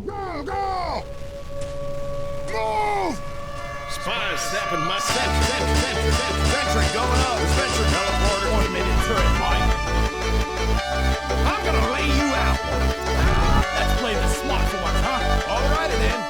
Go! Go! Move! Spies snapping my Sentry going up. Dispenser teleporter. 1 minute turret light. I'm gonna lay you out. Let's play the smart for once, huh? Alrighty then.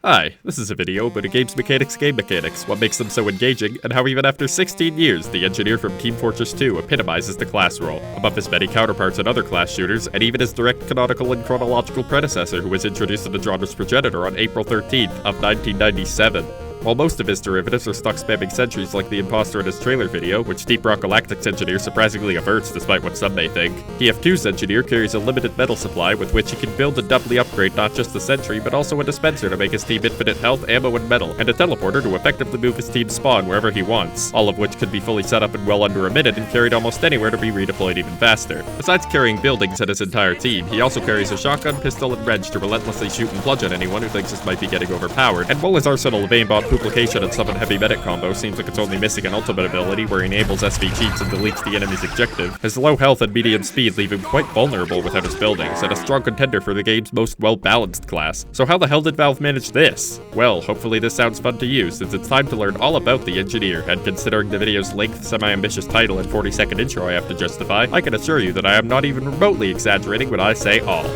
Hi, this is a video about a game's game mechanics, what makes them so engaging, and how even after 16 years, the engineer from Team Fortress 2 epitomizes the class role, above his many counterparts in other class shooters, and even his direct canonical and chronological predecessor who was introduced in the genre's progenitor on April 13th of 1997. While most of his derivatives are stuck spamming sentries like the imposter in his trailer video, which Deep Rock Galactic's engineer surprisingly averts despite what some may think, TF2's engineer carries a limited metal supply with which he can build and doubly upgrade not just the sentry, but also a dispenser to make his team infinite health, ammo, and metal, and a teleporter to effectively move his team's spawn wherever he wants, all of which could be fully set up in well under a minute and carried almost anywhere to be redeployed even faster. Besides carrying buildings and his entire team, he also carries a shotgun, pistol, and wrench to relentlessly shoot and bludgeon anyone who thinks this might be getting overpowered, and while his arsenal of aimbot, duplication, and summon heavy medic combo seems like it's only missing an ultimate ability where he enables SV cheats and deletes the enemy's objective, his low health and medium speed leave him quite vulnerable without his buildings, and a strong contender for the game's most well-balanced class. So how the hell did Valve manage this? Well, hopefully this sounds fun to you, since it's time to learn all about the engineer, and considering the video's length, semi-ambitious title, and 40-second intro I have to justify, I can assure you that I am not even remotely exaggerating when I say all.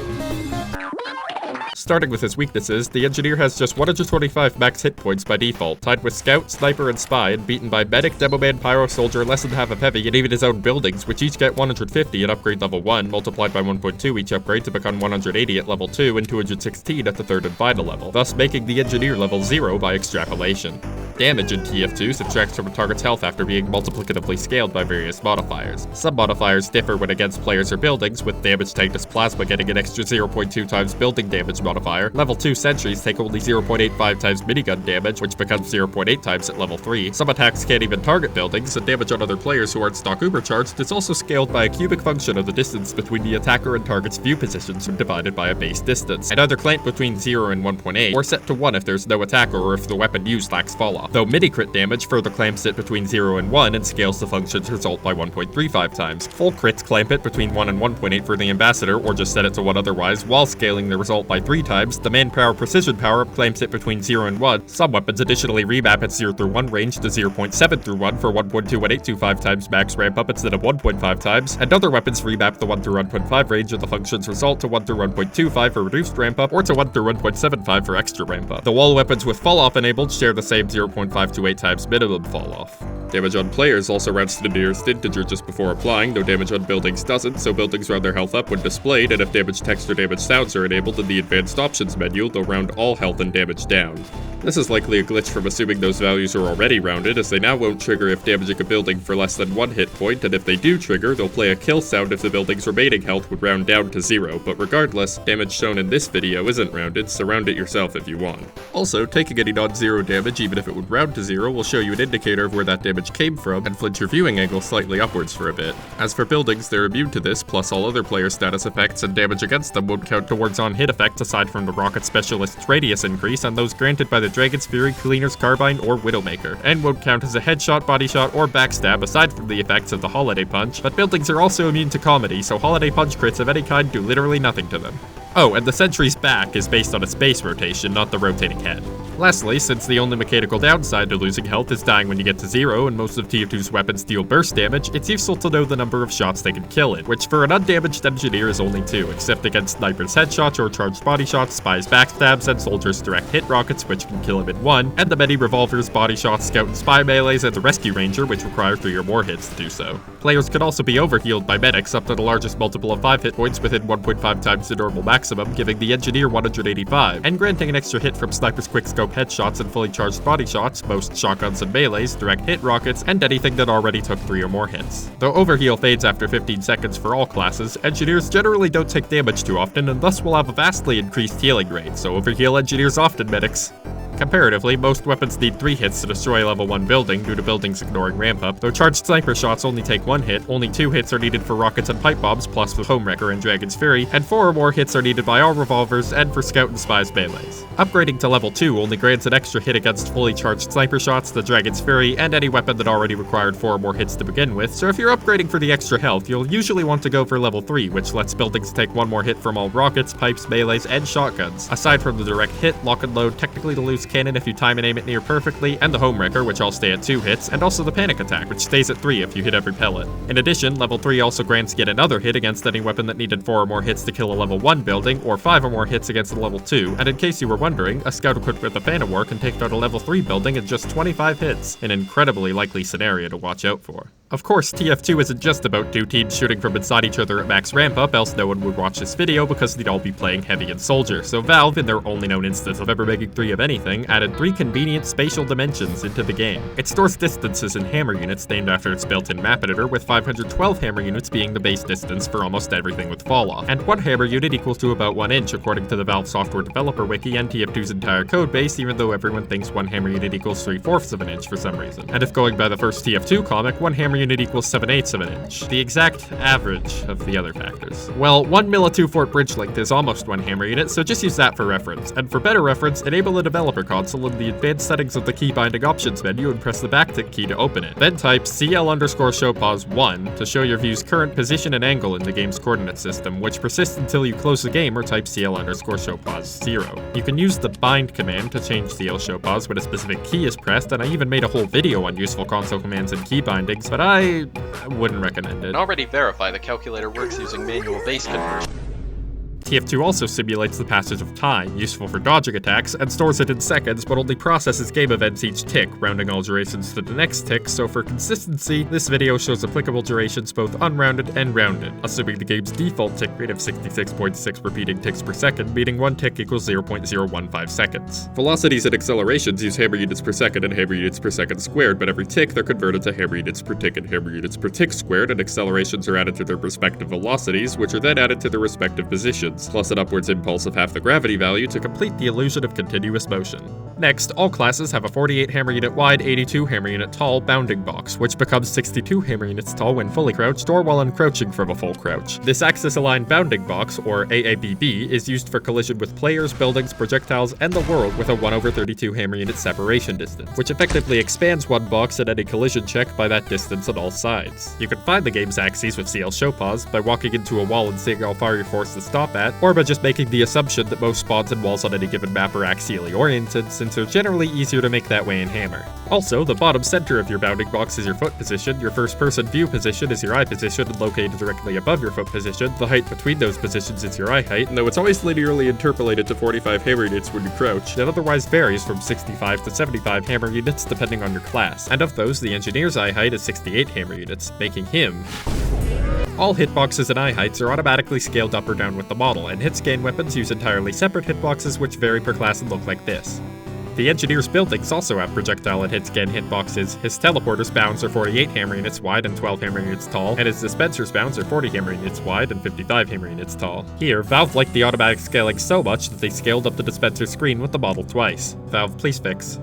Starting with his weaknesses, the engineer has just 125 max hit points by default, tied with scout, sniper, and spy, and beaten by medic, demoman, pyro, soldier, less than half of heavy, and even his own buildings, which each get 150 at upgrade level 1, multiplied by 1.2 each upgrade to become 180 at level 2 and 216 at the third and final level, thus making the engineer level 0 by extrapolation. Damage in TF2 subtracts from a target's health after being multiplicatively scaled by various modifiers. Some modifiers differ when against players or buildings, with damage tanked as plasma getting an extra 0.2 times building damage modifier. Level 2 sentries take only 0.85 times minigun damage, which becomes 0.8 times at level 3. Some attacks can't even target buildings, and damage on other players who aren't stock uber-charged is also scaled by a cubic function of the distance between the attacker and target's view positions when divided by a base distance, and either clamped between 0 and 1.8, or set to 1 if there's no attacker or if the weapon used lacks falloff. Though mini-crit damage further clamps it between 0 and 1 and scales the function's result by 1.35 times. Full crits clamp it between 1 and 1.8 for the ambassador, or just set it to 1 otherwise, while scaling the result by 3 times. The manpower precision power-up clamps it between 0 and 1. Some weapons additionally remap its 0 through 1 range to 0.7 through 1 for 1.21825 times max ramp up instead of 1.5 times, and other weapons remap the 1 through 1.5 range of the function's result to 1 through 1.25 for reduced ramp up, or to 1 through 1.75 for extra ramp up. The wall weapons with fall-off enabled share the same 0.528 times minimum fall-off. Damage on players also rounds to the nearest integer just before applying, though damage on buildings doesn't, so buildings round their health up when displayed, and if damage text or damage sounds are enabled in the advanced options menu, they'll round all health and damage down. This is likely a glitch from assuming those values are already rounded, as they now won't trigger if damaging a building for less than 1 hit point, and if they do trigger, they'll play a kill sound if the building's remaining health would round down to 0, but regardless, damage shown in this video isn't rounded, so round it yourself if you want. Also, taking any non-zero damage, even if it would round to 0, will show you an indicator of where that damage came from, and flinch your viewing angle slightly upwards for a bit. As for buildings, they're immune to this, plus all other player status effects, and damage against them won't count towards on-hit effects aside from the Rocket Specialist's radius increase and those granted by the Dragon's Fury, Cleaner's Carbine, or Widowmaker, and won't count as a headshot, body shot, or backstab aside from the effects of the Holiday Punch, but buildings are also immune to comedy, so Holiday Punch crits of any kind do literally nothing to them. Oh, and the sentry's back is based on its base rotation, not the rotating head. Lastly, since the only mechanical downside to losing health is dying when you get to 0, and most of TF2's weapons deal burst damage, it's useful to know the number of shots they can kill it, which for an undamaged engineer is only 2, except against snipers' headshots or charged body shots, spies' backstabs, and soldiers' direct hit rockets, which can kill him in 1, and the many revolvers, body shots, scout and spy melees, and the rescue ranger, which require 3 or more hits to do so. Players can also be overhealed by medics up to the largest multiple of 5 hit points within 1.5 times the normal maximum, giving the engineer 185, and granting an extra hit from sniper's quickscope jump headshots and fully charged body shots, most shotguns and melees, direct hit rockets, and anything that already took 3 or more hits. Though overheal fades after 15 seconds for all classes, engineers generally don't take damage too often and thus will have a vastly increased healing rate, so overheal engineers often, medics. Comparatively, most weapons need 3 hits to destroy a level 1 building due to buildings ignoring ramp up, though charged sniper shots only take 1 hit, only 2 hits are needed for rockets and pipe bombs plus the Homewrecker and Dragon's Fury, and 4 or more hits are needed by all revolvers and for scout and spies melees. Upgrading to level 2 only grants an extra hit against fully charged sniper shots, the Dragon's Fury, and any weapon that already required 4 or more hits to begin with, so if you're upgrading for the extra health, you'll usually want to go for level 3, which lets buildings take 1 more hit from all rockets, pipes, melees, and shotguns. Aside from the direct hit, lock and load, technically the loose cannon if you time and aim it near perfectly, and the Homewrecker, which all stay at 2 hits, and also the panic attack, which stays at 3 if you hit every pellet. In addition, level 3 also grants yet another hit against any weapon that needed 4 or more hits to kill a level 1 building, or 5 or more hits against a level 2, and in case you were wondering, a scout equipped with a Fan of War can take down a level 3 building in just 25 hits, an incredibly likely scenario to watch out for. Of course, TF2 isn't just about 2 teams shooting from inside each other at max ramp up, else no one would watch this video because they'd all be playing heavy and soldier, so Valve, in their only known instance of ever making 3 of anything, added 3 convenient spatial dimensions into the game. It stores distances in hammer units named after its built-in map editor, with 512 hammer units being the base distance for almost everything with falloff, and 1 hammer unit equals to about 1 inch according to the Valve software developer wiki and TF2's entire codebase, even though everyone thinks 1 hammer unit equals 3/4 of an inch for some reason. And if going by the first TF2 comic, 1 hammer unit equals 7/8 of an inch, the exact average of the other factors. Well, 1 mil/2 fort bridge length is almost 1 hammer unit, so just use that for reference. And for better reference, enable the developer console in the advanced settings of the key binding options menu and press the backtick key to open it. Then type CL_showpause1 to show your view's current position and angle in the game's coordinate system, which persists until you close the game or type CL_showpause0. You can use the bind command to change CL showpause when a specific key is pressed, and I even made a whole video on useful console commands and key bindings, but I wouldn't recommend it. And already verify the calculator works using manual base conversion. TF2 also simulates the passage of time, useful for dodging attacks, and stores it in seconds, but only processes game events each tick, rounding all durations to the next tick, so for consistency, this video shows applicable durations both unrounded and rounded, assuming the game's default tick rate of 66.6 repeating ticks per second, meaning 1 tick equals 0.015 seconds. Velocities and accelerations use hammer units per second and hammer units per second squared, but every tick they're converted to hammer units per tick and hammer units per tick squared, and accelerations are added to their respective velocities, which are then added to their respective positions, plus an upwards impulse of half the gravity value to complete the illusion of continuous motion. Next, all classes have a 48 hammer unit wide, 82 hammer unit tall bounding box, which becomes 62 hammer units tall when fully crouched or while uncrouching from a full crouch. This axis-aligned bounding box, or AABB, is used for collision with players, buildings, projectiles, and the world with a 1/32 hammer unit separation distance, which effectively expands one box at any collision check by that distance on all sides. You can find the game's axes with CL showpause by walking into a wall and seeing how far you're forced to stop at, or by just making the assumption that most spawns and walls on any given map are axially oriented, since they're generally easier to make that way in Hammer. Also, the bottom center of your bounding box is your foot position, your first-person view position is your eye position and located directly above your foot position, the height between those positions is your eye height, and though it's always linearly interpolated to 45 hammer units when you crouch, it otherwise varies from 65 to 75 hammer units depending on your class, and of those, the Engineer's eye height is 68 hammer units, making him... All hitboxes and eye heights are automatically scaled up or down with the model, and hit scan weapons use entirely separate hitboxes which vary per class and look like this. The Engineer's buildings also have projectile and hit scan hitboxes. His teleporter's bounds are 48 hammer units wide and 12 hammer units tall, and his dispenser's bounds are 40 hammer units wide and 55 hammer units tall. Here, Valve liked the automatic scaling so much that they scaled up the dispenser screen with the model twice. Valve, please fix.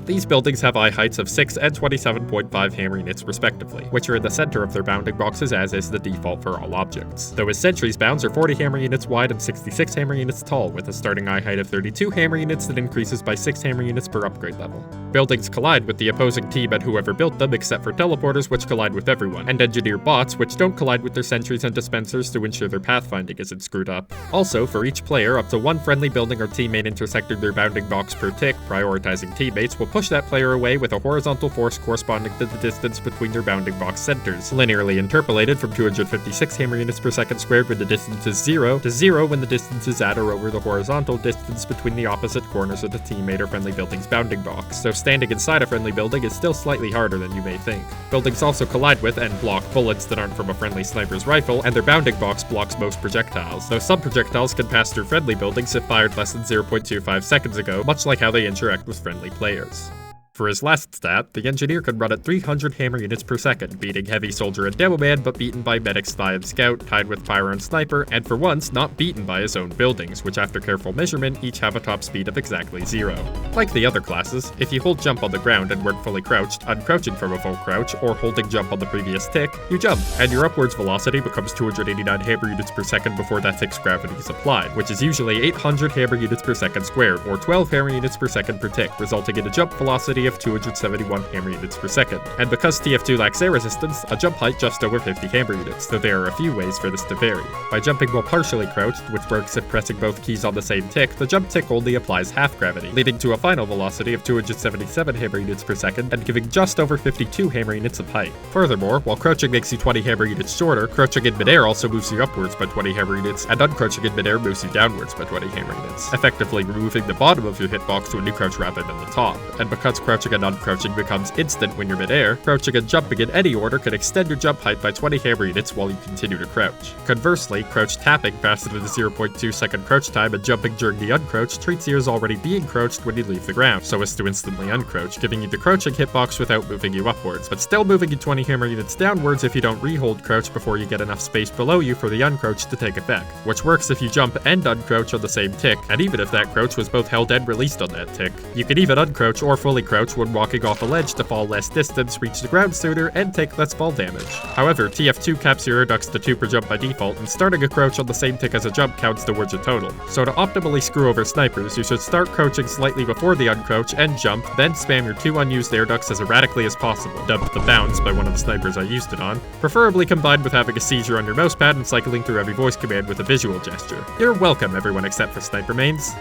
These buildings have eye heights of 6 and 27.5 hammer units respectively, which are in the center of their bounding boxes as is the default for all objects. Though his sentry's bounds are 40 hammer units wide and 66 hammer units tall, with a starting eye height of 32 hammer units that increases by 6 hammer units per upgrade level. Buildings collide with the opposing team and whoever built them except for teleporters, which collide with everyone, and engineer bots, which don't collide with their sentries and dispensers to ensure their pathfinding isn't screwed up. Also, for each player, up to 1 friendly building or teammate intersecting their bounding box per tick, prioritizing teammates, will push that player away with a horizontal force corresponding to the distance between their bounding box centers, linearly interpolated from 256 hammer units per second squared when the distance is 0 to 0 when the distance is at or over the horizontal distance between the opposite corners of the teammate or friendly building's bounding box. So standing inside a friendly building is still slightly harder than you may think. Buildings also collide with and block bullets that aren't from a friendly sniper's rifle, and their bounding box blocks most projectiles, though some projectiles can pass through friendly buildings if fired less than 0.25 seconds ago, much like how they interact with friendly players. For his last stat, the Engineer can run at 300 hammer units per second, beating Heavy Soldier and Demo Man, but beaten by Medic, Spy, and Scout, tied with Pyro and Sniper, and for once, not beaten by his own buildings, which after careful measurement, each have a top speed of exactly 0. Like the other classes, if you hold jump on the ground and weren't fully crouched, uncrouching from a full crouch, or holding jump on the previous tick, you jump, and your upwards velocity becomes 289 hammer units per second before that tick's gravity is applied, which is usually 800 hammer units per second squared, or 12 hammer units per second per tick, resulting in a jump velocity of 271 hammer units per second. And because TF2 lacks air resistance, a jump height just over 50 hammer units, though there are a few ways for this to vary. By jumping while partially crouched, which works if pressing both keys on the same tick, the jump tick only applies half gravity, leading to a final velocity of 277 hammer units per second and giving just over 52 hammer units of height. Furthermore, while crouching makes you 20 hammer units shorter, crouching in midair also moves you upwards by 20 hammer units, and uncrouching in midair moves you downwards by 20 hammer units, effectively removing the bottom of your hitbox to a new crouch rather than the top. And because crouching and uncrouching becomes instant when you're midair, crouching and jumping in any order can extend your jump height by 20 hammer units while you continue to crouch. Conversely, crouch tapping faster than the 0.2 second crouch time and jumping during the uncrouch treats you as already being crouched when you leave the ground, so as to instantly uncrouch, giving you the crouching hitbox without moving you upwards, but still moving you 20 hammer units downwards if you don't re-hold crouch before you get enough space below you for the uncrouch to take effect, which works if you jump and uncrouch on the same tick, and even if that crouch was both held and released on that tick. You can even uncrouch or fully crouch when walking off a ledge to fall less distance, reach the ground sooner, and take less fall damage. However, TF2 caps your air ducts to 2 per jump by default, and starting a crouch on the same tick as a jump counts towards a total. So to optimally screw over snipers, you should start crouching slightly before the uncrouch and jump, then spam your 2 unused air ducts as erratically as possible, dubbed the bounce by one of the snipers I used it on, preferably combined with having a seizure on your mousepad and cycling through every voice command with a visual gesture. You're welcome, everyone except for sniper mains.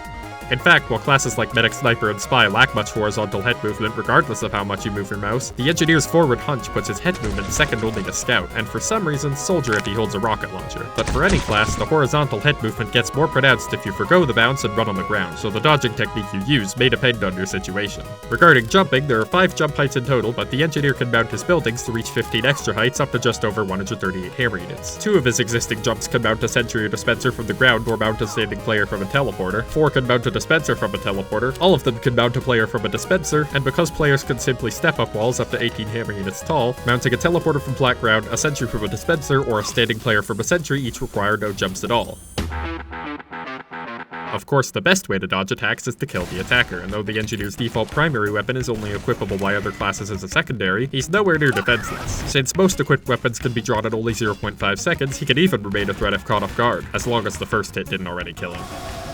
In fact, while classes like Medic, Sniper, and Spy lack much horizontal head movement regardless of how much you move your mouse, the Engineer's forward hunch puts his head movement second only to Scout, and for some reason, Soldier if he holds a rocket launcher. But for any class, the horizontal head movement gets more pronounced if you forgo the bounce and run on the ground, so the dodging technique you use may depend on your situation. Regarding jumping, there are 5 jump heights in total, but the Engineer can mount his buildings to reach 15 extra heights up to just over 138 hammer units. 2 of his existing jumps can mount a Sentry or Dispenser from the ground or mount a standing player from a teleporter, 4 can mount a Dispenser from a teleporter, all of them can mount a player from a dispenser, and because players can simply step up walls up to 18 hammer units tall, mounting a teleporter from flat ground, a sentry from a dispenser, or a standing player from a sentry each require no jumps at all. Of course, the best way to dodge attacks is to kill the attacker, and though the Engineer's default primary weapon is only equipable by other classes as a secondary, he's nowhere near defenseless. Since most equipped weapons can be drawn in only 0.5 seconds, he can even remain a threat if caught off guard, as long as the first hit didn't already kill him.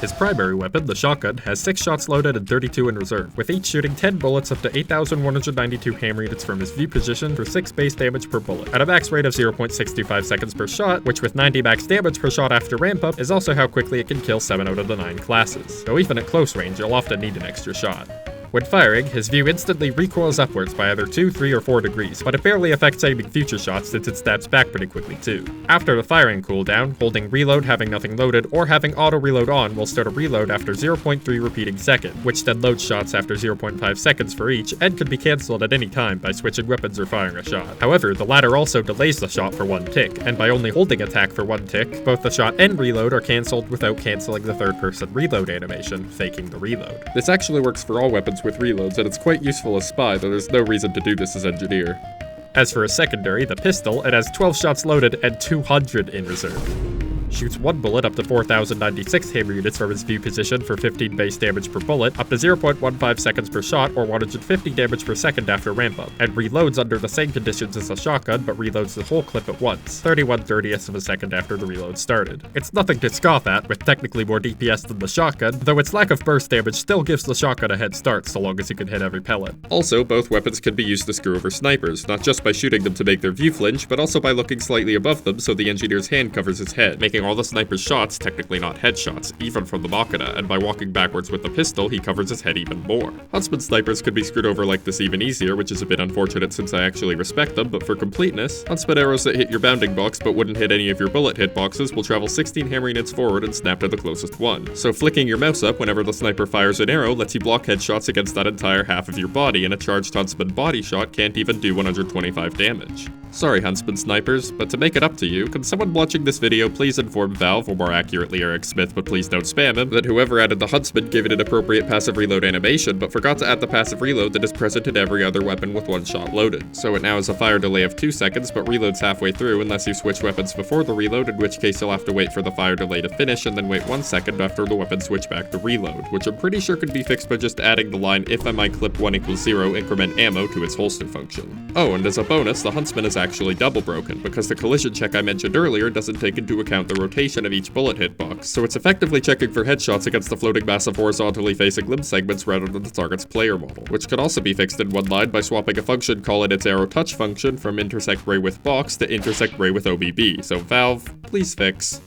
His primary weapon, the shotgun, has 6 shots loaded and 32 in reserve, with each shooting 10 bullets up to 8,192 hammer units from his view position for 6 base damage per bullet, at a max rate of 0.625 seconds per shot, which with 90 max damage per shot after ramp up is also how quickly it can kill 7 out of the 9 classes, though even at close range you'll often need an extra shot. When firing, his view instantly recoils upwards by either 2, 3, or 4 degrees, but it barely affects aiming future shots since it snaps back pretty quickly too. After the firing cooldown, holding reload having nothing loaded, or having auto reload on will start a reload after 0.3 repeating second, which then loads shots after 0.5 seconds for each, and can be cancelled at any time by switching weapons or firing a shot. However, the latter also delays the shot for 1 tick, and by only holding attack for 1 tick, both the shot and reload are cancelled without cancelling the third-person reload animation, faking the reload. This actually works for all weapons with reloads, and it's quite useful as Spy, though there's no reason to do this as Engineer. As for a secondary, the pistol, it has 12 shots loaded and 200 in reserve. Shoots 1 bullet up to 4,096 hammer units from his view position for 15 base damage per bullet, up to 0.15 seconds per shot or 150 damage per second after ramp up, and reloads under the same conditions as a shotgun but reloads the whole clip at once, 31/30ths of a second after the reload started. It's nothing to scoff at, with technically more DPS than the shotgun, though its lack of burst damage still gives the shotgun a head start so long as you can hit every pellet. Also, both weapons can be used to screw over snipers, not just by shooting them to make their view flinch, but also by looking slightly above them so the Engineer's hand covers his head, making making all the sniper's shots technically not headshots, even from the Machina, and by walking backwards with the pistol, he covers his head even more. Huntsman snipers could be screwed over like this even easier, which is a bit unfortunate since I actually respect them, but for completeness, Huntsman arrows that hit your bounding box but wouldn't hit any of your bullet hitboxes will travel 16 hammer units forward and snap to the closest one. So flicking your mouse up whenever the sniper fires an arrow lets you block headshots against that entire half of your body, and a charged Huntsman body shot can't even do 125 damage. Sorry Huntsman snipers, but to make it up to you, can someone watching this video please inform Valve, or more accurately Eric Smith, but please don't spam him, that whoever added the Huntsman gave it an appropriate passive reload animation, but forgot to add the passive reload that is present in every other weapon with one shot loaded. So it now has a fire delay of 2 seconds, but reloads halfway through unless you switch weapons before the reload, in which case you'll have to wait for the fire delay to finish and then wait 1 second after the weapon switch back to reload, which I'm pretty sure could be fixed by just adding the line if mi clip 1 equals 0 increment ammo to its holster function. Oh, and as a bonus, the Huntsman is actually double broken, because the collision check I mentioned earlier doesn't take into account the rotation of each bullet hitbox, so it's effectively checking for headshots against the floating mass of horizontally facing limb segments rather than the target's player model, which could also be fixed in one line by swapping a function call in its arrow touch function from intersect ray with box to intersect ray with OBB, so Valve, please fix.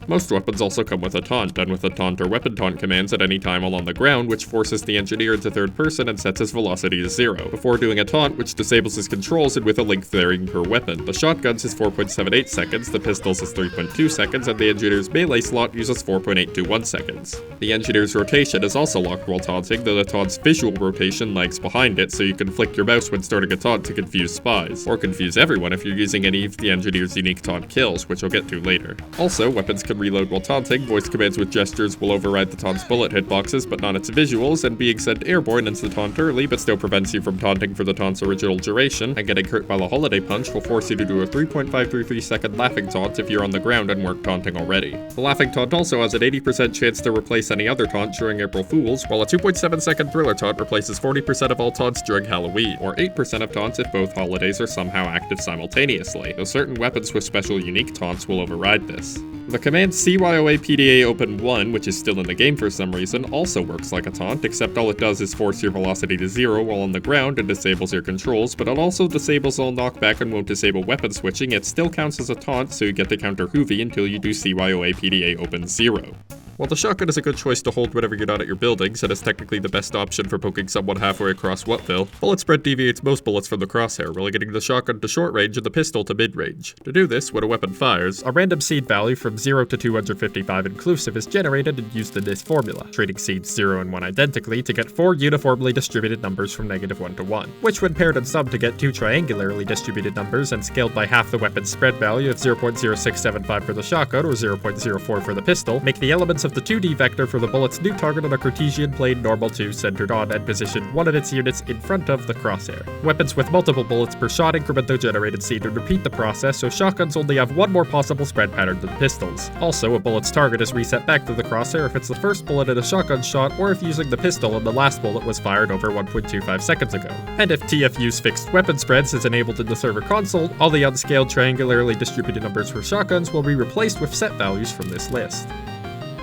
Most weapons also come with a taunt, done with the taunt or weapon taunt commands at any time while on the ground, which forces the engineer into third person and sets his velocity to 0, before doing a taunt which disables his controls and with a length varying per weapon. The shotgun's is 4.78 seconds, the pistol's is 3.2 seconds, and the engineer's melee slot uses 4.821 seconds. The engineer's rotation is also locked while taunting, though the taunt's visual rotation lags behind it, so you can flick your mouse when starting a taunt to confuse spies, or confuse everyone if you're using any of the engineer's unique taunt kills, which I'll get to later. Also, weapons can reload while taunting, voice commands with gestures will override the taunt's bullet hitboxes but not its visuals, and being sent airborne ends the taunt early but still prevents you from taunting for the taunt's original duration, and getting hurt by the holiday punch will force you to do a 3.533 second laughing taunt if you're on the ground and weren't taunting already. The laughing taunt also has an 80% chance to replace any other taunt during April Fools, while a 2.7 second thriller taunt replaces 40% of all taunts during Halloween, or 8% of taunts if both holidays are somehow active simultaneously, though certain weapons with special unique taunts will override this. The command CYOA-PDA open 1, which is still in the game for some reason, also works like a taunt, except all it does is force your velocity to 0 while on the ground and disables your controls, but it also disables all knockback and won't disable weapon switching. It still counts as a taunt, so you get to counter Hoovy until you do CYOA-PDA open 0. While the shotgun is a good choice to hold whenever you're not at your buildings, and is technically the best option for poking someone halfway across Whatville, bullet spread deviates most bullets from the crosshair, relegating the shotgun to short range and the pistol to mid range. To do this, when a weapon fires, a random seed value from 0 to 255 inclusive is generated and used in this formula, treating seeds 0 and 1 identically to get 4 uniformly distributed numbers from -1 to 1, which when paired and summed to get 2 triangularly distributed numbers and scaled by half the weapon's spread value of 0.0675 for the shotgun or 0.04 for the pistol, make the elements of the 2D vector for the bullet's new target on a Cartesian plane normal to centered on and position one of its units in front of the crosshair. Weapons with multiple bullets per shot increment their generated seed and repeat the process, so shotguns only have one more possible spread pattern than pistols. Also, a bullet's target is reset back to the crosshair if it's the first bullet in a shotgun shot or if using the pistol and the last bullet was fired over 1.25 seconds ago. And if TF2's fixed weapon spreads is enabled in the server console, all the unscaled triangularly distributed numbers for shotguns will be replaced with set values from this list.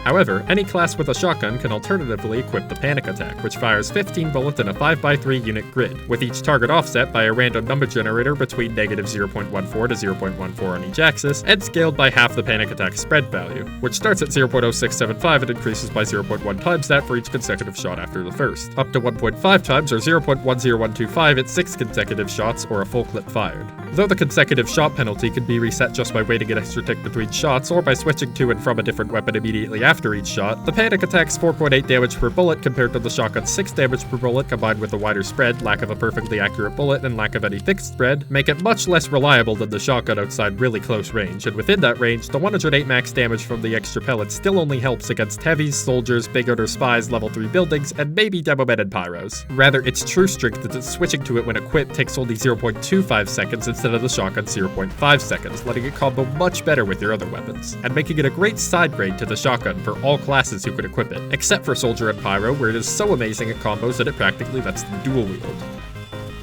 However, any class with a shotgun can alternatively equip the Panic Attack, which fires 15 bullets in a 5x3 unit grid, with each target offset by a random number generator between -0.14 to 0.14 on each axis, and scaled by half the Panic Attack spread value, which starts at 0.0675 and increases by 0.1 times that for each consecutive shot after the first, up to 1.5 times or 0.10125 at 6 consecutive shots or a full clip fired. Though the consecutive shot penalty can be reset just by waiting an extra tick between shots or by switching to and from a different weapon immediately after each shot, the Panic Attack's 4.8 damage per bullet compared to the shotgun's 6 damage per bullet combined with a wider spread, lack of a perfectly accurate bullet, and lack of any fixed spread, make it much less reliable than the shotgun outside really close range, and within that range, the 108 max damage from the extra pellet still only helps against heavies, soldiers, big order spies, level 3 buildings, and maybe demo men and pyros. Rather, its true strength is that switching to it when equipped takes only 0.25 seconds instead of the shotgun's 0.5 seconds, letting it combo much better with your other weapons, and making it a great side grade to the shotgun for all classes who could equip it, except for Soldier and Pyro, where it is so amazing at combos that it practically lets them dual wield.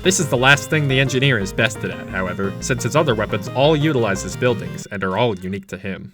This is the last thing the Engineer is bested at, however, since his other weapons all utilize his buildings and are all unique to him.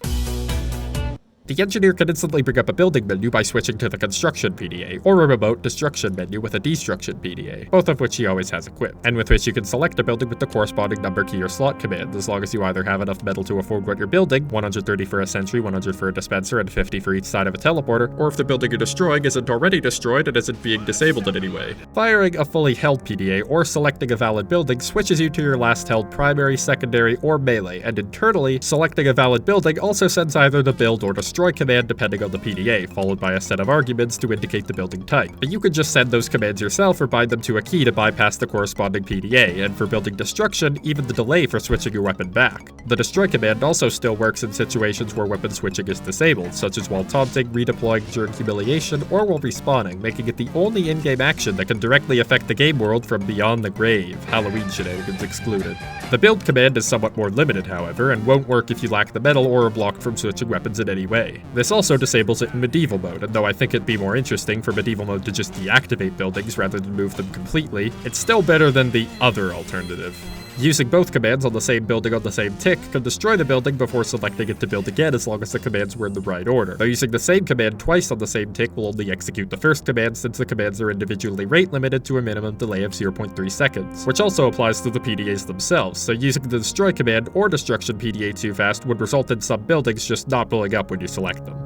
The Engineer can instantly bring up a building menu by switching to the Construction PDA, or a remote Destruction menu with a Destruction PDA, both of which he always has equipped, and with which you can select a building with the corresponding number key or slot command, as long as you either have enough metal to afford what you're building, 130 for a sentry, 100 for a dispenser, and 50 for each side of a teleporter, or if the building you're destroying isn't already destroyed and isn't being disabled in any way. Firing a fully held PDA or selecting a valid building switches you to your last held primary, secondary, or melee, and internally, selecting a valid building also sends either the build or destroy command depending on the PDA, followed by a set of arguments to indicate the building type. But you can just send those commands yourself or bind them to a key to bypass the corresponding PDA, and for building destruction, even the delay for switching your weapon back. The destroy command also still works in situations where weapon switching is disabled, such as while taunting, redeploying during humiliation, or while respawning, making it the only in-game action that can directly affect the game world from beyond the grave, Halloween shenanigans excluded. The build command is somewhat more limited, however, and won't work if you lack the metal or are blocked from switching weapons in any way. This also disables it in medieval mode, and though I think it'd be more interesting for medieval mode to just deactivate buildings rather than move them completely, it's still better than the other alternative. Using both commands on the same building on the same tick can destroy the building before selecting it to build again as long as the commands were in the right order. Though using the same command twice on the same tick will only execute the first command since the commands are individually rate limited to a minimum delay of 0.3 seconds, which also applies to the PDAs themselves, so using the destroy command or destruction PDA too fast would result in some buildings just not pulling up when you select them.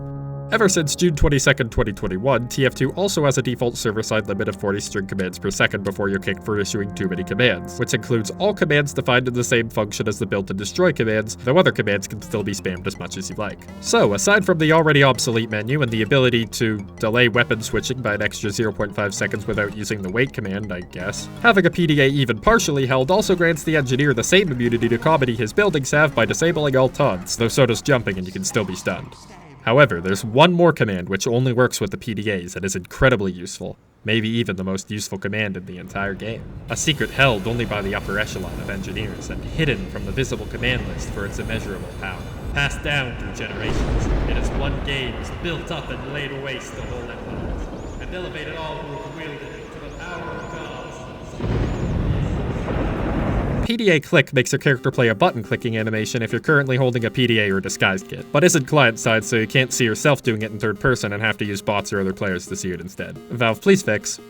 Ever since June 22nd, 2021, TF2 also has a default server-side limit of 40 string commands per second before you're kicked for issuing too many commands, which includes all commands defined in the same function as the build and destroy commands, though other commands can still be spammed as much as you like. So, aside from the already obsolete menu and the ability to delay weapon switching by an extra 0.5 seconds without using the wait command, I guess, having a PDA even partially held also grants the Engineer the same immunity to comedy his buildings have by disabling all taunts, though so does jumping and you can still be stunned. However, there's one more command which only works with the PDAs and is incredibly useful, maybe even the most useful command in the entire game. A secret held only by the upper echelon of engineers and hidden from the visible command list for its immeasurable power. Passed down through generations, it has won games, built up and laid waste the whole empires, and elevated all who have wielded it to the power of gods. PDA click makes your character play a button clicking animation if you're currently holding a PDA or disguise kit, but isn't client-side so you can't see yourself doing it in third person and have to use bots or other players to see it instead. Valve, please fix.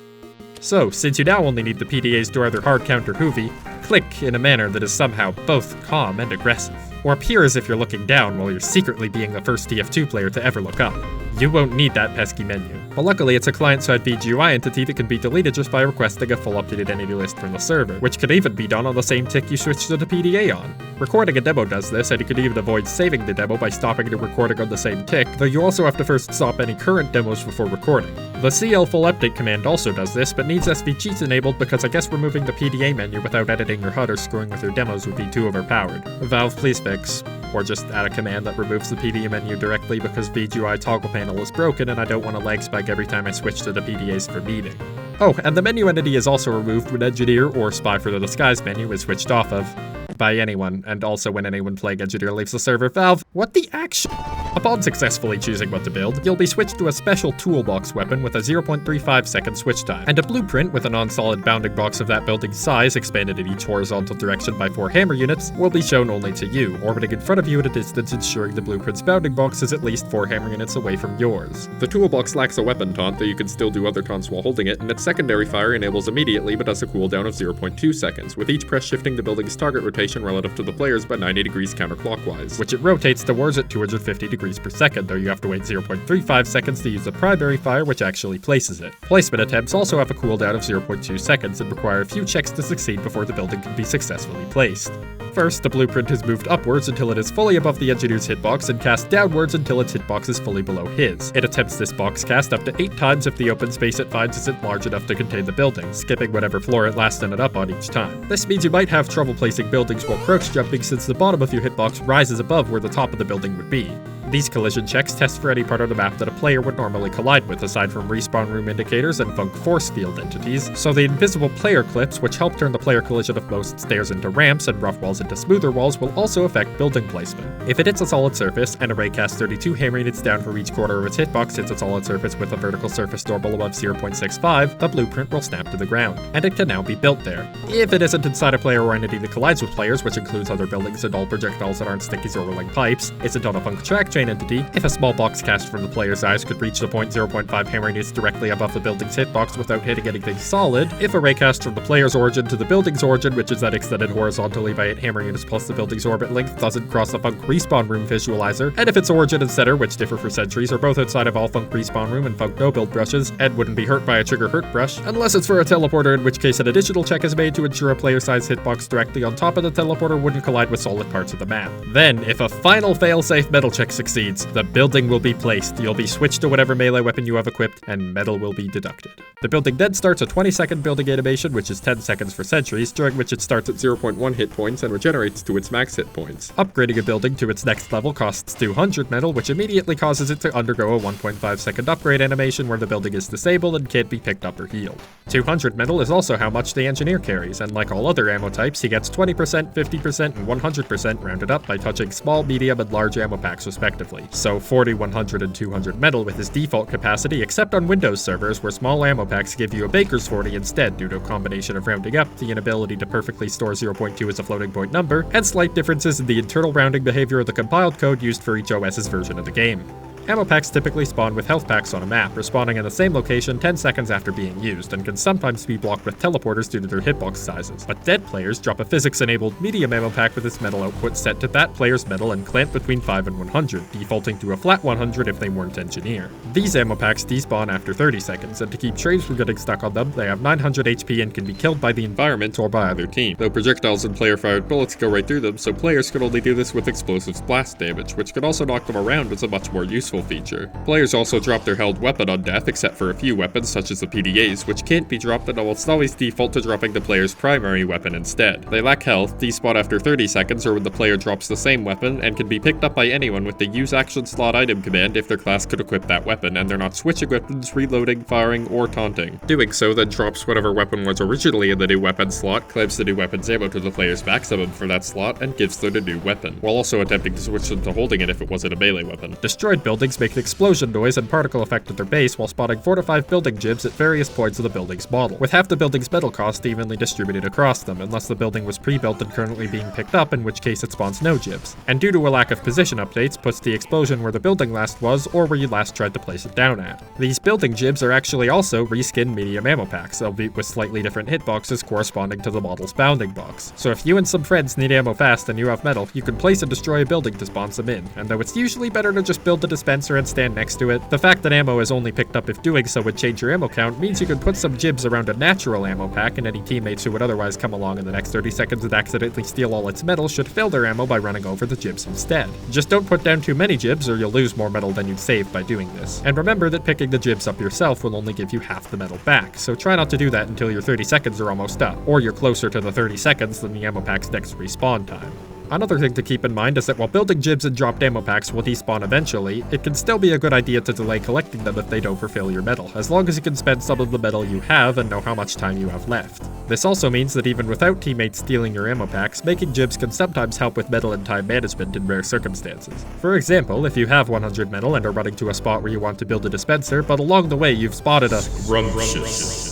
So, since you now only need the PDAs to either hard counter Hoovy, click in a manner that is somehow both calm and aggressive, or appear as if you're looking down while you're secretly being the first TF2 player to ever look up. You won't need that pesky menu. But luckily it's a client-side VGUI entity that can be deleted just by requesting a full updated entity list from the server, which can even be done on the same tick you switch to the PDA on. Recording a demo does this, and you can even avoid saving the demo by stopping the recording on the same tick, though you also have to first stop any current demos before recording. The CL full update command also does this, but needs SV cheats enabled because I guess removing the PDA menu without editing your HUD or screwing with your demos would be too overpowered. Valve, please fix. Or just add a command that removes the PDA menu directly because VGUI toggle panel is broken and I don't want a lag spike every time I switch to the PDAs for meeting. Oh, and the menu entity is also removed when Engineer or Spy for the Disguise menu is switched off of by anyone, and also when anyone playing Engineer leaves the server. Valve, what the action? Upon successfully choosing what to build, you'll be switched to a special toolbox weapon with a 0.35 second switch time, and a blueprint with a non-solid bounding box of that building's size expanded in each horizontal direction by 4 hammer units will be shown only to you, orbiting in front of you at a distance ensuring the blueprint's bounding box is at least 4 hammer units away from yours. The toolbox lacks a weapon taunt, though you can still do other taunts while holding it, and its secondary fire enables immediately but does a cooldown of 0.2 seconds, with each press shifting the building's target rotation relative to the players by 90 degrees counterclockwise, which it rotates towards at 250 degrees per second, though you have to wait 0.35 seconds to use the primary fire, which actually places it. Placement attempts also have a cooldown of 0.2 seconds and require a few checks to succeed before the building can be successfully placed. First, the blueprint is moved upwards until it is fully above the Engineer's hitbox and cast downwards until its hitbox is fully below his. It attempts this box cast up to 8 times if the open space it finds isn't large enough to contain the building, skipping whatever floor it last ended up on each time. This means you might have trouble placing buildings while crouch jumping since the bottom of your hitbox rises above where the top of the building would be. These collision checks test for any part of the map that a player would normally collide with, aside from respawn room indicators and funk force field entities, so the invisible player clips, which help turn the player collision of most stairs into ramps and rough walls into smoother walls, will also affect building placement. If it hits a solid surface, and array casts 32 hammer units down for each corner of its hitbox hits a solid surface with a vertical surface normal above 0.65, the blueprint will snap to the ground, and it can now be built there. If it isn't inside a player or entity that collides with players, which includes other buildings and all projectiles that aren't stickies or rolling pipes, isn't on a funk track chain entity, if a small box cast from the player's eyes could reach the point 0.5 hammer units directly above the building's hitbox without hitting anything solid, if a ray cast from the player's origin to the building's origin, which is then extended horizontally by 8 hammer units plus the building's orbit length, doesn't cross the Funk respawn room visualizer, and if its origin and center, which differ for sentries, are both outside of all Funk respawn room and Funk no-build brushes, and wouldn't be hurt by a trigger hurt brush, unless it's for a teleporter, in which case an additional check is made to ensure a player-sized hitbox directly on top of the teleporter wouldn't collide with solid parts of the map. Then, if a final fail-safe metal check succeeds, the building will be placed, you'll be switched to whatever melee weapon you have equipped, and metal will be deducted. The building then starts a 20-second building animation, which is 10 seconds for sentries, during which it starts at 0.1 hit points and regenerates to its max hit points. Upgrading a building to its next level costs 200 metal, which immediately causes it to undergo a 1.5 second upgrade animation where the building is disabled and can't be picked up or healed. 200 metal is also how much the Engineer carries, and like all other ammo types, he gets 20%, 50%, and 100% rounded up by touching small, medium, and large ammo packs respectively. So 40, 100, and 200 metal with his default capacity, except on Windows servers where small ammo packs give you a Baker's 40 instead due to a combination of rounding up, the inability to perfectly store 0.2 as a floating point number, and slight differences in the internal rounding behavior of the compiled code used for each OS's version of the game. Ammo packs typically spawn with health packs on a map, respawning in the same location 10 seconds after being used, and can sometimes be blocked with teleporters due to their hitbox sizes. But dead players drop a physics-enabled medium ammo pack with its metal output set to that player's metal and clamped between 5 and 100, defaulting to a flat 100 if they weren't Engineer. These ammo packs despawn after 30 seconds, and to keep trains from getting stuck on them, they have 900 HP and can be killed by the environment or by either team, though projectiles and player-fired bullets go right through them, so players can only do this with explosive blast damage, which can also knock them around as a much more useful feature. Players also drop their held weapon on death, except for a few weapons such as the PDAs, which can't be dropped and almost always default to dropping the player's primary weapon instead. They lack health, despawn after 30 seconds or when the player drops the same weapon, and can be picked up by anyone with the use action slot item command if their class could equip that weapon, and they're not switching weapons, reloading, firing, or taunting. Doing so then drops whatever weapon was originally in the new weapon slot, clamps the new weapon's ammo to the player's maximum for that slot, and gives them a new weapon, while also attempting to switch them to holding it if it wasn't a melee weapon. Destroyed buildings make an explosion noise and particle effect at their base while spotting 4 to 5 building gibs at various points of the building's model, with half the building's metal cost evenly distributed across them, unless the building was pre-built and currently being picked up, in which case it spawns no gibs. And due to a lack of position updates, puts the explosion where the building last was or where you last tried to place it down at. These building gibs are actually also reskinned medium ammo packs, albeit with slightly different hitboxes corresponding to the model's bounding box. So if you and some friends need ammo fast and you have metal, you can place and destroy a building to spawn some in, and though it's usually better to just build a dispenser and stand next to it, the fact that ammo is only picked up if doing so would change your ammo count means you can put some gibs around a natural ammo pack, and any teammates who would otherwise come along in the next 30 seconds and accidentally steal all its metal should fill their ammo by running over the gibs instead. Just don't put down too many gibs or you'll lose more metal than you'd save by doing this. And remember that picking the gibs up yourself will only give you half the metal back, so try not to do that until your 30 seconds are almost up, or you're closer to the 30 seconds than the ammo pack's next respawn time. Another thing to keep in mind is that while building gibs and dropped ammo packs will despawn eventually, it can still be a good idea to delay collecting them if they don't fulfill your metal, as long as you can spend some of the metal you have and know how much time you have left. This also means that even without teammates stealing your ammo packs, making gibs can sometimes help with metal and time management in rare circumstances. For example, if you have 100 metal and are running to a spot where you want to build a dispenser, but along the way you've spotted a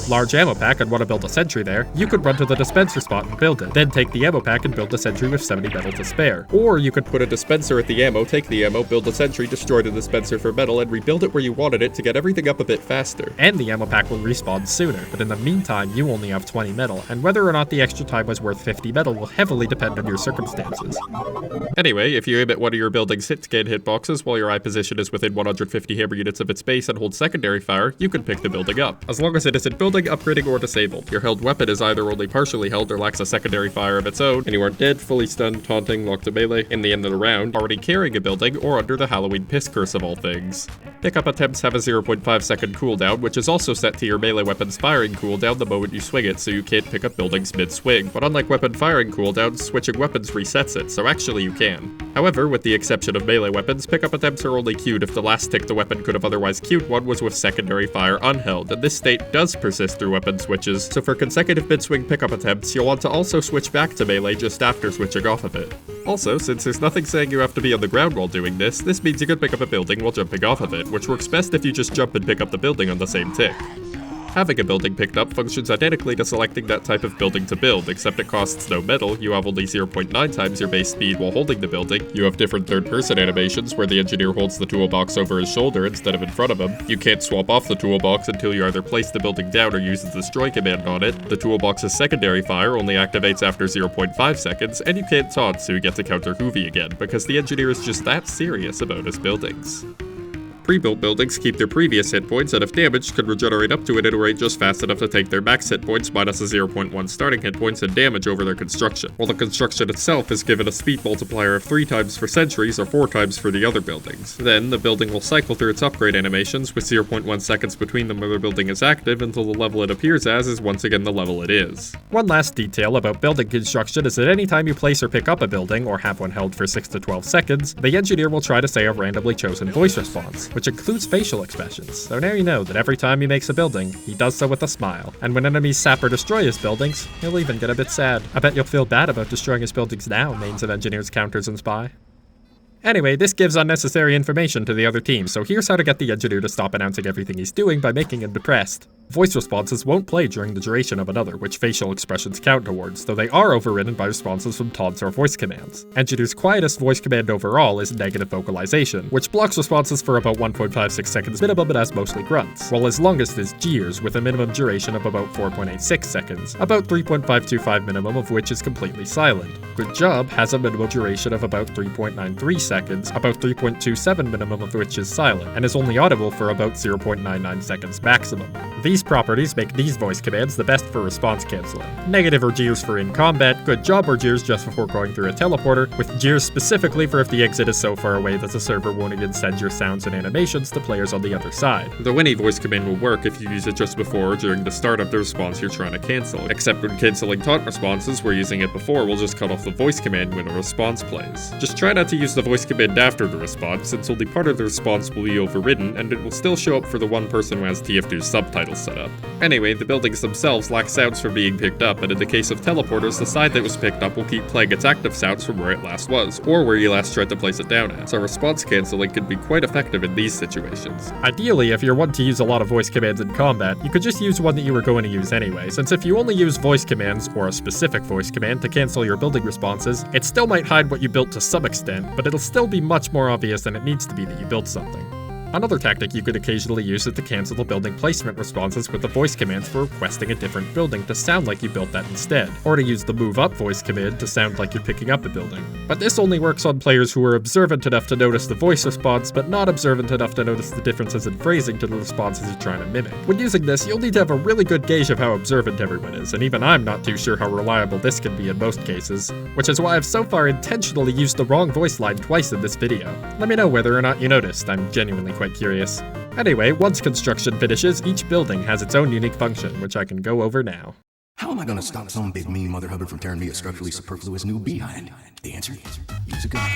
large ammo pack and want to build a sentry there, you could run to the dispenser spot and build it, then take the ammo pack and build a sentry with 70 metal to spare. Or you could put a dispenser at the ammo, take the ammo, build a sentry, destroy the dispenser for metal, and rebuild it where you wanted it to get everything up a bit faster. And the ammo pack will respawn sooner, but in the meantime you only have 20 metal, and whether or not the extra time was worth 50 metal will heavily depend on your circumstances. Anyway, if you aim at one of your building's hit scan hitboxes while your eye position is within 150 hammer units of its base and hold secondary fire, you can pick the building up, as long as it isn't building, upgrading, or disabled. Your held weapon is either only partially held or lacks a secondary fire of its own, and you aren't dead, fully stunned, taunting, locked to melee, in the end of the round, already carrying a building, or under the Halloween piss curse of all things. Pickup attempts have a 0.5 second cooldown, which is also set to your melee weapon's firing cooldown the moment you swing it, so you can't pick up buildings mid-swing. But unlike weapon firing cooldowns, switching weapons resets it, so actually you can. However, with the exception of melee weapons, pickup attempts are only queued if the last tick the weapon could have otherwise queued one was with secondary fire unheld, and this state does persist through weapon switches, so for consecutive mid-swing pickup attempts, you'll want to also switch back to melee just after switching off of it. Also, since there's nothing saying you have to be on the ground while doing this means you can pick up a building while jumping off of it, which works best if you just jump and pick up the building on the same tick. Having a building picked up functions identically to selecting that type of building to build, except it costs no metal, you have only 0.9 times your base speed while holding the building, you have different third-person animations where the engineer holds the toolbox over his shoulder instead of in front of him, you can't swap off the toolbox until you either place the building down or use the destroy command on it, the toolbox's secondary fire only activates after 0.5 seconds, and you can't taunt so you get to counter Hoovy again, because the engineer is just that serious about his buildings. Pre-built buildings keep their previous hit points, and if damaged, can regenerate up to an hit rate just fast enough to take their max hit points minus a 0.1 starting hit points and damage over their construction, while the construction itself is given a speed multiplier of 3 times for sentries or 4 times for the other buildings. Then, the building will cycle through its upgrade animations with 0.1 seconds between them where the building is active until the level it appears as is once again the level it is. One last detail about building construction is that anytime you place or pick up a building, or have one held for 6 to 12 seconds, the engineer will try to say a randomly chosen voice response, which includes facial expressions, so now you know that every time he makes a building, he does so with a smile. And when enemies sap or destroy his buildings, he'll even get a bit sad. I bet you'll feel bad about destroying his buildings now, mains of engineers, counters, and spy. Anyway, this gives unnecessary information to the other team, so here's how to get the engineer to stop announcing everything he's doing by making him depressed. Voice responses won't play during the duration of another, which facial expressions count towards, though they are overridden by responses from taunts or voice commands. Engineer's quietest voice command overall is negative vocalization, which blocks responses for about 1.56 seconds minimum and has mostly grunts, while his longest is jeers with a minimum duration of about 4.86 seconds, about 3.525 minimum of which is completely silent. Good Job has a minimum duration of about 3.93 seconds, about 3.27 minimum of which is silent, and is only audible for about 0.99 seconds maximum. These properties make these voice commands the best for response cancelling. Negative or jeers for in combat, good job or jeers just before going through a teleporter, with jeers specifically for if the exit is so far away that the server won't even send your sounds and animations to players on the other side. Though any voice command will work if you use it just before or during the start of the response you're trying to cancel, except when cancelling taunt responses where using it before will just cut off the voice command when a response plays. Just try not to use the voice command after the response, since only part of the response will be overridden and it will still show up for the one person who has TF2's subtitles set up. Anyway, the buildings themselves lack sounds from being picked up, and in the case of teleporters, the side that was picked up will keep playing its active sounds from where it last was, or where you last tried to place it down at, so response cancelling can be quite effective in these situations. Ideally, if you're one to use a lot of voice commands in combat, you could just use one that you were going to use anyway, since if you only use voice commands, or a specific voice command, to cancel your building responses, it still might hide what you built to some extent, but it'll still be much more obvious than it needs to be that you built something. Another tactic you could occasionally use is to cancel the building placement responses with the voice commands for requesting a different building to sound like you built that instead, or to use the move up voice command to sound like you're picking up a building. But this only works on players who are observant enough to notice the voice response, but not observant enough to notice the differences in phrasing to the responses you're trying to mimic. When using this, you'll need to have a really good gauge of how observant everyone is, and even I'm not too sure how reliable this can be in most cases, which is why I've so far intentionally used the wrong voice line twice in this video. Let me know whether or not you noticed, I'm genuinely quite curious. Anyway, once construction finishes, each building has its own unique function, which I can go over now. How am I gonna stop some big mean mother hubbard from tearing me a structurally superfluous new behind? The answer? Use a gun.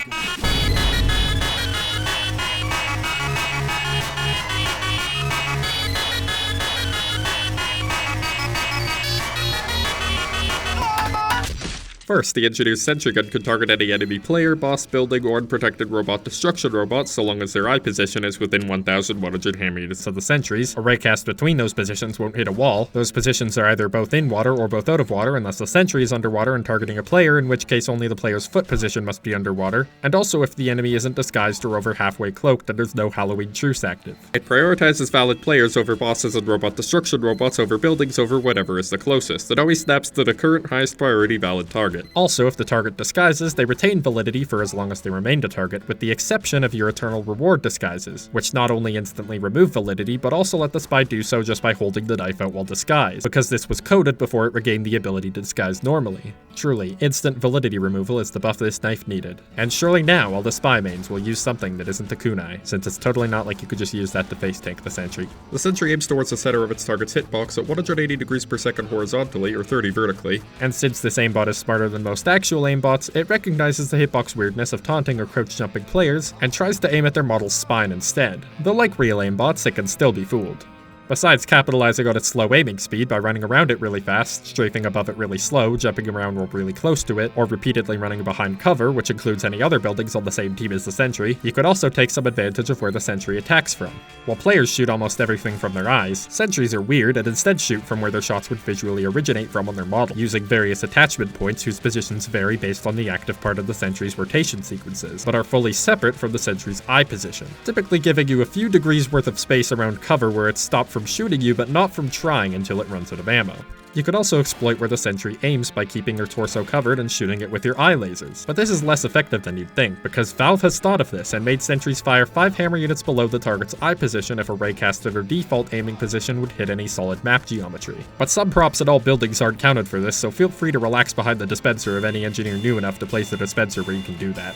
First, the Engineer's Sentry Gun can target any enemy player, boss, building, or unprotected robot destruction robots so long as their eye position is within 1,100 hand meters of the sentries. A ray cast between those positions won't hit a wall. Those positions are either both in water or both out of water unless the sentry is underwater and targeting a player, in which case only the player's foot position must be underwater, and also if the enemy isn't disguised or over halfway cloaked and there's no Halloween truce active. It prioritizes valid players over bosses and robot destruction robots over buildings over whatever is the closest. It always snaps to the current highest priority valid target. Also, if the target disguises, they retain validity for as long as they remain to target, with the exception of your eternal reward disguises, which not only instantly remove validity, but also let the spy do so just by holding the knife out while disguised, because this was coded before it regained the ability to disguise normally. Truly, instant validity removal is the buff this knife needed. And surely now all the spy mains will use something that isn't the kunai, since it's totally not like you could just use that to face tank the sentry. The sentry aims towards the center of its target's hitbox at 180 degrees per second horizontally, or 30 vertically, and since this aimbot is smarter than most actual aimbots, it recognizes the hitbox weirdness of taunting or crouch jumping players, and tries to aim at their model's spine instead, though like real aimbots, it can still be fooled. Besides capitalizing on its slow aiming speed by running around it really fast, strafing above it really slow, jumping around while really close to it, or repeatedly running behind cover, which includes any other buildings on the same team as the sentry, you could also take some advantage of where the sentry attacks from. While players shoot almost everything from their eyes, sentries are weird and instead shoot from where their shots would visually originate from on their model, using various attachment points whose positions vary based on the active part of the sentry's rotation sequences, but are fully separate from the sentry's eye position, typically giving you a few degrees worth of space around cover where it's stopped from shooting you but not from trying until it runs out of ammo. You could also exploit where the sentry aims by keeping your torso covered and shooting it with your eye lasers, but this is less effective than you'd think, because Valve has thought of this and made sentries fire 5 hammer units below the target's eye position if a raycast at her default aiming position would hit any solid map geometry. But some props in all buildings aren't counted for this, so feel free to relax behind the dispenser if any engineer new enough to place the dispenser where you can do that.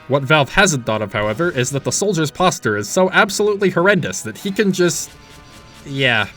What Valve hasn't thought of, however, is that the soldier's posture is so absolutely horrendous that he can just... yeah.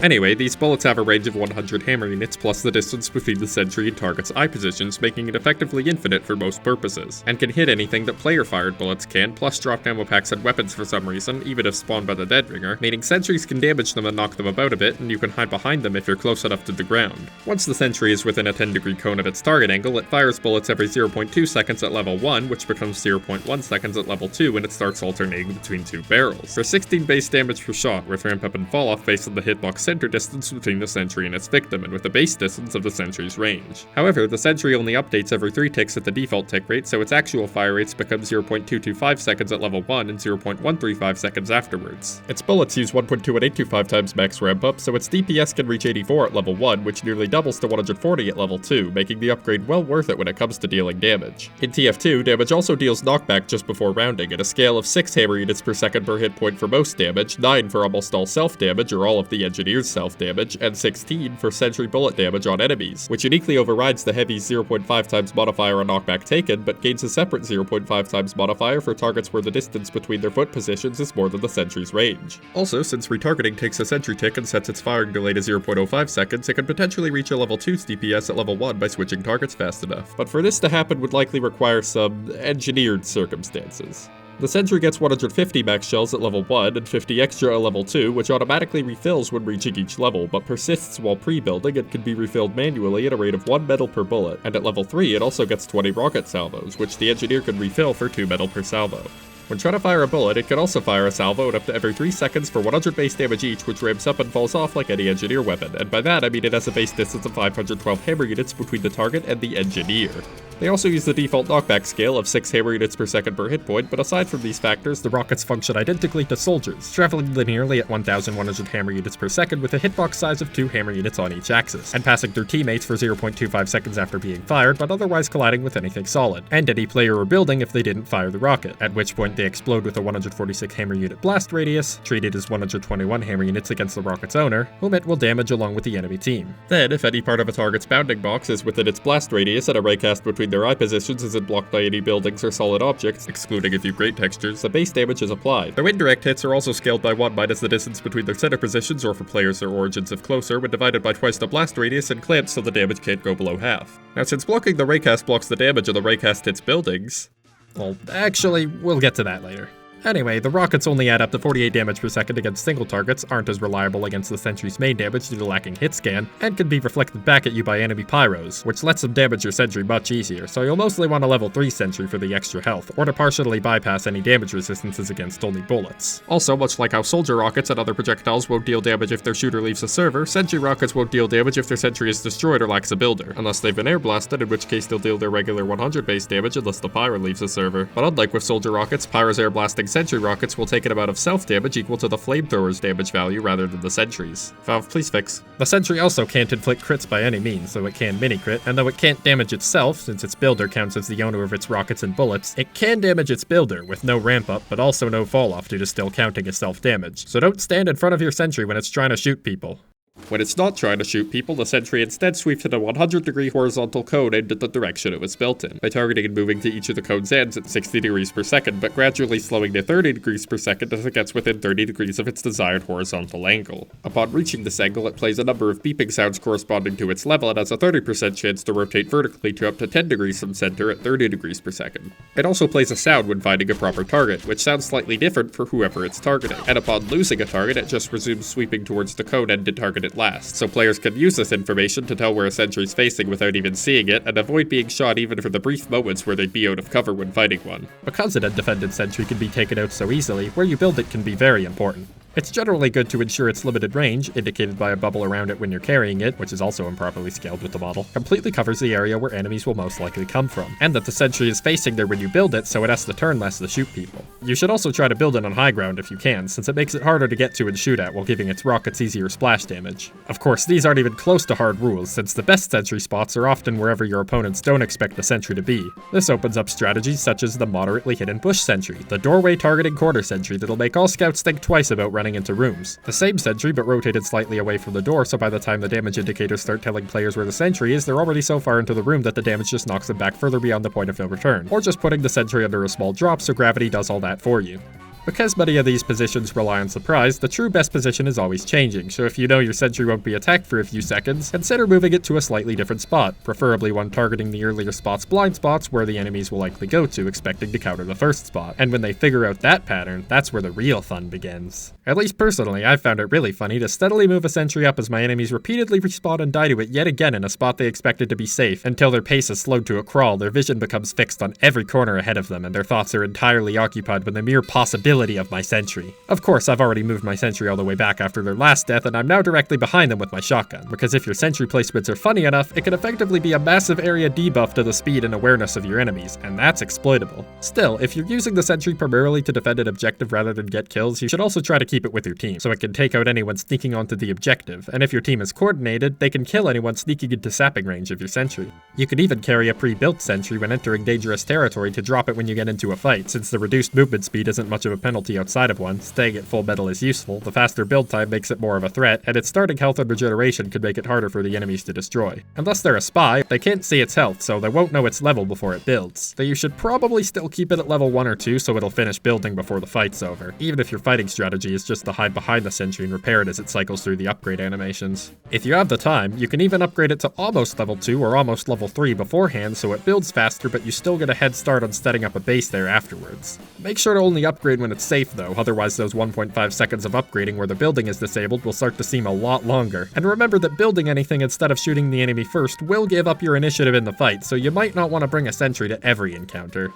Anyway, these bullets have a range of 100 hammer units plus the distance between the sentry and target's eye positions, making it effectively infinite for most purposes, and can hit anything that player-fired bullets can, plus drop ammo packs and weapons for some reason, even if spawned by the dead ringer, meaning sentries can damage them and knock them about a bit, and you can hide behind them if you're close enough to the ground. Once the sentry is within a 10-degree cone of its target angle, it fires bullets every 0.2 seconds at level 1, which becomes 0.1 seconds at level 2 when it starts alternating between 2 barrels. For 16 base damage per shot, with ramp up and fall off based on the hitbox center distance between the sentry and its victim, and with the base distance of the sentry's range. However, the sentry only updates every 3 ticks at the default tick rate, so its actual fire rates become 0.225 seconds at level 1 and 0.135 seconds afterwards. Its bullets use 1.21825 times max ramp up, so its DPS can reach 84 at level 1, which nearly doubles to 140 at level 2, making the upgrade well worth it when it comes to dealing damage. In TF2, damage also deals knockback just before rounding, at a scale of 6 hammer units per second per hit point for most damage, 9 for almost all self-damage or all of the engineer's self-damage, and 16 for sentry bullet damage on enemies, which uniquely overrides the heavy 0.5 times modifier on knockback taken, but gains a separate 0.5 times modifier for targets where the distance between their foot positions is more than the sentry's range. Also, since retargeting takes a sentry tick and sets its firing delay to 0.05 seconds, it can potentially reach a level 2's DPS at level 1 by switching targets fast enough. But for this to happen would likely require some engineered circumstances. The sentry gets 150 max shells at level 1 and 50 extra at level 2, which automatically refills when reaching each level, but persists while pre-building and can be refilled manually at a rate of 1 metal per bullet, and at level 3 it also gets 20 rocket salvos, which the engineer can refill for 2 metal per salvo. When trying to fire a bullet, it can also fire a salvo at up to every 3 seconds for 100 base damage each, which ramps up and falls off like any engineer weapon, and by that I mean it has a base distance of 512 hammer units between the target and the engineer. They also use the default knockback scale of 6 hammer units per second per hit point, but aside from these factors, the rockets function identically to soldiers, traveling linearly at 1,100 hammer units per second with a hitbox size of 2 hammer units on each axis, and passing through teammates for 0.25 seconds after being fired, but otherwise colliding with anything solid, and any player or building if they didn't fire the rocket, at which point they explode with a 146 hammer unit blast radius, treated as 121 hammer units against the rocket's owner, whom it will damage along with the enemy team. Then, if any part of a target's bounding box is within its blast radius and a raycast between their eye positions isn't blocked by any buildings or solid objects, excluding a few great textures, the base damage is applied. Their indirect hits are also scaled by 1 minus the distance between their center positions, or for players their origins if closer, when divided by twice the blast radius and clamped so the damage can't go below half. Now, since blocking the raycast blocks the damage and the raycast hits buildings... well, actually, we'll get to that later. Anyway, the rockets only add up to 48 damage per second against single targets, aren't as reliable against the sentry's main damage due to lacking hit scan, and can be reflected back at you by enemy pyros, which lets them damage your sentry much easier, so you'll mostly want a level 3 sentry for the extra health, or to partially bypass any damage resistances against only bullets. Also, much like how soldier rockets and other projectiles won't deal damage if their shooter leaves the server, sentry rockets won't deal damage if their sentry is destroyed or lacks a builder, unless they've been air blasted, in which case they'll deal their regular 100 base damage unless the pyro leaves the server. But unlike with soldier rockets, pyro's air blasting sentry rockets will take an amount of self-damage equal to the flamethrower's damage value rather than the sentry's. Valve, please fix. The sentry also can't inflict crits by any means, though it can mini-crit, and though it can't damage itself, since its builder counts as the owner of its rockets and bullets, it can damage its builder, with no ramp-up, but also no fall-off due to still counting as self-damage. So don't stand in front of your sentry when it's trying to shoot people. When it's not trying to shoot people, the Sentry instead sweeps in a 100-degree horizontal cone into the direction it was built in, by targeting and moving to each of the cone's ends at 60 degrees per second, but gradually slowing to 30 degrees per second as it gets within 30 degrees of its desired horizontal angle. Upon reaching this angle, it plays a number of beeping sounds corresponding to its level and has a 30% chance to rotate vertically to up to 10 degrees from center at 30 degrees per second. It also plays a sound when finding a proper target, which sounds slightly different for whoever it's targeting, and upon losing a target, it just resumes sweeping towards the cone end to target it last, so players can use this information to tell where a sentry's facing without even seeing it, and avoid being shot even for the brief moments where they'd be out of cover when fighting one. Because an undefended sentry can be taken out so easily, where you build it can be very important. It's generally good to ensure its limited range, indicated by a bubble around it when you're carrying it, which is also improperly scaled with the model, completely covers the area where enemies will most likely come from, and that the sentry is facing there when you build it so it has to turn less to shoot people. You should also try to build it on high ground if you can, since it makes it harder to get to and shoot at while giving its rockets easier splash damage. Of course, these aren't even close to hard rules, since the best sentry spots are often wherever your opponents don't expect the sentry to be. This opens up strategies such as the moderately hidden bush sentry, the doorway targeting corner sentry that'll make all scouts think twice about running into rooms. The same sentry, but rotated slightly away from the door, so by the time the damage indicators start telling players where the sentry is, they're already so far into the room that the damage just knocks them back further beyond the point of no return, or just putting the sentry under a small drop so gravity does all that for you. Because many of these positions rely on surprise, the true best position is always changing, so if you know your sentry won't be attacked for a few seconds, consider moving it to a slightly different spot, preferably one targeting the earlier spot's blind spots where the enemies will likely go to, expecting to counter the first spot. And when they figure out that pattern, that's where the real fun begins. At least personally, I've found it really funny to steadily move a sentry up as my enemies repeatedly respawn and die to it yet again in a spot they expected to be safe, until their pace is slowed to a crawl, their vision becomes fixed on every corner ahead of them, and their thoughts are entirely occupied with the mere possibility of my sentry. Of course, I've already moved my sentry all the way back after their last death, and I'm now directly behind them with my shotgun, because if your sentry placements are funny enough, it can effectively be a massive area debuff to the speed and awareness of your enemies, and that's exploitable. Still, if you're using the sentry primarily to defend an objective rather than get kills, you should also try to keep it with your team, so it can take out anyone sneaking onto the objective, and if your team is coordinated, they can kill anyone sneaking into sapping range of your sentry. You can even carry a pre-built sentry when entering dangerous territory to drop it when you get into a fight, since the reduced movement speed isn't much of a penalty outside of one, staying at full metal is useful, the faster build time makes it more of a threat, and its starting health and regeneration could make it harder for the enemies to destroy. Unless they're a spy, they can't see its health, so they won't know its level before it builds. Though you should probably still keep it at level 1 or 2 so it'll finish building before the fight's over, even if your fighting strategy is just to hide behind the sentry and repair it as it cycles through the upgrade animations. If you have the time, you can even upgrade it to almost level 2 or almost level 3 beforehand so it builds faster, but you still get a head start on setting up a base there afterwards. Make sure to only upgrade when it's safe though, otherwise those 1.5 seconds of upgrading where the building is disabled will start to seem a lot longer. And remember that building anything instead of shooting the enemy first will give up your initiative in the fight, so you might not want to bring a sentry to every encounter.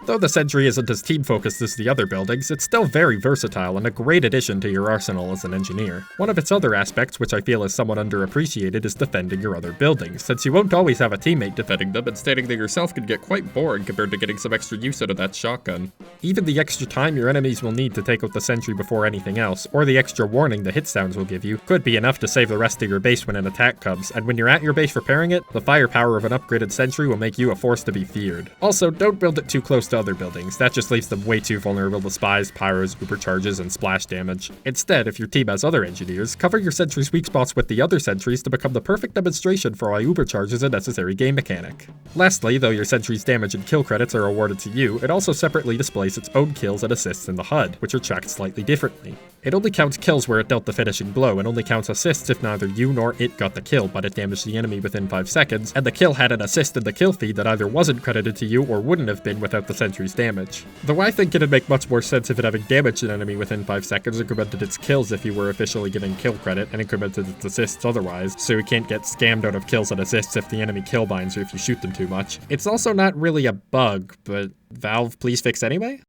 Though the sentry isn't as team-focused as the other buildings, it's still very versatile and a great addition to your arsenal as an engineer. One of its other aspects, which I feel is somewhat underappreciated, is defending your other buildings, since you won't always have a teammate defending them, and standing there yourself can get quite boring compared to getting some extra use out of that shotgun. Even the extra time your enemies will need to take out the sentry before anything else, or the extra warning the hit sounds will give you, could be enough to save the rest of your base when an attack comes, and when you're at your base repairing it, the firepower of an upgraded sentry will make you a force to be feared. Also, don't build it too close to other buildings, that just leaves them way too vulnerable to spies, pyros, supercharges, and splash damage. Instead, if your team has other engineers, cover your sentry's weak spots with the other sentries to become the perfect demonstration for why Ubercharge is a necessary game mechanic. Lastly, though your sentry's damage and kill credits are awarded to you, it also separately displays its own kills and assists in the HUD, which are tracked slightly differently. It only counts kills where it dealt the finishing blow, and only counts assists if neither you nor it got the kill, but it damaged the enemy within 5 seconds, and the kill had an assist in the kill feed that either wasn't credited to you or wouldn't have been without the sentry's damage. Though I think it'd make much more sense if it having damaged an enemy within 5 seconds incremented its kills if you were officially giving kill credit, and incremented its assists otherwise, so you can't get scammed out of kills and assists if the enemy kill binds or if you shoot them too much. It's also not really a bug, but Valve, please fix anyway?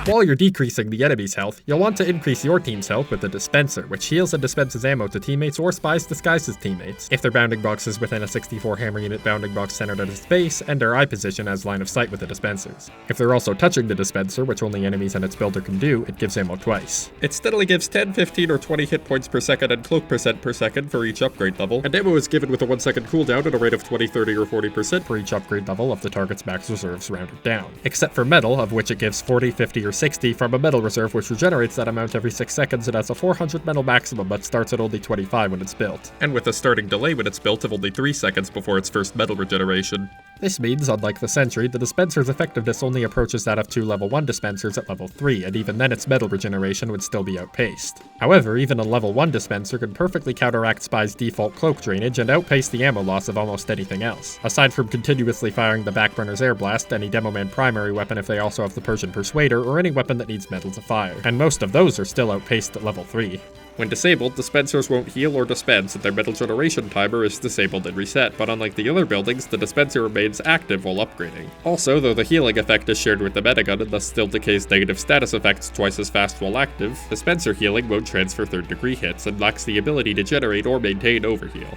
While you're decreasing the enemy's health, you'll want to increase your team's health with the Dispenser, which heals and dispenses ammo to teammates or spies disguised as teammates, if their bounding box is within a 64 hammer unit bounding box centered at its base, and their eye position has line of sight with the dispensers. If they're also touching the Dispenser, which only enemies and its builder can do, it gives ammo twice. It steadily gives 10, 15, or 20 hit points per second and cloak percent per second for each upgrade level, and ammo is given with a 1 second cooldown at a rate of 20, 30, or 40% for each upgrade level of the target's max reserves rounded down. Except for metal, of which it gives 40, 50, or 60 from a metal reserve which regenerates that amount every 6 seconds and has a 400 metal maximum but starts at only 25 when it's built, and with a starting delay when it's built of only 3 seconds before its first metal regeneration. This means, unlike the Sentry, the Dispenser's effectiveness only approaches that of 2 level 1 Dispensers at level 3, and even then its metal regeneration would still be outpaced. However, even a level 1 Dispenser can perfectly counteract Spy's default cloak drainage and outpace the ammo loss of almost anything else. Aside from continuously firing the Backburner's Air Blast, any Demoman primary weapon if they also have the Persian Persuader, or any weapon that needs metal to fire, and most of those are still outpaced at level 3. When disabled, Dispensers won't heal or dispense, and their metal generation timer is disabled and reset, but unlike the other buildings, the Dispenser remains active while upgrading. Also, though the healing effect is shared with the Metagun and thus still decays negative status effects twice as fast while active, Dispenser healing won't transfer 3rd degree hits and lacks the ability to generate or maintain overheal.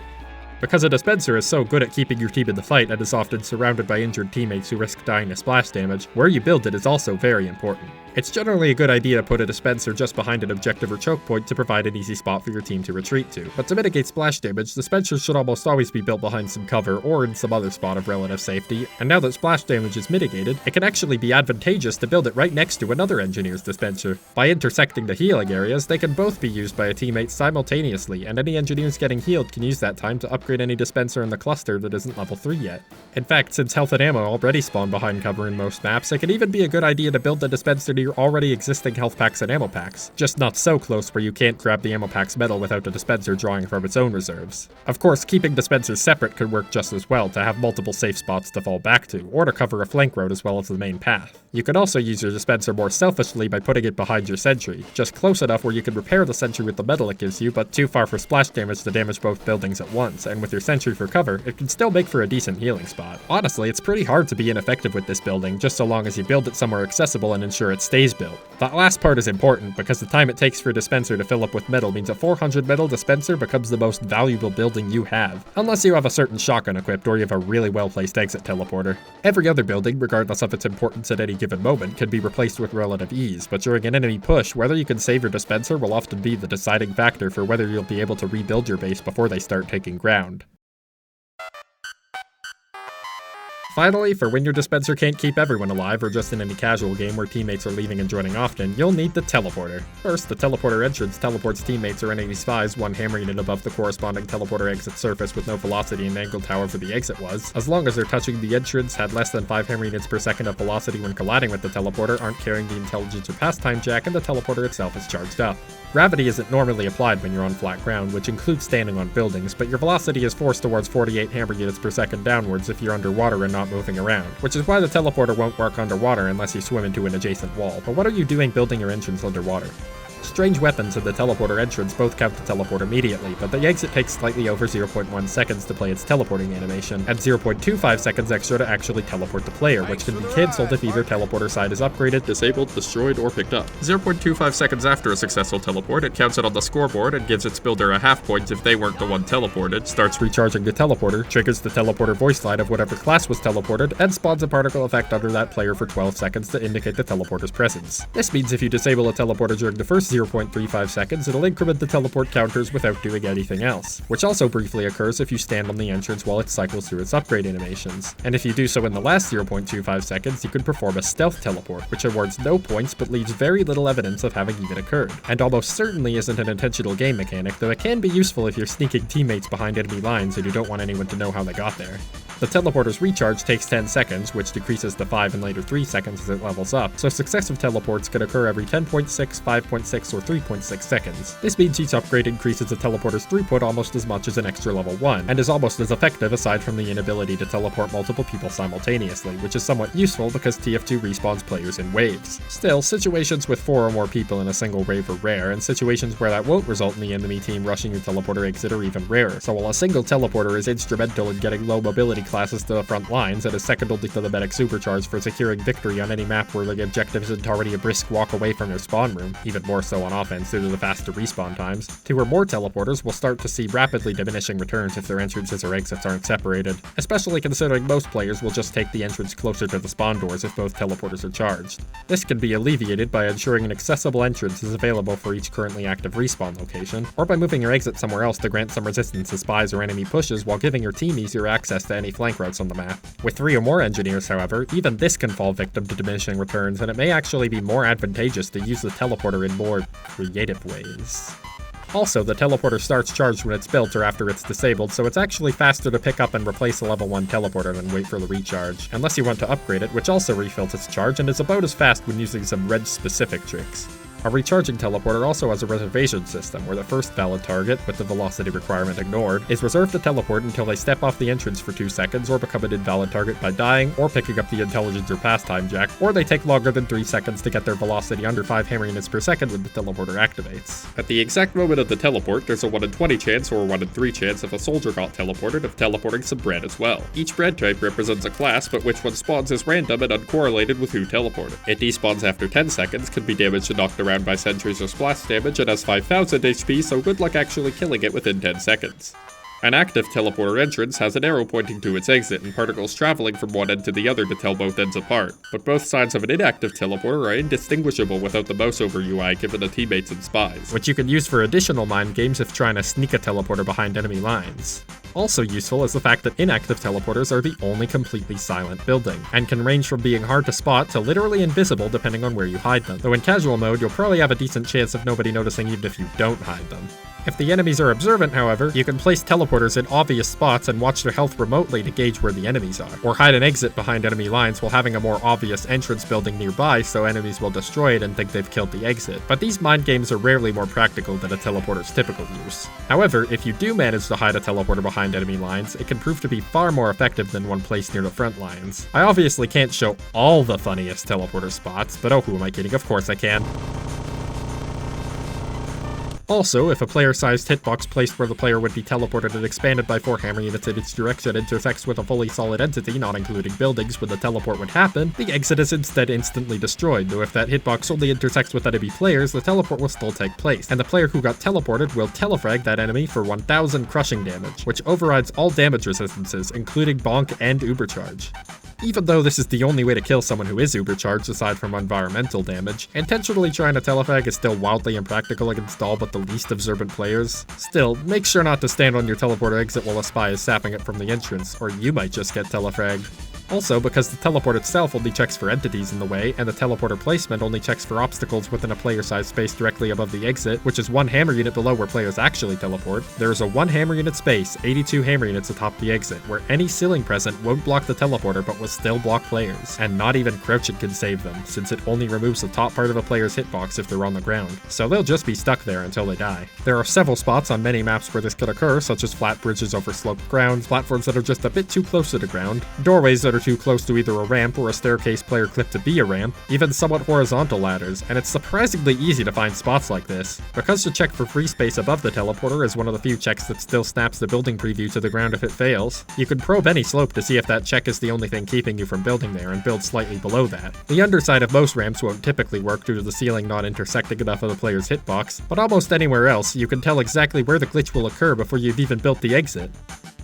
Because a Dispenser is so good at keeping your team in the fight and is often surrounded by injured teammates who risk dying to splash damage, where you build it is also very important. It's generally a good idea to put a Dispenser just behind an objective or choke point to provide an easy spot for your team to retreat to, but to mitigate splash damage, Dispensers should almost always be built behind some cover or in some other spot of relative safety, and now that splash damage is mitigated, it can actually be advantageous to build it right next to another Engineer's Dispenser. By intersecting the healing areas, they can both be used by a teammate simultaneously, and any Engineers getting healed can use that time to upgrade any Dispenser in the cluster that isn't level 3 yet. In fact, since health and ammo already spawn behind cover in most maps, it can even be a good idea to build the Dispenser to your already existing health packs and ammo packs, just not so close where you can't grab the ammo pack's metal without the Dispenser drawing from its own reserves. Of course, keeping Dispensers separate could work just as well to have multiple safe spots to fall back to, or to cover a flank road as well as the main path. You could also use your Dispenser more selfishly by putting it behind your Sentry, just close enough where you can repair the Sentry with the metal it gives you, but too far for splash damage to damage both buildings at once, and with your Sentry for cover, it can still make for a decent healing spot. Honestly, it's pretty hard to be ineffective with this building, just so long as you build it somewhere accessible and ensure it stays built. That last part is important, because the time it takes for a Dispenser to fill up with metal means a 400 metal Dispenser becomes the most valuable building you have, unless you have a certain shotgun equipped or you have a really well-placed exit teleporter. Every other building, regardless of its importance at any given moment, can be replaced with relative ease, but during an enemy push, whether you can save your Dispenser will often be the deciding factor for whether you'll be able to rebuild your base before they start taking ground. Finally, for when your Dispenser can't keep everyone alive, or just in any casual game where teammates are leaving and joining often, you'll need the Teleporter. First, the Teleporter entrance teleports teammates or enemy spies 1 hammer unit above the corresponding Teleporter exit surface with no velocity and angled however the exit was, as long as they're touching the entrance, had less than 5 hammer units per second of velocity when colliding with the Teleporter, aren't carrying the intelligence or pastime jack, and the Teleporter itself is charged up. Gravity isn't normally applied when you're on flat ground, which includes standing on buildings, but your velocity is forced towards 48 hammer units per second downwards if you're underwater and not moving around, which is why the Teleporter won't work underwater unless you swim into an adjacent wall. But what are you doing building your entrance underwater? Strange weapons and the Teleporter entrance both count to teleport immediately, but the exit takes slightly over 0.1 seconds to play its teleporting animation, and 0.25 seconds extra to actually teleport the player, which can be cancelled if either teleporter side is upgraded, disabled, destroyed, or picked up. 0.25 seconds after a successful teleport, it counts it on the scoreboard and gives its builder a half point if they weren't the one teleported, starts recharging the teleporter, triggers the teleporter voice line of whatever class was teleported, and spawns a particle effect under that player for 12 seconds to indicate the teleporter's presence. This means if you disable a teleporter during the first 0.35 seconds, it'll increment the teleport counters without doing anything else, which also briefly occurs if you stand on the entrance while it cycles through its upgrade animations. And if you do so in the last 0.25 seconds, you can perform a stealth teleport, which awards no points but leaves very little evidence of having even occurred, and almost certainly isn't an intentional game mechanic, though it can be useful if you're sneaking teammates behind enemy lines and you don't want anyone to know how they got there. The teleporter's recharge takes 10 seconds, which decreases to 5 and later 3 seconds as it levels up, so successive teleports can occur every 10.6, 5.6, or 3.6 seconds. This means each upgrade increases the teleporter's throughput almost as much as an extra level 1, and is almost as effective aside from the inability to teleport multiple people simultaneously, which is somewhat useful because TF2 respawns players in waves. Still, situations with 4 or more people in a single wave are rare, and situations where that won't result in the enemy team rushing your teleporter exit are even rarer, so while a single teleporter is instrumental in getting low mobility classes to the front lines, and is second only to the medic supercharge for securing victory on any map where the objective isn't already a brisk walk away from your spawn room, even more so on offense due to the faster respawn times, 2 or more teleporters will start to see rapidly diminishing returns if their entrances or exits aren't separated, especially considering most players will just take the entrance closer to the spawn doors if both teleporters are charged. This can be alleviated by ensuring an accessible entrance is available for each currently active respawn location, or by moving your exit somewhere else to grant some resistance to spies or enemy pushes while giving your team easier access to any flank routes on the map. With 3 or more engineers, however, even this can fall victim to diminishing returns, and it may actually be more advantageous to use the teleporter in more creative ways. Also, the teleporter starts charged when it's built or after it's disabled, so it's actually faster to pick up and replace a level 1 teleporter than wait for the recharge, unless you want to upgrade it, which also refills its charge and is about as fast when using some reg-specific tricks. A recharging teleporter also has a reservation system, where the first valid target, with the velocity requirement ignored, is reserved to teleport until they step off the entrance for 2 seconds or become an invalid target by dying or picking up the intelligence or pastime jack, or they take longer than 3 seconds to get their velocity under 5 hammer units per second when the teleporter activates. At the exact moment of the teleport, there's a 1 in 20 chance or a 1 in 3 chance if a soldier got teleported of teleporting some bread as well. Each bread type represents a class, but which one spawns is random and uncorrelated with who teleported. It despawns after 10 seconds, can be damaged and knocked around by sentries or splash damage, and has 5000 HP, so good luck actually killing it within 10 seconds. An active teleporter entrance has an arrow pointing to its exit and particles traveling from one end to the other to tell both ends apart, but both sides of an inactive teleporter are indistinguishable without the mouse over UI given to teammates and spies, which you can use for additional mind games if trying to sneak a teleporter behind enemy lines. Also useful is the fact that inactive teleporters are the only completely silent building, and can range from being hard to spot to literally invisible depending on where you hide them, though in casual mode you'll probably have a decent chance of nobody noticing even if you don't hide them. If the enemies are observant, however, you can place teleporters in obvious spots and watch their health remotely to gauge where the enemies are, or hide an exit behind enemy lines while having a more obvious entrance building nearby so enemies will destroy it and think they've killed the exit. But these mind games are rarely more practical than a teleporter's typical use. However, if you do manage to hide a teleporter behind enemy lines, it can prove to be far more effective than one placed near the front lines. I obviously can't show all the funniest teleporter spots, but oh, who am I kidding? Of course I can. Also, if a player-sized hitbox placed where the player would be teleported and expanded by 4 hammer units in its direction intersects with a fully solid entity, not including buildings, when the teleport would happen, the exit is instead instantly destroyed, though if that hitbox only intersects with enemy players, the teleport will still take place, and the player who got teleported will telefrag that enemy for 1000 crushing damage, which overrides all damage resistances, including bonk and ubercharge. Even though this is the only way to kill someone who is ubercharged aside from environmental damage, intentionally trying to telefrag is still wildly impractical against all but the least observant players. Still, make sure not to stand on your teleporter exit while a spy is sapping it from the entrance, or you might just get telefragged. Also, because the teleport itself only checks for entities in the way, and the teleporter placement only checks for obstacles within a player-sized space directly above the exit, which is 1 hammer unit below where players actually teleport, there is a 1 hammer unit space, 82 hammer units atop the exit, where any ceiling present won't block the teleporter but will still block players, and not even crouching can save them, since it only removes the top part of a player's hitbox if they're on the ground, so they'll just be stuck there until they die. There are several spots on many maps where this could occur, such as flat bridges over sloped ground, platforms that are just a bit too close to the ground, doorways that are too close to either a ramp or a staircase player clipped to be a ramp, even somewhat horizontal ladders, and it's surprisingly easy to find spots like this. Because the check for free space above the teleporter is one of the few checks that still snaps the building preview to the ground if it fails, you can probe any slope to see if that check is the only thing keeping you from building there and build slightly below that. The underside of most ramps won't typically work due to the ceiling not intersecting enough of the player's hitbox, but almost anywhere else, you can tell exactly where the glitch will occur before you've even built the exit.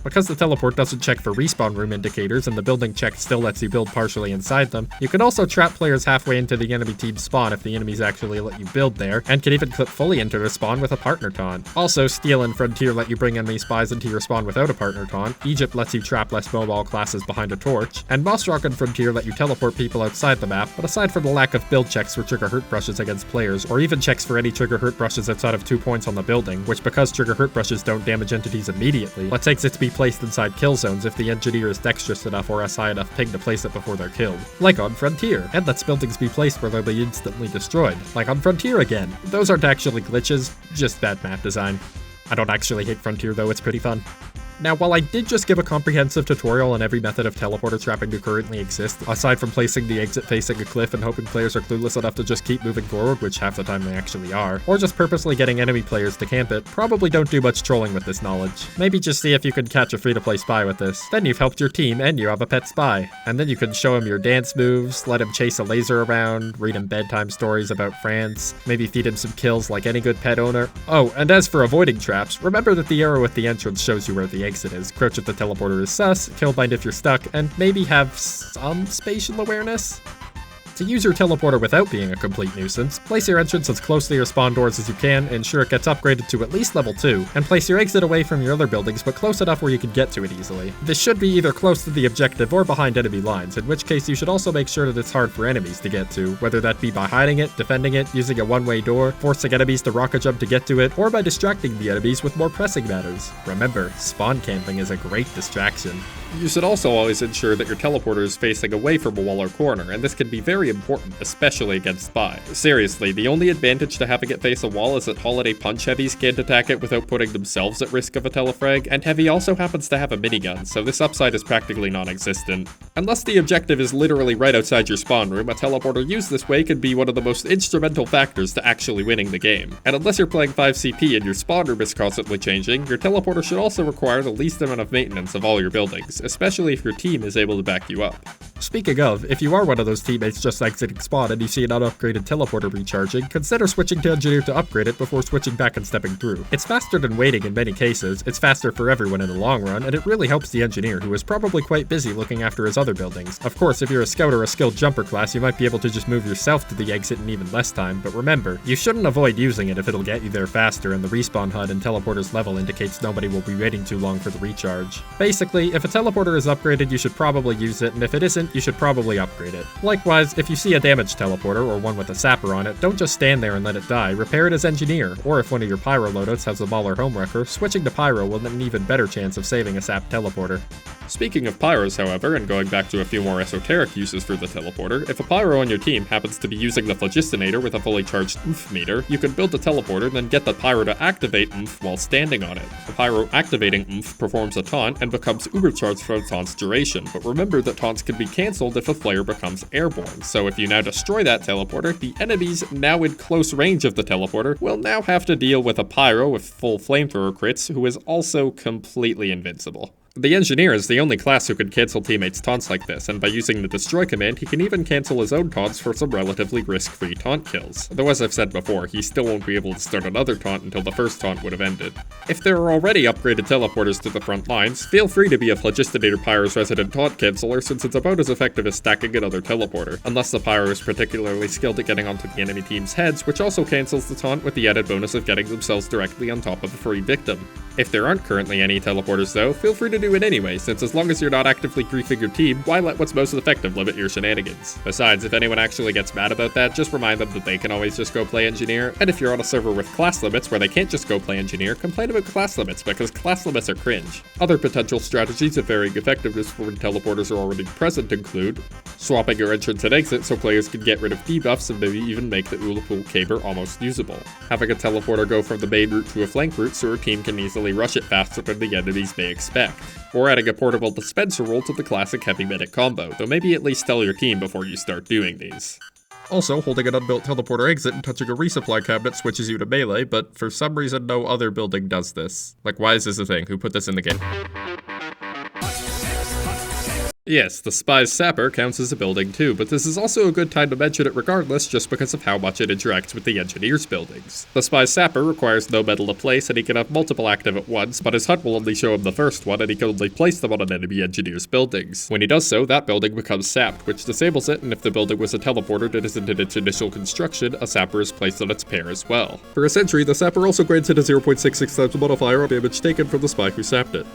Because the teleport doesn't check for respawn room indicators and the building check still lets you build partially inside them, you can also trap players halfway into the enemy team's spawn if the enemies actually let you build there, and can even clip fully into their spawn with a partner taunt. Also, Steel and Frontier let you bring enemy spies into your spawn without a partner taunt, Egypt lets you trap less mobile classes behind a torch, and Mossrock and Frontier let you teleport people outside the map, but aside from the lack of build checks for trigger hurt brushes against players, or even checks for any trigger hurt brushes outside of 2 points on the building, which because trigger hurt brushes don't damage entities immediately, lets exits be placed inside kill zones if the engineer is dexterous enough or has high enough ping to place it before they're killed, like on Frontier, and lets buildings be placed where they'll be instantly destroyed, like on Frontier again. Those aren't actually glitches, just bad map design. I don't actually hate Frontier though, it's pretty fun. Now, while I did just give a comprehensive tutorial on every method of teleporter trapping to currently exist, aside from placing the exit facing a cliff and hoping players are clueless enough to just keep moving forward, which half the time they actually are, or just purposely getting enemy players to camp it, probably don't do much trolling with this knowledge. Maybe just see if you can catch a free-to-play spy with this. Then you've helped your team and you have a pet spy. And then you can show him your dance moves, let him chase a laser around, read him bedtime stories about France, maybe feed him some kills like any good pet owner. Oh, and as for avoiding traps, remember that the arrow at the entrance shows you where the exit is. Crouch at the teleporter is sus, killbind if you're stuck, and maybe have some spatial awareness. To use your teleporter without being a complete nuisance, place your entrance as close to your spawn doors as you can, ensure it gets upgraded to at least level 2, and place your exit away from your other buildings but close enough where you can get to it easily. This should be either close to the objective or behind enemy lines, in which case you should also make sure that it's hard for enemies to get to, whether that be by hiding it, defending it, using a one-way door, forcing enemies to rocket jump to get to it, or by distracting the enemies with more pressing matters. Remember, spawn camping is a great distraction. You should also always ensure that your teleporter is facing away from a wall or corner, and this can be very important, especially against Spy. Seriously, the only advantage to having it face a wall is that Holiday Punch heavies can't attack it without putting themselves at risk of a telefrag, and Heavy also happens to have a minigun, so this upside is practically non-existent. Unless the objective is literally right outside your spawn room, a teleporter used this way could be one of the most instrumental factors to actually winning the game. And unless you're playing 5CP and your spawn room is constantly changing, your teleporter should also require the least amount of maintenance of all your buildings, especially if your team is able to back you up. Speaking of, if you are one of those teammates just exiting spawn and you see an unupgraded teleporter recharging, consider switching to Engineer to upgrade it before switching back and stepping through. It's faster than waiting in many cases, it's faster for everyone in the long run, and it really helps the Engineer, who is probably quite busy looking after his other buildings. Of course, if you're a scout or a skilled jumper class, you might be able to just move yourself to the exit in even less time, but remember, you shouldn't avoid using it if it'll get you there faster and the respawn HUD and teleporter's level indicates nobody will be waiting too long for the recharge. Basically, if a teleporter is upgraded, you should probably use it, and if it isn't, you should probably upgrade it. Likewise, if you see a damaged teleporter, or one with a Sapper on it, don't just stand there and let it die, repair it as Engineer, or if one of your Pyro loadouts has a Baller Homewrecker, switching to Pyro will have an even better chance of saving a Sap teleporter. Speaking of Pyros, however, and going back to a few more esoteric uses for the teleporter, if a Pyro on your team happens to be using the Phlogistinator with a fully charged oomph meter, you can build the teleporter, then get the Pyro to activate oomph while standing on it. The Pyro activating oomph performs a taunt and becomes ubercharged for the taunt's duration, but remember that taunts can be cancelled if a flare becomes airborne, so if you now destroy that teleporter, the enemies now in close range of the teleporter will now have to deal with a Pyro with full flamethrower crits who is also completely invincible. The Engineer is the only class who can cancel teammates' taunts like this, and by using the Destroy command, he can even cancel his own taunts for some relatively risk-free taunt kills. Though as I've said before, he still won't be able to start another taunt until the first taunt would have ended. If there are already upgraded teleporters to the front lines, feel free to be a Phlogistinator Pyro's resident taunt canceller since it's about as effective as stacking another teleporter, unless the Pyro is particularly skilled at getting onto the enemy team's heads, which also cancels the taunt with the added bonus of getting themselves directly on top of a free victim. If there aren't currently any teleporters though, feel free to do it anyway, since as long as you're not actively griefing your team, why let what's most effective limit your shenanigans? Besides, if anyone actually gets mad about that, just remind them that they can always just go play Engineer, and if you're on a server with class limits where they can't just go play Engineer, complain about class limits, because class limits are cringe. Other potential strategies of varying effectiveness for when teleporters are already present include swapping your entrance and exit so players can get rid of debuffs and maybe even make the Ullapool Caber almost usable. Having a teleporter go from the main route to a flank route so your team can easily rush it faster than the enemies may expect. Or adding a portable dispenser roll to the classic heavy medic combo, though maybe at least tell your team before you start doing these. Also, holding an unbuilt teleporter exit and touching a resupply cabinet switches you to melee, but for some reason no other building does this. Like, why is this a thing? Who put this in the game? Yes, the Spy's Sapper counts as a building too, but this is also a good time to mention it regardless just because of how much it interacts with the Engineer's buildings. The Spy's Sapper requires no metal to place and he can have multiple active at once, but his HUD will only show him the first one and he can only place them on an enemy Engineer's buildings. When he does so, that building becomes sapped, which disables it, and if the building was a teleporter that isn't in its initial construction, a Sapper is placed on its pair as well. For a Sentry, the Sapper also grants it a 0.66 times modifier on damage taken from the Spy who sapped it.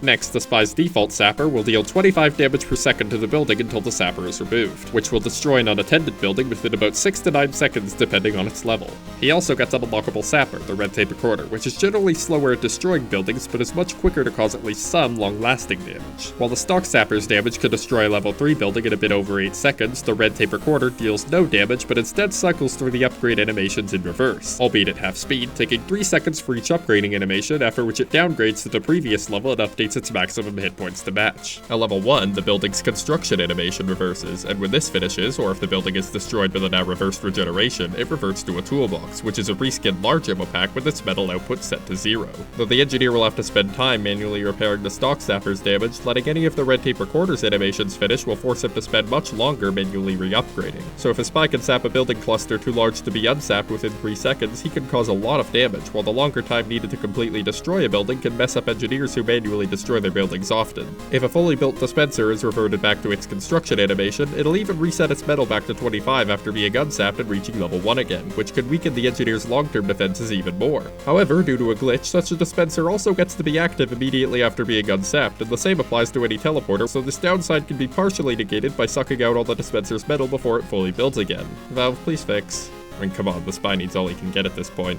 Next, the Spy's default Sapper will deal 25 damage per second to the building until the Sapper is removed, which will destroy an unattended building within about 6 to 9 seconds depending on its level. He also gets an unlockable Sapper, the red tape recorder, which is generally slower at destroying buildings but is much quicker to cause at least some long-lasting damage. While the stock Sapper's damage could destroy a level 3 building in a bit over 8 seconds, the red tape recorder deals no damage but instead cycles through the upgrade animations in reverse, albeit at half speed, taking 3 seconds for each upgrading animation, after which it downgrades to the previous level and updates its maximum hit points to match. At level 1, the building's construction animation reverses, and when this finishes, or if the building is destroyed with a now reversed regeneration, it reverts to a toolbox, which is a reskinned large ammo pack with its metal output set to 0. Though the Engineer will have to spend time manually repairing the stock Sapper's damage, letting any of the red tape recorder's animations finish will force him to spend much longer manually re-upgrading. So if a Spy can sap a building cluster too large to be unsapped within 3 seconds, he can cause a lot of damage, while the longer time needed to completely destroy a building can mess up Engineers who manually destroy their buildings often. If a fully built dispenser is reverted back to its construction animation, it'll even reset its metal back to 25 after being unsapped and reaching level 1 again, which could weaken the engineer's long-term defenses even more. However, due to a glitch, such a dispenser also gets to be active immediately after being unsapped, and the same applies to any teleporter, so this downside can be partially negated by sucking out all the dispenser's metal before it fully builds again. Valve, please fix. I mean, come on, the spy needs all he can get at this point.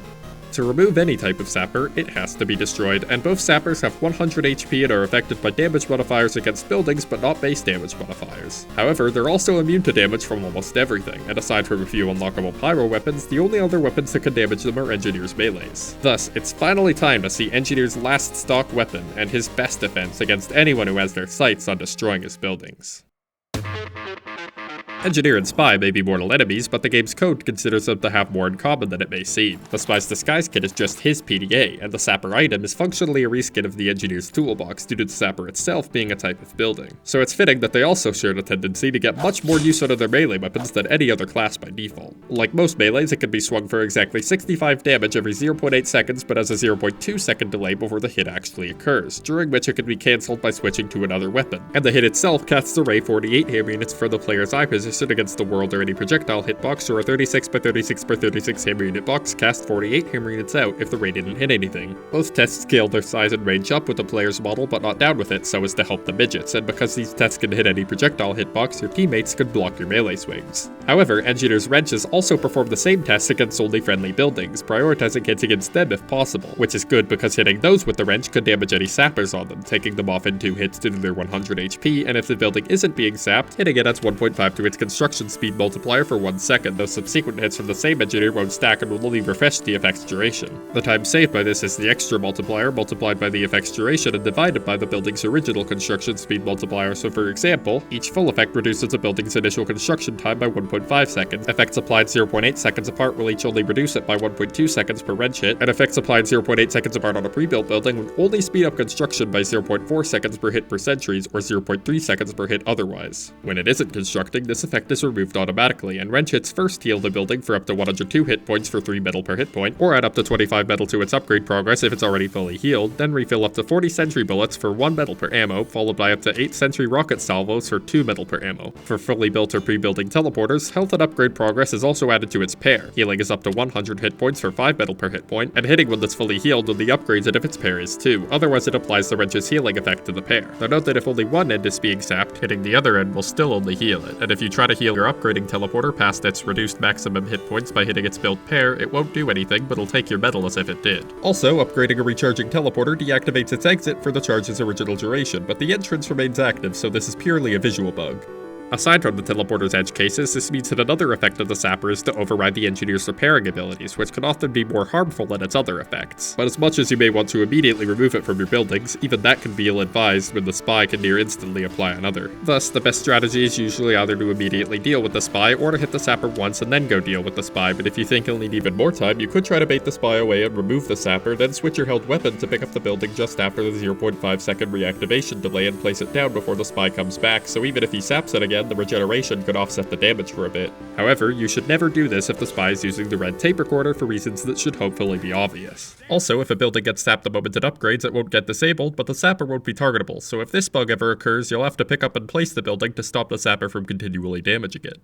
To remove any type of Sapper, it has to be destroyed, and both Sappers have 100 HP and are affected by damage modifiers against buildings, but not base damage modifiers. However, they're also immune to damage from almost everything, and aside from a few unlockable pyro weapons, the only other weapons that can damage them are Engineer's melees. Thus, it's finally time to see Engineer's last stock weapon, and his best defense against anyone who has their sights on destroying his buildings. Engineer and Spy may be mortal enemies, but the game's code considers them to have more in common than it may seem. The Spy's disguise kit is just his PDA, and the Sapper item is functionally a reskin of the Engineer's toolbox due to the Sapper itself being a type of building. So it's fitting that they also shared a tendency to get much more use out of their melee weapons than any other class by default. Like most melees, it can be swung for exactly 65 damage every 0.8 seconds, but has a 0.2 second delay before the hit actually occurs, during which it can be cancelled by switching to another weapon. And the hit itself casts array 48 hammer units for the player's eye position against the world or any projectile hitbox, or a 36 by 36 by 36 hammer unit box cast 48 hammer units out if the ray didn't hit anything. Both tests scale their size and range up with the player's model, but not down with it so as to help the midgets, and because these tests can hit any projectile hitbox, your teammates could block your melee swings. However, Engineer's wrenches also perform the same tests against only friendly buildings, prioritizing hits against them if possible, which is good because hitting those with the wrench could damage any sappers on them, taking them off in 2 hits due to their 100 HP, and if the building isn't being sapped, hitting it adds 1.5 to its construction speed multiplier for 1 second, though subsequent hits from the same engineer won't stack and will only refresh the effect's duration. The time saved by this is the extra multiplier multiplied by the effect's duration and divided by the building's original construction speed multiplier, so for example, each full effect reduces a building's initial construction time by 1.5 seconds, effects applied 0.8 seconds apart will each only reduce it by 1.2 seconds per wrench hit, and effects applied 0.8 seconds apart on a pre-built building will only speed up construction by 0.4 seconds per hit per sentries, or 0.3 seconds per hit otherwise. When it isn't constructing, this effect is removed automatically, and wrench hits first heal the building for up to 102 hit points for 3 metal per hit point, or add up to 25 metal to its upgrade progress if it's already fully healed, then refill up to 40 sentry bullets for 1 metal per ammo, followed by up to 8 sentry rocket salvos for 2 metal per ammo. For fully built or pre-building teleporters, health and upgrade progress is also added to its pair. Healing is up to 100 hit points for 5 metal per hit point, and hitting when it's fully healed when the upgrades it if its pair is 2, otherwise it applies the wrench's healing effect to the pair. Now note that if only one end is being sapped, hitting the other end will still only heal it, and if you try to heal your upgrading teleporter past its reduced maximum hit points by hitting its built pair, it won't do anything, but it'll take your metal as if it did. Also, upgrading a recharging teleporter deactivates its exit for the charge's original duration, but the entrance remains active, so this is purely a visual bug. Aside from the teleporter's edge cases, this means that another effect of the Sapper is to override the engineer's repairing abilities, which can often be more harmful than its other effects. But as much as you may want to immediately remove it from your buildings, even that can be ill-advised when the spy can near instantly apply another. Thus, the best strategy is usually either to immediately deal with the spy, or to hit the Sapper once and then go deal with the spy, but if you think you'll need even more time, you could try to bait the spy away and remove the Sapper, then switch your held weapon to pick up the building just after the 0.5 second reactivation delay and place it down before the spy comes back, so even if he saps it again, the regeneration could offset the damage for a bit. However, you should never do this if the spy is using the red tape recorder for reasons that should hopefully be obvious. Also, if a building gets sapped the moment it upgrades, it won't get disabled, but the Sapper won't be targetable, so if this bug ever occurs, you'll have to pick up and place the building to stop the Sapper from continually damaging it.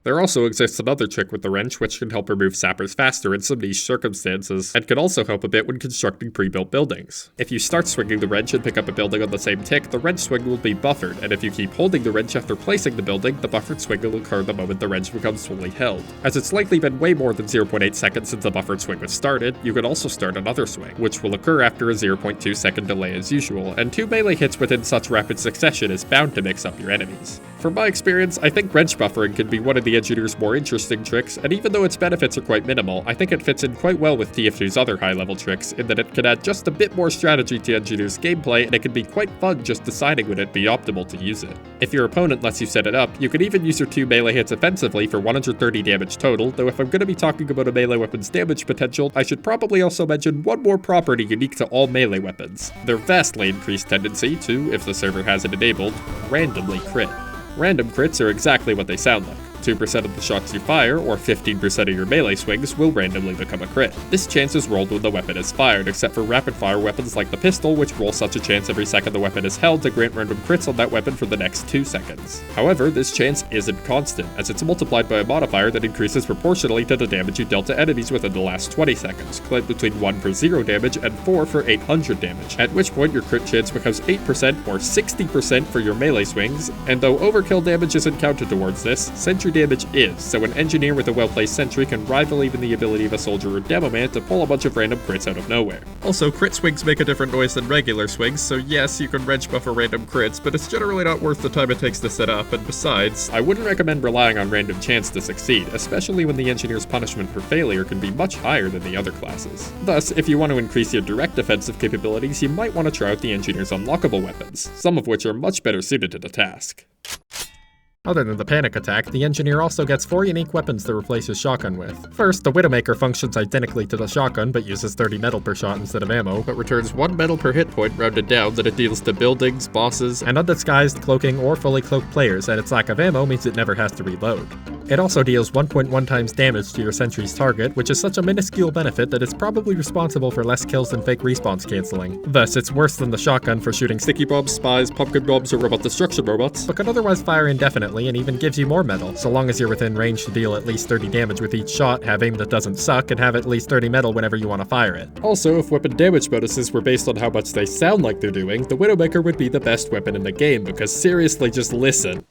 There also exists another trick with the wrench which can help remove sappers faster in some niche circumstances, and can also help a bit when constructing pre-built buildings. If you start swinging the wrench and pick up a building on the same tick, the wrench swing will be buffered, and if you keep holding the wrench after placing the building, the buffered swing will occur the moment the wrench becomes fully held. As it's likely been way more than 0.8 seconds since the buffered swing was started, you can also start another swing, which will occur after a 0.2 second delay as usual, and 2 melee hits within such rapid succession is bound to mix up your enemies. From my experience, I think wrench buffering can be one of the engineer's more interesting tricks, and even though its benefits are quite minimal, I think it fits in quite well with TF2's other high-level tricks, in that it can add just a bit more strategy to engineer's gameplay, and it can be quite fun just deciding when it'd be optimal to use it. If your opponent lets you set it up, you can even use your 2 melee hits offensively for 130 damage total, though if I'm going to be talking about a melee weapon's damage potential, I should probably also mention one more property unique to all melee weapons: their vastly increased tendency to, if the server has it enabled, randomly crit. Random crits are exactly what they sound like. 2% of the shots you fire, or 15% of your melee swings, will randomly become a crit. This chance is rolled when the weapon is fired, except for rapid-fire weapons like the pistol, which roll such a chance every second the weapon is held to grant random crits on that weapon for the next 2 seconds. However, this chance isn't constant, as it's multiplied by a modifier that increases proportionally to the damage you dealt to enemies within the last 20 seconds, split between 1 for 0 damage and 4 for 800 damage, at which point your crit chance becomes 8% or 60% for your melee swings, and though overkill damage isn't counted towards this, sentry damage is, so an engineer with a well-placed sentry can rival even the ability of a soldier or demo man to pull a bunch of random crits out of nowhere. Also, crit swings make a different noise than regular swings, so yes, you can wrench buff for random crits, but it's generally not worth the time it takes to set up, and besides, I wouldn't recommend relying on random chance to succeed, especially when the engineer's punishment for failure can be much higher than the other classes. Thus, if you want to increase your direct defensive capabilities, you might want to try out the engineer's unlockable weapons, some of which are much better suited to the task. Other than the panic attack, the engineer also gets 4 unique weapons to replace his shotgun with. First, the Widowmaker functions identically to the shotgun, but uses 30 metal per shot instead of ammo, but returns 1 metal per hit point rounded down that it deals to buildings, bosses, and undisguised, cloaking, or fully cloaked players, and its lack of ammo means it never has to reload. It also deals 1.1 times damage to your sentry's target, which is such a minuscule benefit that it's probably responsible for less kills than fake respawns canceling. Thus, it's worse than the shotgun for shooting sticky bombs, spies, pumpkin bombs, or robot destruction robots, but can otherwise fire indefinitely and even gives you more metal, so long as you're within range to deal at least 30 damage with each shot, have aim that doesn't suck, and have at least 30 metal whenever you want to fire it. Also, if weapon damage bonuses were based on how much they sound like they're doing, the Widowmaker would be the best weapon in the game, because seriously, just listen.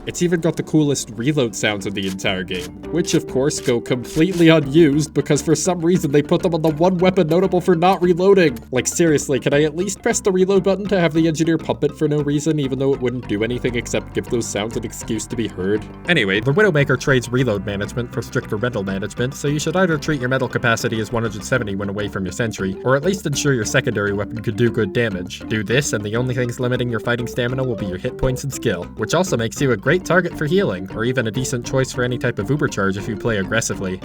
It's even got the coolest reload sounds in the entire game, which of course go completely unused because for some reason they put them on the one weapon notable for not reloading. Like seriously, can I at least press the reload button to have the engineer pump it for no reason, even though it wouldn't do anything except give those sounds an excuse to be heard? Anyway, the Widowmaker trades reload management for stricter metal management, so you should either treat your metal capacity as 170 when away from your sentry, or at least ensure your secondary weapon could do good damage. Do this, and the only things limiting your fighting stamina will be your hit points and skill, which also makes you a great target for healing, or even a decent choice for any type of ubercharge if you play aggressively.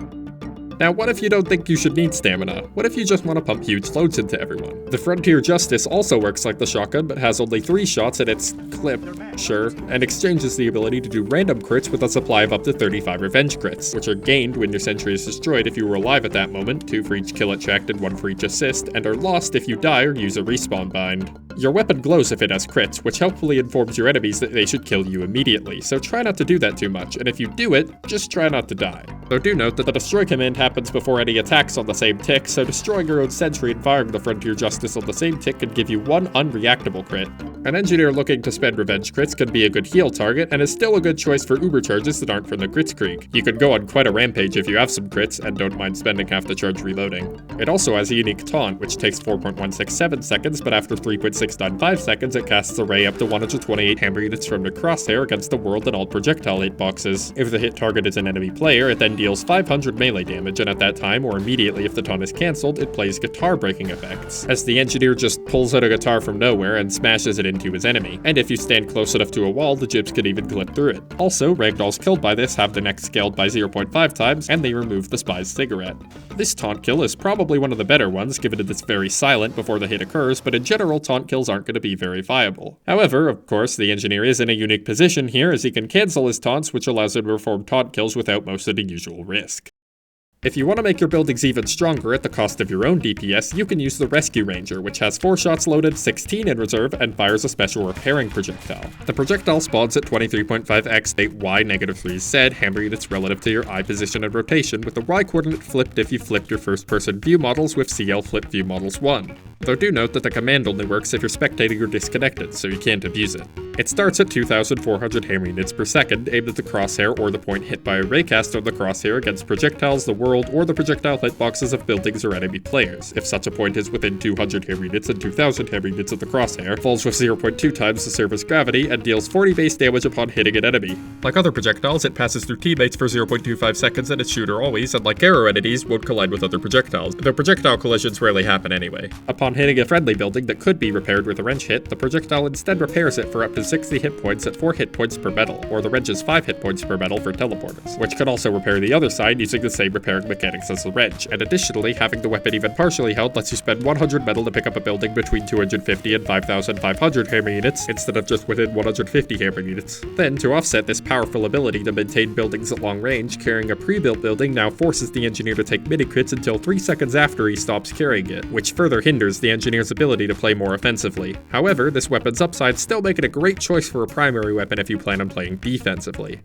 Now, what if you don't think you should need stamina? What if you just want to pump huge loads into everyone? The Frontier Justice also works like the shotgun, but has only 3 shots at its clip, sure, and exchanges the ability to do random crits with a supply of up to 35 revenge crits, which are gained when your sentry is destroyed if you were alive at that moment, 2 for each kill it checked and 1 for each assist, and are lost if you die or use a respawn bind. Your weapon glows if it has crits, which helpfully informs your enemies that they should kill you immediately, so try not to do that too much, and if you do it, just try not to die. Though do note that the destroy command happens before any attacks on the same tick, so destroying your own sentry and firing the Frontier Justice on the same tick can give you 1 unreactable crit. An engineer looking to spend revenge crits can be a good heal target, and is still a good choice for uber charges that aren't from the Kritzkrieg. You can go on quite a rampage if you have some crits, and don't mind spending half the charge reloading. It also has a unique taunt, which takes 4.167 seconds, but after 3.695 seconds it casts a ray up to 128 hammer units from the crosshair against the world and all projectile hitboxes. If the hit target is an enemy player, it then deals 500 melee damage, and at that time, or immediately if the taunt is cancelled, it plays guitar breaking effects, as the engineer just pulls out a guitar from nowhere and smashes it into his enemy, and if you stand close enough to a wall, the gyps can even clip through it. Also, ragdolls killed by this have their neck scaled by 0.5 times, and they remove the spy's cigarette. This taunt kill is probably one of the better ones, given that it's very silent before the hit occurs, but in general, taunt kills aren't going to be very viable. However, of course, the engineer is in a unique position here, as he can cancel his taunts, which allows him to perform taunt kills without most of the usual risk. If you want to make your buildings even stronger at the cost of your own DPS, you can use the Rescue Ranger, which has 4 shots loaded, 16 in reserve, and fires a special repairing projectile. The projectile spawns at 23.5x 8y -3z hammer units relative to your eye position and rotation, with the Y coordinate flipped if you flipped your first-person view models with CL Flip View Models 1. Though do note that the command only works if you're spectating or disconnected, so you can't abuse it. It starts at 2,400 hammer units per second, aimed at the crosshair or the point hit by a raycast on the crosshair against projectiles, the world, or the projectile hitboxes of buildings or enemy players. If such a point is within 200 hammer units and 2,000 hammer units of the crosshair, falls with 0.2 times the surface gravity, and deals 40 base damage upon hitting an enemy. Like other projectiles, it passes through teammates for 0.25 seconds and its shooter always, and like arrow entities, won't collide with other projectiles, though projectile collisions rarely happen anyway. Upon Upon hitting a friendly building that could be repaired with a wrench hit, the projectile instead repairs it for up to 60 hit points at 4 hit points per metal, or the wrench's 5 hit points per metal for teleporters, which could also repair the other side using the same repairing mechanics as the wrench, and additionally, having the weapon even partially held lets you spend 100 metal to pick up a building between 250 and 5,500 hammer units, instead of just within 150 hammer units. Then, to offset this powerful ability to maintain buildings at long range, carrying a pre-built building now forces the engineer to take mini-crits until 3 seconds after he stops carrying it, which further hinders the engineer's ability to play more offensively. However, this weapon's upsides still make it a great choice for a primary weapon if you plan on playing defensively.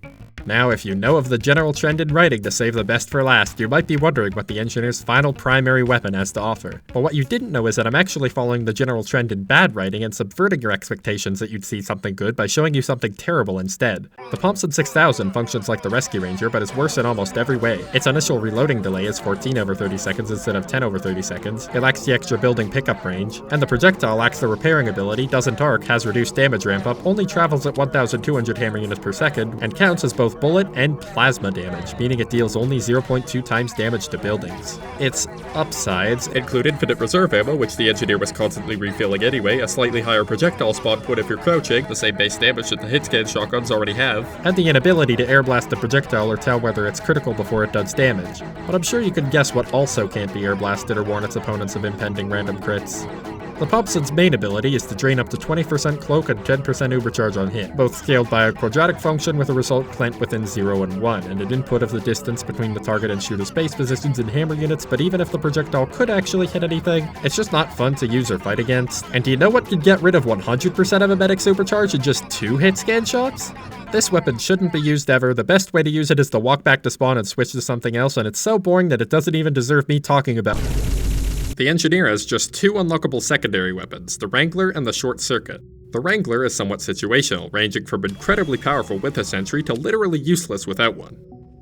Now, if you know of the general trend in writing to save the best for last, you might be wondering what the engineer's final primary weapon has to offer. But what you didn't know is that I'm actually following the general trend in bad writing and subverting your expectations that you'd see something good by showing you something terrible instead. The Thompson 6000 functions like the Rescue Ranger, but is worse in almost every way. Its initial reloading delay is 14 over 30 seconds instead of 10 over 30 seconds, it lacks the extra building pickup range, and the projectile lacks the repairing ability, doesn't arc, has reduced damage ramp up, only travels at 1,200 hammer units per second, and counts as both bullet and plasma damage, meaning it deals only 0.2 times damage to buildings. Its upsides include infinite reserve ammo, which the engineer was constantly refilling anyway, a slightly higher projectile spawn point if you're crouching, the same base damage that the hit scan shotguns already have, and the inability to air blast the projectile or tell whether it's critical before it does damage. But I'm sure you can guess what also can't be air blasted or warn its opponents of impending random crits. The Thompson's main ability is to drain up to 20% cloak and 10% ubercharge on hit, both scaled by a quadratic function with a result clamped within 0 and 1, and an input of the distance between the target and shooter's base positions in hammer units, but even if the projectile could actually hit anything, it's just not fun to use or fight against. And do you know what could get rid of 100% of a medic's supercharge in just 2 hit scan shots? This weapon shouldn't be used ever. The best way to use it is to walk back to spawn and switch to something else, and it's so boring that it doesn't even deserve me talking about it. The engineer has just 2 unlockable secondary weapons, the Wrangler and the Short Circuit. The Wrangler is somewhat situational, ranging from incredibly powerful with a sentry to literally useless without one.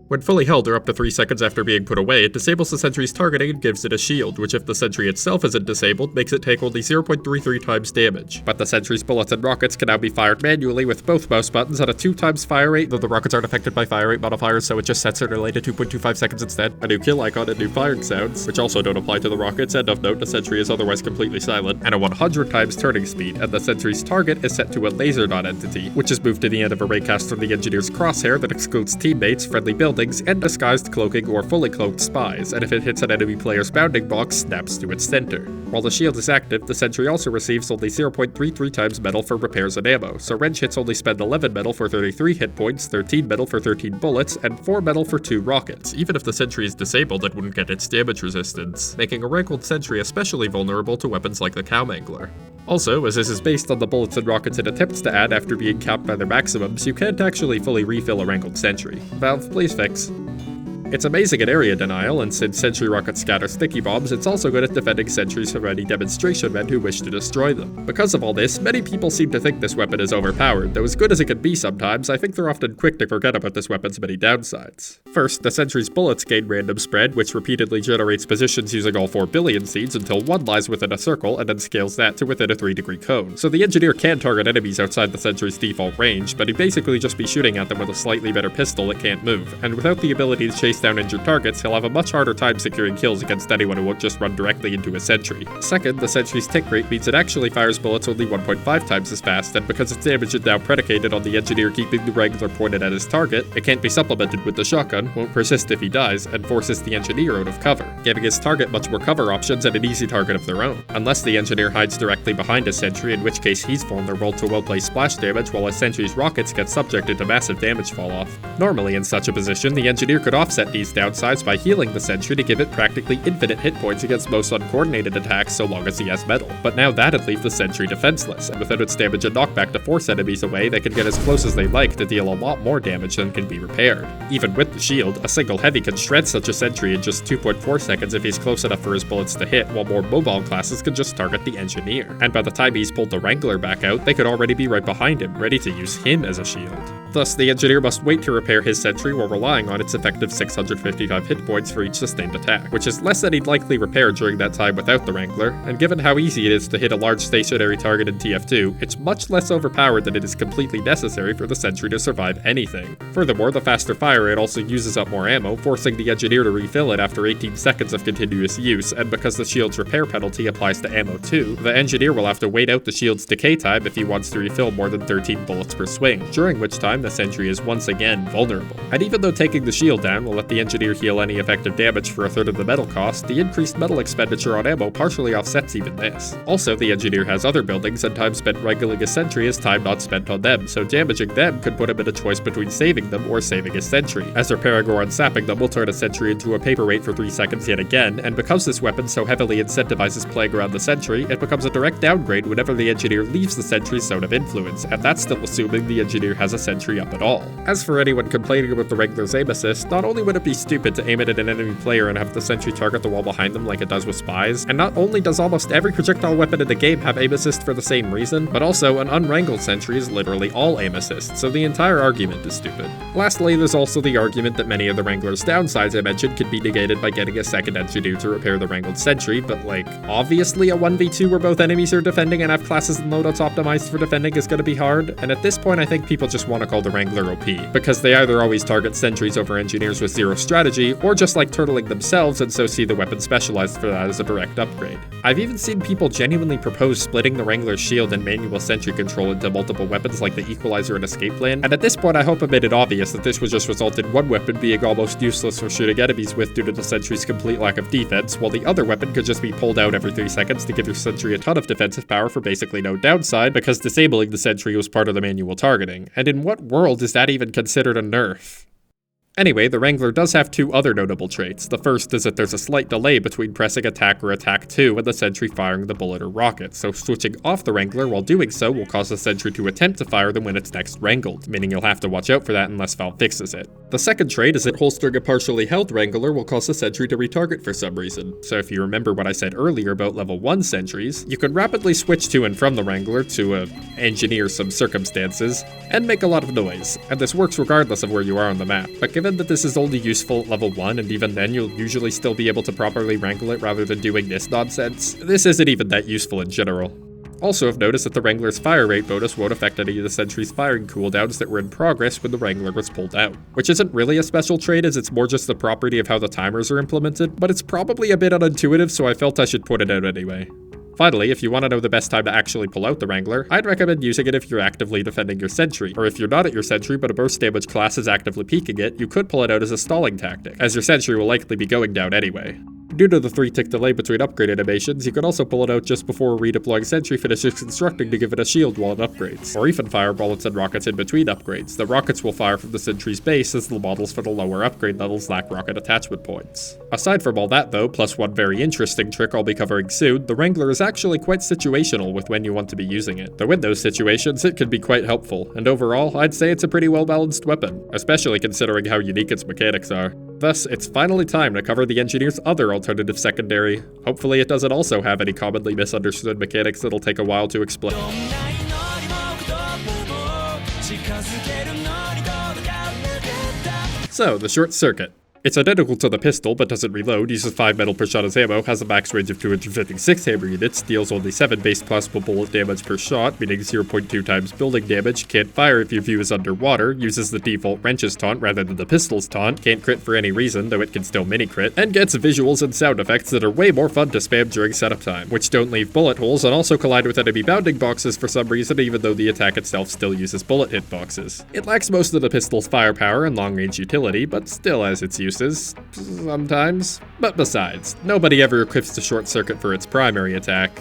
When fully held or up to 3 seconds after being put away, it disables the sentry's targeting and gives it a shield, which if the sentry itself isn't disabled, makes it take only 0.33 times damage. But the sentry's bullets and rockets can now be fired manually with both mouse buttons at a 2 times fire rate, though the rockets aren't affected by fire rate modifiers, so it just sets their delay to 2.25 seconds instead. A new kill icon and new firing sounds, which also don't apply to the rockets, and of note, the sentry is otherwise completely silent, and a 100 times turning speed, and the sentry's target is set to a laser dot entity, which is moved to the end of a raycast from the engineer's crosshair that excludes teammates, friendly buildings, and disguised cloaking or fully cloaked spies, and if it hits an enemy player's bounding box, snaps to its center. While the shield is active, the sentry also receives only 0.33 times metal for repairs and ammo, so wrench hits only spend 11 metal for 33 hit points, 13 metal for 13 bullets, and 4 metal for 2 rockets. Even if the sentry is disabled, it wouldn't get its damage resistance, making a rankled sentry especially vulnerable to weapons like the Cowmangler. Also, as this is based on the bullets and rockets it attempts to add after being capped by their maximums, you can't actually fully refill a rankled sentry. Valve, please fix. It's amazing at area denial, and since sentry rockets scatter sticky bombs, it's also good at defending sentries from any demonstration men who wish to destroy them. Because of all this, many people seem to think this weapon is overpowered, though as good as it can be sometimes, I think they're often quick to forget about this weapon's many downsides. First, the sentry's bullets gain random spread, which repeatedly generates positions using all 4 billion seeds until one lies within a circle, and then scales that to within a 3-degree cone. So the engineer can target enemies outside the sentry's default range, but he'd basically just be shooting at them with a slightly better pistol that can't move, and without the ability to chase down injured targets, he'll have a much harder time securing kills against anyone who won't just run directly into a sentry. Second, the sentry's tick rate means it actually fires bullets only 1.5 times as fast, and because its damage is now predicated on the engineer keeping the Wrangler pointed at his target, it can't be supplemented with the shotgun, won't persist if he dies, and forces the engineer out of cover, giving his target much more cover options and an easy target of their own. Unless the engineer hides directly behind a sentry, in which case he's vulnerable to well-placed splash damage while a sentry's rockets get subjected to massive damage fall-off. Normally in such a position, the engineer could offset these downsides by healing the sentry to give it practically infinite hit points against most uncoordinated attacks so long as he has metal. But now that'd leave the sentry defenseless, and without its damage and knockback to force enemies away, they can get as close as they like to deal a lot more damage than can be repaired. Even with the shield, a single heavy can shred such a sentry in just 2.4 seconds if he's close enough for his bullets to hit, while more mobile classes can just target the engineer. And by the time he's pulled the Wrangler back out, they could already be right behind him, ready to use him as a shield. Thus, the Engineer must wait to repair his Sentry while relying on its effective 655 hit points for each sustained attack, which is less than he'd likely repair during that time without the Wrangler, and given how easy it is to hit a large stationary target in TF2, it's much less overpowered than it is completely necessary for the Sentry to survive anything. Furthermore, the faster fire rate also uses up more ammo, forcing the Engineer to refill it after 18 seconds of continuous use, and because the shield's repair penalty applies to ammo too, the Engineer will have to wait out the shield's decay time if he wants to refill more than 13 bullets per swing, during which time the Sentry is once again vulnerable. And even though taking the shield down will let the Engineer heal any effective damage for a third of the metal cost, the increased metal expenditure on ammo partially offsets even this. Also, the Engineer has other buildings, and time spent wrangling a Sentry is time not spent on them, so damaging them could put him in a choice between saving them or saving his Sentry, as repairing or unsapping them will turn a Sentry into a paperweight for 3 seconds yet again, and because this weapon so heavily incentivizes playing around the Sentry, it becomes a direct downgrade whenever the Engineer leaves the Sentry's zone of influence, and that's still assuming the Engineer has a Sentry up at all. As for anyone complaining about the Wrangler's aim assist, not only would it be stupid to aim it at an enemy player and have the Sentry target the wall behind them like it does with spies, and not only does almost every projectile weapon in the game have aim assist for the same reason, but also an unwrangled Sentry is literally all aim assist, so the entire argument is stupid. Lastly, there's also the argument that many of the Wrangler's downsides I mentioned could be negated by getting a second Engineer to repair the Wrangled Sentry, but like, obviously a 1v2 where both enemies are defending and have classes and loadouts optimized for defending is gonna be hard, and at this point I think people just want to call the Wrangler OP, because they either always target Sentries over Engineers with zero strategy, or just like turtling themselves and so see the weapon specialized for that as a direct upgrade. I've even seen people genuinely propose splitting the Wrangler's shield and manual Sentry control into multiple weapons like the Equalizer and Escape Plan, and at this point I hope I made it obvious that this would just result in one weapon being almost useless for shooting enemies with due to the Sentry's complete lack of defense, while the other weapon could just be pulled out every 3 seconds to give your Sentry a ton of defensive power for basically no downside, because disabling the Sentry was part of the manual targeting. And in what world is that even considered a nerf? Anyway, the Wrangler does have two other notable traits. The first is that there's a slight delay between pressing attack or attack 2 and the Sentry firing the bullet or rocket, so switching off the Wrangler while doing so will cause the Sentry to attempt to fire them when it's next wrangled, meaning you'll have to watch out for that unless Valve fixes it. The second trait is that holstering a partially held Wrangler will cause the Sentry to retarget for some reason, so if you remember what I said earlier about level 1 Sentries, you can rapidly switch to and from the Wrangler to engineer some circumstances, and make a lot of noise, and this works regardless of where you are on the map, but given that this is only useful at level 1, and even then you'll usually still be able to properly wrangle it rather than doing this nonsense, this isn't even that useful in general. Also, I've noticed that the Wrangler's fire rate bonus won't affect any of the Sentry's firing cooldowns that were in progress when the Wrangler was pulled out, which isn't really a special trait as it's more just the property of how the timers are implemented, but it's probably a bit unintuitive, so I felt I should put it out anyway. Finally, if you want to know the best time to actually pull out the Wrangler, I'd recommend using it if you're actively defending your Sentry, or if you're not at your Sentry but a burst damage class is actively peeking it, you could pull it out as a stalling tactic, as your Sentry will likely be going down anyway. Due to the 3-tick delay between upgrade animations, you can also pull it out just before redeploying Sentry finishes constructing to give it a shield while it upgrades, or even fire bullets and rockets in between upgrades. The rockets will fire from the Sentry's base as the models for the lower upgrade levels lack rocket attachment points. Aside from all that though, plus one very interesting trick I'll be covering soon, the Wrangler is actually quite situational with when you want to be using it. Though in those situations, it can be quite helpful, and overall, I'd say it's a pretty well-balanced weapon, especially considering how unique its mechanics are. Thus, it's finally time to cover the Engineer's other alternative secondary. Hopefully it doesn't also have any commonly misunderstood mechanics that'll take a while to explain. So, the short circuit. It's identical to the pistol, but doesn't reload, uses 5 metal per shot as ammo, has a max range of 256 hammer units, deals only 7 base possible bullet damage per shot, meaning 0.2 times building damage, can't fire if your view is underwater, uses the default wrench's taunt rather than the pistol's taunt, can't crit for any reason, though it can still mini-crit, and gets visuals and sound effects that are way more fun to spam during setup time, which don't leave bullet holes and also collide with enemy bounding boxes for some reason even though the attack itself still uses bullet hitboxes. It lacks most of the pistol's firepower and long-range utility, but still has its uses. Sometimes. But besides, nobody ever equips the short circuit for its primary attack.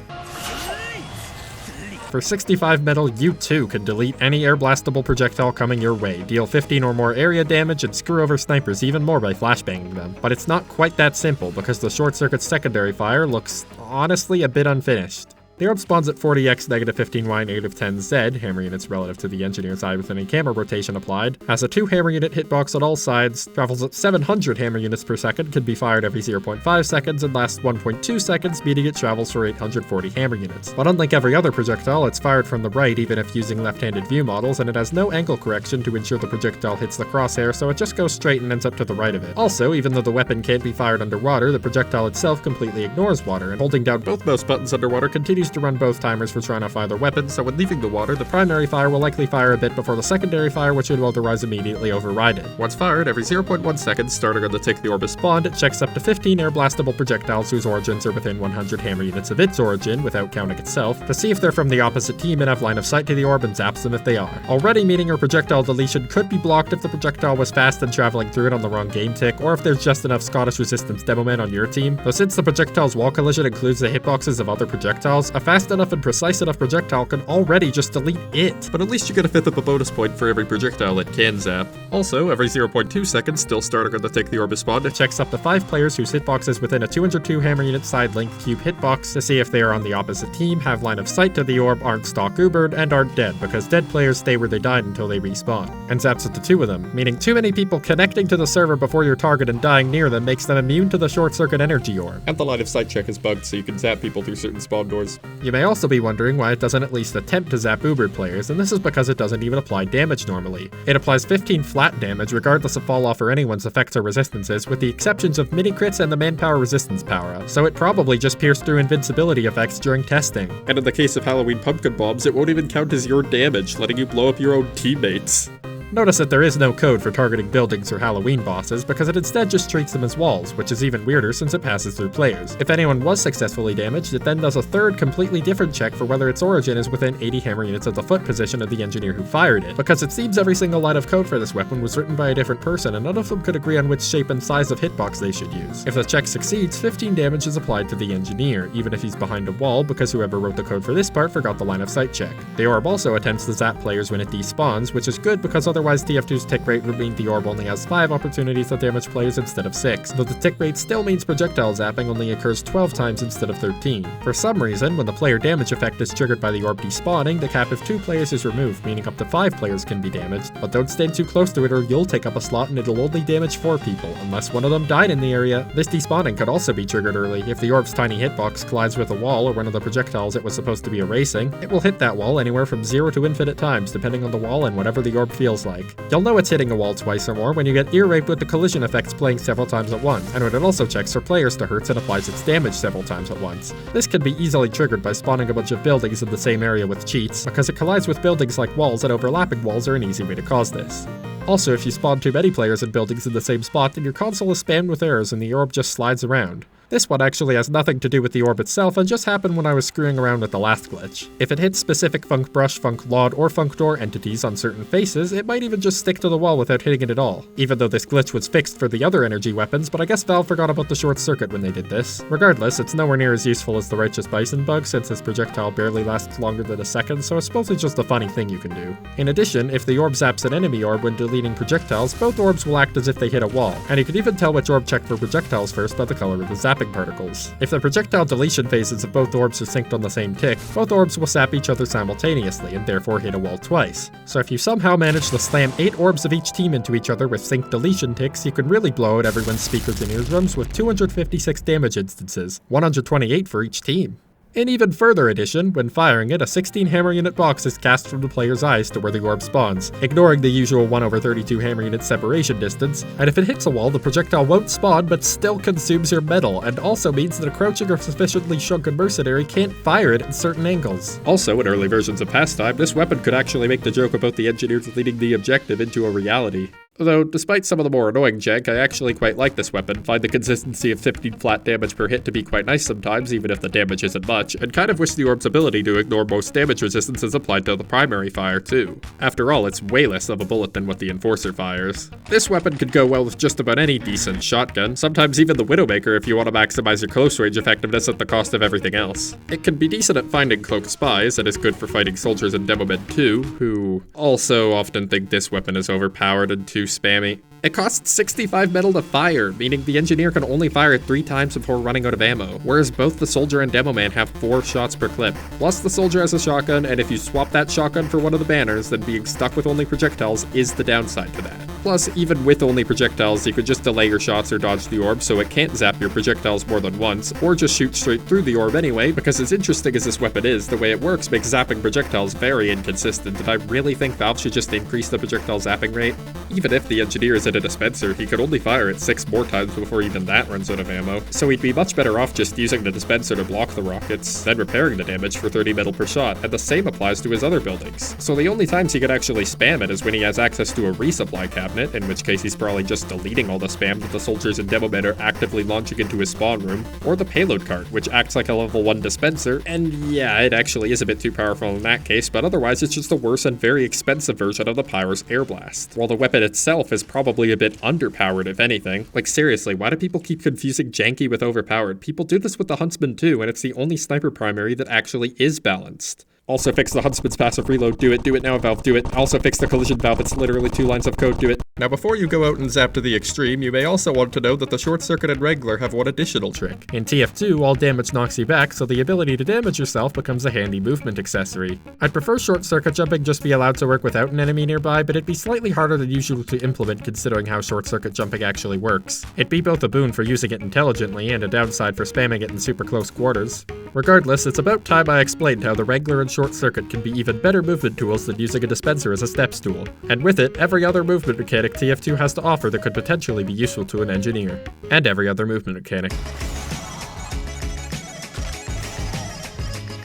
For 65 metal, you too can delete any air blastable projectile coming your way, deal 15 or more area damage, and screw over snipers even more by flashbanging them. But it's not quite that simple, because the short circuit's secondary fire looks honestly a bit unfinished. The orb spawns at 40x, -15y, -10z, hammer units relative to the Engineer's eye with any camera rotation applied, has a 2 hammer unit hitbox on all sides, travels at 700 hammer units per second, can be fired every 0.5 seconds, and lasts 1.2 seconds, meaning it travels for 840 hammer units. But unlike every other projectile, it's fired from the right even if using left-handed view models, and it has no angle correction to ensure the projectile hits the crosshair, so it just goes straight and ends up to the right of it. Also, even though the weapon can't be fired underwater, the projectile itself completely ignores water, and holding down both mouse buttons underwater continues to run both timers for trying to fire the weapon, so when leaving the water, the primary fire will likely fire a bit before the secondary fire, which would otherwise immediately override it. Once fired, every 0.1 seconds, starting on the tick the orb is spawned, it checks up to 15 air blastable projectiles whose origins are within 100 hammer units of its origin, without counting itself, to see if they're from the opposite team and have line of sight to the orb, and zaps them if they are. Already meaning your projectile deletion could be blocked if the projectile was fast and traveling through it on the wrong game tick, or if there's just enough Scottish Resistance Demomen on your team. Though since the projectile's wall collision includes the hitboxes of other projectiles, a fast enough and precise enough projectile can already just delete it. But at least you get a fifth of a bonus point for every projectile it can zap. Also, every 0.2 seconds, still starting on the tick the orb is spawned, it checks up to 5 players whose hitbox is within a 202 hammer unit side length cube hitbox to see if they are on the opposite team, have line of sight to the orb, aren't stock ubered, and aren't dead, because dead players stay where they died until they respawn. And zaps it to 2 of them, meaning too many people connecting to the server before your target and dying near them makes them immune to the short circuit energy orb. And the line of sight check is bugged, so you can zap people through certain spawn doors. You may also be wondering why it doesn't at least attempt to zap ubered players, and this is because it doesn't even apply damage normally. It applies 15 flat damage regardless of fall off or anyone's effects or resistances, with the exceptions of mini crits and the manpower resistance power-up, so it probably just pierced through invincibility effects during testing. And in the case of Halloween pumpkin bombs, it won't even count as your damage, letting you blow up your own teammates. Notice that there is no code for targeting buildings or Halloween bosses, because it instead just treats them as walls, which is even weirder since it passes through players. If anyone was successfully damaged, it then does a third completely different check for whether its origin is within 80 hammer units of the foot position of the engineer who fired it, because it seems every single line of code for this weapon was written by a different person, and none of them could agree on which shape and size of hitbox they should use. If the check succeeds, 15 damage is applied to the engineer, even if he's behind a wall, because whoever wrote the code for this part forgot the line of sight check. The orb also attempts to zap players when it despawns, which is good because otherwise TF2's tick rate would mean the orb only has 5 opportunities to damage players instead of 6, though the tick rate still means projectile zapping only occurs 12 times instead of 13. For some reason, when the player damage effect is triggered by the orb despawning, the cap of 2 players is removed, meaning up to 5 players can be damaged, but don't stand too close to it or you'll take up a slot and it'll only damage 4 people, unless one of them died in the area. This despawning could also be triggered early. If the orb's tiny hitbox collides with a wall or one of the projectiles it was supposed to be erasing, it will hit that wall anywhere from 0 to infinite times, depending on the wall and whatever the orb feels like. You'll know it's hitting a wall twice or more when you get ear raped with the collision effects playing several times at once, and when it also checks for players to hurts and applies its damage several times at once. This can be easily triggered by spawning a bunch of buildings in the same area with cheats, because it collides with buildings like walls, and overlapping walls are an easy way to cause this. Also, if you spawn too many players and buildings in the same spot, then your console is spammed with errors and the orb just slides around. This one actually has nothing to do with the orb itself and just happened when I was screwing around with the last glitch. If it hits specific Funk Brush, Funk Laud, or Funk Door entities on certain faces, it might even just stick to the wall without hitting it at all. Even though this glitch was fixed for the other energy weapons, but I guess Valve forgot about the short circuit when they did this. Regardless, it's nowhere near as useful as the Righteous Bison bug since this projectile barely lasts longer than a second, so it's mostly just a funny thing you can do. In addition, if the orb zaps an enemy orb when deleting projectiles, both orbs will act as if they hit a wall, and you can even tell which orb checked for projectiles first by the color of the zapping particles. If the projectile deletion phases of both orbs are synced on the same tick, both orbs will zap each other simultaneously and therefore hit a wall twice. So if you somehow manage to slam 8 orbs of each team into each other with synced deletion ticks, you can really blow out everyone's speakers and eardrums with 256 damage instances, 128 for each team. In even further addition, when firing it, a 16 hammer unit box is cast from the player's eyes to where the orb spawns, ignoring the usual 1/32 hammer unit separation distance, and if it hits a wall, the projectile won't spawn but still consumes your metal, and also means that a crouching or sufficiently shrunken mercenary can't fire it at certain angles. Also, in early versions of Pastime, this weapon could actually make the joke about the engineers leading the objective into a reality. Though, despite some of the more annoying jank, I actually quite like this weapon, find the consistency of 15 flat damage per hit to be quite nice sometimes, even if the damage isn't much, and kind of wish the orb's ability to ignore most damage resistance is applied to the primary fire too. After all, it's way less of a bullet than what the Enforcer fires. This weapon could go well with just about any decent shotgun, sometimes even the Widowmaker if you want to maximize your close range effectiveness at the cost of everything else. It can be decent at finding cloaked spies, and is good for fighting soldiers and Demomen too, who also often think this weapon is overpowered and too too spammy. It costs 65 metal to fire, meaning the engineer can only fire it 3 times before running out of ammo, whereas both the soldier and demo man have 4 shots per clip. Plus the soldier has a shotgun, and if you swap that shotgun for one of the banners, then being stuck with only projectiles is the downside to that. Plus, even with only projectiles, you could just delay your shots or dodge the orb so it can't zap your projectiles more than once, or just shoot straight through the orb anyway, because as interesting as this weapon is, the way it works makes zapping projectiles very inconsistent, and I really think Valve should just increase the projectile zapping rate. Even if the engineer is in a dispenser, he could only fire it 6 more times before even that runs out of ammo, so he'd be much better off just using the dispenser to block the rockets, then repairing the damage for 30 metal per shot, and the same applies to his other buildings. So the only times he could actually spam it is when he has access to a resupply cabinet, in which case he's probably just deleting all the spam that the soldiers and demo men are actively launching into his spawn room, or the payload cart, which acts like a level 1 dispenser, and yeah, it actually is a bit too powerful in that case, but otherwise it's just a worse and very expensive version of the Pyro's Air Blast, while the weapon itself is probably a bit underpowered if anything. Like seriously, why do people keep confusing janky with overpowered? People do this with the Huntsman too, and it's the only sniper primary that actually is balanced. Also fix the Huntsman's passive reload, do it now Valve, do it. Also fix the collision valve, it's literally 2 lines of code, do it. Now before you go out and zap to the extreme, you may also want to know that the Short Circuit and Regular have one additional trick. In TF2, all damage knocks you back, so the ability to damage yourself becomes a handy movement accessory. I'd prefer Short Circuit jumping just be allowed to work without an enemy nearby, but it'd be slightly harder than usual to implement considering how Short Circuit jumping actually works. It'd be both a boon for using it intelligently and a downside for spamming it in super close quarters. Regardless, it's about time I explained how the Regular and Short Circuit can be even better movement tools than using a dispenser as a steps tool. And with it, every other movement mechanic TF2 has to offer that could potentially be useful to an engineer. And every other movement mechanic.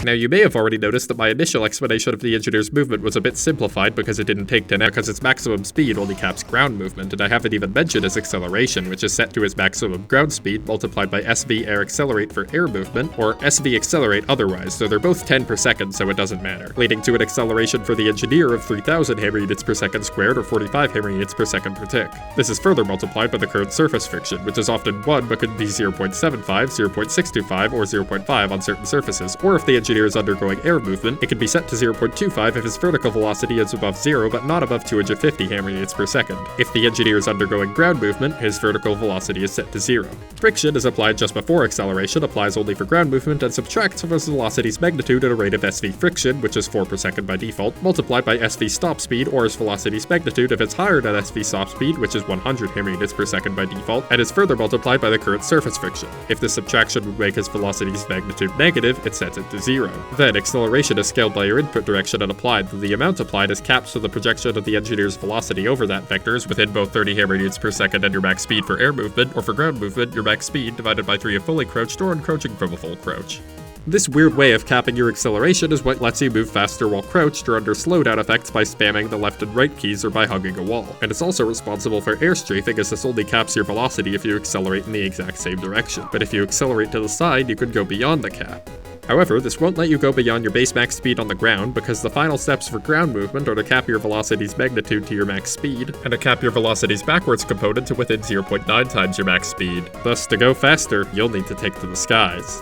Now you may have already noticed that my initial explanation of the engineer's movement was a bit simplified because it didn't take 10 because its maximum speed only caps ground movement, and I haven't even mentioned his acceleration, which is set to his maximum ground speed multiplied by SV air accelerate for air movement, or SV accelerate otherwise, so they're both 10 per second so it doesn't matter, leading to an acceleration for the engineer of 3000 hammer units per second squared or 45 hammer units per second per tick. This is further multiplied by the current surface friction, which is often 1 but could be 0.75, 0.625, or 0.5 on certain surfaces, or if the engineer is undergoing air movement, it can be set to 0.25 if his vertical velocity is above 0 but not above 250 hammer units per second. If the engineer is undergoing ground movement, his vertical velocity is set to 0. Friction is applied just before acceleration, applies only for ground movement, and subtracts from his velocity's magnitude at a rate of SV friction, which is 4 per second by default, multiplied by SV stop speed or his velocity's magnitude if it's higher than SV stop speed, which is 100 hammer units per second by default, and is further multiplied by the current surface friction. If this subtraction would make his velocity's magnitude negative, it sets it to 0. Then acceleration is scaled by your input direction and applied, though the amount applied is capped so the projection of the engineer's velocity over that vector is within both 30 hammer units per second and your max speed for air movement, or for ground movement, your max speed divided by 3 of fully crouched or encroaching from a full crouch. This weird way of capping your acceleration is what lets you move faster while crouched or under slowdown effects by spamming the left and right keys or by hugging a wall. And it's also responsible for air strafing, as this only caps your velocity if you accelerate in the exact same direction. But if you accelerate to the side, you could go beyond the cap. However, this won't let you go beyond your base max speed on the ground, because the final steps for ground movement are to cap your velocity's magnitude to your max speed, and to cap your velocity's backwards component to within 0.9 times your max speed. Thus, to go faster, you'll need to take to the skies.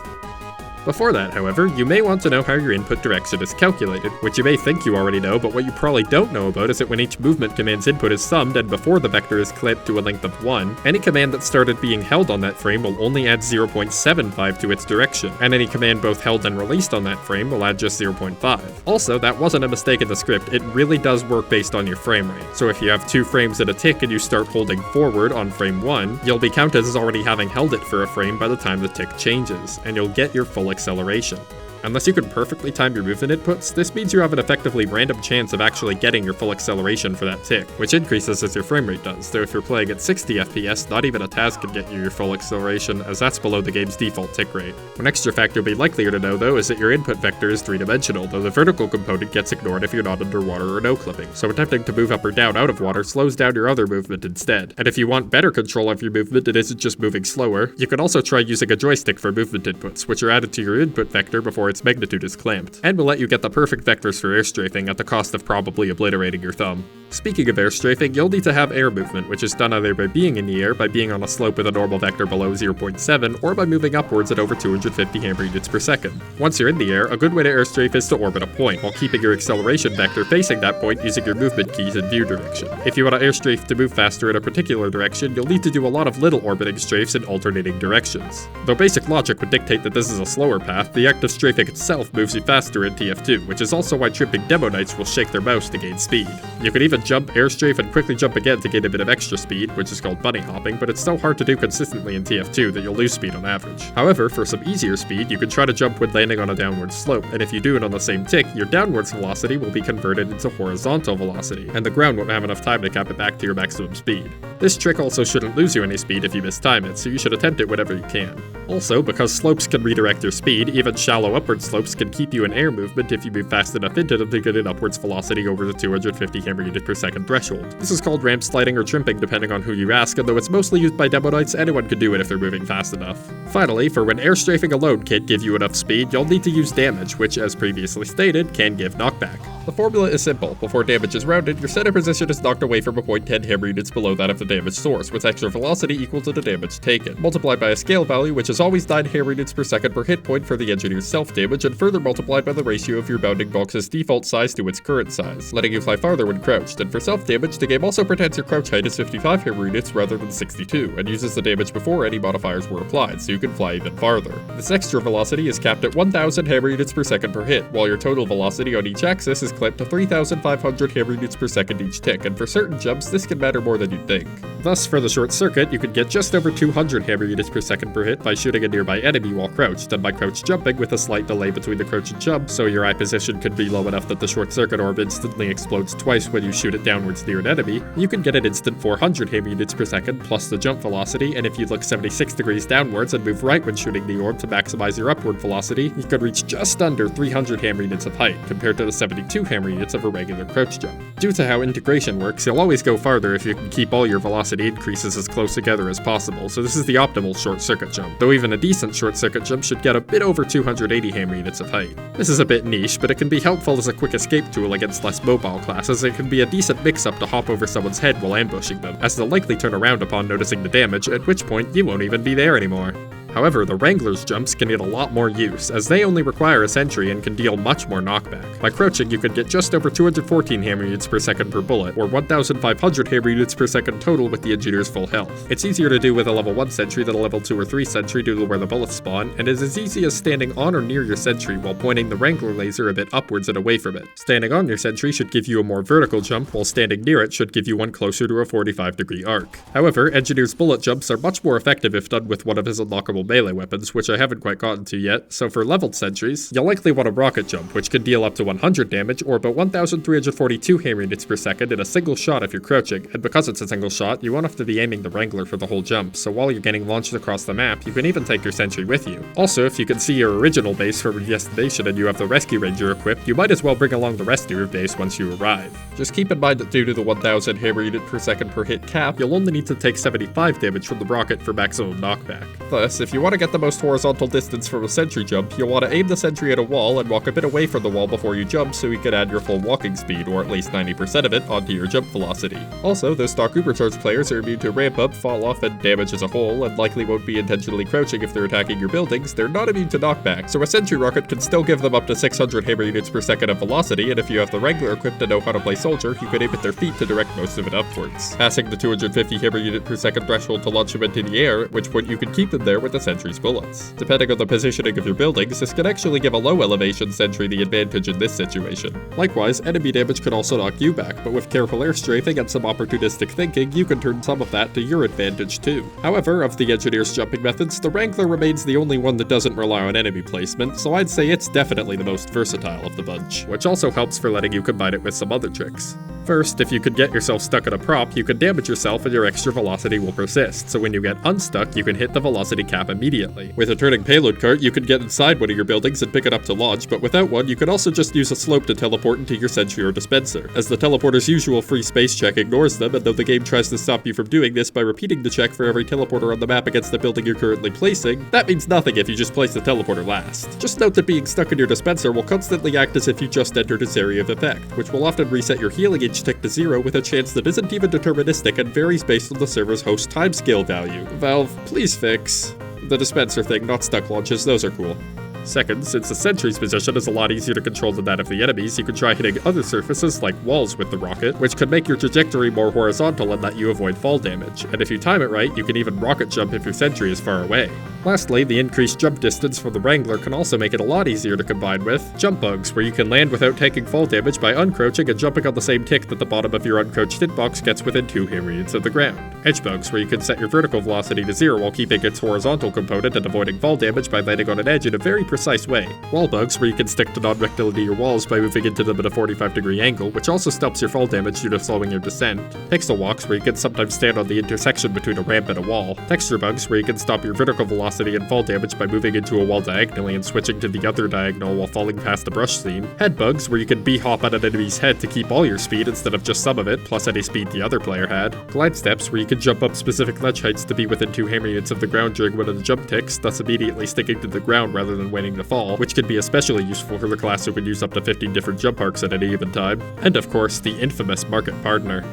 Before that, however, you may want to know how your input direction is calculated, which you may think you already know, but what you probably don't know about is that when each movement command's input is summed and before the vector is clamped to a length of 1, any command that started being held on that frame will only add 0.75 to its direction, and any command both held and released on that frame will add just 0.5. Also, that wasn't a mistake in the script, it really does work based on your frame rate. So if you have 2 frames at a tick and you start holding forward on frame 1, you'll be counted as already having held it for a frame by the time the tick changes, and you'll get your full acceleration. Unless you can perfectly time your movement inputs, this means you have an effectively random chance of actually getting your full acceleration for that tick, which increases as your frame rate does, though if you're playing at 60 FPS, not even a task can get you your full acceleration, as that's below the game's default tick rate. One extra fact you'll be likelier to know though is that your input vector is 3-dimensional, though the vertical component gets ignored if you're not underwater or no clipping, so attempting to move up or down out of water slows down your other movement instead. And if you want better control of your movement and isn't just moving slower, you can also try using a joystick for movement inputs, which are added to your input vector before its magnitude is clamped, and will let you get the perfect vectors for air strafing at the cost of probably obliterating your thumb. Speaking of air strafing, you'll need to have air movement, which is done either by being in the air, by being on a slope with a normal vector below 0.7, or by moving upwards at over 250 hammer units per second. Once you're in the air, a good way to air strafe is to orbit a point, while keeping your acceleration vector facing that point using your movement keys in view direction. If you want to air strafe to move faster in a particular direction, you'll need to do a lot of little orbiting strafes in alternating directions. Though basic logic would dictate that this is a slower path, the act of strafing itself moves you faster in TF2, which is also why tripping demo knights will shake their mouse to gain speed. You can even jump, air strafe, and quickly jump again to gain a bit of extra speed, which is called bunny hopping, but it's so hard to do consistently in TF2 that you'll lose speed on average. However, for some easier speed, you can try to jump when landing on a downward slope, and if you do it on the same tick, your downwards velocity will be converted into horizontal velocity, and the ground won't have enough time to cap it back to your maximum speed. This trick also shouldn't lose you any speed if you mistime it, so you should attempt it whenever you can. Also, because slopes can redirect your speed, even shallow upward slopes can keep you in air movement if you move fast enough into them to get an upwards velocity over the 250 hammer unit per second threshold. This is called ramp sliding or trimping depending on who you ask, and though it's mostly used by demo knights, anyone could do it if they're moving fast enough. Finally, for when air strafing alone can't give you enough speed, you'll need to use damage, which, as previously stated, can give knockback. The formula is simple. Before damage is rounded, your center position is knocked away from a point 10 hammer units below that of the damage source, with extra velocity equal to the damage taken, multiplied by a scale value which is always 9 hammer units per second per hit point for the engineer's self-damage, and further multiplied by the ratio of your bounding box's default size to its current size, letting you fly farther when crouched. And for self-damage, the game also pretends your crouch height is 55 hammer units rather than 62, and uses the damage before any modifiers were applied, so you can fly even farther. This extra velocity is capped at 1000 hammer units per second per hit, while your total velocity on each axis is clipped to 3500 hammer units per second each tick, and for certain jumps, this can matter more than you'd think. Thus, for the short circuit, you could get just over 200 hammer units per second per hit by shooting a nearby enemy while crouched, and by crouch jumping with a slight delay between the crouch and jump, so your eye position could be low enough that the short circuit orb instantly explodes twice when you shoot it downwards near an enemy. You can get an instant 400 hammer units per second plus the jump velocity, and if you look 76 degrees downwards and move right when shooting the orb to maximize your upward velocity, you could reach just under 300 hammer units of height, compared to the 72 hammer units of a regular crouch jump. Due to how integration works, you'll always go farther if you can keep all your velocity increases as close together as possible, so this is the optimal short circuit jump, though even a decent short circuit jump should get a bit over 280 hammer units of height. This is a bit niche, but it can be helpful as a quick escape tool against less mobile classes. It can be a decent mix-up to hop over someone's head while ambushing them, as they'll likely turn around upon noticing the damage, at which point you won't even be there anymore. However, the Wrangler's jumps can get a lot more use, as they only require a sentry and can deal much more knockback. By crouching, you could get just over 214 hammer units per second per bullet, or 1500 hammer units per second total with the engineer's full health. It's easier to do with a level 1 sentry than a level 2 or 3 sentry due to where the bullets spawn, and is as easy as standing on or near your sentry while pointing the Wrangler laser a bit upwards and away from it. Standing on your sentry should give you a more vertical jump, while standing near it should give you one closer to a 45-degree arc. However, Engineer's bullet jumps are much more effective if done with one of his unlockable melee weapons, which I haven't quite gotten to yet, so for leveled sentries, you'll likely want a rocket jump, which can deal up to 100 damage, or about 1342 hammer units per second in a single shot if you're crouching, and because it's a single shot, you won't have to be aiming the Wrangler for the whole jump, so while you're getting launched across the map, you can even take your sentry with you. Also, if you can see your original base from your destination and you have the Rescue Ranger equipped, you might as well bring along the rest of your base once you arrive. Just keep in mind that due to the 1000 hammer unit per second per hit cap, you'll only need to take 75 damage from the rocket for maximum knockback. Thus, if you want to get the most horizontal distance from a sentry jump, you'll want to aim the sentry at a wall and walk a bit away from the wall before you jump so you can add your full walking speed, or at least 90% of it, onto your jump velocity. Also, though stock Ubercharge players are immune to ramp up, fall off, and damage as a whole, and likely won't be intentionally crouching if they're attacking your buildings, they're not immune to knockback, so a sentry rocket can still give them up to 600 hammer units per second of velocity, and if you have the Wrangler equipped and know how to play soldier, you can aim at their feet to direct most of it upwards, passing the 250 hammer unit per second threshold to launch them into the air, at which point you can keep them there with the sentry's bullets. Depending on the positioning of your buildings, this can actually give a low elevation sentry the advantage in this situation. Likewise, enemy damage can also knock you back, but with careful air strafing and some opportunistic thinking, you can turn some of that to your advantage too. However, of the engineer's jumping methods, the Wrangler remains the only one that doesn't rely on enemy placement, so I'd say it's definitely the most versatile of the bunch, which also helps for letting you combine it with some other tricks. First, if you could get yourself stuck in a prop, you can damage yourself and your extra velocity will persist, so when you get unstuck, you can hit the velocity cap immediately. With a turning payload cart, you can get inside one of your buildings and pick it up to launch, but without one, you can also just use a slope to teleport into your sentry or dispenser, as the teleporter's usual free space check ignores them, and though the game tries to stop you from doing this by repeating the check for every teleporter on the map against the building you're currently placing, that means nothing if you just place the teleporter last. Just note that being stuck in your dispenser will constantly act as if you just entered its area of effect, which will often reset your healing each tick to 0 with a chance that isn't even deterministic and varies based on the server's host timescale value. Valve, please fix the dispenser thing, not stuck launches, those are cool. Second, since the sentry's position is a lot easier to control than that of the enemies, you can try hitting other surfaces like walls with the rocket, which could make your trajectory more horizontal and let you avoid fall damage. And if you time it right, you can even rocket jump if your sentry is far away. Lastly, the increased jump distance from the Wrangler can also make it a lot easier to combine with jump bugs, where you can land without taking fall damage by uncrouching and jumping on the same tick that the bottom of your uncrouched hitbox gets within 2 hammerunits of the ground. Edge bugs, where you can set your vertical velocity to 0 while keeping its horizontal component and avoiding fall damage by landing on an edge in a very precise way. Wall bugs, where you can stick to non-rectilinear walls by moving into them at a 45-degree angle, which also stops your fall damage due to slowing your descent. Pixel walks, where you can sometimes stand on the intersection between a ramp and a wall. Texture bugs, where you can stop your vertical velocity and fall damage by moving into a wall diagonally and switching to the other diagonal while falling past a brush seam. Head bugs, where you can b-hop at an enemy's head to keep all your speed instead of just some of it, plus any speed the other player had. Glide steps, where you can jump up specific ledge heights to be within 2 hammerunits of the ground during one of the jump ticks, thus immediately sticking to the ground rather than waiting to fall, which can be especially useful for the class who can use up to 15 different jump arcs at any given time. And of course, the infamous market partner.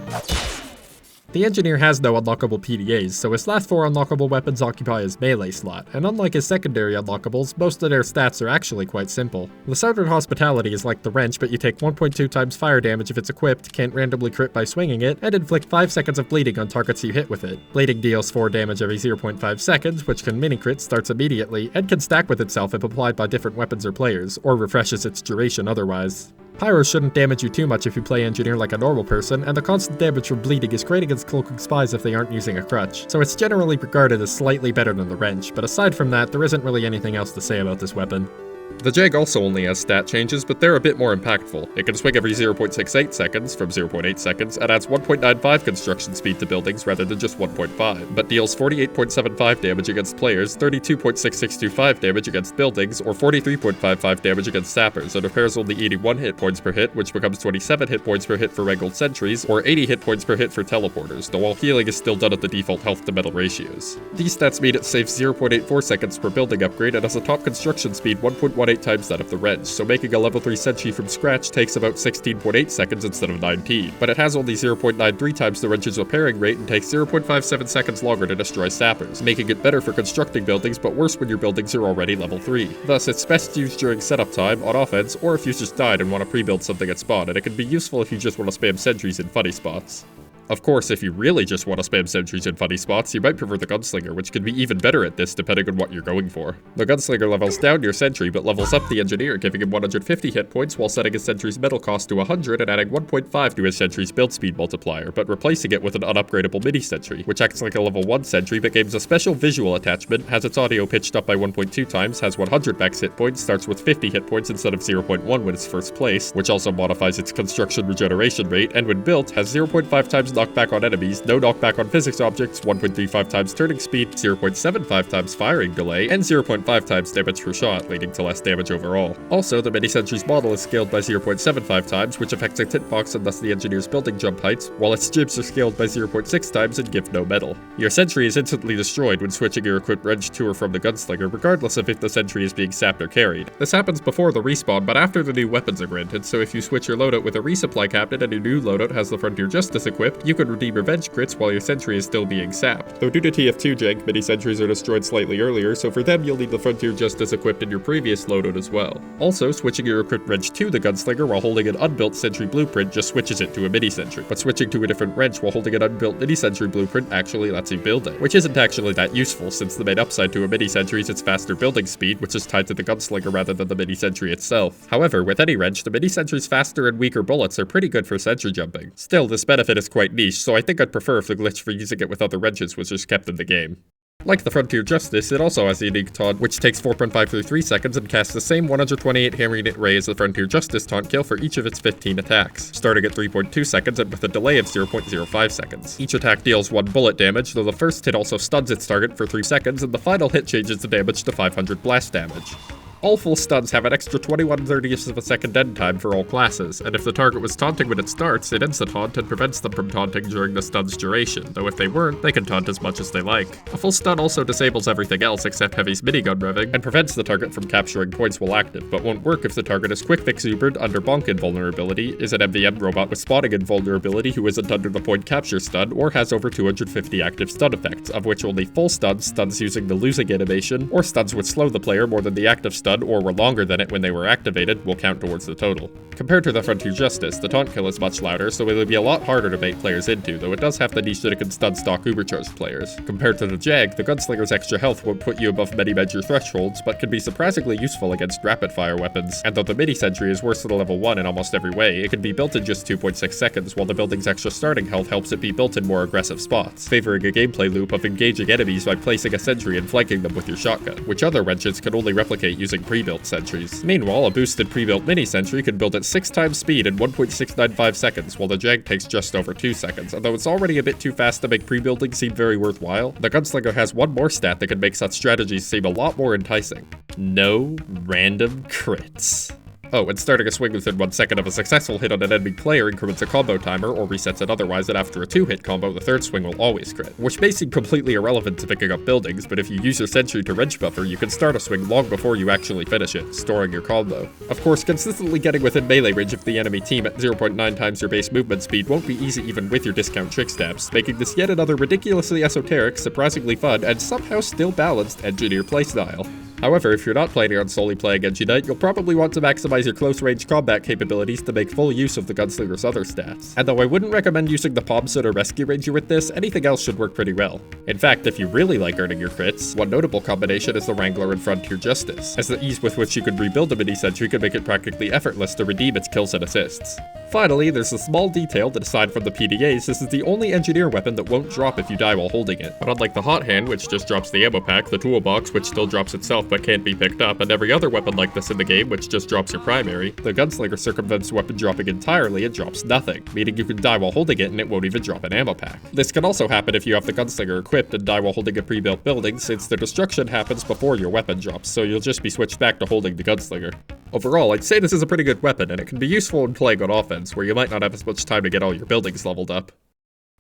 The Engineer has no unlockable PDAs, so his last 4 unlockable weapons occupy his melee slot, and unlike his secondary unlockables, most of their stats are actually quite simple. The Southern Hospitality is like the wrench, but you take 1.2 times fire damage if it's equipped, can't randomly crit by swinging it, and inflict 5 seconds of bleeding on targets you hit with it. Bleeding deals 4 damage every 0.5 seconds, which can mini-crit, starts immediately, and can stack with itself if applied by different weapons or players, or refreshes its duration otherwise. Pyro shouldn't damage you too much if you play Engineer like a normal person, and the constant damage from bleeding is great against cloaking spies if they aren't using a crutch, so it's generally regarded as slightly better than the wrench, but aside from that, there isn't really anything else to say about this weapon. The Jag also only has stat changes, but they're a bit more impactful. It can swing every 0.68 seconds from 0.8 seconds, and adds 1.95 construction speed to buildings rather than just 1.5, but deals 48.75 damage against players, 32.6625 damage against buildings, or 43.55 damage against sappers, and repairs only 81 hit points per hit, which becomes 27 hit points per hit for wrangled sentries, or 80 hit points per hit for teleporters, though while healing is still done at the default health to metal ratios. These stats mean it saves 0.84 seconds per building upgrade and has a top construction speed 1.18 times that of the wrench, so making a level 3 sentry from scratch takes about 16.8 seconds instead of 19, but it has only 0.93 times the wrench's repairing rate and takes 0.57 seconds longer to destroy sappers, making it better for constructing buildings but worse when your buildings are already level 3. Thus, it's best used during setup time, on offense, or if you just died and want to pre-build something at spawn, and it can be useful if you just want to spam sentries in funny spots. Of course, if you really just want to spam sentries in funny spots, you might prefer the Gunslinger, which can be even better at this depending on what you're going for. The Gunslinger levels down your sentry, but levels up the Engineer, giving him 150 hit points while setting his sentry's metal cost to 100 and adding 1.5 to his sentry's build speed multiplier, but replacing it with an unupgradable mini-sentry, which acts like a level 1 sentry but gains a special visual attachment, has its audio pitched up by 1.2 times, has 100 max hit points, starts with 50 hit points instead of 0.1 when it's first placed, which also modifies its construction regeneration rate, and when built, has 0.5 times knockback on enemies, no knockback on physics objects, 1.35 times turning speed, 0.75 times firing delay, and 0.5 times damage per shot, leading to less damage overall. Also, the mini-sentry's model is scaled by 0.75 times, which affects its hitbox and thus the Engineer's building jump heights, while its jibs are scaled by 0.6 times and give no metal. Your sentry is instantly destroyed when switching your equipped wrench to or from the Gunslinger, regardless of if the sentry is being sapped or carried. This happens before the respawn, but after the new weapons are granted, so if you switch your loadout with a resupply cabinet and your new loadout has the Frontier Justice equipped, you can redeem revenge crits while your sentry is still being sapped. Though due to TF2 jank, mini-sentries are destroyed slightly earlier, so for them you'll need the Frontier Justice equipped in your previous loadout as well. Also, switching your equipped wrench to the Gunslinger while holding an unbuilt sentry blueprint just switches it to a mini-sentry, but switching to a different wrench while holding an unbuilt mini-sentry blueprint actually lets you build it, which isn't actually that useful since the main upside to a mini-sentry is its faster building speed, which is tied to the Gunslinger rather than the mini-sentry itself. However, with any wrench, the mini-sentry's faster and weaker bullets are pretty good for sentry jumping. Still, this benefit is quite niche, so I think I'd prefer if the glitch for using it with other wrenches was just kept in the game. Like the Frontier Justice, it also has a unique taunt, which takes 4.533 seconds and casts the same 128 hammer unit ray as the Frontier Justice taunt kill for each of its 15 attacks, starting at 3.2 seconds and with a delay of 0.05 seconds. Each attack deals 1 bullet damage, though the first hit also stuns its target for 3 seconds, and the final hit changes the damage to 500 blast damage. All full stuns have an extra 21/30ths of a second end time for all classes, and if the target was taunting when it starts, it ends the taunt and prevents them from taunting during the stun's duration, though if they weren't, they can taunt as much as they like. A full stun also disables everything else except Heavy's minigun revving, and prevents the target from capturing points while active, but won't work if the target is quick exuberant under bonk invulnerability, is an MvM robot with spotting invulnerability who isn't under the point capture stun, or has over 250 active stun effects, of which only full stuns using the losing animation, or stuns which slow the player more than the active stun or were longer than it when they were activated will count towards the total. Compared to the Frontier Justice, the taunt kill is much louder, so it'll be a lot harder to bait players into, though it does have the niche that it can stun stock ubercharged players. Compared to the Jag, the Gunslinger's extra health won't put you above many major thresholds, but can be surprisingly useful against rapid-fire weapons, and though the mini-sentry is worse than a level 1 in almost every way, it can be built in just 2.6 seconds, while the building's extra starting health helps it be built in more aggressive spots, favoring a gameplay loop of engaging enemies by placing a sentry and flanking them with your shotgun, which other wrenches can only replicate using pre-built sentries. Meanwhile, a boosted pre-built mini-sentry can build at 6 times speed in 1.695 seconds, while the Jag takes just over 2 seconds. Although it's already a bit too fast to make pre-building seem very worthwhile, the Gunslinger has one more stat that can make such strategies seem a lot more enticing. No random crits. Oh, and starting a swing within 1 second of a successful hit on an enemy player increments a combo timer or resets it otherwise, and after a 2-hit combo, the third swing will always crit. Which may seem completely irrelevant to picking up buildings, but if you use your sentry to wrench buffer, you can start a swing long before you actually finish it, storing your combo. Of course, consistently getting within melee range of the enemy team at 0.9 times your base movement speed won't be easy even with your discount trick stabs, making this yet another ridiculously esoteric, surprisingly fun, and somehow still balanced Engineer playstyle. However, if you're not planning on solely playing Engineer, you'll probably want to maximize your close-range combat capabilities to make full use of the Gunslinger's other stats. And though I wouldn't recommend using the Palmsoot or Rescue Ranger with this, anything else should work pretty well. In fact, if you really like earning your crits, one notable combination is the Wrangler and Frontier Justice, as the ease with which you can rebuild a mini-sentry can make it practically effortless to redeem its kills and assists. Finally, there's a small detail that aside from the PDAs, this is the only Engineer weapon that won't drop if you die while holding it. But unlike the Hot Hand, which just drops the ammo pack, the Toolbox, which still drops itself but can't be picked up, and every other weapon like this in the game, which just drops your primary, the Gunslinger circumvents weapon dropping entirely and drops nothing, meaning you can die while holding it and it won't even drop an ammo pack. This can also happen if you have the Gunslinger equipped and die while holding a pre-built building, since the destruction happens before your weapon drops, so you'll just be switched back to holding the Gunslinger. Overall, I'd say this is a pretty good weapon, and it can be useful when playing on offense, where you might not have as much time to get all your buildings leveled up.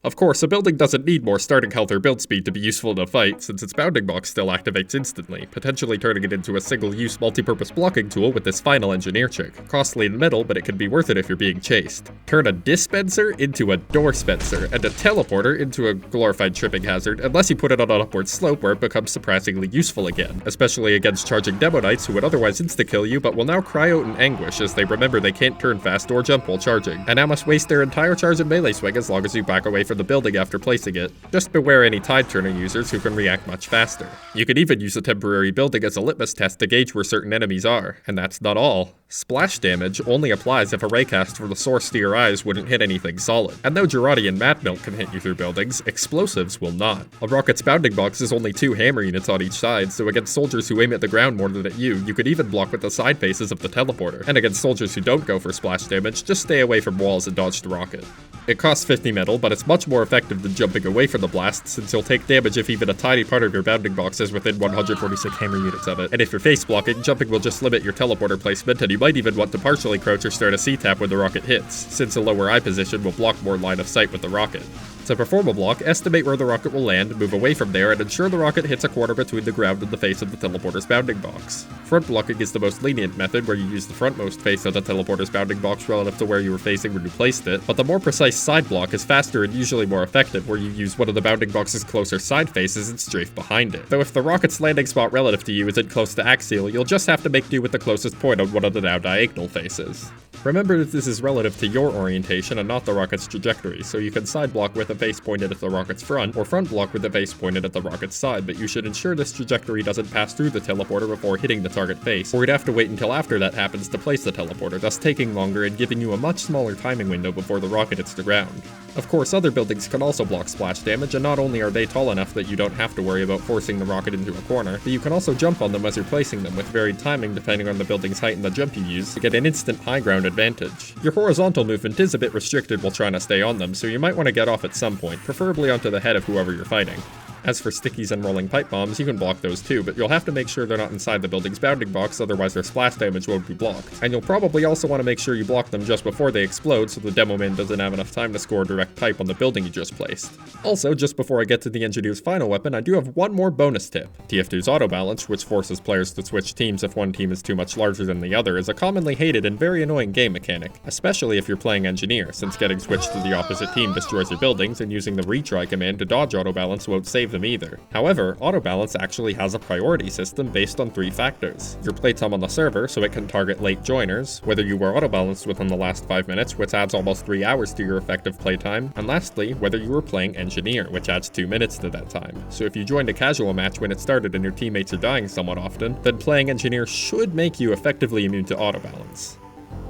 Of course, a building doesn't need more starting health or build speed to be useful in a fight, since its bounding box still activates instantly, potentially turning it into a single-use multi-purpose blocking tool with this final Engineer trick. Costly in middle, but it can be worth it if you're being chased. Turn a Dispenser into a Doorspencer, and a Teleporter into a glorified tripping hazard, unless you put it on an upward slope where it becomes surprisingly useful again, especially against charging Demo Knights who would otherwise insta-kill you but will now cry out in anguish as they remember they can't turn fast or jump while charging, and now must waste their entire charge and melee swing as long as you back away from the building after placing it. Just beware any tide turner users who can react much faster. You can even use a temporary building as a litmus test to gauge where certain enemies are, and that's not all. Splash damage only applies if a raycast from the source to your eyes wouldn't hit anything solid. And though Girardi and Mad Milk can hit you through buildings, explosives will not. A rocket's bounding box is only 2 hammer units on each side, so against soldiers who aim at the ground more than at you, you could even block with the side faces of the teleporter. And against soldiers who don't go for splash damage, just stay away from walls and dodge the rocket. It costs 50 metal, but it's much more effective than jumping away from the blast, since you'll take damage if even a tiny part of your bounding box is within 146 hammer units of it. And if you're face blocking, jumping will just limit your teleporter placement, and you might even want to partially crouch or start a C-tap when the rocket hits, since a lower eye position will block more line of sight with the rocket. To perform a block, estimate where the rocket will land, move away from there, and ensure the rocket hits a corner between the ground and the face of the teleporter's bounding box. Front blocking is the most lenient method, where you use the frontmost face of the teleporter's bounding box relative to where you were facing when you placed it, but the more precise side block is faster and usually more effective, where you use one of the bounding box's closer side faces and strafe behind it. Though if the rocket's landing spot relative to you isn't close to axial, you'll just have to make do with the closest point on one of the now diagonal faces. Remember that this is relative to your orientation and not the rocket's trajectory, so you can side block with a face pointed at the rocket's front, or front block with the face pointed at the rocket's side, but you should ensure this trajectory doesn't pass through the teleporter before hitting the target face, or you'd have to wait until after that happens to place the teleporter, thus taking longer and giving you a much smaller timing window before the rocket hits the ground. Of course, other buildings can also block splash damage, and not only are they tall enough that you don't have to worry about forcing the rocket into a corner, but you can also jump on them as you're placing them with varied timing depending on the building's height and the jump you use to get an instant high ground advantage. Your horizontal movement is a bit restricted while trying to stay on them, so you might want to get off at some point, preferably onto the head of whoever you're fighting. As for stickies and rolling pipe bombs, you can block those too, but you'll have to make sure they're not inside the building's bounding box, otherwise their splash damage won't be blocked. And you'll probably also want to make sure you block them just before they explode so the demo man doesn't have enough time to score a direct pipe on the building you just placed. Also, just before I get to the Engineer's final weapon, I do have one more bonus tip. TF2's auto balance, which forces players to switch teams if one team is too much larger than the other, is a commonly hated and very annoying game mechanic, especially if you're playing Engineer, since getting switched to the opposite team destroys your buildings, and using the retry command to dodge auto balance won't save them either. However, auto balance actually has a priority system based on 3 factors: your playtime on the server, so it can target late joiners, whether you were auto balanced within the last 5 minutes, which adds almost 3 hours to your effective playtime, and lastly, whether you were playing Engineer, which adds 2 minutes to that time. So if you joined a casual match when it started and your teammates are dying somewhat often, then playing Engineer should make you effectively immune to auto balance.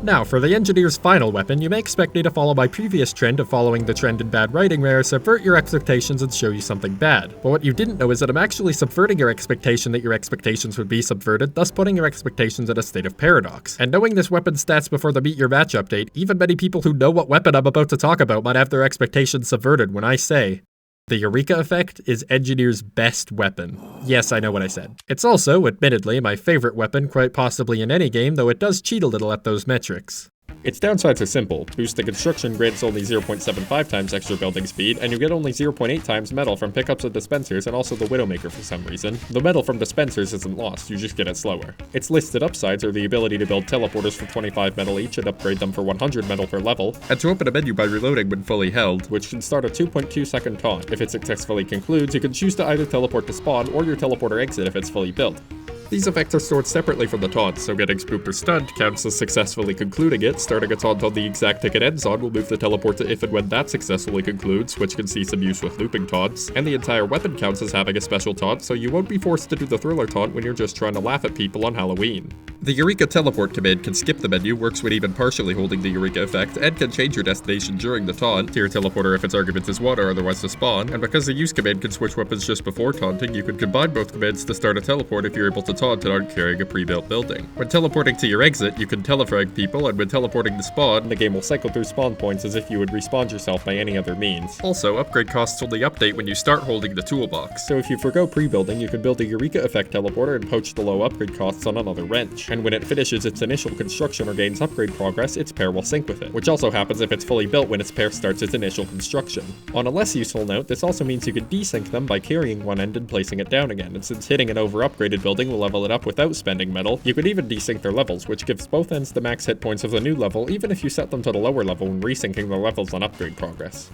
Now, for the Engineer's final weapon, you may expect me to follow my previous trend of following the trend in bad writing where I subvert your expectations and show you something bad. But what you didn't know is that I'm actually subverting your expectation that your expectations would be subverted, thus putting your expectations in a state of paradox. And knowing this weapon's stats before the Meet Your Match update, even many people who know what weapon I'm about to talk about might have their expectations subverted when I say, the Eureka effect is Engineer's best weapon. Yes, I know what I said. It's also, admittedly, my favorite weapon quite possibly in any game, though it does cheat a little at those metrics. Its downsides are simple. Boost to construction grants only 0.75 times extra building speed, and you get only 0.8 times metal from pickups of dispensers and also the Widowmaker for some reason. The metal from dispensers isn't lost, you just get it slower. Its listed upsides are the ability to build teleporters for 25 metal each and upgrade them for 100 metal per level, and to open a menu by reloading when fully held, which can start a 2.2 second taunt. If it successfully concludes, you can choose to either teleport to spawn or your teleporter exit if it's fully built. These effects are stored separately from the taunt, so getting spooked or stunned counts as successfully concluding it. Starting a taunt on the exact tick it ends on will move the teleport to if and when that successfully concludes, which can see some use with looping taunts, and the entire weapon counts as having a special taunt, so you won't be forced to do the thriller taunt when you're just trying to laugh at people on Halloween. The Eureka teleport command can skip the menu, works when even partially holding the Eureka effect, and can change your destination during the taunt, to your teleporter if its argument is 1 or otherwise to spawn, and because the use command can switch weapons just before taunting, you can combine both commands to start a teleport if you're able to taunt and aren't carrying a pre-built building. When teleporting to your exit, you can telefrag people, and when teleporting to spawn, the game will cycle through spawn points as if you would respawn yourself by any other means. Also, upgrade costs only update when you start holding the toolbox, so if you forgo pre-building, you can build a Eureka effect teleporter and poach the low upgrade costs on another wrench, and when it finishes its initial construction or gains upgrade progress, its pair will sync with it, which also happens if it's fully built when its pair starts its initial construction. On a less useful note, this also means you can desync them by carrying one end and placing it down again, and since hitting an over-upgraded building will level it up without spending metal, you could even desync their levels, which gives both ends the max hit points of the new level even if you set them to the lower level when resyncing the levels on upgrade progress.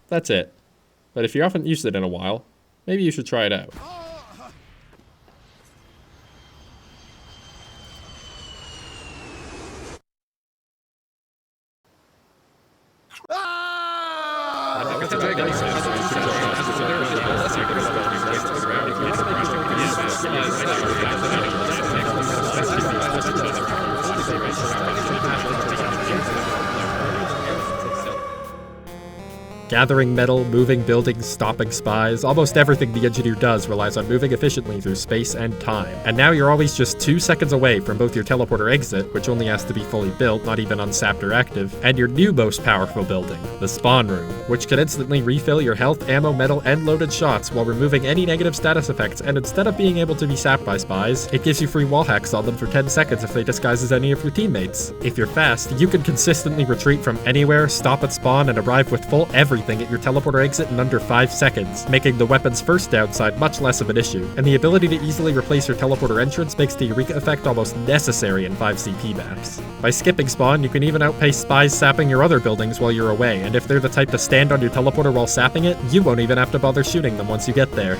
That's it. But if you haven't used it in a while, maybe you should try it out. Gathering metal, moving buildings, stopping spies, almost everything the Engineer does relies on moving efficiently through space and time. And now you're always just 2 seconds away from both your teleporter exit, which only has to be fully built, not even unsapped or active, and your new most powerful building, the spawn room, which can instantly refill your health, ammo, metal, and loaded shots while removing any negative status effects, and instead of being able to be sapped by spies, it gives you free wall hacks on them for 10 seconds if they disguise as any of your teammates. If you're fast, you can consistently retreat from anywhere, stop at spawn, and arrive with full everything at your teleporter exit in under 5 seconds, making the weapon's first downside much less of an issue, and the ability to easily replace your teleporter entrance makes the Eureka effect almost necessary in 5CP maps. By skipping spawn, you can even outpace spies sapping your other buildings while you're away, and if they're the type to stand on your teleporter while sapping it, you won't even have to bother shooting them once you get there.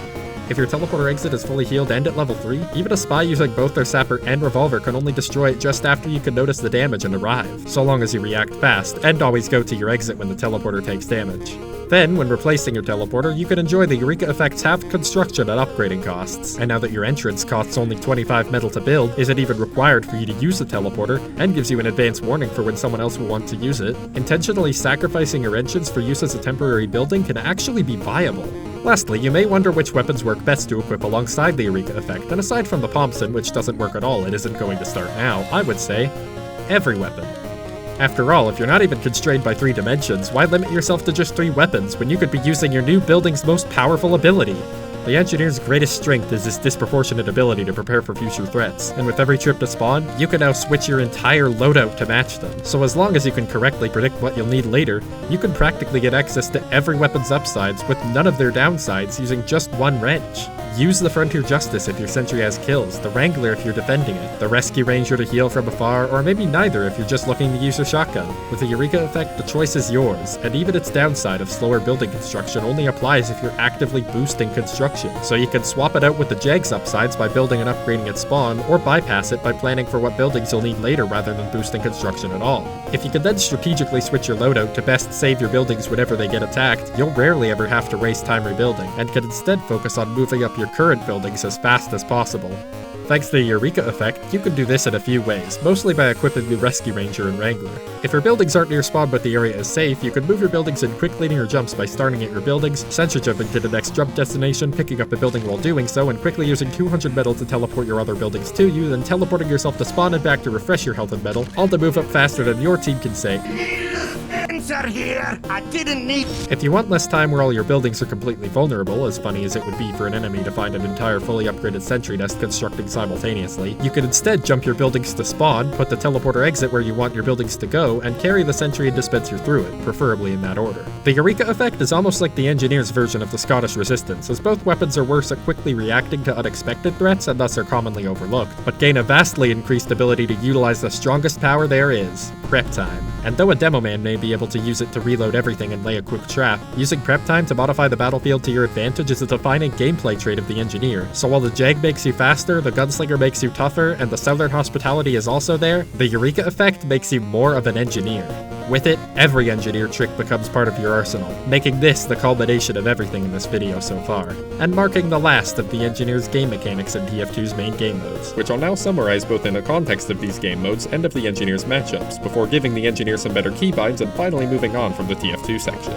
If your teleporter exit is fully healed and at level 3, even a spy using both their Sapper and revolver can only destroy it just after you can notice the damage and arrive, so long as you react fast, and always go to your exit when the teleporter takes damage. Then, when replacing your teleporter, you can enjoy the Eureka effect's half construction and upgrading costs. And now that your entrance costs only 25 metal to build, isn't even required for you to use the teleporter, and gives you an advance warning for when someone else will want to use it, intentionally sacrificing your entrance for use as a temporary building can actually be viable. Lastly, you may wonder which weapons work best to equip alongside the Eureka effect, and aside from the Thompson, which doesn't work at all and isn't going to start now, I would say, every weapon. After all, if you're not even constrained by 3 dimensions, why limit yourself to just 3 weapons when you could be using your new building's most powerful ability? The Engineer's greatest strength is his disproportionate ability to prepare for future threats, and with every trip to spawn, you can now switch your entire loadout to match them. So as long as you can correctly predict what you'll need later, you can practically get access to every weapon's upsides with none of their downsides using just one wrench. Use the Frontier Justice if your sentry has kills, the Wrangler if you're defending it, the Rescue Ranger to heal from afar, or maybe neither if you're just looking to use your shotgun. With the Eureka effect, the choice is yours, and even its downside of slower building construction only applies if you're actively boosting construction. So you can swap it out with the Jag's upsides by building and upgrading at spawn, or bypass it by planning for what buildings you'll need later rather than boosting construction at all. If you can then strategically switch your loadout to best save your buildings whenever they get attacked, you'll rarely ever have to waste time rebuilding, and can instead focus on moving up your current buildings as fast as possible. Thanks to the Eureka effect, you can do this in a few ways, mostly by equipping the Rescue Ranger and Wrangler. If your buildings aren't near spawn but the area is safe, you can move your buildings in quick linear jumps by starting at your buildings, sentry jumping to the next jump destination, picking up a building while doing so, and quickly using 200 metal to teleport your other buildings to you, then teleporting yourself to spawn and back to refresh your health and metal, all to move up faster than your team can say. Dispenser here! I didn't need... If you want less time where all your buildings are completely vulnerable, as funny as it would be for an enemy to find an entire fully upgraded sentry nest constructing simultaneously, you can instead jump your buildings to spawn, put the teleporter exit where you want your buildings to go, and carry the sentry and dispenser through it, preferably in that order. The Eureka effect is almost like the Engineer's version of the Scottish Resistance, as both weapons are worse at quickly reacting to unexpected threats and thus are commonly overlooked, but gain a vastly increased ability to utilize the strongest power there is, prep time. And though a demo man may be able to use it to reload everything and lay a quick trap, using prep time to modify the battlefield to your advantage is a defining gameplay trait of the Engineer. So while the Jag makes you faster, the Gunslinger makes you tougher, and the Southern Hospitality is also there, the Eureka effect makes you more of an Engineer. With it, every Engineer trick becomes part of your arsenal, making this the culmination of everything in this video so far, and marking the last of the Engineer's game mechanics in TF2's main game modes, which I'll now summarize both in the context of these game modes and of the Engineer's matchups, before giving the Engineer some better keybinds and finally moving on from the TF2 section.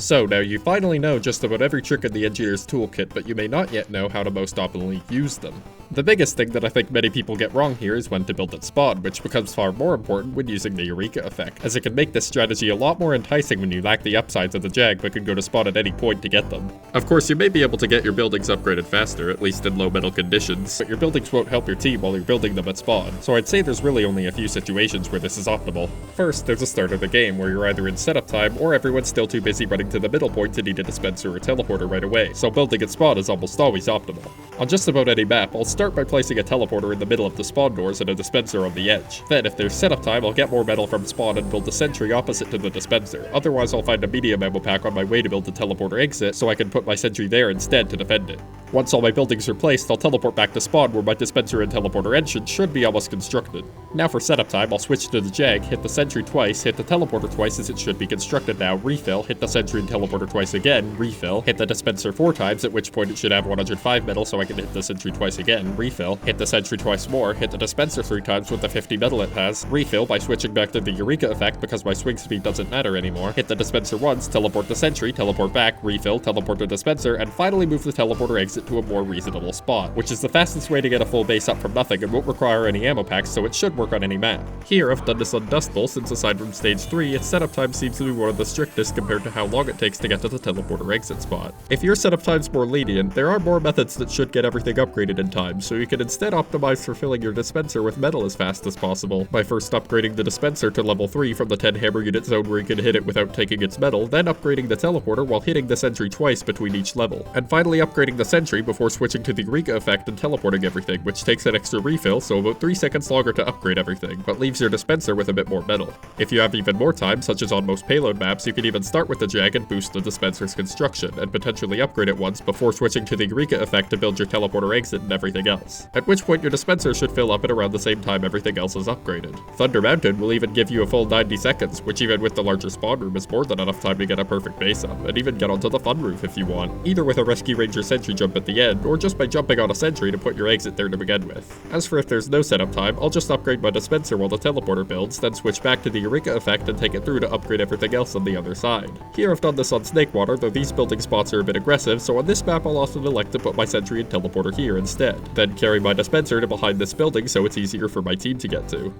So now you finally know just about every trick in the Engineer's toolkit, but you may not yet know how to most optimally use them. The biggest thing that I think many people get wrong here is when to build at spawn, which becomes far more important when using the Eureka effect, as it can make this strategy a lot more enticing when you lack the upsides of the Jag but can go to spawn at any point to get them. Of course, you may be able to get your buildings upgraded faster, at least in low metal conditions, but your buildings won't help your team while you're building them at spawn, so I'd say there's really only a few situations where this is optimal. First, there's the start of the game, where you're either in setup time or everyone's still too busy running to the middle point to need a dispenser or teleporter right away, so building at spawn is almost always optimal. On just about any map, I'll start by placing a teleporter in the middle of the spawn doors and a dispenser on the edge. Then, if there's setup time, I'll get more metal from spawn and build a sentry opposite to the dispenser. Otherwise, I'll find a medium ammo pack on my way to build the teleporter exit, so I can put my sentry there instead to defend it. Once all my buildings are placed, I'll teleport back to spawn where my dispenser and teleporter entrance should be almost constructed. Now for setup time, I'll switch to the Jag, hit the sentry twice, hit the teleporter twice as it should be constructed now, refill, hit the sentry and teleporter twice again, refill, hit the dispenser 4 times, at which point it should have 105 metal so I can hit the sentry twice again, refill, hit the sentry twice more, hit the dispenser 3 times with the 50 metal it has, refill by switching back to the Eureka effect because my swing speed doesn't matter anymore, hit the dispenser once, teleport the sentry, teleport back, refill, teleport the dispenser, and finally move the teleporter exit to a more reasonable spot, which is the fastest way to get a full base up from nothing and won't require any ammo packs, so it should work on any map. Here, I've done this on Dust Bowl since aside from stage 3, its setup time seems to be one of the strictest compared to how long it takes to get to the teleporter exit spot. If your setup time's more lenient, there are more methods that should get everything upgraded in time, so you can instead optimize for filling your dispenser with metal as fast as possible, by first upgrading the dispenser to level 3 from the 10 hammer unit zone where you can hit it without taking its metal, then upgrading the teleporter while hitting the sentry twice between each level, and finally upgrading the sentry before switching to the Eureka effect and teleporting everything, which takes an extra refill, so about 3 seconds longer to upgrade everything, but leaves your dispenser with a bit more metal. If you have even more time, such as on most payload maps, you can even start with the Jag and boost the dispenser's construction, and potentially upgrade it once before switching to the Eureka effect to build your teleporter exit and everything else. At which point your dispenser should fill up at around the same time everything else is upgraded. Thunder Mountain will even give you a full 90 seconds, which even with the larger spawn room is more than enough time to get a perfect base up, and even get onto the fun roof if you want, either with a Rescue Ranger sentry jump at the end, or just by jumping on a sentry to put your exit there to begin with. As for if there's no setup time, I'll just upgrade my dispenser while the teleporter builds, then switch back to the Eureka effect and take it through to upgrade everything else on the other side. Here I've done done this on Snakewater, though these building spots are a bit aggressive, so on this map I'll often elect to put my sentry and teleporter here instead. Then carry my dispenser to behind this building so it's easier for my team to get to.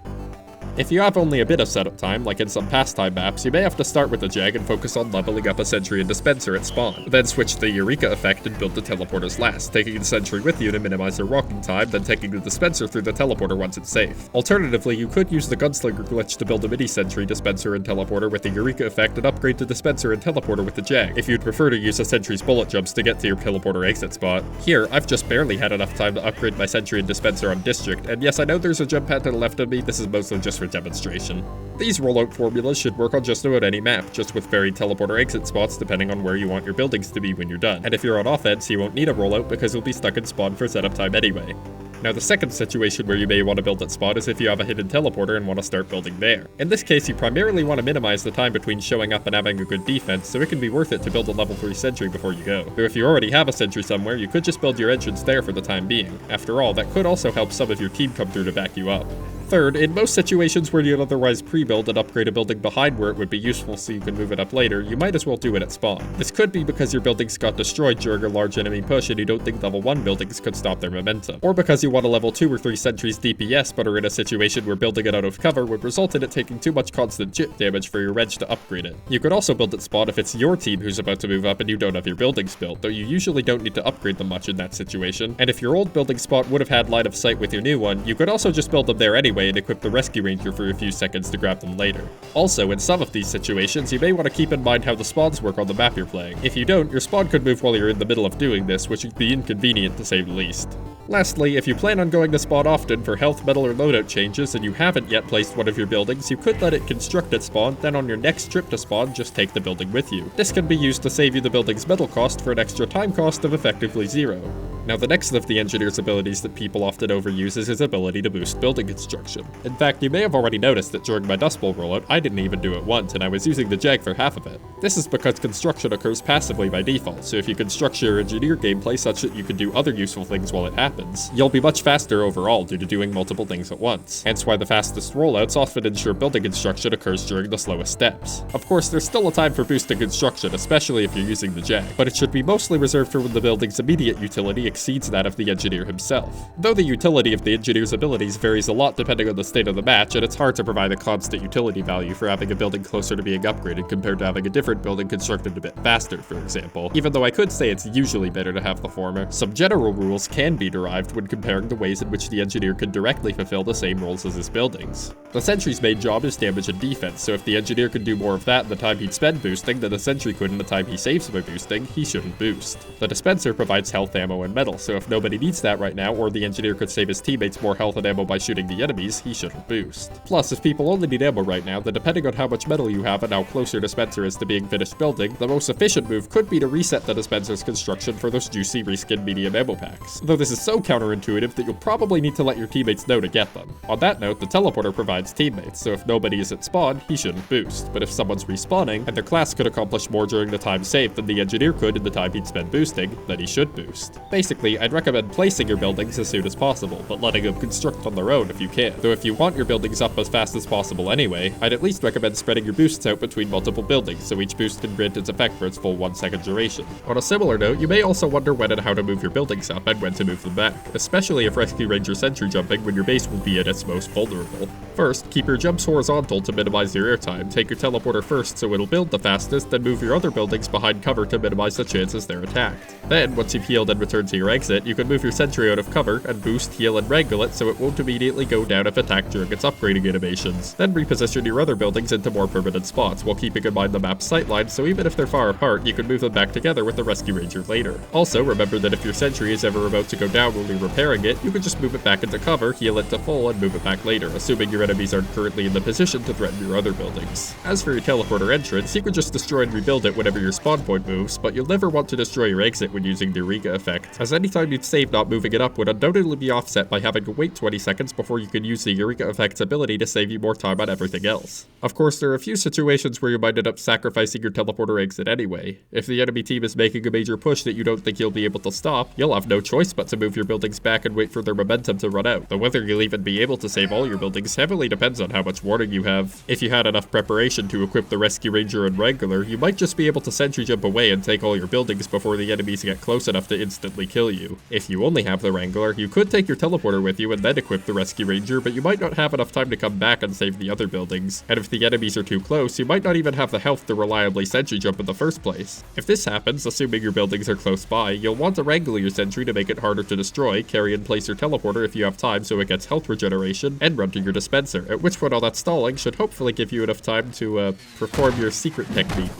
If you have only a bit of setup time, like in some pastime maps, you may have to start with the Jag and focus on leveling up a sentry and dispenser at spawn. Then switch the Eureka effect and build the teleporters last, taking the sentry with you to minimize their walking time, then taking the dispenser through the teleporter once it's safe. Alternatively, you could use the Gunslinger glitch to build a mini sentry, dispenser, and teleporter with the Eureka effect and upgrade the dispenser and teleporter with the Jag, if you'd prefer to use a sentry's bullet jumps to get to your teleporter exit spot. Here, I've just barely had enough time to upgrade my sentry and dispenser on District, and yes, I know there's a jump pad to the left of me, this is mostly just for demonstration. These rollout formulas should work on just about any map, just with varied teleporter exit spots depending on where you want your buildings to be when you're done. And if you're on offense, you won't need a rollout because you'll be stuck in spawn for setup time anyway. Now, the second situation where you may want to build at spawn is if you have a hidden teleporter and want to start building there. In this case, you primarily want to minimize the time between showing up and having a good defense, so it can be worth it to build a level 3 sentry before you go. Though if you already have a sentry somewhere, you could just build your entrance there for the time being. After all, that could also help some of your team come through to back you up. Third, in most situations where you'd otherwise pre-build and upgrade a building behind where it would be useful so you can move it up later, you might as well do it at spawn. This could be because your buildings got destroyed during a large enemy push and you don't think level 1 buildings could stop their momentum. Or because you want a level 2 or 3 sentries DPS but are in a situation where building it out of cover would result in it taking too much constant chip damage for your reg to upgrade it. You could also build at spawn if it's your team who's about to move up and you don't have your buildings built, though you usually don't need to upgrade them much in that situation. And if your old building spot would have had line of sight with your new one, you could also just build them there anyway and equip the rescue ranger for a few seconds to grab them later. Also, in some of these situations, you may want to keep in mind how the spawns work on the map you're playing. If you don't, your spawn could move while you're in the middle of doing this, which would be inconvenient to say the least. Lastly, if you plan on going to spawn often for health, metal, or loadout changes and you haven't yet placed one of your buildings, you could let it construct at spawn, then on your next trip to spawn, just take the building with you. This can be used to save you the building's metal cost for an extra time cost of effectively 0. Now, the next of the Engineer's abilities that people often overuse is his ability to boost building construction. In fact, you may have already noticed that during my Dust Bowl rollout, I didn't even do it once, and I was using the Jag for half of it. This is because construction occurs passively by default, so if you can structure your Engineer gameplay such that you can do other useful things while it happens, you'll be much faster overall due to doing multiple things at once. Hence why the fastest rollouts often ensure building construction occurs during the slowest steps. Of course, there's still a time for boosting construction, especially if you're using the Jag, but it should be mostly reserved for when the building's immediate utility exceeds that of the Engineer himself. Though the utility of the Engineer's abilities varies a lot depending on the state of the match, and it's hard to provide a constant utility value for having a building closer to being upgraded compared to having a different building constructed a bit faster, for example, even though I could say it's usually better to have the former. Some general rules can be derived when comparing the ways in which the Engineer can directly fulfill the same roles as his buildings. The Sentry's main job is damage and defense, so if the Engineer could do more of that in the time he'd spend boosting than the Sentry could in the time he saves by boosting, he shouldn't boost. The Dispenser provides health, ammo, and metal, so if nobody needs that right now, or the Engineer could save his teammates more health and ammo by shooting the enemies, he shouldn't boost. Plus, if people only need ammo right now, then depending on how much metal you have and how close your Dispenser is to being finished building, the most efficient move could be to reset the Dispenser's construction for those juicy reskin medium ammo packs. Though this is so counterintuitive that you'll probably need to let your teammates know to get them. On that note, the Teleporter provides teammates, so if nobody is at spawn, he shouldn't boost. But if someone's respawning, and their class could accomplish more during the time saved than the Engineer could in the time he'd spend boosting, then he should boost. Basically, I'd recommend placing your buildings as soon as possible, but letting them construct on their own if you can. Though if you want your buildings up as fast as possible anyway, I'd at least recommend spreading your boosts out between multiple buildings so each boost can grant its effect for its full 1 second duration. On a similar note, you may also wonder when and how to move your buildings up and when to move them back, especially if Rescue Ranger Sentry jumping when your base will be at its most vulnerable. First, keep your jumps horizontal to minimize your airtime, take your teleporter first so it'll build the fastest, then move your other buildings behind cover to minimize the chances they're attacked. Then, once you've healed and returned to your exit, you can move your Sentry out of cover and boost, heal, and wrangle it so it won't immediately go down if attacked during its upgrading animations. Then reposition your other buildings into more permanent spots while keeping in mind the map's sightlines, so even if they're far apart, you can move them back together with the Rescue Ranger later. Also, remember that if your Sentry is ever about to go down when you're repairing it, you can just move it back into cover, heal it to full, and move it back later, assuming your enemies aren't currently in the position to threaten your other buildings. As for your teleporter entrance, you can just destroy and rebuild it whenever your spawn point moves, but you'll never want to destroy your exit when using the Eureka effect, as as anytime you'd save not moving it up would undoubtedly be offset by having to wait 20 seconds before you could use the Eureka Effect's ability to save you more time on everything else. Of course, there are a few situations where you might end up sacrificing your teleporter exit anyway. If the enemy team is making a major push that you don't think you'll be able to stop, you'll have no choice but to move your buildings back and wait for their momentum to run out, though whether you'll even be able to save all your buildings heavily depends on how much warning you have. If you had enough preparation to equip the Rescue Ranger and Wrangler, you might just be able to sentry jump away and take all your buildings before the enemies get close enough to instantly kill you. If you only have the Wrangler, you could take your teleporter with you and then equip the Rescue Ranger, but you might not have enough time to come back and save the other buildings. And if the enemies are too close, you might not even have the health to reliably sentry jump in the first place. If this happens, assuming your buildings are close by, you'll want to wrangle your sentry to make it harder to destroy, carry and place your teleporter if you have time so it gets health regeneration, and run to your dispenser, at which point all that stalling should hopefully give you enough time to perform your secret technique.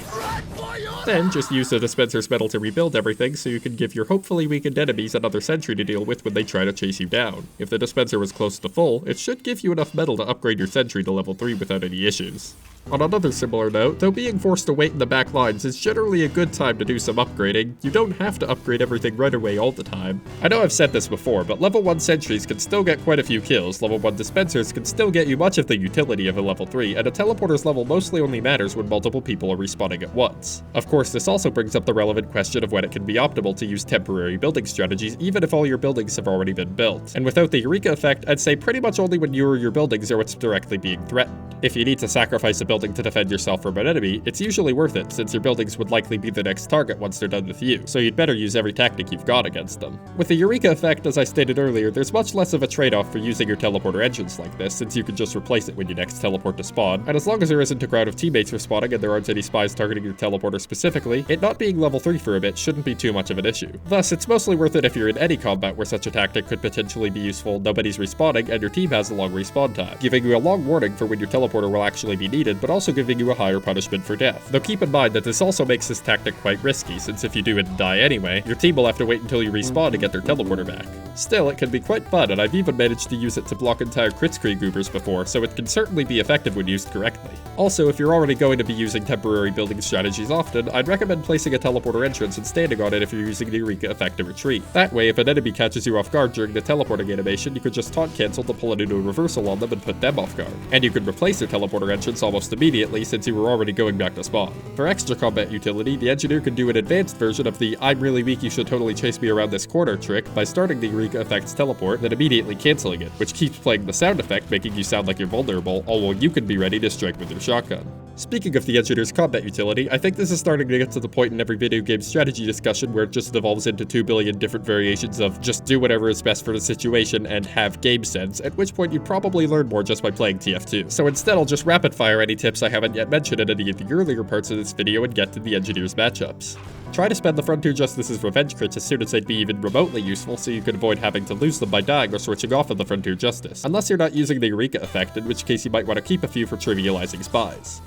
Then just use the dispenser's metal to rebuild everything so you can give your hopefully weakened enemies another sentry to deal with when they try to chase you down. If the dispenser was close to full, it should give you enough metal to upgrade your sentry to level 3 without any issues. On another similar note, though being forced to wait in the back lines is generally a good time to do some upgrading, you don't have to upgrade everything right away all the time. I know I've said this before, but level 1 sentries can still get quite a few kills, level 1 dispensers can still get you much of the utility of a level 3, and a teleporter's level mostly only matters when multiple people are respawning at once. Of course, this also brings up the relevant question of when it can be optimal to use temporary building strategies even if all your buildings have already been built. And without the Eureka Effect, I'd say pretty much only when you or your buildings are what's directly being threatened. If you need to sacrifice a building to defend yourself from an enemy, it's usually worth it since your buildings would likely be the next target once they're done with you, so you'd better use every tactic you've got against them. With the Eureka Effect, as I stated earlier, there's much less of a trade-off for using your teleporter entrance like this, since you can just replace it when you next teleport to spawn, and as long as there isn't a crowd of teammates respawning and there aren't any spies targeting your teleporter specifically, it not being level 3 for a bit shouldn't be too much of an issue. Thus, it's mostly worth it if you're in any combat where such a tactic could potentially be useful, nobody's respawning, and your team has a long respawn time, giving you a long warning for when your teleporter will actually be needed, but also giving you a higher punishment for death. Though keep in mind that this also makes this tactic quite risky, since if you do it and die anyway, your team will have to wait until you respawn to get their teleporter back. Still, it can be quite fun, and I've even managed to use it to block entire Kritzkrieg goobers before, so it can certainly be effective when used correctly. Also, if you're already going to be using temporary building strategies often, I'd recommend placing a teleporter entrance and standing on it if you're using the Eureka Effect to retreat. That way, if an enemy catches you off guard during the teleporting animation, you could just taunt cancel to pull it into a reversal on them and put them off guard. And you could replace their teleporter entrance almost immediately since you were already going back to spawn. For extra combat utility, the Engineer can do an advanced version of the "I'm really weak, you should totally chase me around this corner" trick by starting the Eureka Effect's teleport, then immediately cancelling it, which keeps playing the sound effect, making you sound like you're vulnerable, all while you can be ready to strike with your shotgun. Speaking of the Engineer's combat utility, I think this is starting to get to the point in every video game strategy discussion where it just devolves into 2 billion different variations of just do whatever is best for the situation and have game sense, at which point you probably learn more just by playing TF2. So instead I'll just rapid fire any tips I haven't yet mentioned in any of the earlier parts of this video and get to the Engineer's matchups. Try to spend the Frontier Justice's revenge crits as soon as they'd be even remotely useful so you can avoid having to lose them by dying or switching off of the Frontier Justice, unless you're not using the Eureka Effect, in which case you might want to keep a few for trivializing spies.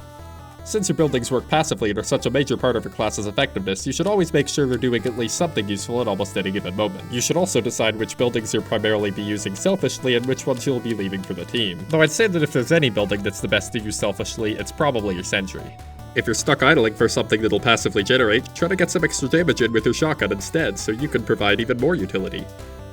Since your buildings work passively and are such a major part of your class's effectiveness, you should always make sure they're doing at least something useful at almost any given moment. You should also decide which buildings you'll primarily be using selfishly and which ones you'll be leaving for the team. Though I'd say that if there's any building that's the best to use selfishly, it's probably your sentry. If you're stuck idling for something that'll passively generate, try to get some extra damage in with your shotgun instead so you can provide even more utility.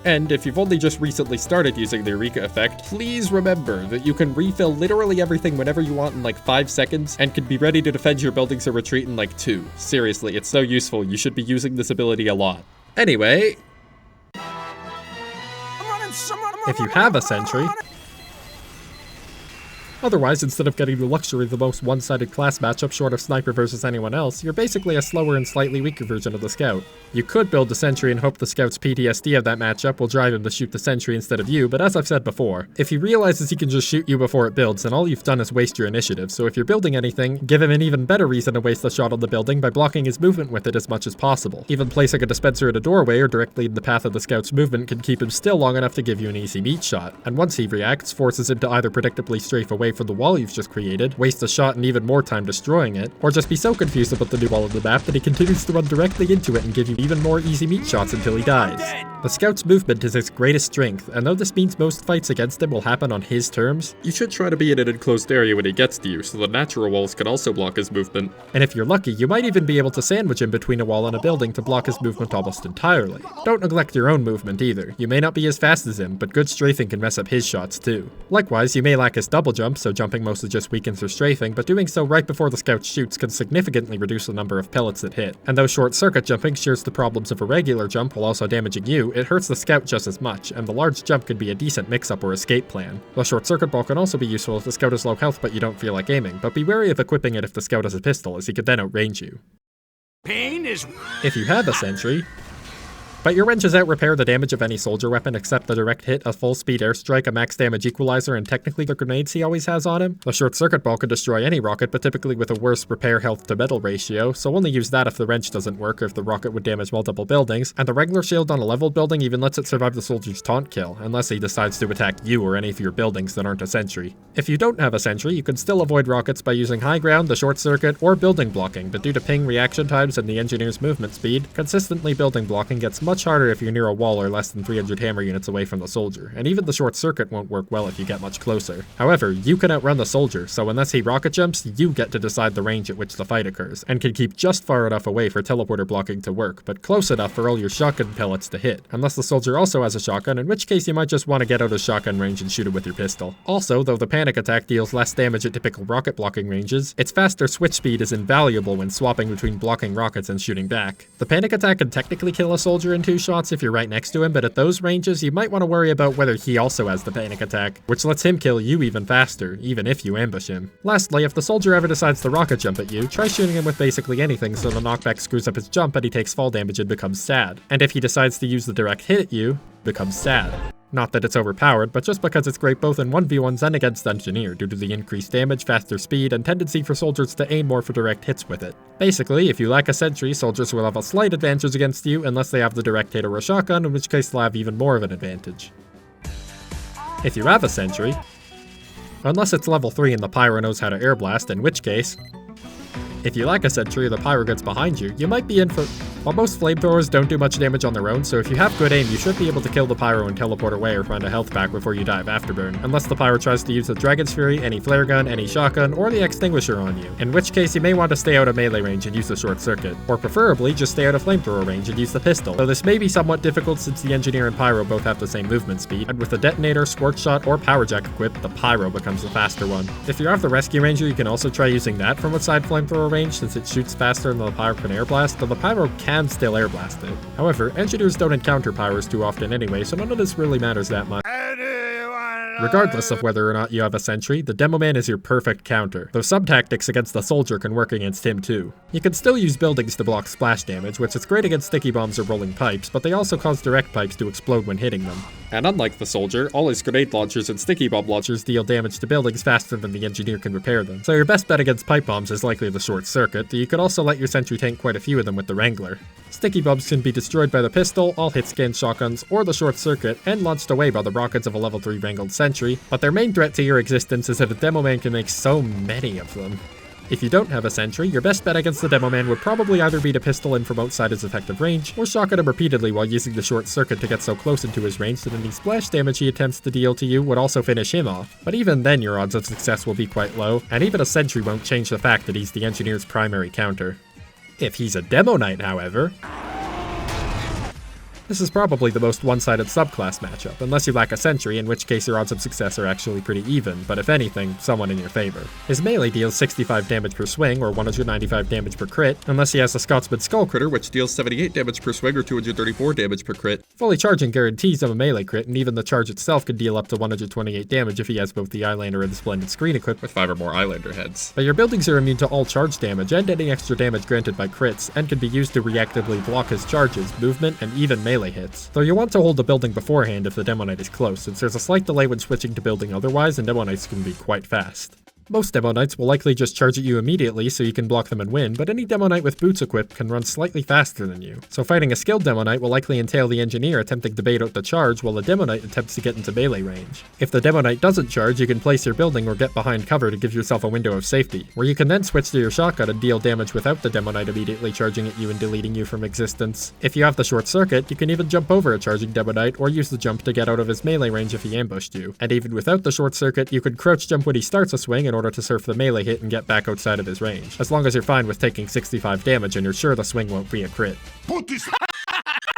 And if you've only just recently started using the Eureka Effect, please remember that you can refill literally everything whenever you want in like 5 seconds, and can be ready to defend your buildings or retreat in like 2. Seriously, it's so useful, you should be using this ability a lot. Anyway, If you have a sentry. Otherwise, instead of getting the luxury of the most one-sided class matchup short of Sniper versus anyone else, you're basically a slower and slightly weaker version of the Scout. You could build the Sentry and hope the Scout's PTSD of that matchup will drive him to shoot the Sentry instead of you, but as I've said before, if he realizes he can just shoot you before it builds, then all you've done is waste your initiative, so if you're building anything, give him an even better reason to waste a shot on the building by blocking his movement with it as much as possible. Even placing a dispenser in a doorway or directly in the path of the Scout's movement can keep him still long enough to give you an easy meat shot, and once he reacts, forces him to either predictably strafe away from the wall you've just created, waste a shot and even more time destroying it, or just be so confused about the new wall on the map that he continues to run directly into it and give you even more easy meat shots until he dies. The Scout's movement is his greatest strength, and though this means most fights against him will happen on his terms, You should try to be in an enclosed area when he gets to you, so the natural walls can also block his movement. and if you're lucky, you might even be able to sandwich him between a wall and a building to block his movement almost entirely. Don't neglect your own movement either. You may not be as fast as him, but good strafing can mess up his shots too. Likewise, you may lack his double jump, so jumping mostly just weakens your strafing, but doing so right before the Scout shoots can significantly reduce the number of pellets that hit. And though short circuit jumping shares the problems of a regular jump while also damaging you, it hurts the Scout just as much, and the large jump can be a decent mix-up or escape plan. The short circuit ball can also be useful if the Scout has low health but you don't feel like aiming, but be wary of equipping it if the Scout has a pistol, as he could then outrange you. Pain is... If you have a Sentry, but your wrenches out-repair the damage of any soldier weapon except the direct hit, a full-speed airstrike, a max damage equalizer, and technically the grenades he always has on him. The short circuit ball can destroy any rocket, but typically with a worse repair health to metal ratio, so only use that if the wrench doesn't work or if the rocket would damage multiple buildings, and the regular shield on a leveled building even lets it survive the soldier's taunt kill, unless he decides to attack you or any of your buildings that aren't a sentry. If you don't have a sentry, you can still avoid rockets by using high ground, the short circuit, or building blocking, but due to ping reaction times and the engineer's movement speed, consistently building blocking gets much harder if you're near a wall or less than 300 hammer units away from the soldier, and even the short circuit won't work well if you get much closer. However, you can outrun the soldier, so unless he rocket jumps, you get to decide the range at which the fight occurs, and can keep just far enough away for teleporter blocking to work, but close enough for all your shotgun pellets to hit, unless the soldier also has a shotgun, in which case you might just want to get out of shotgun range and shoot it with your pistol. Also, though the panic attack deals less damage at typical rocket blocking ranges, its faster switch speed is invaluable when swapping between blocking rockets and shooting back. The panic attack can technically kill a soldier in 2 shots if you're right next to him, but at those ranges, you might want to worry about whether he also has the panic attack, which lets him kill you even faster, even if you ambush him. Lastly, if the soldier ever decides to rocket jump at you, try shooting him with basically anything so the knockback screws up his jump and he takes fall damage and becomes sad. And if he decides to use the direct hit at you, becomes sad. Not that it's overpowered, but just because it's great both in 1v1s and against Engineer due to the increased damage, faster speed, and tendency for soldiers to aim more for direct hits with it. Basically, if you lack a sentry, soldiers will have a slight advantage against you unless they have the direct hit or a shotgun, in which case they'll have even more of an advantage. If you have a sentry, unless it's level 3 and the pyro knows how to air blast, in which case, if you lack a sentry or the pyro gets behind you, you might be in for... While most flamethrowers don't do much damage on their own, so if you have good aim, you should be able to kill the pyro and teleport away or find a health pack before you die of afterburn, unless the pyro tries to use the Dragon's Fury, any flare gun, any shotgun, or the extinguisher on you, in which case you may want to stay out of melee range and use the short circuit, or preferably just stay out of flamethrower range and use the pistol, though this may be somewhat difficult since the Engineer and Pyro both have the same movement speed, and with the detonator, squirt shot, or power jack equipped, the pyro becomes the faster one. If you have the rescue ranger, you can also try using that from outside flamethrower range since it shoots faster than the pyro can air blast, though the pyro can still air blast it. However, engineers don't encounter pyros too often anyway, so none of this really matters that much. Regardless of whether or not you have a sentry, the Demo Man is your perfect counter, though some tactics against the soldier can work against him too. You can still use buildings to block splash damage, which is great against sticky bombs or rolling pipes, but they also cause direct pipes to explode when hitting them. And unlike the soldier, all his grenade launchers and sticky bomb launchers Deal damage to buildings faster than the engineer can repair them, so your best bet against pipe bombs is likely the short circuit, though you could also let your sentry tank quite a few of them with the Wrangler. Sticky bombs can be destroyed by the pistol, all hit scan shotguns, or the short circuit, and launched away by the rockets of a level 3 wrangled sentry, but their main threat to your existence is that a Demo Man can make so many of them. If you don't have a sentry, your best bet against the Demo Man would probably either be to pistol in from outside his effective range, or shotgun him repeatedly while using the short circuit to get so close into his range that any splash damage he attempts to deal to you would also finish him off. But even then your odds of success will be quite low, and even a sentry won't change the fact that he's the engineer's primary counter. If he's a Demo Knight, however, this is probably the most one-sided subclass matchup, unless you lack a sentry, in which case your odds of success are actually pretty even, but if anything, somewhat in your favor. His melee deals 65 damage per swing, or 195 damage per crit, unless he has a Scotsman Skull critter, which deals 78 damage per swing or 234 damage per crit. Fully charging guarantees him a melee crit, and even the charge itself can deal up to 128 damage if he has both the Eyelander and the Splendid Screen equipped with 5 or more Eyelander heads. But your buildings are immune to all charge damage and any extra damage granted by crits, and can be used to reactively block his charges, movement, and even melee hits. Though you'll want to hold the building beforehand if the Demo Knight is close, since there's a slight delay when switching to building otherwise, and Demo Knights can be quite fast. Most Demo Knights will likely just charge at you immediately so you can block them and win, but any Demo Knight with boots equipped can run slightly faster than you. So fighting a skilled Demo Knight will likely entail the Engineer attempting to bait out the charge while the Demo Knight attempts to get into melee range. If the Demo Knight doesn't charge, you can place your building or get behind cover to give yourself a window of safety, where you can then switch to your shotgun and deal damage without the Demo Knight immediately charging at you and deleting you from existence. If you have the short circuit, you can even jump over a charging Demo Knight or use the jump to get out of his melee range if he ambushed you. And even without the short circuit, you could crouch jump when he starts a swing in order to surf the melee hit and get back outside of his range, as long as you're fine with taking 65 damage and you're sure the swing won't be a crit.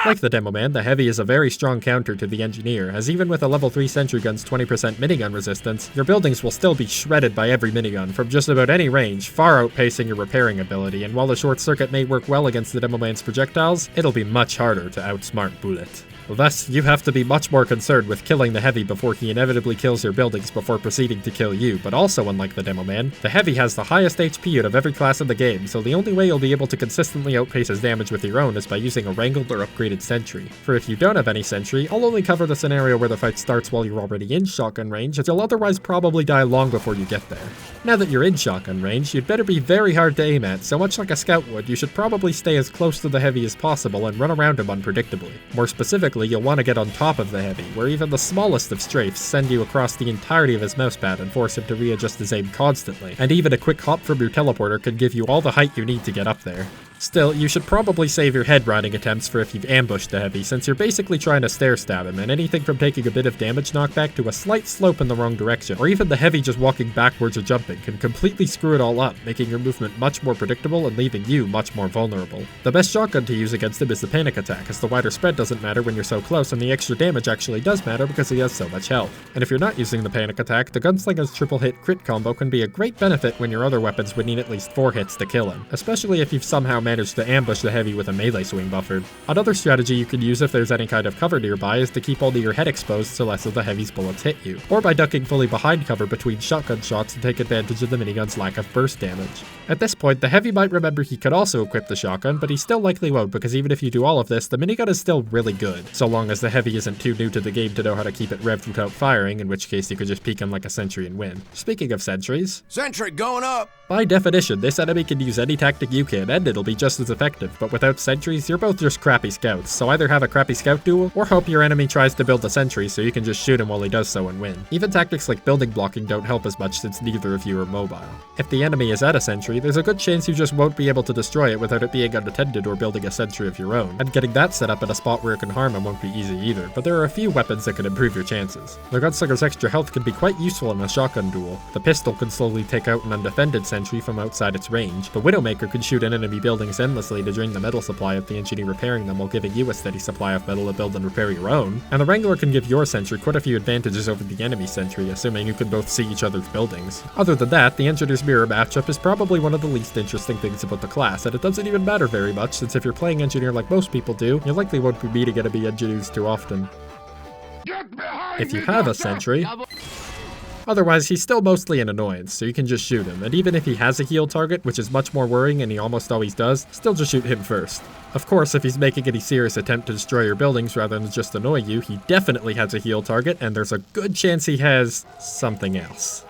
Like the Demo Man, the Heavy is a very strong counter to the Engineer, as even with a level 3 Sentry Gun's 20% minigun resistance, your buildings will still be shredded by every minigun from just about any range, far outpacing your repairing ability, and while the short circuit may work well against the Demo Man's projectiles, it'll be much harder to outsmart Bullet. Thus, you have to be much more concerned with killing the Heavy before he inevitably kills your buildings before proceeding to kill you, but also unlike the Demo Man, the Heavy has the highest HP out of every class in the game, so the only way you'll be able to consistently outpace his damage with your own is by using a wrangled or upgraded Sentry. For if you don't have any Sentry, I'll only cover the scenario where the fight starts while you're already in shotgun range, as you'll otherwise probably die long before you get there. Now that you're in shotgun range, you'd better be very hard to aim at, so much like a scout would, you should probably stay as close to the Heavy as possible and run around him unpredictably. More specifically, you'll want to get on top of the Heavy, where even the smallest of strafes send you across the entirety of his mousepad and force him to readjust his aim constantly, and even a quick hop from your teleporter could give you all the height you need to get up there. Still, you should probably save your head riding attempts for if you've ambushed the Heavy, since you're basically trying to stair stab him, and anything from taking a bit of damage knockback to a slight slope in the wrong direction, or even the Heavy just walking backwards or jumping, can completely screw it all up, making your movement much more predictable and leaving you much more vulnerable. The best shotgun to use against him is the panic attack, as the wider spread doesn't matter when you're so close, and the extra damage actually does matter because he has so much health. And if you're not using the panic attack, the Gunslinger's triple hit crit combo can be a great benefit when your other weapons would need at least 4 hits to kill him, especially if you've somehow managed to ambush the Heavy with a melee swing buffered. Another strategy you can use if there's any kind of cover nearby is to keep only your head exposed so less of the Heavy's bullets hit you, or by ducking fully behind cover between shotgun shots to take advantage of the minigun's lack of burst damage. At this point, the Heavy might remember he could also equip the shotgun, but he still likely won't because even if you do all of this, the minigun is still really good, so long as the Heavy isn't too new to the game to know how to keep it revved without firing, in which case you could just peek him like a sentry and win. Speaking of sentries, Sentry going up! by definition, this enemy can use any tactic you can, and it'll be just as effective, but without sentries, you're both just crappy scouts, so either have a crappy scout duel, or hope your enemy tries to build a sentry so you can just shoot him while he does so and win. Even tactics like building blocking don't help as much since neither of you are mobile. If the enemy is at a sentry, there's a good chance you just won't be able to destroy it without it being unattended or building a sentry of your own, and getting that set up in a spot where it can harm him won't be easy either, but there are a few weapons that can improve your chances. The Gunslinger's extra health can be quite useful in a shotgun duel. The pistol can slowly take out an undefended sentry from outside its range. The Widowmaker can shoot in enemy buildings endlessly to drain the metal supply of the engineer repairing them while giving you a steady supply of metal to build and repair your own. And the Wrangler can give your sentry quite a few advantages over the enemy sentry, assuming you can both see each other's buildings. Other than that, the Engineer's Mirror matchup is probably one of the least interesting things about the class, and it doesn't even matter very much since if you're playing Engineer like most people do, you likely won't be meeting enemy engineers too often. If you have a sentry. Otherwise, he's still mostly an annoyance, so you can just shoot him, and even if he has a heal target, which is much more worrying and he almost always does, still just shoot him first. Of course, if he's making any serious attempt to destroy your buildings rather than just annoy you, he definitely has a heal target, and there's a good chance he has something else.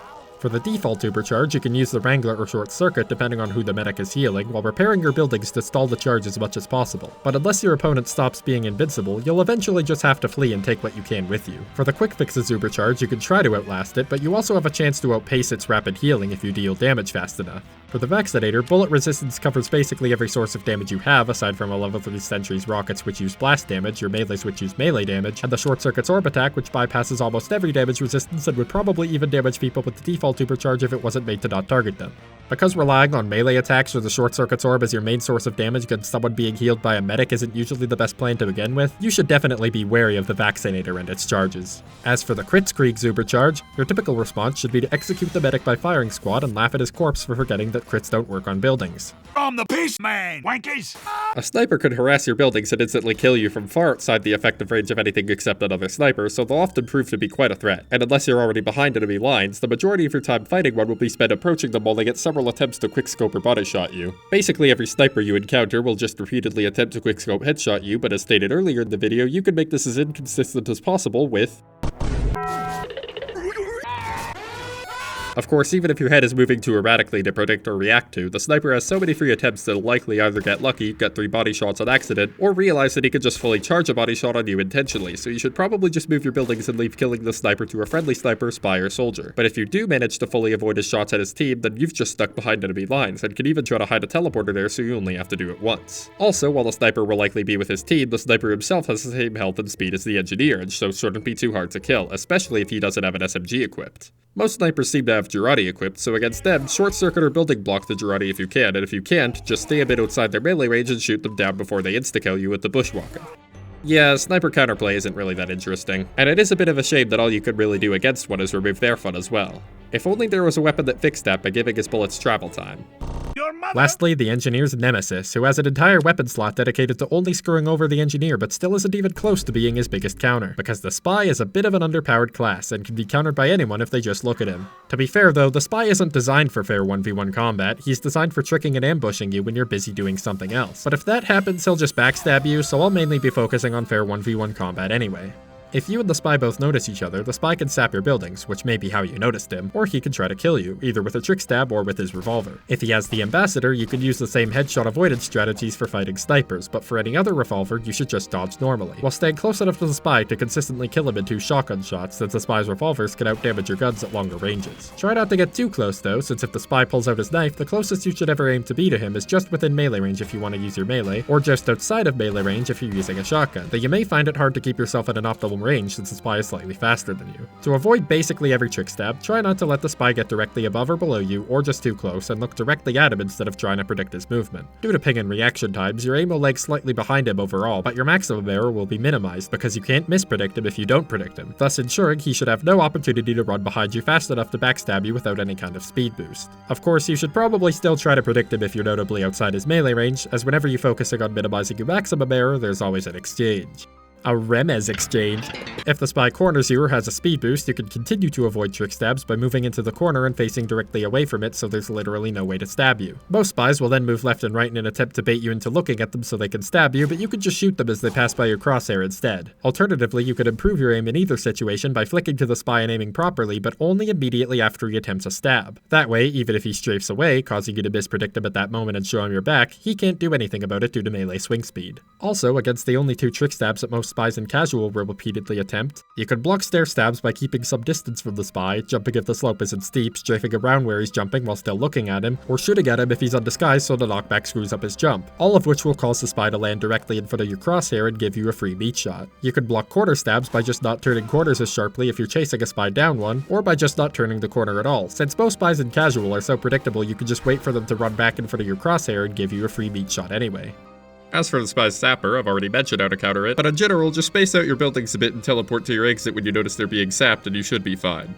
For the default supercharge, you can use the Wrangler or Short Circuit depending on who the medic is healing, while repairing your buildings to stall the charge as much as possible. But unless your opponent stops being invincible, you'll eventually just have to flee and take what you can with you. For the Quick Fix's supercharge, you can try to outlast it, but you also have a chance to outpace its rapid healing if you deal damage fast enough. For the Vaccinator, bullet resistance covers basically every source of damage you have, aside from a level 3 Sentry's rockets which use blast damage, your melees which use melee damage, and the Short Circuit's orb attack which bypasses almost every damage resistance and would probably even damage people with the default supercharge if it wasn't made to not target them. Because relying on melee attacks or the Short Circuit's orb as your main source of damage against someone being healed by a medic isn't usually the best plan to begin with, you should definitely be wary of the Vaccinator and its charges. As for the Kritzkrieg supercharge, your typical response should be to execute the medic by firing squad and laugh at his corpse for forgetting that crits don't work on buildings. I'm the Peace Man, wankies! A sniper could harass your buildings and instantly kill you from far outside the effective range of anything except another sniper, so they'll often prove to be quite a threat. And unless you're already behind enemy lines, the majority of your time fighting one will be spent approaching them while they get several attempts to quickscope or body shot you. Basically every sniper you encounter will just repeatedly attempt to quickscope headshot you, but as stated earlier in the video, you can make this as inconsistent as possible with Of course, even if your head is moving too erratically to predict or react to, the sniper has so many free attempts that he'll likely either get lucky, get 3 body shots on accident, or realize that he could just fully charge a body shot on you intentionally, so you should probably just move your buildings and leave killing the sniper to a friendly sniper, spy, or soldier. But if you do manage to fully avoid his shots at his team, then you've just stuck behind enemy lines, and can even try to hide a teleporter there so you only have to do it once. Also, while the sniper will likely be with his team, the sniper himself has the same health and speed as the engineer, and so shouldn't be too hard to kill, especially if he doesn't have an SMG equipped. Most snipers seem to have Girardi equipped, so against them, short circuit or building block the Girardi if you can, and if you can't, just stay a bit outside their melee range and shoot them down before they insta-kill you with the bushwalker. Yeah, sniper counterplay isn't really that interesting, and it is a bit of a shame that all you could really do against one is remove their fun as well. If only there was a weapon that fixed that by giving his bullets travel time. Lastly, the Engineer's Nemesis, who has an entire weapon slot dedicated to only screwing over the Engineer but still isn't even close to being his biggest counter, because the Spy is a bit of an underpowered class and can be countered by anyone if they just look at him. To be fair though, the Spy isn't designed for fair 1v1 combat, he's designed for tricking and ambushing you when you're busy doing something else. But if that happens, he'll just backstab you, so I'll mainly be focusing on fair 1v1 combat anyway. If you and the Spy both notice each other, the Spy can sap your buildings, which may be how you noticed him, or he can try to kill you, either with a trick stab or with his revolver. If he has the Ambassador, you can use the same headshot avoidance strategies for fighting snipers, but for any other revolver, you should just dodge normally, while staying close enough to the Spy to consistently kill him in 2 shotgun shots, since the Spy's revolvers can outdamage your guns at longer ranges. Try not to get too close though, since if the Spy pulls out his knife, the closest you should ever aim to be to him is just within melee range if you want to use your melee, or just outside of melee range if you're using a shotgun, though you may find it hard to keep yourself at an optimal range since the Spy is slightly faster than you. To avoid basically every trick stab, try not to let the Spy get directly above or below you, or just too close, and look directly at him instead of trying to predict his movement. Due to ping and reaction times, your aim will lag slightly behind him overall, but your maximum error will be minimized because you can't mispredict him if you don't predict him, thus ensuring he should have no opportunity to run behind you fast enough to backstab you without any kind of speed boost. Of course, you should probably still try to predict him if you're notably outside his melee range, as whenever you're focusing on minimizing your maximum error, there's always an exchange. A Remez exchange. If the Spy corners you or has a speed boost, you can continue to avoid trick stabs by moving into the corner and facing directly away from it so there's literally no way to stab you. Most Spies will then move left and right in an attempt to bait you into looking at them so they can stab you, but you can just shoot them as they pass by your crosshair instead. Alternatively, you could improve your aim in either situation by flicking to the Spy and aiming properly, but only immediately after he attempts a stab. That way, even if he strafes away, causing you to mispredict him at that moment and show him your back, he can't do anything about it due to melee swing speed. Also, against the only 2 trick stabs that most Spies in casual will repeatedly attempt, you can block stair stabs by keeping some distance from the Spy, jumping if the slope isn't steep, strafing around where he's jumping while still looking at him, or shooting at him if he's undisguised so the knockback screws up his jump, all of which will cause the Spy to land directly in front of your crosshair and give you a free meat shot. You can block corner stabs by just not turning corners as sharply if you're chasing a Spy down one, or by just not turning the corner at all. Since most Spies in casual are so predictable, you can just wait for them to run back in front of your crosshair and give you a free meat shot anyway. As for the Spy's Sapper, I've already mentioned how to counter it, but in general, just space out your buildings a bit and teleport to your exit when you notice they're being sapped and you should be fine.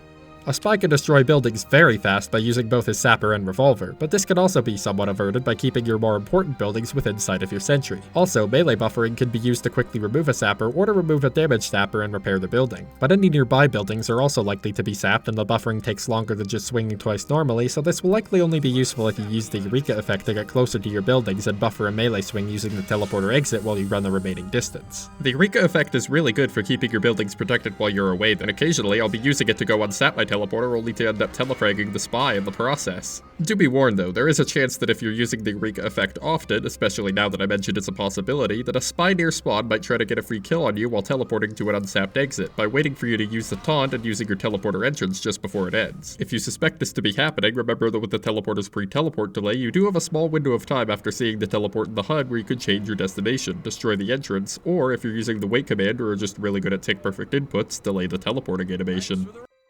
A Spy can destroy buildings very fast by using both his Sapper and revolver, but this can also be somewhat averted by keeping your more important buildings within sight of your sentry. Also, melee buffering can be used to quickly remove a Sapper or to remove a damaged Sapper and repair the building. But any nearby buildings are also likely to be sapped and the buffering takes longer than just swinging twice normally, so this will likely only be useful if you use the Eureka effect to get closer to your buildings and buffer a melee swing using the teleporter exit while you run the remaining distance. The Eureka effect is really good for keeping your buildings protected while you're away, and occasionally I'll be using it to go unsap my teleporter only to end up telefragging the Spy in the process. Do be warned though, there is a chance that if you're using the Eureka effect often, especially now that I mentioned it's a possibility, that a Spy near spawn might try to get a free kill on you while teleporting to an unsapped exit, by waiting for you to use the taunt and using your teleporter entrance just before it ends. If you suspect this to be happening, remember that with the teleporter's pre-teleport delay, you do have a small window of time after seeing the teleport in the HUD where you could change your destination, destroy the entrance, or if you're using the wait command or are just really good at tick-perfect inputs, delay the teleporting animation.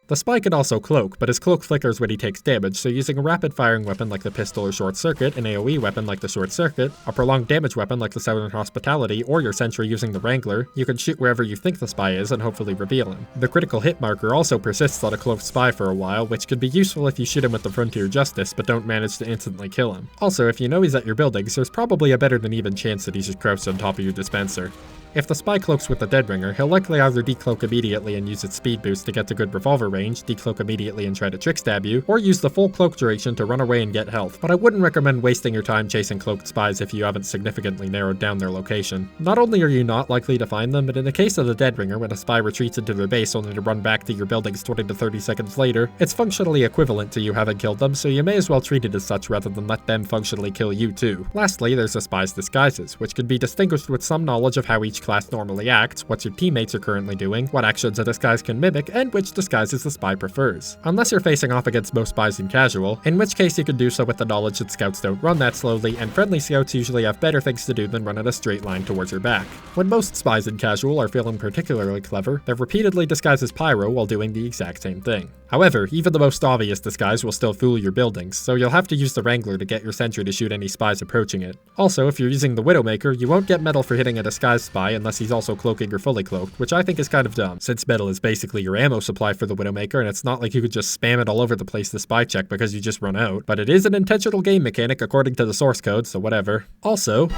The Spy can also cloak, but his cloak flickers when he takes damage, so using a rapid-firing weapon like the pistol or short circuit, an AoE weapon like the short circuit, a prolonged damage weapon like the Southern Hospitality, or your sentry using the Wrangler, you can shoot wherever you think the Spy is and hopefully reveal him. The critical hit marker also persists on a cloaked Spy for a while, which can be useful if you shoot him with the Frontier Justice but don't manage to instantly kill him. Also, if you know he's at your buildings, there's probably a better than even chance that he's just crouched on top of your dispenser. If the spy cloaks with the Deadringer, he'll likely either decloak immediately and use its speed boost to get to good revolver range, decloak immediately and try to trick stab you, or use the full cloak duration to run away and get health, but I wouldn't recommend wasting your time chasing cloaked spies if you haven't significantly narrowed down their location. Not only are you not likely to find them, but in the case of the Deadringer, when a spy retreats into their base only to run back to your buildings 20 to 30 seconds later, it's functionally equivalent to you having killed them, so you may as well treat it as such rather than let them functionally kill you too. Lastly, there's the spy's disguises, which can be distinguished with some knowledge of how each class normally acts, what your teammates are currently doing, what actions a disguise can mimic, and which disguises the spy prefers. Unless you're facing off against most spies in casual, in which case you can do so with the knowledge that scouts don't run that slowly, and friendly scouts usually have better things to do than run in a straight line towards your back. When most spies in casual are feeling particularly clever, they're repeatedly disguised as pyro while doing the exact same thing. However, even the most obvious disguise will still fool your buildings, so you'll have to use the Wrangler to get your sentry to shoot any spies approaching it. Also, if you're using the Widowmaker, you won't get metal for hitting a disguised spy unless he's also cloaking or fully cloaked, which I think is kind of dumb, since metal is basically your ammo supply for the Widowmaker, and it's not like you could just spam it all over the place to spy check because you just run out, but it is an intentional game mechanic according to the source code, so whatever. Also,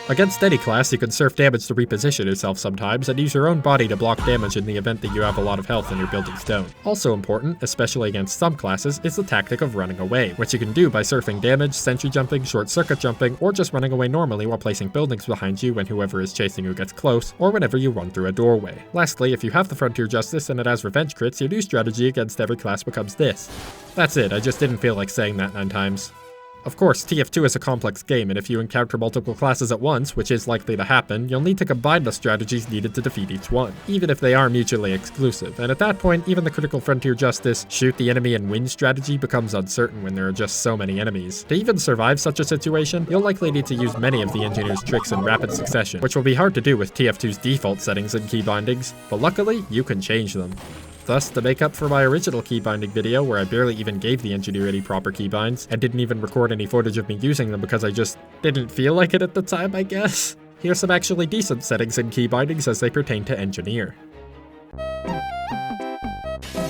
against any class, you can surf damage to reposition yourself sometimes, and use your own body to block damage in the event that you have a lot of health and your buildings don't. Also important, especially against some classes, is the tactic of running away, which you can do by surfing damage, sentry jumping, short circuit jumping, or just running away normally while placing buildings behind you when whoever is chasing you gets close, or whenever you run through a doorway. Lastly, if you have the Frontier Justice and it has revenge crits, your new strategy against every class becomes this. That's it, I just didn't feel like saying that 9 times. Of course, TF2 is a complex game, and if you encounter multiple classes at once, which is likely to happen, you'll need to combine the strategies needed to defeat each one, even if they are mutually exclusive, and at that point, even the critical Frontier Justice, shoot the enemy and win strategy becomes uncertain when there are just so many enemies. To even survive such a situation, you'll likely need to use many of the Engineer's tricks in rapid succession, which will be hard to do with TF2's default settings and keybindings, but luckily, you can change them. Thus, to make up for my original keybinding video where I barely even gave the Engineer any proper keybinds, and didn't even record any footage of me using them because I just didn't feel like it at the time, I guess, here's some actually decent settings and keybindings as they pertain to Engineer.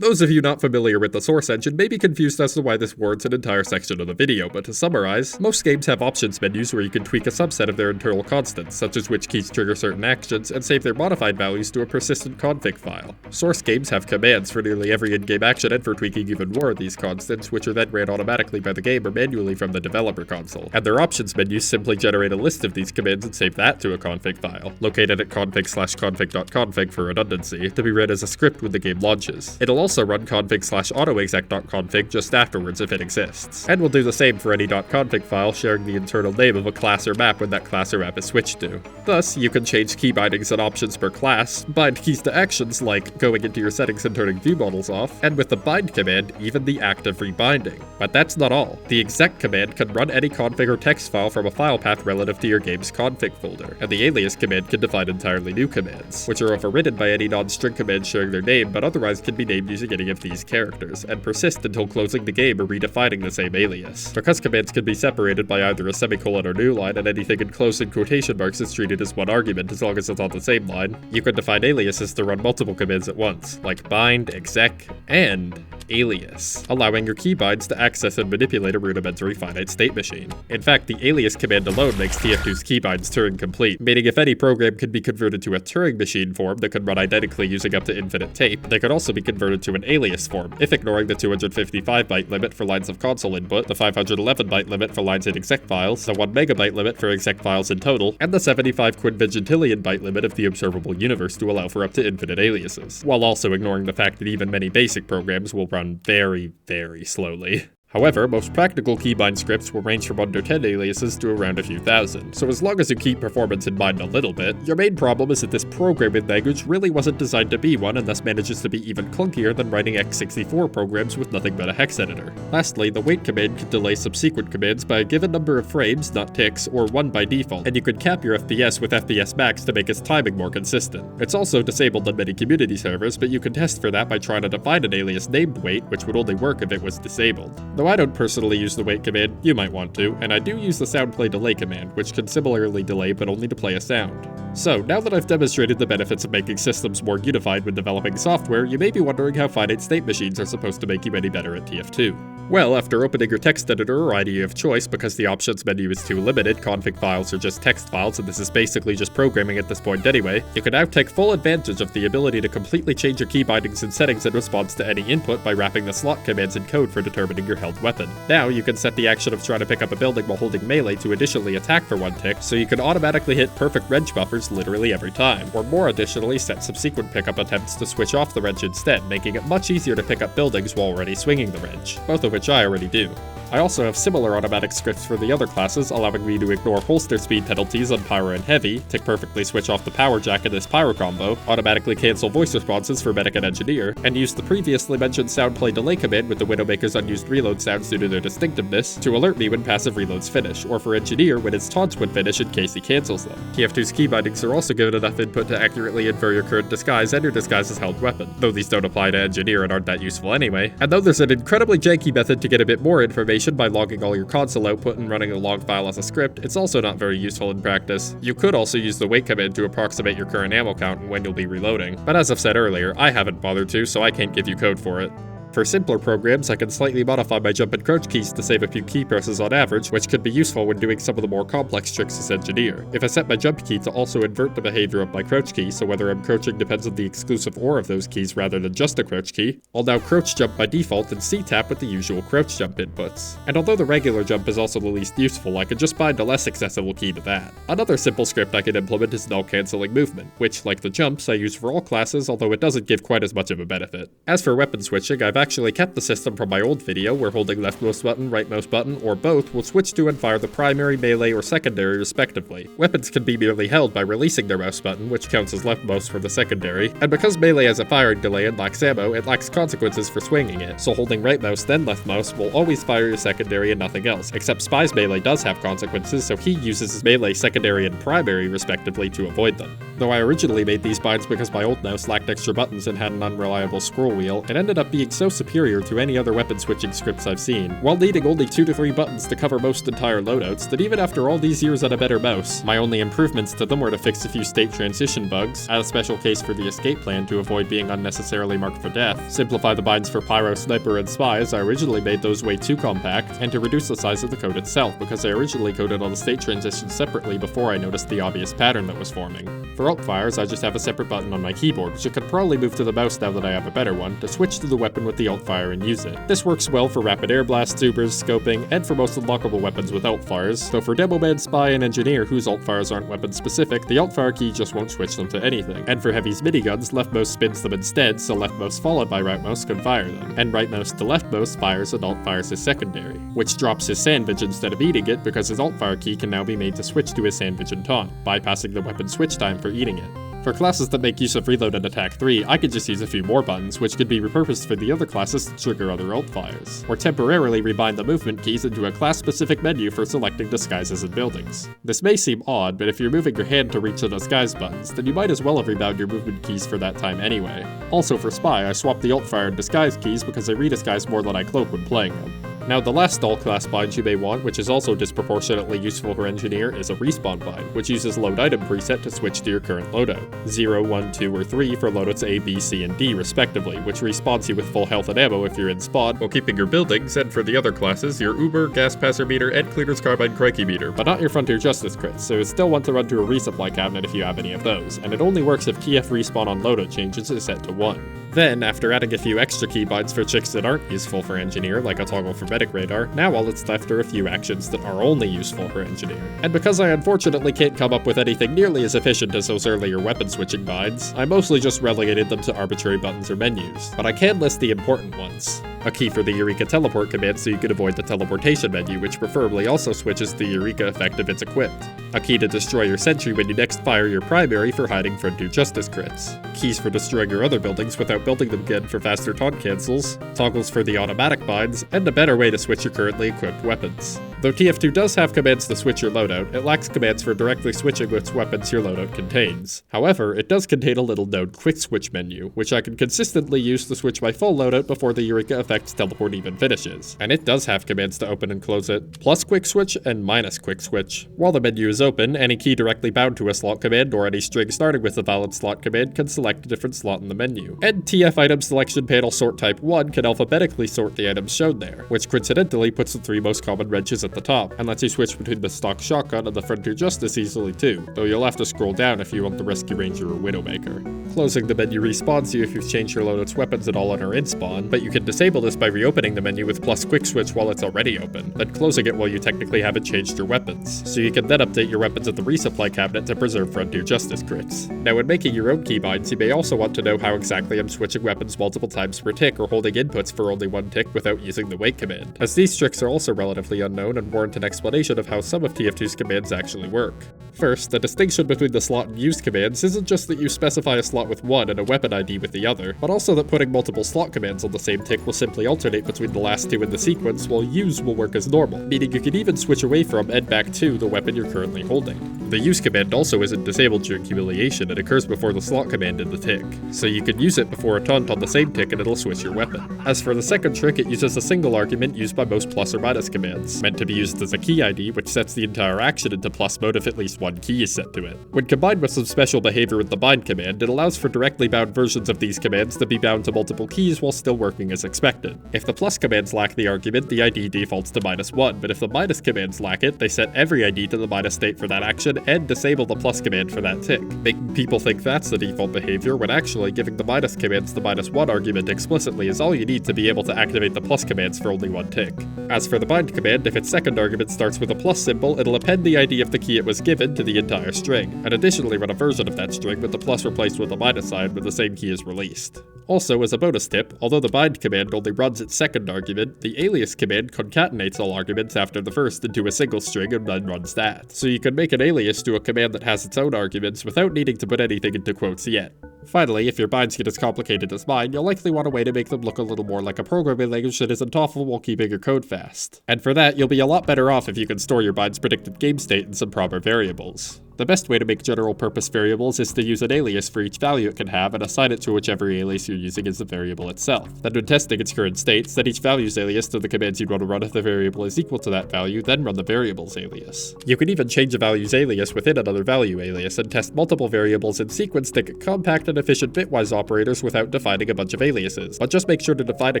Those of you not familiar with the source engine may be confused as to why this warrants an entire section of the video, but to summarize, most games have options menus where you can tweak a subset of their internal constants, such as which keys trigger certain actions, and save their modified values to a persistent config file. Source games have commands for nearly every in-game action and for tweaking even more of these constants, which are then ran automatically by the game or manually from the developer console. And their options menus simply generate a list of these commands and save that to a config file, located at config/config.config for redundancy, to be read as a script when the game launches. It'll also run config/autoexec.config just afterwards if it exists. And will do the same for any .config file sharing the internal name of a class or map when that class or map is switched to. Thus, you can change key bindings and options per class, bind keys to actions like going into your settings and turning view models off, and with the bind command, even the act of rebinding. But that's not all. The exec command can run any config or text file from a file path relative to your game's config folder, and the alias command can define entirely new commands, which are overridden by any non-string commands sharing their name, but otherwise can be named using any of these characters, and persist until closing the game or redefining the same alias. Because commands can be separated by either a semicolon or new line, and anything enclosed in quotation marks is treated as one argument as long as it's on the same line, you can define aliases to run multiple commands at once, like bind, exec, and alias, allowing your keybinds to access and manipulate a rudimentary finite state machine. In fact, the alias command alone makes TF2's keybinds Turing complete, meaning if any program could be converted to a Turing machine form that could run identically using up to infinite tape, they could also be converted to an alias form, if ignoring the 255-byte limit for lines of console input, the 511-byte limit for lines in exec files, the 1 megabyte limit for exec files in total, and the 75 quinvigintillion byte limit of the observable universe to allow for up to infinite aliases, while also ignoring the fact that even many basic programs will run very, very slowly. However, most practical keybind scripts will range from under 10 aliases to around a few thousand, so as long as you keep performance in mind a little bit, your main problem is that this programming language really wasn't designed to be one and thus manages to be even clunkier than writing x64 programs with nothing but a hex editor. Lastly, the wait command can delay subsequent commands by a given number of frames, not ticks, or 1 by default, and you can cap your FPS with FPS max to make its timing more consistent. It's also disabled on many community servers, but you can test for that by trying to define an alias named wait, which would only work if it was disabled. Though I don't personally use the wait command, you might want to, and I do use the sound play delay command, which can similarly delay but only to play a sound. So, now that I've demonstrated the benefits of making systems more unified when developing software, you may be wondering how finite state machines are supposed to make you any better at TF2. Well, after opening your text editor or IDE of choice, because the options menu is too limited, config files are just text files and this is basically just programming at this point anyway, you can now take full advantage of the ability to completely change your key bindings and settings in response to any input by wrapping the slot commands in code for determining your held weapon. Now, you can set the action of trying to pick up a building while holding melee to additionally attack for 1 tick, so you can automatically hit perfect wrench buffers literally every time, or more additionally set subsequent pickup attempts to switch off the wrench instead, making it much easier to pick up buildings while already swinging the wrench, both of which I already do. I also have similar automatic scripts for the other classes, allowing me to ignore holster speed penalties on Pyro and Heavy, to perfectly switch off the power jack in this Pyro combo, automatically cancel voice responses for Medic and Engineer, and use the previously mentioned soundplay delay command with the Widowmaker's unused reload sounds due to their distinctiveness, to alert me when passive reloads finish, or for Engineer when his taunts would finish in case he cancels them. TF2's key bindings are also given enough input to accurately infer your current disguise and your disguise's held weapon, though these don't apply to Engineer and aren't that useful anyway, and though there's an incredibly janky method to get a bit more information by logging all your console output and running a log file as a script, it's also not very useful in practice. You could also use the wait command to approximate your current ammo count and when you'll be reloading, but as I've said earlier, I haven't bothered to, so I can't give you code for it. For simpler programs, I can slightly modify my jump and crouch keys to save a few key presses on average, which could be useful when doing some of the more complex tricks as Engineer. If I set my jump key to also invert the behavior of my crouch key, so whether I'm crouching depends on the exclusive OR of those keys rather than just a crouch key, I'll now crouch jump by default and C-tap with the usual crouch jump inputs. And although the regular jump is also the least useful, I can just bind a less accessible key to that. Another simple script I can implement is null cancelling movement, which, like the jumps, I use for all classes, although it doesn't give quite as much of a benefit. As for weapon switching, I've actually kept the system from my old video where holding left mouse button, right mouse button, or both will switch to and fire the primary, melee, or secondary respectively. Weapons can be merely held by releasing their mouse button, which counts as left mouse for the secondary, and because melee has a firing delay and lacks ammo, it lacks consequences for swinging it, so holding right mouse then left mouse will always fire your secondary and nothing else, except Spy's melee does have consequences, so he uses his melee, secondary, and primary respectively to avoid them. Though I originally made these binds because my old mouse lacked extra buttons and had an unreliable scroll wheel, it ended up being so superior to any other weapon switching scripts I've seen, while needing only 2 to 3 buttons to cover most entire loadouts, that even after all these years on a better mouse, my only improvements to them were to fix a few state transition bugs, add a special case for the escape plan to avoid being unnecessarily marked for death, simplify the binds for Pyro, Sniper, and Spy as I originally made those way too compact, and to reduce the size of the code itself because I originally coded all the state transitions separately before I noticed the obvious pattern that was forming. For alt fires, I just have a separate button on my keyboard, which I could probably move to the mouse now that I have a better one, to switch to the weapon with the alt fire and use it. This works well for rapid air blast, supers, scoping, and for most unlockable weapons with alt fires, though for Demo Man, Spy, and Engineer whose alt fires aren't weapon specific, the alt fire key just won't switch them to anything. And for Heavy's miniguns, left mouse spins them instead, so left mouse followed by right mouse can fire them, and right mouse to left mouse fires and alt fires his secondary, which drops his sandwich instead of eating it because his alt fire key can now be made to switch to his sandwich and taunt, bypassing the weapon switch time for eating it. For classes that make use of Reload and Attack 3, I could just use a few more buttons, which could be repurposed for the other classes to trigger other alt fires, or temporarily rebind the movement keys into a class-specific menu for selecting disguises and buildings. This may seem odd, but if you're moving your hand to reach the disguise buttons, then you might as well have rebound your movement keys for that time anyway. Also for Spy, I swapped the alt fire and disguise keys because I redisguise more than I cloak when playing them. Now the last all-class bind you may want, which is also disproportionately useful for Engineer, is a respawn bind, which uses load item preset to switch to your current loadout. 0, 1, 2, or 3 for loadouts A, B, C, and D respectively, which respawns you with full health and ammo if you're in spawn, while keeping your buildings, and for the other classes, your Uber, Gas Passer Meter, and Cleaner's Carbine Crikey Meter, but not your Frontier Justice crits, so it's still want to run to a resupply cabinet if you have any of those, and it only works if KF respawn on loadout changes is set to 1. Then, after adding a few extra keybinds for chicks that aren't useful for Engineer, like a toggle for Medic Radar, now all that's left are a few actions that are only useful for Engineer. And because I unfortunately can't come up with anything nearly as efficient as those earlier weapon switching binds, I mostly just relegated them to arbitrary buttons or menus, but I can list the important ones. A key for the Eureka teleport command so you can avoid the teleportation menu, which preferably also switches the Eureka effect if it's equipped. A key to destroy your sentry when you next fire your primary for hiding Frontier Justice crits. Keys for destroying your other buildings without building them again for faster taunt cancels. Toggles for the automatic binds, and a better way to switch your currently equipped weapons. Though TF2 does have commands to switch your loadout, it lacks commands for directly switching which weapons your loadout contains. However, it does contain a little-known quick switch menu, which I can consistently use to switch my full loadout before the Eureka Effect's teleport even finishes. And it does have commands to open and close it, plus quick switch and minus quick switch. While the menu is open, any key directly bound to a slot command or any string starting with a valid slot command can select a different slot in the menu. And TF item selection panel sort type 1 can alphabetically sort the items shown there, which coincidentally puts the 3 most common wrenches at the top, and lets you switch between the stock shotgun and the Frontier Justice easily too, though you'll have to scroll down if you want the Rescue Ranger or Widowmaker. Closing the menu respawns you if you've changed your loadout's weapons at all on our in-spawn, but you can disable this by reopening the menu with plus quick switch while it's already open, then closing it while you technically haven't changed your weapons, so you can then update your weapons at the resupply cabinet to preserve Frontier Justice crits. Now when making your own keybinds, you may also want to know how exactly I'm switching weapons multiple times per tick or holding inputs for only one tick without using the wait command, as these tricks are also relatively unknown and warrant an explanation of how some of TF2's commands actually work. First, the distinction between the slot and use commands isn't just that you specify a slot with one and a weapon ID with the other, but also that putting multiple slot commands on the same tick will simply alternate between the last two in the sequence, while use will work as normal, meaning you can even switch away from and back to the weapon you're currently holding. The use command also isn't disabled during humiliation, it occurs before the slot command in the tick, so you can use it before a taunt on the same tick and it'll switch your weapon. As for the second trick, it uses a single argument used by most plus or minus commands, meant to be used as a key ID, which sets the entire action into plus mode if at least one key is set to it. When combined with some special behavior with the bind command, it allows for directly bound versions of these commands to be bound to multiple keys while still working as expected. If the plus commands lack the argument, the ID defaults to -1, but if the minus commands lack it, they set every ID to the minus state for that action and disable the plus command for that tick, making people think that's the default behavior when actually giving the minus commands the -1 argument explicitly is all you need to be able to activate the plus commands for only one tick. As for the bind command, if its second argument starts with a plus symbol, it'll append the ID of the key it was given to the entire string, and additionally run a version of that string with the plus replaced with a minus sign when the same key is released. Also, as a bonus tip, although the bind command only runs its second argument, the alias command concatenates all arguments after the first into a single string and then runs that. So you can make an alias to a command that has its own arguments without needing to put anything into quotes yet. Finally, if your binds get as complicated as mine, you'll likely want a way to make them look a little more like a programming language that isn't awful while keeping your code fast. And for that, you'll be a lot better off if you can store your bind's predicted game state in some proper variables. The best way to make general purpose variables is to use an alias for each value it can have and assign it to whichever alias you're using as the variable itself. Then when testing its current state, set each value's alias to the commands you'd want to run if the variable is equal to that value, then run the variable's alias. You can even change a value's alias within another value alias and test multiple variables in sequence to get compact and efficient bitwise operators without defining a bunch of aliases. But just make sure to define a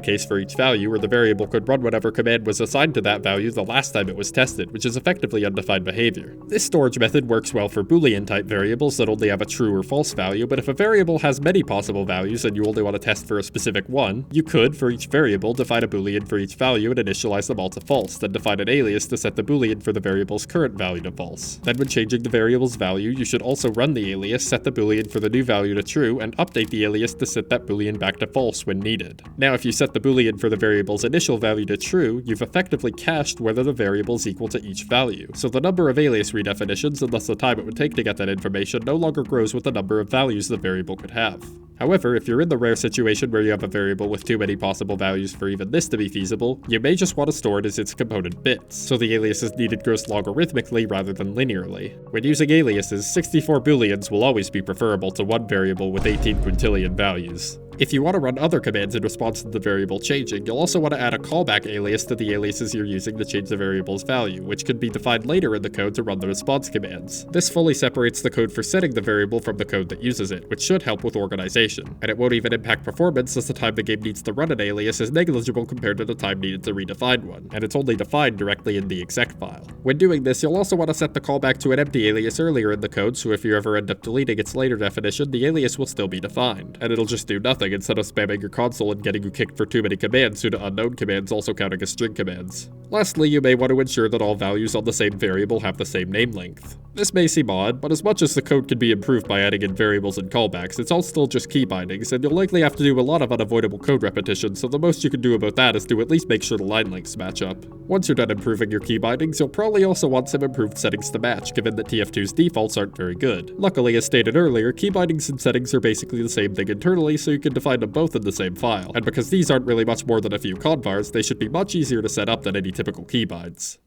case for each value where the variable could run whatever command was assigned to that value the last time it was tested, which is effectively undefined behavior. This storage method works well for Boolean type variables that only have a true or false value, but if a variable has many possible values and you only want to test for a specific one, you could, for each variable, define a Boolean for each value and initialize them all to false, then define an alias to set the Boolean for the variable's current value to false. Then when changing the variable's value, you should also run the alias, set the Boolean for the new value to true, and update the alias to set that Boolean back to false when needed. Now if you set the Boolean for the variable's initial value to true, you've effectively cached whether the variable is equal to each value, so the number of alias redefinitions and thus the time it would take to get that information no longer grows with the number of values the variable could have. However, if you're in the rare situation where you have a variable with too many possible values for even this to be feasible, you may just want to store it as its component bits, so the aliases needed grows logarithmically rather than linearly. When using aliases, 64 booleans will always be preferable to one variable with 18 quintillion values. If you want to run other commands in response to the variable changing, you'll also want to add a callback alias to the aliases you're using to change the variable's value, which could be defined later in the code to run the response commands. This fully separates the code for setting the variable from the code that uses it, which should help with organization. And it won't even impact performance, as the time the game needs to run an alias is negligible compared to the time needed to redefine one, and it's only defined directly in the exec file. When doing this, you'll also want to set the callback to an empty alias earlier in the code, so if you ever end up deleting its later definition, the alias will still be defined, and it'll just do nothing instead of spamming your console and getting you kicked for too many commands due to unknown commands also counting as string commands. Lastly, you may want to ensure that all values on the same variable have the same name length. This may seem odd, but as much as the code can be improved by adding in variables and callbacks, it's all still just key bindings, and you'll likely have to do a lot of unavoidable code repetition, so the most you can do about that is to at least make sure the line lengths match up. Once you're done improving your key bindings, you'll probably also want some improved settings to match, given that TF2's defaults aren't very good. Luckily, as stated earlier, key bindings and settings are basically the same thing internally, so you can define them both in the same file, and because these aren't really much more than a few convars, they should be much easier to set up than any typical keybinds.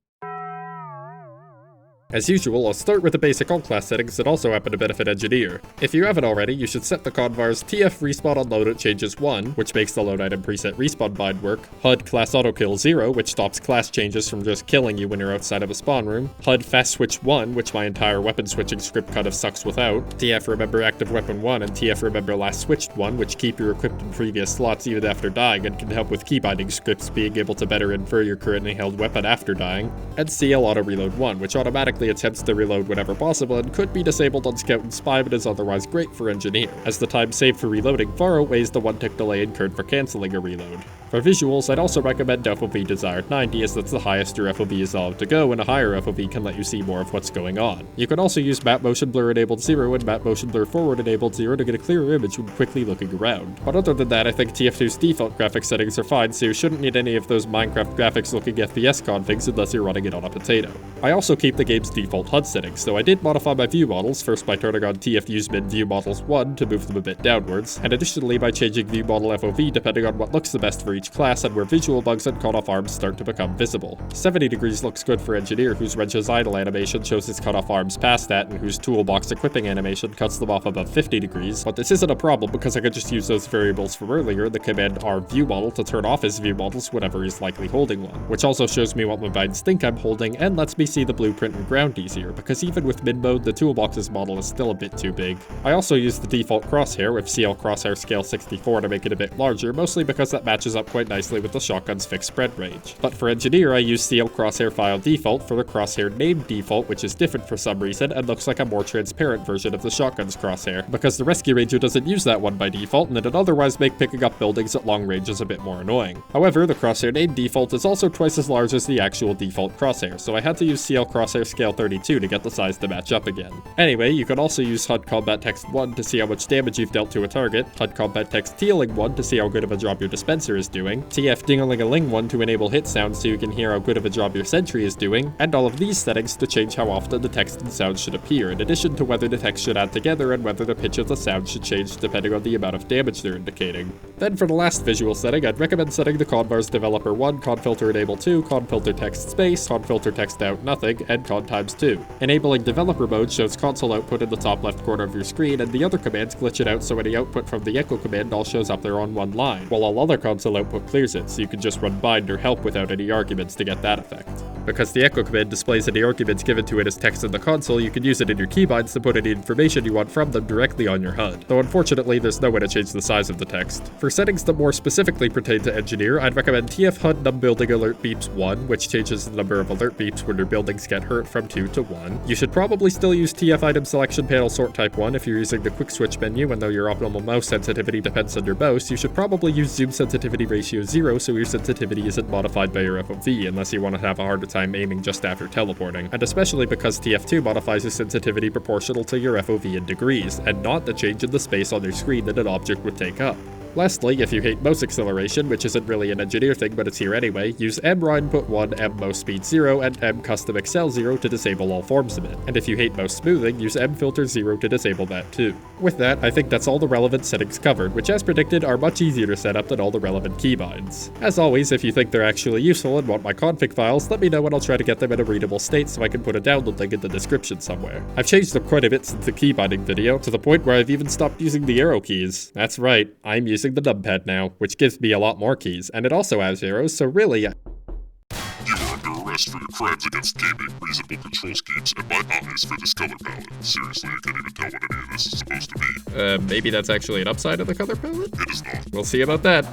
As usual, I'll start with the basic all-class settings that also happen to benefit Engineer. If you haven't already, you should set the convar's TF respawn on loadout changes 1, which makes the load item preset respawn bind work, HUD class autokill 0, which stops class changes from just killing you when you're outside of a spawn room, HUD fast switch 1, which my entire weapon switching script kind of sucks without, TF remember active weapon 1 and TF remember last switched 1, which keep you equipped in previous slots even after dying and can help with keybinding scripts being able to better infer your currently held weapon after dying, and CL auto reload 1, which automatically attempts to reload whenever possible and could be disabled on Scout and Spy but is otherwise great for Engineer, as the time saved for reloading far outweighs the 1-tick delay incurred for cancelling a reload. For visuals, I'd also recommend FOV Desired 90 as that's the highest your FOV is allowed to go and a higher FOV can let you see more of what's going on. You can also use Map Motion Blur enabled 0 and Map Motion Blur Forward enabled 0 to get a clearer image when quickly looking around. But other than that, I think TF2's default graphics settings are fine, so you shouldn't need any of those Minecraft graphics looking FPS configs unless you're running it on a potato. I also keep the game's default HUD settings, though I did modify my view models, first by turning on TF Min View Models 1 to move them a bit downwards, and additionally by changing view model FOV depending on what looks the best for each class and where visual bugs and cut-off arms start to become visible. 70 degrees looks good for Engineer, whose wrench's idle animation shows his cut-off arms past that, and whose toolbox equipping animation cuts them off above 50 degrees, but this isn't a problem because I could just use those variables from earlier in the command R view model to turn off his view models whenever he's likely holding one, which also shows me what my binds think I'm holding and lets me see the blueprint and ground easier, because even with min mode, the toolbox's model is still a bit too big. I also use the default crosshair with CL crosshair scale 64 to make it a bit larger, mostly because that matches up quite nicely with the shotgun's fixed spread range. But for Engineer, I use CL crosshair file default for the crosshair name default, which is different for some reason and looks like a more transparent version of the shotgun's crosshair, because the rescue ranger doesn't use that one by default and it'd otherwise make picking up buildings at long ranges a bit more annoying. However, the crosshair name default is also twice as large as the actual default crosshair, so I had to use CL crosshair scale 32 to get the size to match up again. Anyway, you can also use HUD combat text 1 to see how much damage you've dealt to a target, HUD combat text tealing 1 to see how good of a job your dispenser is doing, TF ding-a-ling-a-ling 1 to enable hit sounds so you can hear how good of a job your sentry is doing, and all of these settings to change how often the text and sound should appear, in addition to whether the text should add together and whether the pitch of the sound should change depending on the amount of damage they're indicating. Then for the last visual setting, I'd recommend setting the convar's developer 1, confilter enable 2, confilter text space, confilter text out nothing, and con times 2. Enabling developer mode shows console output in the top left corner of your screen, and the other commands glitch it out so any output from the echo command all shows up there on one line, while all other console output clears it, so you can just run bind or help without any arguments to get that effect. Because the echo command displays any arguments given to it as text in the console, you can use it in your keybinds to put any information you want from them directly on your HUD, though unfortunately there's no way to change the size of the text. For settings that more specifically pertain to Engineer, I'd recommend TF HUD num building alert beeps 1, which changes the number of alert beeps when your buildings get hurt from 2 to 1. You should probably still use TF item selection panel sort type 1 if you're using the quick switch menu, and though your optimal mouse sensitivity depends on your mouse, you should probably use zoom sensitivity ratio 0 so your sensitivity isn't modified by your FOV unless you want to have a harder time aiming just after teleporting, and especially because TF2 modifies your sensitivity proportional to your FOV in degrees, and not the change in the space on your screen that an object would take up. Lastly, if you hate mouse acceleration, which isn't really an Engineer thing but it's here anyway, use M raw input 1, M mouse speed 0, and M custom excel 0 to disable all forms of it. And if you hate mouse smoothing, use M filter 0 to disable that too. With that, I think that's all the relevant settings covered, which as predicted are much easier to set up than all the relevant keybinds. As always, if you think they're actually useful and want my config files, let me know and I'll try to get them in a readable state so I can put a download link in the description somewhere. I've changed them quite a bit since the keybinding video, to the point where I've even stopped using the arrow keys. That's right, I'm using the numpad now, which gives me a lot more keys, and it also has arrows, so really You are under arrest for your crimes against gaming, reasonable control schemes, and my eyes for this color palette. Seriously, I can't even tell what any of this is supposed to be. Maybe that's actually an upside of the color palette? It is not. We'll see about that.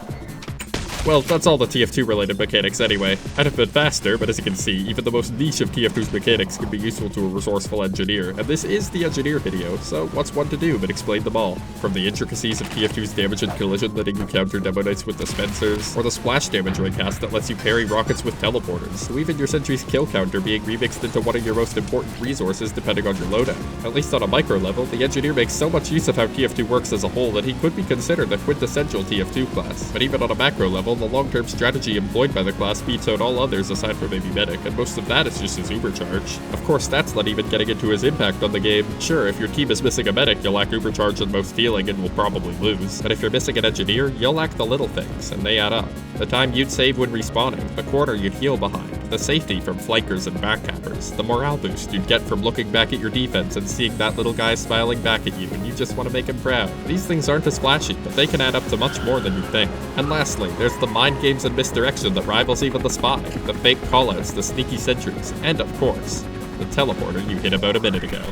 Well, that's all the TF2 related mechanics anyway. I'd have been faster, but as you can see, even the most niche of TF2's mechanics can be useful to a resourceful engineer, and this is the Engineer video, so what's one to do but explain them all? From the intricacies of TF2's damage and collision letting you counter demo knights with dispensers, or the splash damage raycast that lets you parry rockets with teleporters, to even your sentry's kill counter being remixed into one of your most important resources depending on your loadout. At least on a micro level, the Engineer makes so much use of how TF2 works as a whole that he could be considered the quintessential TF2 class, but even on a macro level, the long-term strategy employed by the class beats out all others aside from maybe Medic, and most of that is just his Ubercharge. Of course, that's not even getting into his impact on the game. Sure, if your team is missing a Medic, you'll lack Ubercharge and most healing and will probably lose, but if you're missing an Engineer, you'll lack the little things, and they add up. The time you'd save when respawning, the quarter you'd heal behind, The safety from flankers and backcappers, the morale boost you'd get from looking back at your defense and seeing that little guy smiling back at you and you just want to make him proud. These things aren't as flashy, but they can add up to much more than you think. And lastly, there's the mind games and misdirection that rivals even the spy, the fake callouts, the sneaky sentries, and of course, the teleporter you hit about a minute ago.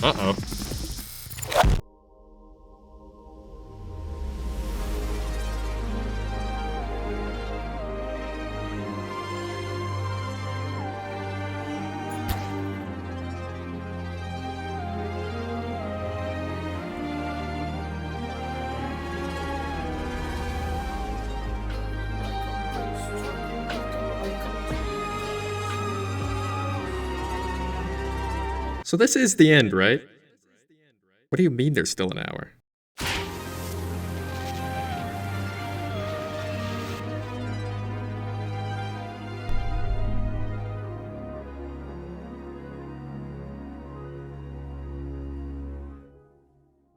Uh-oh. So this is the end, right? What do you mean there's still an hour?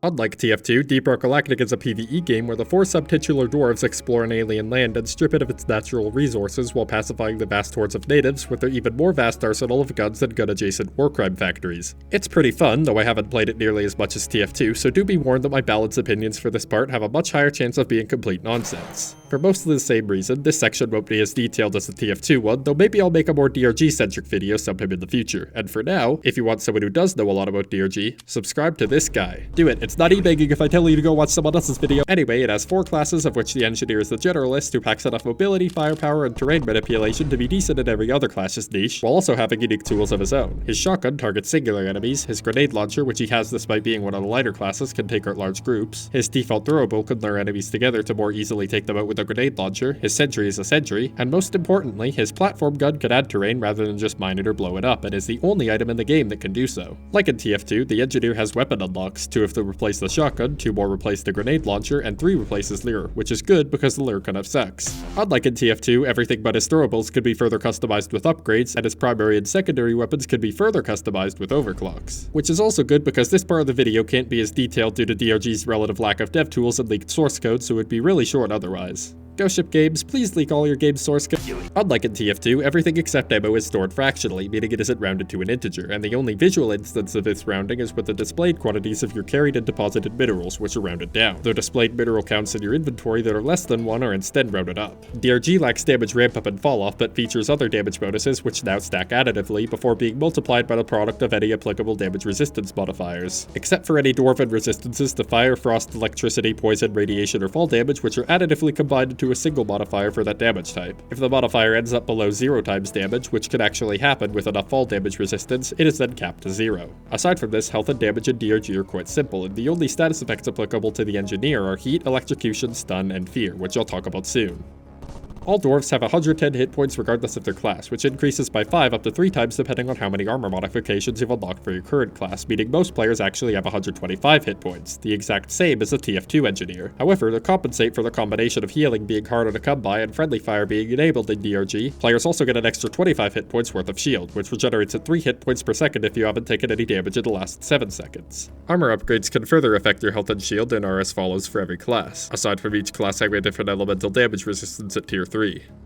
Unlike TF2, Deep Rock Galactic is a PvE game where the 4 subtitular dwarves explore an alien land and strip it of its natural resources while pacifying the vast hordes of natives with their even more vast arsenal of guns and gun-adjacent war crime factories. It's pretty fun, though I haven't played it nearly as much as TF2, so do be warned that my balanced opinions for this part have a much higher chance of being complete nonsense. For most of the same reason, this section won't be as detailed as the TF2 one, though maybe I'll make a more DRG-centric video sometime in the future. And for now, if you want someone who does know a lot about DRG, subscribe to this guy. Do it, it's not e-begging if I tell you to go watch someone else's video. Anyway, it has 4 classes, of which the Engineer is the generalist who packs enough mobility, firepower, and terrain manipulation to be decent in every other class's niche, while also having unique tools of his own. His shotgun targets singular enemies, his grenade launcher, which he has despite being one of the lighter classes, can take out large groups, his default throwable can lure enemies together to more easily take them out with a grenade launcher, his sentry is a sentry, and most importantly, his platform gun can add terrain rather than just mine it or blow it up, and is the only item in the game that can do so. Like in TF2, the Engineer has weapon unlocks, 2 of them replace the shotgun, 2 more replace the grenade launcher, and 3 replaces lure, which is good because the lure kind of sucks. Unlike in TF2, everything but his throwables could be further customized with upgrades, and his primary and secondary weapons could be further customized with overclocks. Which is also good because this part of the video can't be as detailed due to DRG's relative lack of dev tools and leaked source code, so it'd be really short otherwise. Ghost Ship Games, please leak all your game source code. Unlike in TF2, everything except ammo is stored fractionally, meaning it isn't rounded to an integer, and the only visual instance of its rounding is with the displayed quantities of your carried and deposited minerals, which are rounded down. The displayed mineral counts in your inventory that are less than 1 are instead rounded up. DRG lacks damage ramp up and fall off, but features other damage bonuses which now stack additively before being multiplied by the product of any applicable damage resistance modifiers. Except for any dwarven resistances to fire, frost, electricity, poison, radiation, or fall damage, which are additively combined into a single modifier for that damage type. If the modifier ends up below 0 times damage, which can actually happen with enough fall damage resistance, it is then capped to 0. Aside from this, health and damage in DRG are quite simple, and the only status effects applicable to the Engineer are heat, electrocution, stun, and fear, which I'll talk about soon. All dwarves have 110 hit points regardless of their class, which increases by 5 up to 3 times depending on how many armor modifications you've unlocked for your current class, meaning most players actually have 125 hit points, the exact same as the TF2 Engineer. However, to compensate for the combination of healing being harder to come by and friendly fire being enabled in DRG, players also get an extra 25 hit points worth of shield, which regenerates at 3 hit points per second if you haven't taken any damage in the last 7 seconds. Armor upgrades can further affect your health and shield and are as follows for every class. Aside from each class having a different elemental damage resistance at tier 3.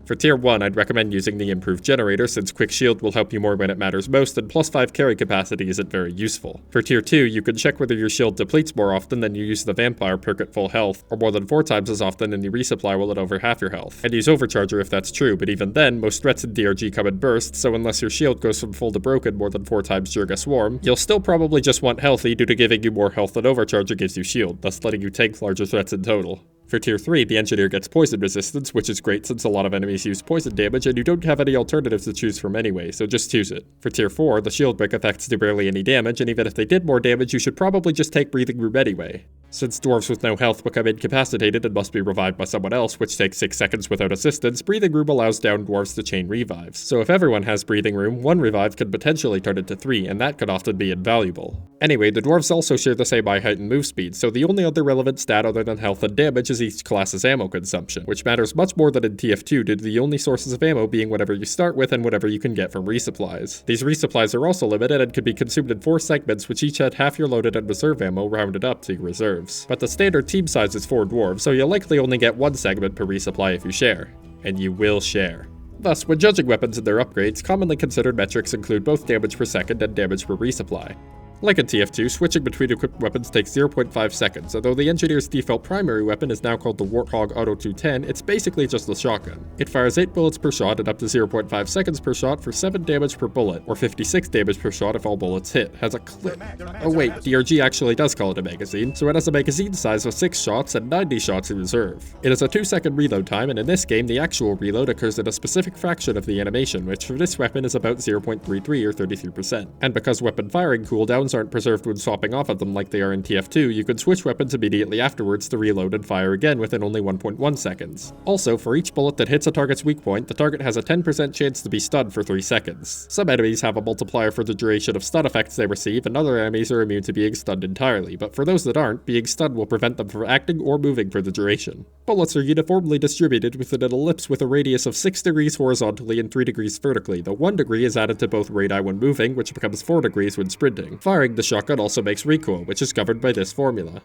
For tier 1, I'd recommend using the improved generator since quick shield will help you more when it matters most and plus 5 carry capacity isn't very useful. For tier 2, you can check whether your shield depletes more often than you use the vampire perk at full health, or more than 4 times as often in the resupply while at over half your health. And use overcharger if that's true, but even then, most threats in DRG come in bursts, so unless your shield goes from full to broken more than 4 times during a swarm, you'll still probably just want healthy due to giving you more health than overcharger gives you shield, thus letting you tank larger threats in total. For tier 3, the Engineer gets poison resistance, which is great since a lot of enemies use poison damage and you don't have any alternatives to choose from anyway, so just choose it. For tier 4, the shield break effects do barely any damage, and even if they did more damage, you should probably just take breathing room anyway. Since dwarves with no health become incapacitated and must be revived by someone else, which takes 6 seconds without assistance, breathing room allows down dwarves to chain revives. So if everyone has breathing room, 1 revive could potentially turn into 3, and that could often be invaluable. Anyway, the dwarves also share the same eye height and move speed, so the only other relevant stat other than health and damage is each class's ammo consumption, which matters much more than in TF2 due to the only sources of ammo being whatever you start with and whatever you can get from resupplies. These resupplies are also limited and could be consumed in 4 segments, which each had half your loaded and reserve ammo rounded up to your reserves. But the standard team size is 4 dwarves, so you'll likely only get 1 segment per resupply if you share. And you will share. Thus, when judging weapons and their upgrades, commonly considered metrics include both damage per second and damage per resupply. Like in TF2, switching between equipped weapons takes 0.5 seconds, although the Engineer's default primary weapon is now called the Warthog Auto 210, it's basically just a shotgun. It fires 8 bullets per shot and up to 0.5 seconds per shot for 7 damage per bullet, or 56 damage per shot if all bullets hit, has a clip. Oh wait, DRG actually does call it a magazine, so it has a magazine size of 6 shots and 90 shots in reserve. It has a 2-second reload time, and in this game the actual reload occurs at a specific fraction of the animation, which for this weapon is about 0.33 or 33%. And because weapon firing cooldowns aren't preserved when swapping off of them like they are in TF2, you can switch weapons immediately afterwards to reload and fire again within only 1.1 seconds. Also, for each bullet that hits a target's weak point, the target has a 10% chance to be stunned for 3 seconds. Some enemies have a multiplier for the duration of stun effects they receive, and other enemies are immune to being stunned entirely, but for those that aren't, being stunned will prevent them from acting or moving for the duration. Bullets are uniformly distributed within an ellipse with a radius of 6 degrees horizontally and 3 degrees vertically, though 1 degree is added to both radii when moving, which becomes 4 degrees when sprinting. Firing the shotgun also makes recoil, which is governed by this formula.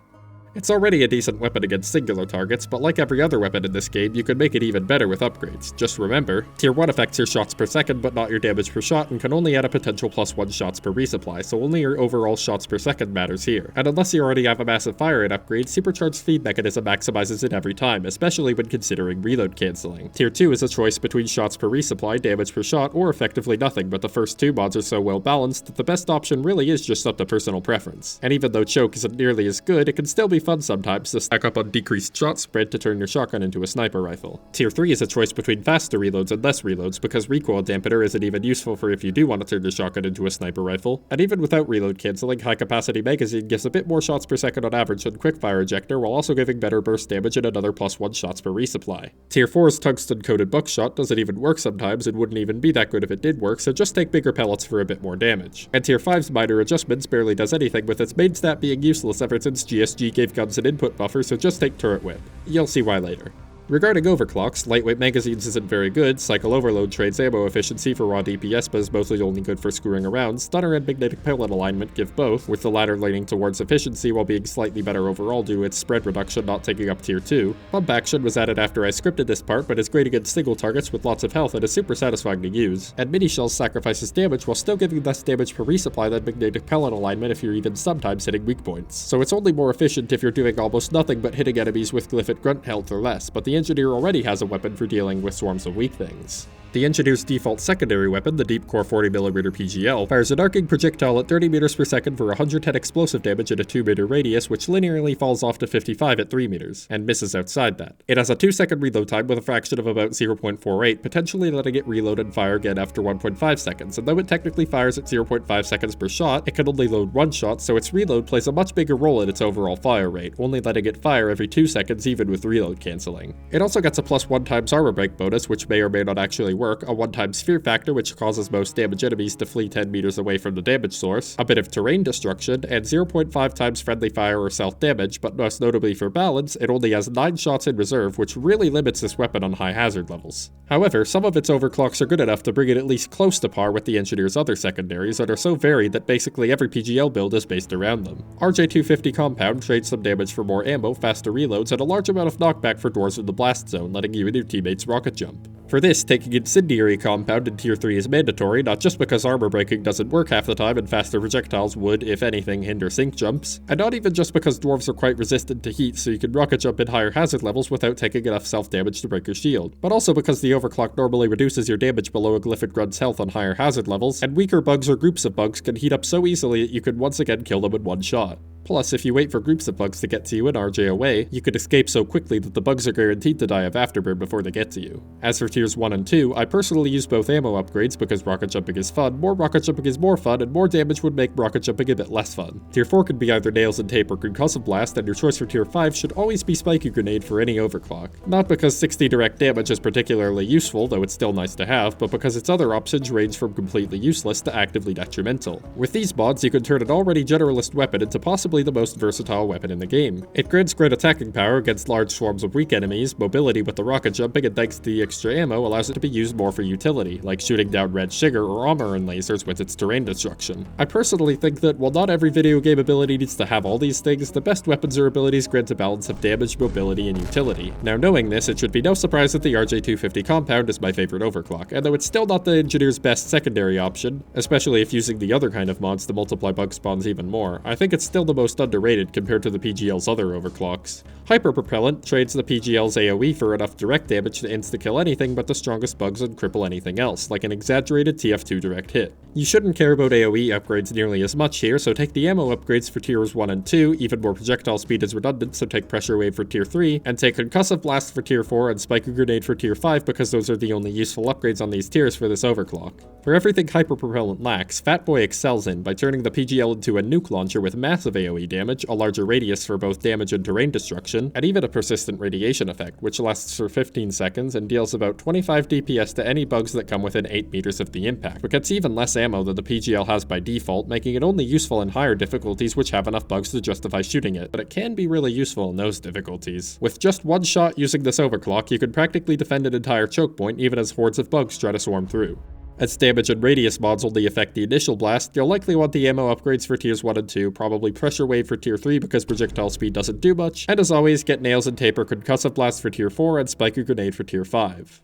It's already a decent weapon against singular targets, but like every other weapon in this game, you can make it even better with upgrades. Just remember, Tier 1 affects your shots per second but not your damage per shot and can only add a potential +1 shots per resupply, so only your overall shots per second matters here. And unless you already have a massive fire rate upgrade, Supercharged Feed Mechanism maximizes it every time, especially when considering reload cancelling. Tier 2 is a choice between shots per resupply, damage per shot, or effectively nothing, but the first 2 mods are so well balanced that the best option really is just up to personal preference. And even though Choke isn't nearly as good, it can still be fun sometimes to stack up on decreased shot spread to turn your shotgun into a sniper rifle. Tier 3 is a choice between faster reloads and less reloads because recoil dampener isn't even useful for if you do want to turn your shotgun into a sniper rifle, and even without reload cancelling, high capacity magazine gives a bit more shots per second on average than quickfire ejector while also giving better burst damage and another +1 shots per resupply. Tier 4's tungsten coated buckshot doesn't even work sometimes and wouldn't even be that good if it did work, so just take bigger pellets for a bit more damage. And Tier 5's minor adjustments barely does anything, with its main stat being useless ever since GSG gave guns an input buffer, so just take turret whip. You'll see why later. Regarding overclocks, lightweight magazines isn't very good, cycle overload trades ammo efficiency for raw DPS but is mostly only good for screwing around, stunner and magnetic pellet alignment give both, with the latter leaning towards efficiency while being slightly better overall due to its spread reduction not taking up tier 2. Pump action was added after I scripted this part but is great against single targets with lots of health and is super satisfying to use, and mini shells sacrifices damage while still giving less damage per resupply than magnetic pellet alignment if you're even sometimes hitting weak points. So it's only more efficient if you're doing almost nothing but hitting enemies with glyphic grunt health or less, but the Engineer already has a weapon for dealing with swarms of weak things. The Engineer's default secondary weapon, the Deep Core 40mm PGL, fires an arcing projectile at 30 meters per second for 110 explosive damage at a 2-meter radius, which linearly falls off to 55 at 3 meters, and misses outside that. It has a 2-second reload time with a fraction of about 0.48, potentially letting it reload and fire again after 1.5 seconds, and though it technically fires at 0.5 seconds per shot, it can only load 1 shot, so its reload plays a much bigger role in its overall fire rate, only letting it fire every 2 seconds even with reload cancelling. It also gets a +1 times armor break bonus, which may or may not actually work, a 1-time sphere factor which causes most damage enemies to flee 10 meters away from the damage source, a bit of terrain destruction, and 0.5 times friendly fire or self-damage, but most notably for balance, it only has 9 shots in reserve, which really limits this weapon on high hazard levels. However, some of its overclocks are good enough to bring it at least close to par with the Engineer's other secondaries that are so varied that basically every PGL build is based around them. RJ250 Compound trades some damage for more ammo, faster reloads, and a large amount of knockback for doors in the blast zone, letting you and your teammates rocket jump. For this, taking Incendiary Compound in Tier 3 is mandatory, not just because armor breaking doesn't work half the time and faster projectiles would, if anything, hinder sync jumps, and not even just because dwarves are quite resistant to heat so you can rocket jump in higher hazard levels without taking enough self-damage to break your shield, but also because the overclock normally reduces your damage below a glyphic grunt's health on higher hazard levels, and weaker bugs or groups of bugs can heat up so easily that you can once again kill them in one shot. Plus, if you wait for groups of bugs to get to you and RJ away, you could escape so quickly that the bugs are guaranteed to die of afterburn before they get to you. As for tiers 1 and 2, I personally use both ammo upgrades because rocket jumping is fun, more rocket jumping is more fun, and more damage would make rocket jumping a bit less fun. Tier 4 can be either Nails and Tape or Concussive Blast, and your choice for tier 5 should always be Spiky Grenade for any overclock. Not because 60 direct damage is particularly useful, though it's still nice to have, but because its other options range from completely useless to actively detrimental. With these mods, you can turn an already generalist weapon into possibly probably the most versatile weapon in the game. It grants great attacking power against large swarms of weak enemies, mobility with the rocket jumping, and thanks to the extra ammo allows it to be used more for utility, like shooting down red sugar or armor and lasers with its terrain destruction. I personally think that while not every video game ability needs to have all these things, the best weapons or abilities grant a balance of damage, mobility, and utility. Now knowing this, it should be no surprise that the RJ250 compound is my favorite overclock, and though it's still not the Engineer's best secondary option, especially if using the other kind of mods to multiply bug spawns even more, I think it's still the most underrated compared to the PGL's other overclocks. Hyperpropellant trades the PGL's AoE for enough direct damage to insta-kill anything but the strongest bugs and cripple anything else, like an exaggerated TF2 direct hit. You shouldn't care about AoE upgrades nearly as much here, so take the ammo upgrades for tiers 1 and 2, even more projectile speed is redundant, so take Pressure Wave for tier 3, and take Concussive Blast for tier 4 and Spiker Grenade for tier 5 because those are the only useful upgrades on these tiers for this overclock. For everything Hyperpropellant lacks, Fatboy excels in by turning the PGL into a nuke launcher with massive AoE damage, a larger radius for both damage and terrain destruction, and even a persistent radiation effect, which lasts for 15 seconds and deals about 25 DPS to any bugs that come within 8 meters of the impact, but gets even less ammo than the PGL has by default, making it only useful in higher difficulties which have enough bugs to justify shooting it, but it can be really useful in those difficulties. With just one shot using this overclock, you can practically defend an entire choke point even as hordes of bugs try to swarm through. As damage and radius mods only affect the initial blast, you'll likely want the ammo upgrades for tiers 1 and 2, probably Pressure Wave for tier 3 because projectile speed doesn't do much, and as always, get Nails and Taper Concussive Blast for tier 4 and Spiker Grenade for tier 5.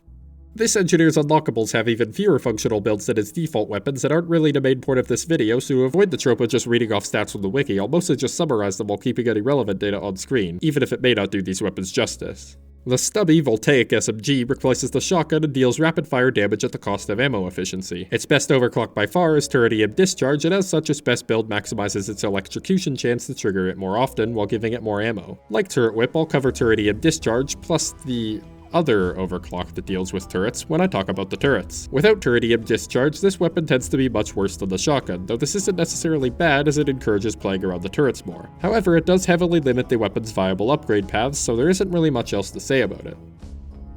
This Engineer's Unlockables have even fewer functional builds than its default weapons and aren't really the main point of this video, so to avoid the trope of just reading off stats from the wiki, I'll mostly just summarize them while keeping any relevant data on screen, even if it may not do these weapons justice. The stubby Voltaic SMG replaces the shotgun and deals rapid-fire damage at the cost of ammo efficiency. Its best overclock by far is Turretium Discharge, and as such its best build maximizes its electrocution chance to trigger it more often while giving it more ammo. Like Turret Whip, I'll cover Turretium Discharge, plus the other overclock that deals with turrets when I talk about the turrets. Without Turretium Discharge, this weapon tends to be much worse than the shotgun, though this isn't necessarily bad as it encourages playing around the turrets more. However, it does heavily limit the weapon's viable upgrade paths, so there isn't really much else to say about it.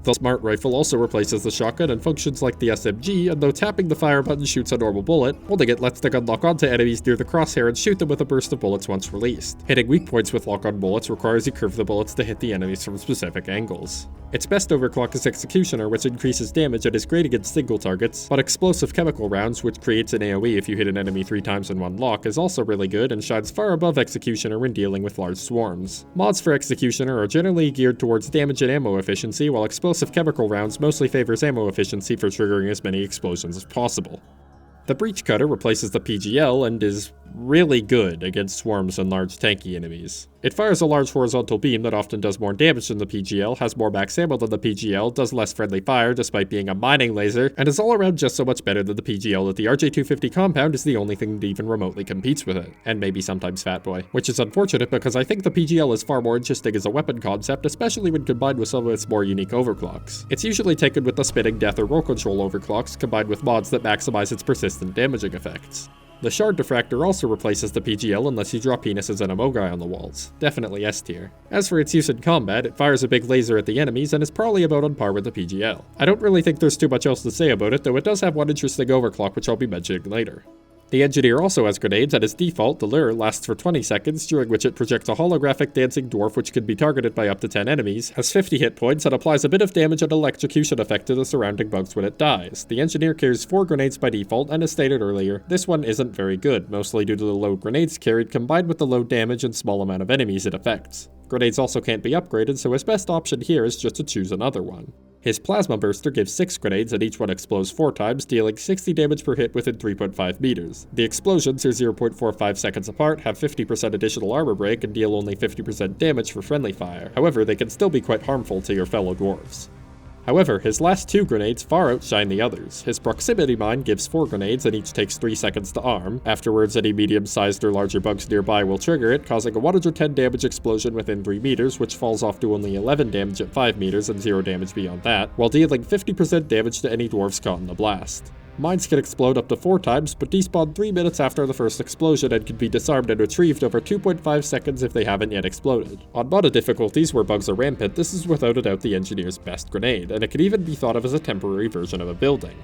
The Smart Rifle also replaces the shotgun and functions like the SMG, and though tapping the fire button shoots a normal bullet, holding it lets the gun lock onto enemies near the crosshair and shoot them with a burst of bullets once released. Hitting weak points with lock-on bullets requires you curve the bullets to hit the enemies from specific angles. Its best overclock is Executioner, which increases damage and is great against single targets, but Explosive Chemical Rounds, which creates an AoE if you hit an enemy 3 times in one lock, is also really good and shines far above Executioner when dealing with large swarms. Mods for Executioner are generally geared towards damage and ammo efficiency, while Explosive Chemical Rounds mostly favors ammo efficiency for triggering as many explosions as possible. The Breach Cutter replaces the PGL and is really good against swarms and large tanky enemies. It fires a large horizontal beam that often does more damage than the PGL, has more max ammo than the PGL, does less friendly fire despite being a mining laser, and is all around just so much better than the PGL that the RJ250 compound is the only thing that even remotely competes with it, and maybe sometimes Fatboy. Which is unfortunate because I think the PGL is far more interesting as a weapon concept, especially when combined with some of its more unique overclocks. It's usually taken with the Spinning Death or Roll Control overclocks, combined with mods that maximize its persistent damaging effects. The Shard Diffractor also replaces the PGL unless you draw penises and a Mogai on the walls. Definitely S tier. As for its use in combat, it fires a big laser at the enemies and is probably about on par with the PGL. I don't really think there's too much else to say about it, though it does have one interesting overclock which I'll be mentioning later. The Engineer also has grenades, and its default, the Lure, lasts for 20 seconds, during which it projects a holographic dancing dwarf which can be targeted by up to 10 enemies, has 50 hit points, and applies a bit of damage and electrocution effect to the surrounding bugs when it dies. The Engineer carries 4 grenades by default, and as stated earlier, this one isn't very good, mostly due to the low grenades carried combined with the low damage and small amount of enemies it affects. Grenades also can't be upgraded, so his best option here is just to choose another one. His Plasma Burster gives 6 grenades and each one explodes 4 times, dealing 60 damage per hit within 3.5 meters. The explosions are 0.45 seconds apart, have 50% additional armor break, and deal only 50% damage for friendly fire. However, they can still be quite harmful to your fellow dwarves. However, his last 2 grenades far outshine the others. His Proximity Mine gives 4 grenades and each takes 3 seconds to arm. Afterwards, any medium-sized or larger bugs nearby will trigger it, causing a 110 damage explosion within 3 meters, which falls off to only 11 damage at 5 meters and 0 damage beyond that, while dealing 50% damage to any dwarves caught in the blast. Mines can explode up to 4 times, but despawn 3 minutes after the first explosion and can be disarmed and retrieved over 2.5 seconds if they haven't yet exploded. On modded difficulties where bugs are rampant, this is without a doubt the Engineer's best grenade, and it can even be thought of as a temporary version of a building.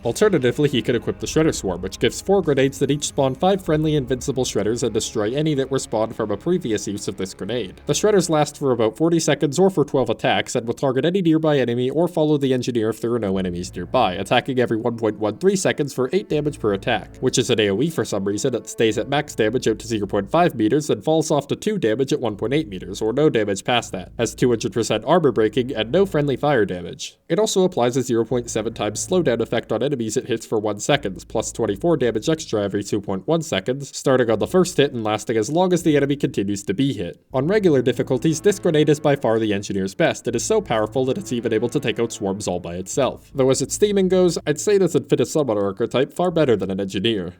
Alternatively, he could equip the Shredder Swarm, which gives 4 grenades that each spawn 5 friendly invincible shredders and destroy any that were spawned from a previous use of this grenade. The shredders last for about 40 seconds or for 12 attacks, and will target any nearby enemy or follow the engineer if there are no enemies nearby, attacking every 1.13 seconds for 8 damage per attack, which is an AoE for some reason. It stays at max damage out to 0.5 meters and falls off to 2 damage at 1.8 meters, or no damage past that, has 200% armor breaking and no friendly fire damage. It also applies a 0.7 times slowdown effect on enemies it hits for 1 second, plus 24 damage extra every 2.1 seconds, starting on the first hit and lasting as long as the enemy continues to be hit. On regular difficulties, this grenade is by far the engineer's best. It is so powerful that it's even able to take out swarms all by itself. Though as its theming goes, I'd say this would fit a summoner archetype far better than an engineer.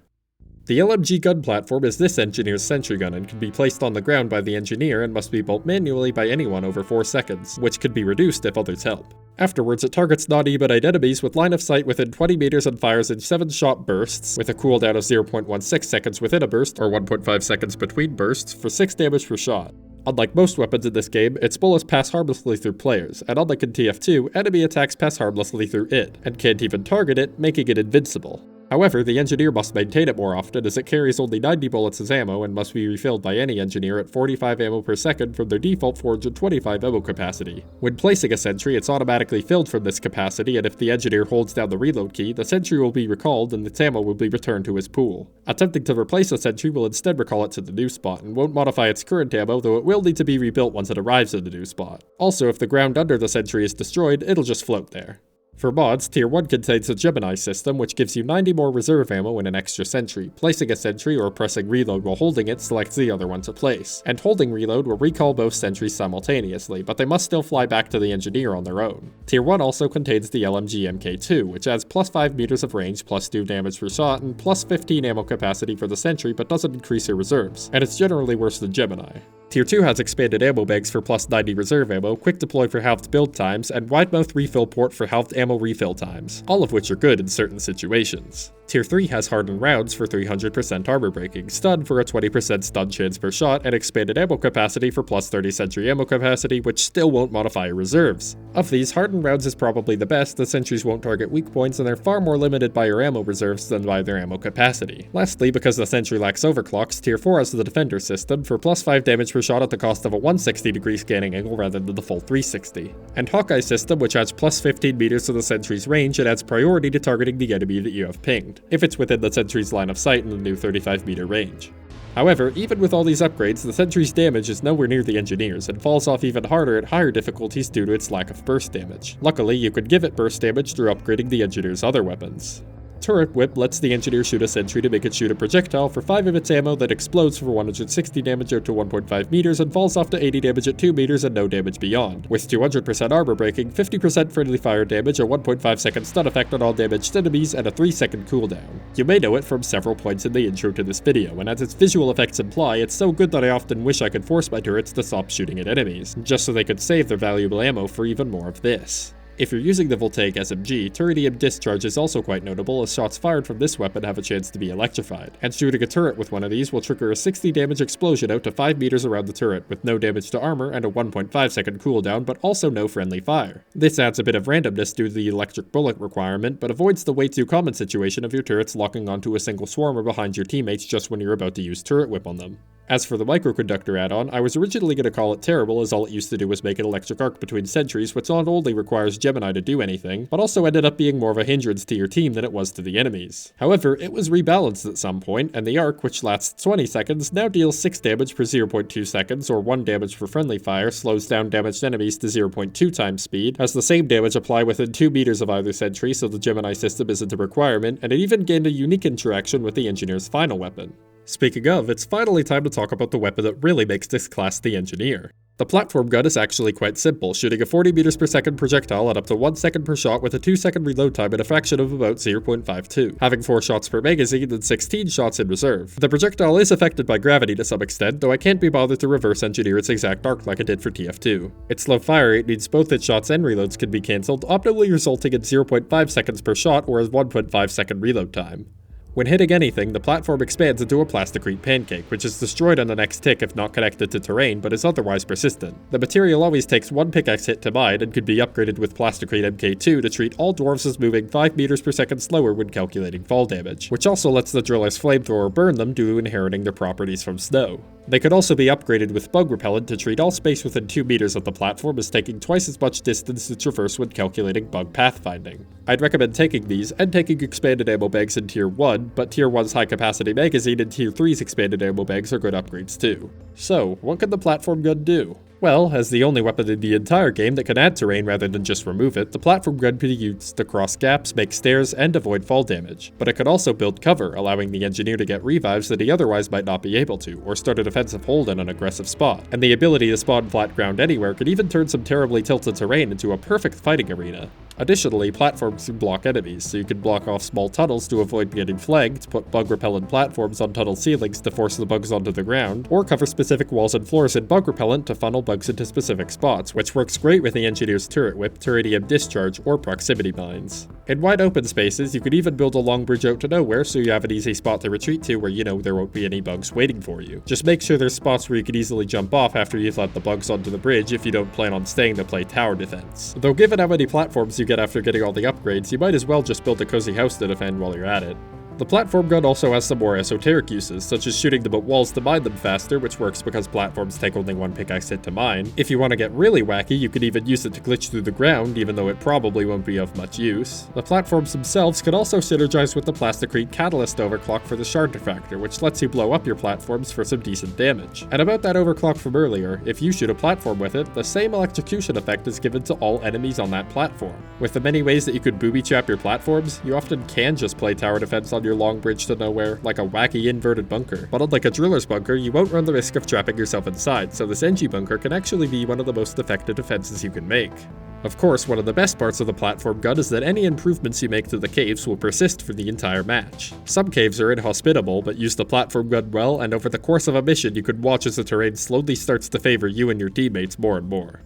The LMG gun platform is this engineer's Sentry Gun and can be placed on the ground by the engineer and must be built manually by anyone over 4 seconds, which could be reduced if others help. Afterwards, it targets non-Ebonite enemies with line of sight within 20 meters and fires in 7-shot bursts, with a cooldown of 0.16 seconds within a burst, or 1.5 seconds between bursts, for 6 damage per shot. Unlike most weapons in this game, its bullets pass harmlessly through players, and unlike in TF2, enemy attacks pass harmlessly through it, and can't even target it, making it invincible. However, the engineer must maintain it more often as it carries only 90 bullets as ammo and must be refilled by any engineer at 45 ammo per second from their default 425 ammo capacity. When placing a sentry, it's automatically filled from this capacity, and if the engineer holds down the reload key, the sentry will be recalled and its ammo will be returned to his pool. Attempting to replace a sentry will instead recall it to the new spot and won't modify its current ammo, though it will need to be rebuilt once it arrives at the new spot. Also, if the ground under the sentry is destroyed, it'll just float there. For mods, Tier 1 contains a Gemini system, which gives you 90 more reserve ammo and an extra sentry. Placing a sentry or pressing reload while holding it selects the other one to place, and holding reload will recall both sentries simultaneously, but they must still fly back to the engineer on their own. Tier 1 also contains the LMG MK2, which adds plus 5 meters of range, plus 2 damage per shot, and plus 15 ammo capacity for the sentry, but doesn't increase your reserves, and it's generally worse than Gemini. Tier 2 has expanded ammo bags for plus 90 reserve ammo, quick deploy for halved build times, and wide mouth refill port for halved ammo refill times, all of which are good in certain situations. Tier 3 has hardened rounds for 300% armor breaking, stun for a 20% stun chance per shot, and expanded ammo capacity for plus 30 sentry ammo capacity, which still won't modify your reserves. Of these, hardened rounds is probably the best. The sentries won't target weak points, and they're far more limited by your ammo reserves than by their ammo capacity. Lastly, because the sentry lacks overclocks, Tier 4 has the Defender system for plus 5 damage per shot at the cost of a 160-degree scanning angle rather than the full 360. And Hawkeye system, which adds plus 15 meters to the sentry's range and adds priority to targeting the enemy that you have pinged, if it's within the sentry's line of sight in the new 35-meter range. However, even with all these upgrades, the sentry's damage is nowhere near the engineer's and falls off even harder at higher difficulties due to its lack of burst damage. Luckily, you could give it burst damage through upgrading the engineer's other weapons. Turret Whip lets the engineer shoot a sentry to make it shoot a projectile for 5 of its ammo that explodes for 160 damage out to 1.5 meters and falls off to 80 damage at 2 meters and no damage beyond, with 200% armor breaking, 50% friendly fire damage, a 1.5 second stun effect on all damaged enemies, and a 3 second cooldown. You may know it from several points in the intro to this video, and as its visual effects imply, it's so good that I often wish I could force my turrets to stop shooting at enemies, just so they could save their valuable ammo for even more of this. If you're using the Voltaic SMG, Turretium Discharge is also quite notable, as shots fired from this weapon have a chance to be electrified, and shooting a turret with one of these will trigger a 60 damage explosion out to 5 meters around the turret, with no damage to armor and a 1.5 second cooldown, but also no friendly fire. This adds a bit of randomness due to the electric bullet requirement, but avoids the way too common situation of your turrets locking onto a single swarmer behind your teammates just when you're about to use Turret Whip on them. As for the microconductor add-on, I was originally going to call it terrible, as all it used to do was make an electric arc between sentries, which not only requires Gemini to do anything, but also ended up being more of a hindrance to your team than it was to the enemies. However, it was rebalanced at some point, and the arc, which lasts 20 seconds, now deals 6 damage per 0.2 seconds, or 1 damage for friendly fire, slows down damaged enemies to 0.2 times speed, has the same damage apply within 2 meters of either sentry, so the Gemini system isn't a requirement, and it even gained a unique interaction with the engineer's final weapon. Speaking of, it's finally time to talk about the weapon that really makes this class the engineer. The platform gun is actually quite simple, shooting a 40 meters per second projectile at up to 1 second per shot with a 2 second reload time and a fraction of about 0.52, having 4 shots per magazine and 16 shots in reserve. The projectile is affected by gravity to some extent, though I can't be bothered to reverse engineer its exact arc like I did for TF2. Its slow fire rate means both its shots and reloads can be cancelled, optimally resulting in 0.5 seconds per shot or a 1.5 second reload time. When hitting anything, the platform expands into a plasticrete pancake, which is destroyed on the next tick if not connected to terrain, but is otherwise persistent. The material always takes 1 pickaxe hit to mine, and could be upgraded with plasticrete MK2 to treat all dwarves as moving 5 meters per second slower when calculating fall damage, which also lets the driller's flamethrower burn them due to inheriting their properties from snow. They could also be upgraded with bug repellent to treat all space within 2 meters of the platform as taking twice as much distance to traverse when calculating bug pathfinding. I'd recommend taking these, and taking expanded ammo bags in Tier 1, but Tier 1's high capacity magazine and Tier 3's expanded ammo bags are good upgrades too. So, what can the platform gun do? Well, as the only weapon in the entire game that can add terrain rather than just remove it, the platform gun can be used to cross gaps, make stairs, and avoid fall damage. But it could also build cover, allowing the engineer to get revives that he otherwise might not be able to, or start a defensive hold in an aggressive spot. And the ability to spawn flat ground anywhere could even turn some terribly tilted terrain into a perfect fighting arena. Additionally, platforms can block enemies, so you can block off small tunnels to avoid getting flagged, put bug-repellent platforms on tunnel ceilings to force the bugs onto the ground, or cover specific walls and floors in bug-repellent to funnel bugs into specific spots, which works great with the engineer's turret whip, turretium discharge, or proximity mines. In wide open spaces, you could even build a long bridge out to nowhere so you have an easy spot to retreat to where you know there won't be any bugs waiting for you. Just make sure there's spots where you can easily jump off after you've let the bugs onto the bridge if you don't plan on staying to play tower defense. Though given how many platforms you get after getting all the upgrades, you might as well just build a cozy house to defend while you're at it. The platform gun also has some more esoteric uses, such as shooting them at walls to mine them faster, which works because platforms take only 1 pickaxe hit to mine. If you want to get really wacky, you could even use it to glitch through the ground, even though it probably won't be of much use. The platforms themselves could also synergize with the plasticrete catalyst overclock for the shard diffractor, which lets you blow up your platforms for some decent damage. And about that overclock from earlier, if you shoot a platform with it, the same electrocution effect is given to all enemies on that platform. With the many ways that you could booby trap your platforms, you often can just play tower defense on your long bridge to nowhere, like a wacky inverted bunker. But unlike a driller's bunker, you won't run the risk of trapping yourself inside, so this NG bunker can actually be one of the most effective defenses you can make. Of course, one of the best parts of the platform gun is that any improvements you make to the caves will persist for the entire match. Some caves are inhospitable, but use the platform gun well, and over the course of a mission you could watch as the terrain slowly starts to favor you and your teammates more and more.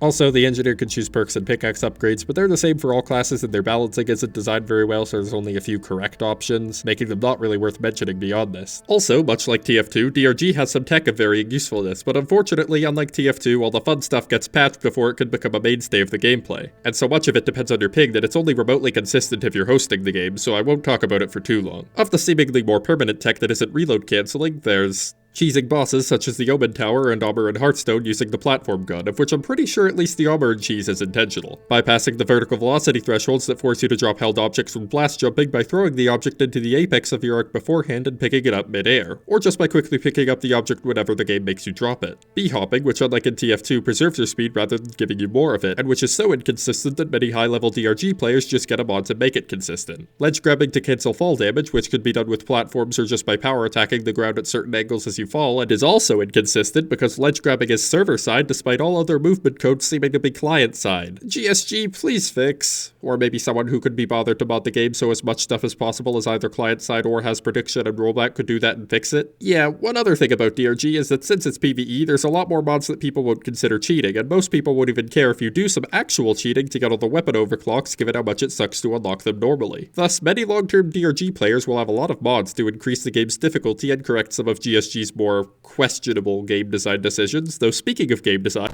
Also, the engineer can choose perks and pickaxe upgrades, but they're the same for all classes and their balancing isn't designed very well, so there's only a few correct options, making them not really worth mentioning beyond this. Also, much like TF2, DRG has some tech of varying usefulness, but unfortunately, unlike TF2, all the fun stuff gets patched before it can become a mainstay of the gameplay. And so much of it depends on your ping that it's only remotely consistent if you're hosting the game, so I won't talk about it for too long. Of the seemingly more permanent tech that isn't reload cancelling, there's cheesing bosses such as the Omen Tower and Armor and Hearthstone using the platform gun, of which I'm pretty sure at least the Armor and cheese is intentional. Bypassing the vertical velocity thresholds that force you to drop held objects from blast jumping by throwing the object into the apex of your arc beforehand and picking it up mid-air, or just by quickly picking up the object whenever the game makes you drop it. B-hopping, which unlike in TF2 preserves your speed rather than giving you more of it, and which is so inconsistent that many high-level DRG players just get a mod to make it consistent. Ledge grabbing to cancel fall damage, which could be done with platforms or just by power attacking the ground at certain angles as you fall, and is also inconsistent because ledge grabbing is server-side despite all other movement codes seeming to be client-side. GSG, please fix. Or maybe someone who could be bothered to mod the game so as much stuff as possible as either client-side or has prediction and rollback could do that and fix it. Yeah, one other thing about DRG is that since it's PvE, there's a lot more mods that people won't consider cheating, and most people won't even care if you do some actual cheating to get all the weapon overclocks given how much it sucks to unlock them normally. Thus, many long-term DRG players will have a lot of mods to increase the game's difficulty and correct some of GSG's more questionable game design decisions, though speaking of game design,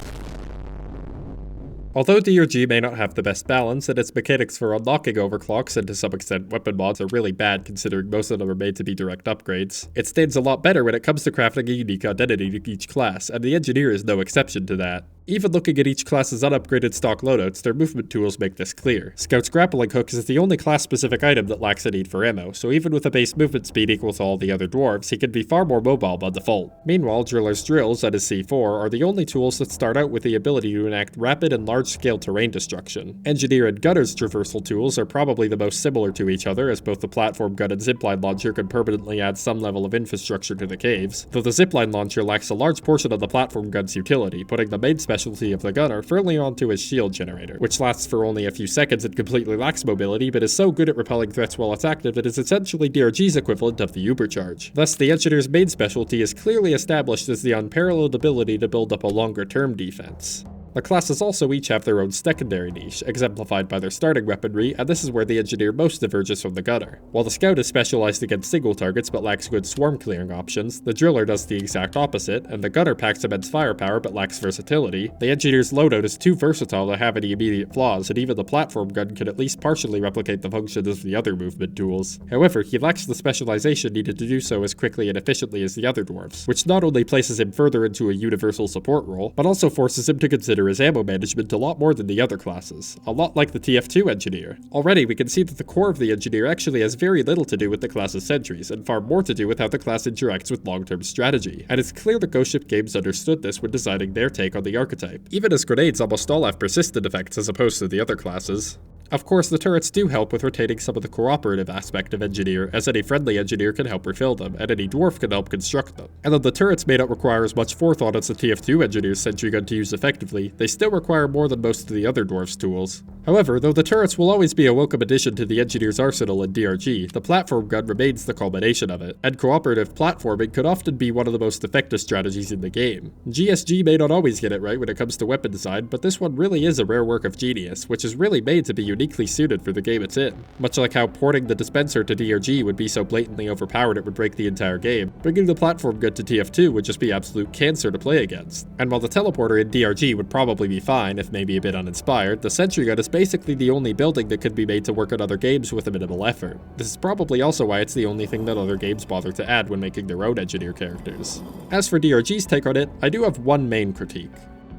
although DRG may not have the best balance, and its mechanics for unlocking overclocks and to some extent weapon mods are really bad considering most of them are made to be direct upgrades, it stands a lot better when it comes to crafting a unique identity to each class, and the Engineer is no exception to that. Even looking at each class's unupgraded stock loadouts, their movement tools make this clear. Scout's grappling hook is the only class-specific item that lacks a need for ammo, so even with a base movement speed equal to all the other dwarves, he can be far more mobile by default. Meanwhile, Driller's drills, and his C4, are the only tools that start out with the ability to enact rapid and large-scale terrain destruction. Engineer and Gunner's traversal tools are probably the most similar to each other, as both the platform gun and zipline launcher can permanently add some level of infrastructure to the caves, though the zipline launcher lacks a large portion of the platform gun's utility, putting the main specialty of the gunner firmly onto his shield generator, which lasts for only a few seconds and completely lacks mobility, but is so good at repelling threats while it's active that it is essentially DRG's equivalent of the Ubercharge. Thus, the Engineer's main specialty is clearly established as the unparalleled ability to build up a longer-term defense. The classes also each have their own secondary niche, exemplified by their starting weaponry, and this is where the Engineer most diverges from the Gunner. While the Scout is specialized against single targets but lacks good swarm clearing options, the Driller does the exact opposite, and the Gunner packs immense firepower but lacks versatility. The Engineer's loadout is too versatile to have any immediate flaws, and even the platform gun can at least partially replicate the functions of the other movement tools. However, he lacks the specialization needed to do so as quickly and efficiently as the other dwarves, which not only places him further into a universal support role, but also forces him to consider his ammo management a lot more than the other classes, a lot like the TF2 Engineer. Already, we can see that the core of the Engineer actually has very little to do with the class's sentries, and far more to do with how the class interacts with long-term strategy, and it's clear the Ghost Ship games understood this when designing their take on the archetype. Even as grenades almost all have persistent effects as opposed to the other classes. Of course, the turrets do help with retaining some of the cooperative aspect of Engineer, as any friendly Engineer can help refill them, and any dwarf can help construct them. And though the turrets may not require as much forethought as the TF2 Engineer's Sentry Gun to use effectively, they still require more than most of the other dwarf's tools. However, though the turrets will always be a welcome addition to the Engineer's arsenal in DRG, the platform gun remains the culmination of it, and cooperative platforming could often be one of the most effective strategies in the game. GSG may not always get it right when it comes to weapon design, but this one really is a rare work of genius, which is really made to be uniquely suited for the game it's in. Much like how porting the Dispenser to DRG would be so blatantly overpowered it would break the entire game, bringing the platform gun to TF2 would just be absolute cancer to play against. And while the teleporter in DRG would probably be fine, if maybe a bit uninspired, the Sentry Gun is basically the only building that could be made to work on other games with a minimal effort. This is probably also why it's the only thing that other games bother to add when making their own Engineer characters. As for DRG's take on it, I do have one main critique.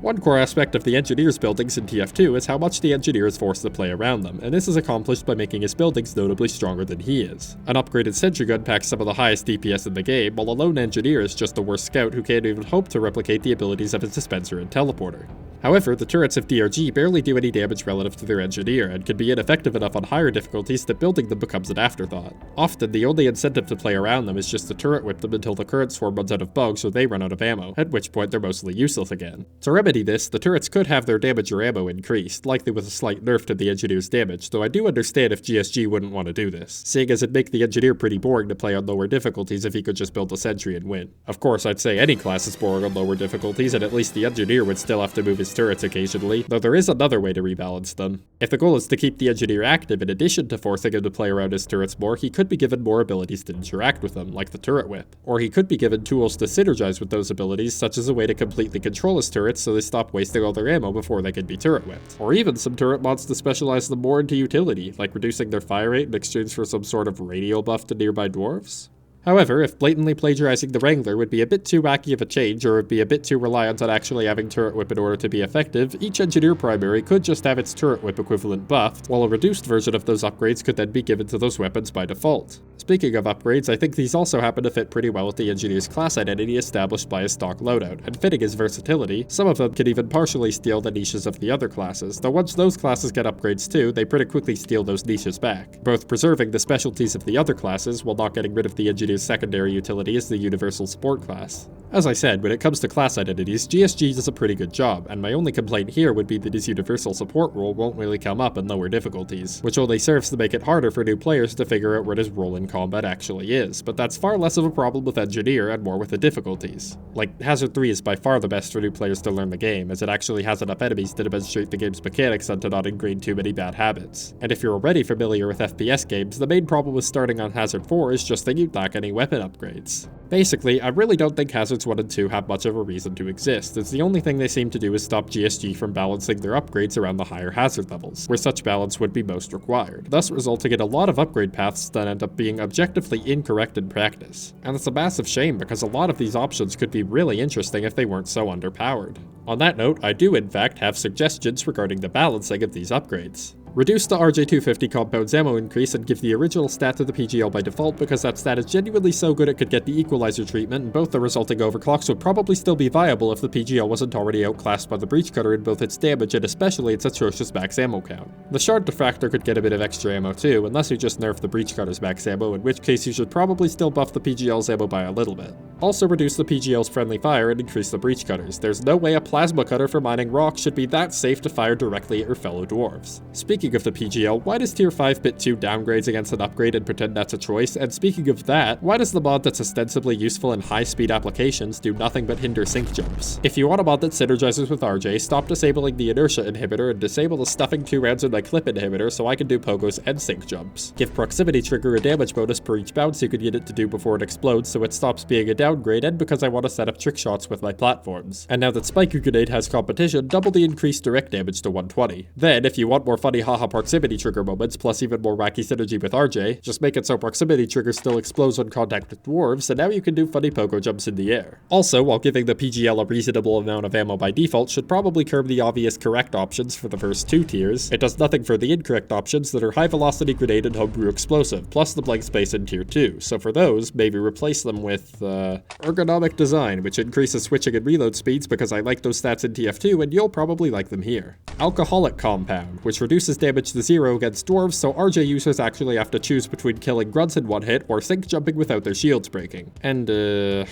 One core aspect of the Engineer's buildings in TF2 is how much the Engineer is forced to play around them, and this is accomplished by making his buildings notably stronger than he is. An upgraded Sentry Gun packs some of the highest DPS in the game, while a lone Engineer is just the worst scout who can't even hope to replicate the abilities of his Dispenser and Teleporter. However, the turrets of DRG barely do any damage relative to their Engineer, and can be ineffective enough on higher difficulties that building them becomes an afterthought. Often, the only incentive to play around them is just to turret whip them until the current swarm runs out of bugs or they run out of ammo, at which point they're mostly useless again. To remedy this, the turrets could have their damage or ammo increased, likely with a slight nerf to the Engineer's damage, though I do understand if GSG wouldn't want to do this, seeing as it'd make the Engineer pretty boring to play on lower difficulties if he could just build a Sentry and win. Of course, I'd say any class is boring on lower difficulties, and at least the Engineer would still have to move his turrets occasionally, though there is another way to rebalance them. If the goal is to keep the Engineer active in addition to forcing him to play around his turrets more, he could be given more abilities to interact with them, like the Turret Whip. Or he could be given tools to synergize with those abilities, such as a way to completely control his turrets so they stop wasting all their ammo before they can be turret whipped. Or even some turret mods to specialize them more into utility, like reducing their fire rate in exchange for some sort of radial buff to nearby dwarves. However, if blatantly plagiarizing the Wrangler would be a bit too wacky of a change, or would be a bit too reliant on actually having Turret Whip in order to be effective, each Engineer primary could just have its Turret Whip equivalent buffed, while a reduced version of those upgrades could then be given to those weapons by default. Speaking of upgrades, I think these also happen to fit pretty well with the Engineer's class identity established by his stock loadout, and fitting his versatility, some of them can even partially steal the niches of the other classes, though once those classes get upgrades too, they pretty quickly steal those niches back, both preserving the specialties of the other classes while not getting rid of the Engineer's secondary utility as the universal support class. As I said, when it comes to class identities, GSG does a pretty good job, and my only complaint here would be that his universal support role won't really come up in lower difficulties, which only serves to make it harder for new players to figure out what his role in combat actually is, but that's far less of a problem with Engineer and more with the difficulties. Like, Hazard 3 is by far the best for new players to learn the game, as it actually has enough enemies to demonstrate the game's mechanics and to not ingrain too many bad habits. And if you're already familiar with FPS games, the main problem with starting on Hazard 4 is just that you lack any weapon upgrades. Basically, I really don't think Hazards 1 and 2 have much of a reason to exist, as the only thing they seem to do is stop GSG from balancing their upgrades around the higher hazard levels, where such balance would be most required, thus resulting in a lot of upgrade paths that end up being objectively incorrect in practice. And it's a massive shame because a lot of these options could be really interesting if they weren't so underpowered. On that note, I do in fact have suggestions regarding the balancing of these upgrades. Reduce the RJ250 compound's ammo increase and give the original stat to the PGL by default because that stat is genuinely so good it could get the equalizer treatment, and both the resulting overclocks would probably still be viable if the PGL wasn't already outclassed by the Breach Cutter in both its damage and especially its atrocious max ammo count. The Shard Diffractor could get a bit of extra ammo too, unless you just nerf the Breach Cutter's max ammo, in which case you should probably still buff the PGL's ammo by a little bit. Also reduce the PGL's friendly fire and increase the breach cutters. There's no way a plasma cutter for mining rock should be that safe to fire directly at your fellow dwarves. Speaking of the PGL, why does tier 5 bit 2 downgrades against an upgrade and pretend that's a choice? And speaking of that, why does the mod that's ostensibly useful in high-speed applications do nothing but hinder sync jumps? If you want a mod that synergizes with RJ, stop disabling the inertia inhibitor and disable the stuffing 2 rounds in my clip inhibitor so I can do pogos and sync jumps. Give proximity trigger a damage bonus per each bounce you can get it to do before it explodes so it stops being a downgrade, and because I want to set up trick shots with my platforms. And now that Spiker Grenade has competition, double the increased direct damage to 120. Then, if you want more funny haha proximity trigger moments plus even more wacky synergy with RJ, just make it so proximity trigger still explodes on contact with dwarves, and now you can do funny pogo jumps in the air. Also, while giving the PGL a reasonable amount of ammo by default should probably curb the obvious correct options for the first 2 tiers, it does nothing for the incorrect options that are high velocity grenade and homebrew explosive, plus the blank space in tier 2. So for those, maybe replace them with, ergonomic design, which increases switching and reload speeds because I like those stats in TF2 and you'll probably like them here. Alcoholic compound, which reduces damage to 0 against dwarves, so RJ users actually have to choose between killing grunts in one hit or sync jumping without their shields breaking. And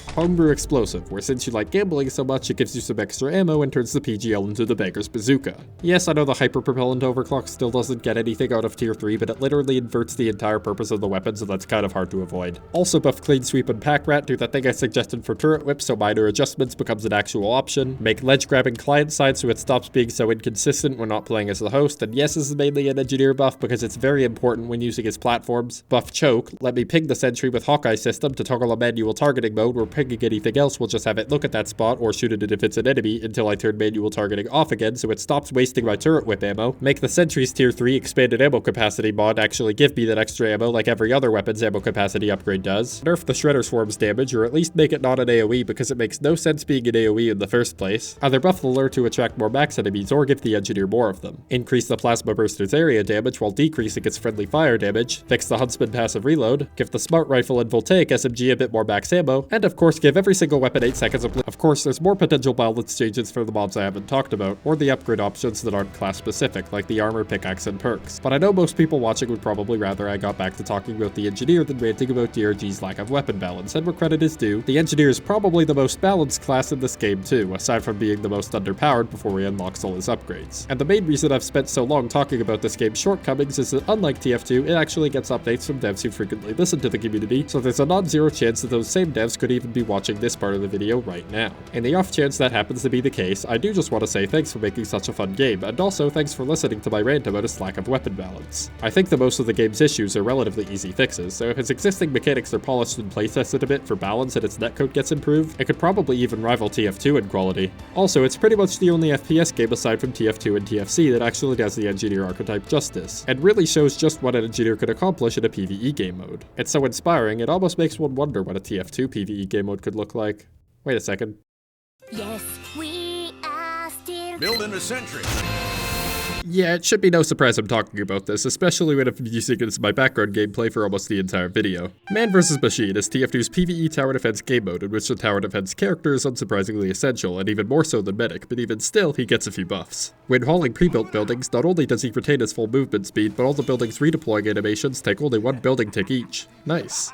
homebrew explosive, where since you like gambling so much it gives you some extra ammo and turns the PGL into the beggar's bazooka. Yes, I know the hyper propellant overclock still doesn't get anything out of tier 3, but it literally inverts the entire purpose of the weapon, so that's kind of hard to avoid. Also buff clean sweep and pack rat, do that thing I suggested for turret whip so minor adjustments becomes an actual option. Make ledge grabbing client side so it stops being so inconsistent when not playing as the host, and yes, this is mainly an engineer buff because it's very important when using his platforms. Buff choke, let me ping the sentry with Hawkeye system to toggle a manual targeting mode where pinging anything else will just have it look at that spot or shoot it if it's an enemy until I turn manual targeting off again so it stops wasting my turret whip ammo. Make the sentry's tier 3 expanded ammo capacity mod actually give me that extra ammo like every other weapon's ammo capacity upgrade does. Nerf the Shredder Swarm's damage, or at least make it not an AoE because it makes no sense being an AoE in the first place. Either buff the lure to attract more max enemies or give the engineer more of them. Increase the plasma burster's area damage while decreasing its friendly fire damage. Fix the huntsman passive reload. Give the smart rifle and voltaic SMG a bit more max ammo. And of course give every single weapon 8 seconds of Of course there's more potential balance changes for the mods I haven't talked about, or the upgrade options that aren't class specific like the armor, pickaxe, and perks. But I know most people watching would probably rather I got back to talking about the engineer than ranting about DRG's lack of weapon balance, and where credit is due, the engineer is probably the most balanced class in this game too, aside from being the most underpowered before he unlocks all his upgrades. And the main reason I've spent so long talking about this game's shortcomings is that unlike TF2, it actually gets updates from devs who frequently listen to the community, so there's a non-zero chance that those same devs could even be watching this part of the video right now. In the off chance that happens to be the case, I do just want to say thanks for making such a fun game, and also thanks for listening to my rant about its lack of weapon balance. I think that most of the game's issues are relatively easy fixes, so if its existing mechanics are polished and playtested a bit for balance and its netcode gets improved, it could probably even rival TF2 in quality. Also, it's pretty much the only FPS game aside from TF2 and TFC that actually does the Engineer Archetype justice, and really shows just what an engineer could accomplish in a PvE game mode. It's so inspiring, it almost makes one wonder what a TF2 PvE game mode could look like. Wait a second. Yes, we are still Building a sentry. Yeah, it should be no surprise I'm talking about this, especially when I've been using it as my background gameplay for almost the entire video. Man vs. Machine is TF2's PvE tower defense game mode in which the tower defense character is unsurprisingly essential, and even more so than Medic, but even still, he gets a few buffs. When hauling pre-built buildings, not only does he retain his full movement speed, but all the buildings redeploying animations take only 1 building tick each. Nice.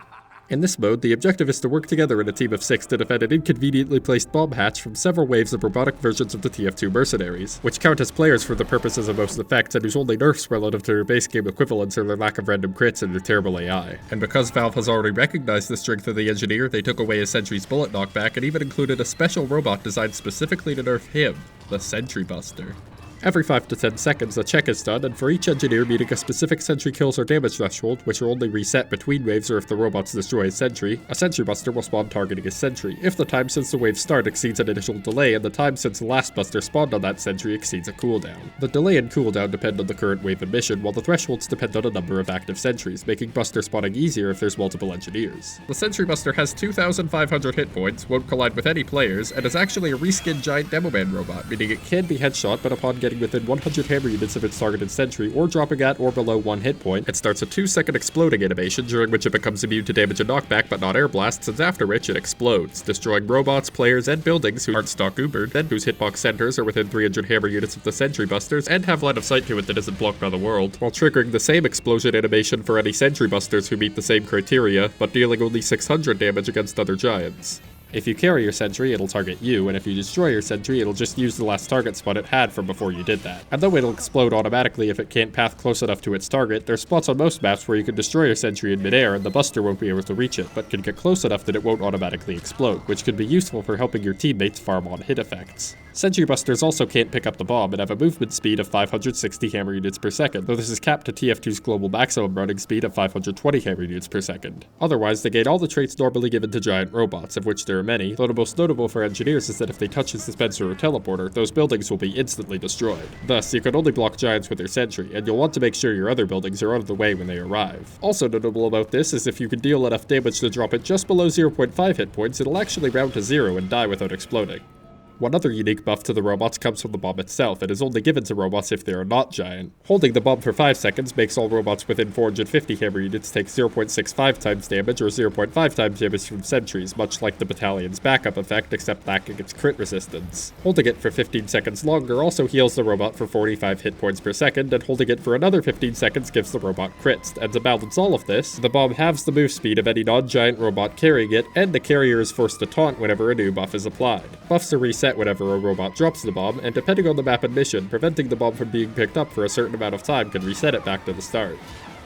In this mode, the objective is to work together in a team of 6 to defend an inconveniently placed bomb hatch from several waves of robotic versions of the TF2 mercenaries, which count as players for the purposes of most effects and whose only nerfs relative to their base game equivalents are their lack of random crits and their terrible AI. And because Valve has already recognized the strength of the engineer, they took away his Sentry's bullet knockback and even included a special robot designed specifically to nerf him, the Sentry Buster. Every 5 to 10 seconds a check is done, and for each engineer meeting a specific sentry kills or damage threshold, which are only reset between waves or if the robots destroy a sentry buster will spawn targeting his sentry, if the time since the wave start exceeds an initial delay and the time since the last buster spawned on that sentry exceeds a cooldown. The delay and cooldown depend on the current wave and mission, while the thresholds depend on a number of active sentries, making buster spawning easier if there's multiple engineers. The Sentry Buster has 2,500 hit points, won't collide with any players, and is actually a reskinned giant Demoman robot, meaning it can be headshot, but upon getting within 100 hammer units of its targeted sentry or dropping at or below 1 hit point, it starts a 2-second exploding animation during which it becomes immune to damage and knockback but not air blasts, and after which it explodes, destroying robots, players, and buildings who aren't stock ubered, and whose hitbox centers are within 300 hammer units of the Sentry Busters and have line of sight to it that isn't blocked by the world, while triggering the same explosion animation for any Sentry Busters who meet the same criteria, but dealing only 600 damage against other giants. If you carry your sentry, it'll target you, and if you destroy your sentry, it'll just use the last target spot it had from before you did that. And though it'll explode automatically if it can't path close enough to its target, there's spots on most maps where you can destroy your sentry in midair and the buster won't be able to reach it, but can get close enough that it won't automatically explode, which could be useful for helping your teammates farm on hit effects. Sentry busters also can't pick up the bomb and have a movement speed of 560 hammer units per second, though this is capped to TF2's global maximum running speed of 520 hammer units per second. Otherwise, they gain all the traits normally given to giant robots, of which there are many, though the most notable for engineers is that if they touch a dispenser or teleporter, those buildings will be instantly destroyed. Thus, you can only block giants with your sentry, and you'll want to make sure your other buildings are out of the way when they arrive. Also notable about this is if you can deal enough damage to drop it just below 0.5 hit points, it'll actually round to 0 and die without exploding. One other unique buff to the robots comes from the bomb itself, and is only given to robots if they are not giant. Holding the bomb for 5 seconds makes all robots within 450 hammer units take 0.65 times damage or 0.5 times damage from sentries, much like the battalion's backup effect, except lacking its crit resistance. Holding it for 15 seconds longer also heals the robot for 45 hit points per second, and holding it for another 15 seconds gives the robot crits. And to balance all of this, the bomb halves the move speed of any non-giant robot carrying it, and the carrier is forced to taunt whenever a new buff is applied. Buffs are reset whenever a robot drops the bomb, and depending on the map and mission, preventing the bomb from being picked up for a certain amount of time can reset it back to the start.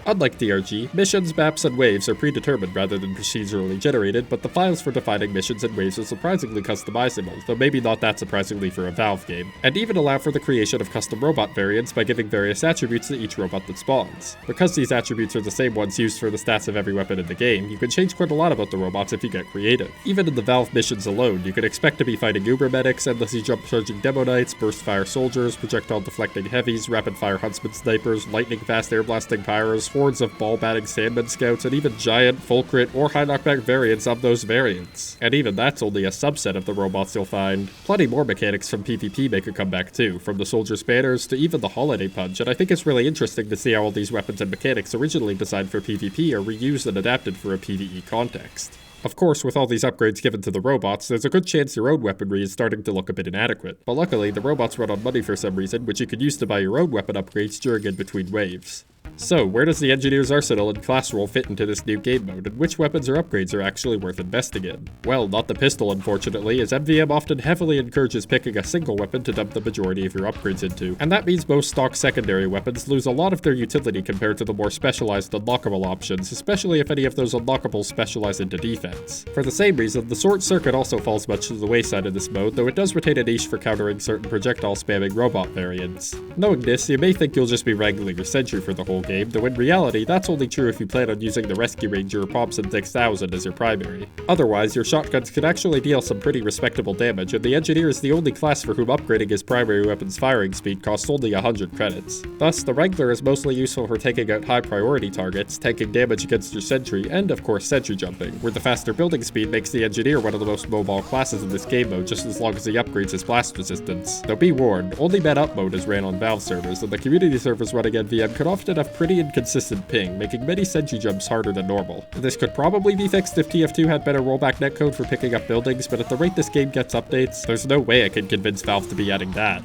Unlike DRG, missions, maps, and waves are predetermined rather than procedurally generated, but the files for defining missions and waves are surprisingly customizable, though maybe not that surprisingly for a Valve game, and even allow for the creation of custom robot variants by giving various attributes to each robot that spawns. Because these attributes are the same ones used for the stats of every weapon in the game, you can change quite a lot about the robots if you get creative. Even in the Valve missions alone, you can expect to be fighting Uber medics, endlessly jump-charging demo knights, burst-fire soldiers, projectile-deflecting heavies, rapid-fire huntsman snipers, lightning-fast air-blasting pyros, hordes of ball-batting sandman scouts, and even giant, full crit, or high knockback variants of those variants. And even that's only a subset of the robots you'll find. Plenty more mechanics from PvP make a comeback too, from the soldier spanners to even the holiday punch, and I think it's really interesting to see how all these weapons and mechanics originally designed for PvP are reused and adapted for a PvE context. Of course, with all these upgrades given to the robots, there's a good chance your own weaponry is starting to look a bit inadequate, but luckily the robots run on money for some reason, which you could use to buy your own weapon upgrades during and between waves. So, where does the Engineer's arsenal and class role fit into this new game mode, and which weapons or upgrades are actually worth investing in? Well, not the pistol unfortunately, as MvM often heavily encourages picking a single weapon to dump the majority of your upgrades into, and that means most stock secondary weapons lose a lot of their utility compared to the more specialized unlockable options, especially if any of those unlockables specialize into defense. For the same reason, the Short Circuit also falls much to the wayside in this mode, though it does retain a niche for countering certain projectile spamming robot variants. Knowing this, you may think you'll just be wrangling your sentry for the whole game, though in reality, that's only true if you plan on using the Rescue Ranger or Pomson 6000 as your primary. Otherwise, your shotguns can actually deal some pretty respectable damage, and the Engineer is the only class for whom upgrading his primary weapon's firing speed costs only 100 credits. Thus, the Wrangler is mostly useful for taking out high priority targets, taking damage against your sentry, and of course sentry jumping, where the faster building speed makes the Engineer one of the most mobile classes in this game mode just as long as he upgrades his blast resistance. Though be warned, only Man Up mode is ran on Valve servers, and the community servers running MvM could often have pretty inconsistent ping, making many sentry jumps harder than normal. This could probably be fixed if TF2 had better rollback netcode for picking up buildings, but at the rate this game gets updates, there's no way I can convince Valve to be adding that.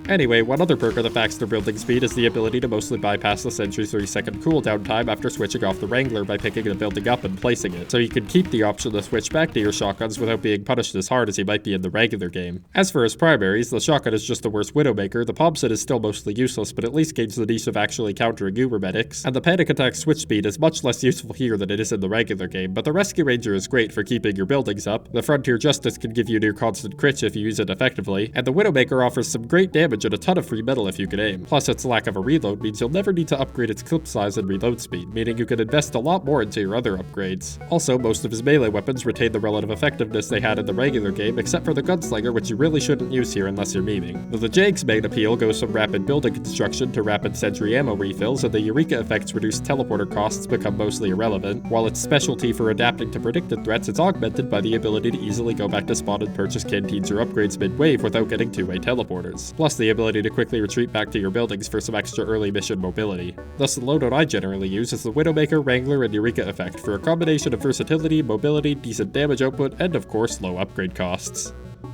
Anyway, one other perk of the faster building speed is the ability to mostly bypass the sentry's 3-second cooldown time after switching off the Wrangler by picking the building up and placing it, so you can keep the option to switch back to your shotguns without being punished as hard as you might be in the regular game. As for his primaries, the shotgun is just the worst Widowmaker, the Pomson is still mostly useless but at least gains the niche of actually countering Uber medics, and the panic attack switch speed is much less useful here than it is in the regular game, but the Rescue Ranger is great for keeping your buildings up, the Frontier Justice can give you near constant crits if you use it effectively, and the Widowmaker offers some great damage and a ton of free metal if you can aim. Plus, its lack of a reload means you'll never need to upgrade its clip size and reload speed, meaning you can invest a lot more into your other upgrades. Also, most of his melee weapons retain the relative effectiveness they had in the regular game, except for the Gunslinger, which you really shouldn't use here unless you're memeing. Though the Jag's main appeal goes from rapid building construction to rapid sentry ammo refills, and the Eureka effect's reduced teleporter costs become mostly irrelevant, while its specialty for adapting to predicted threats is augmented by the ability to easily go back to spawn and purchase canteens or upgrades mid-wave without getting two-way teleporters, plus the ability to quickly retreat back to your buildings for some extra early mission mobility. Thus, the loadout I generally use is the Widowmaker, Wrangler, and Eureka effect for a combination of versatility, mobility, decent damage output, and of course low upgrade costs.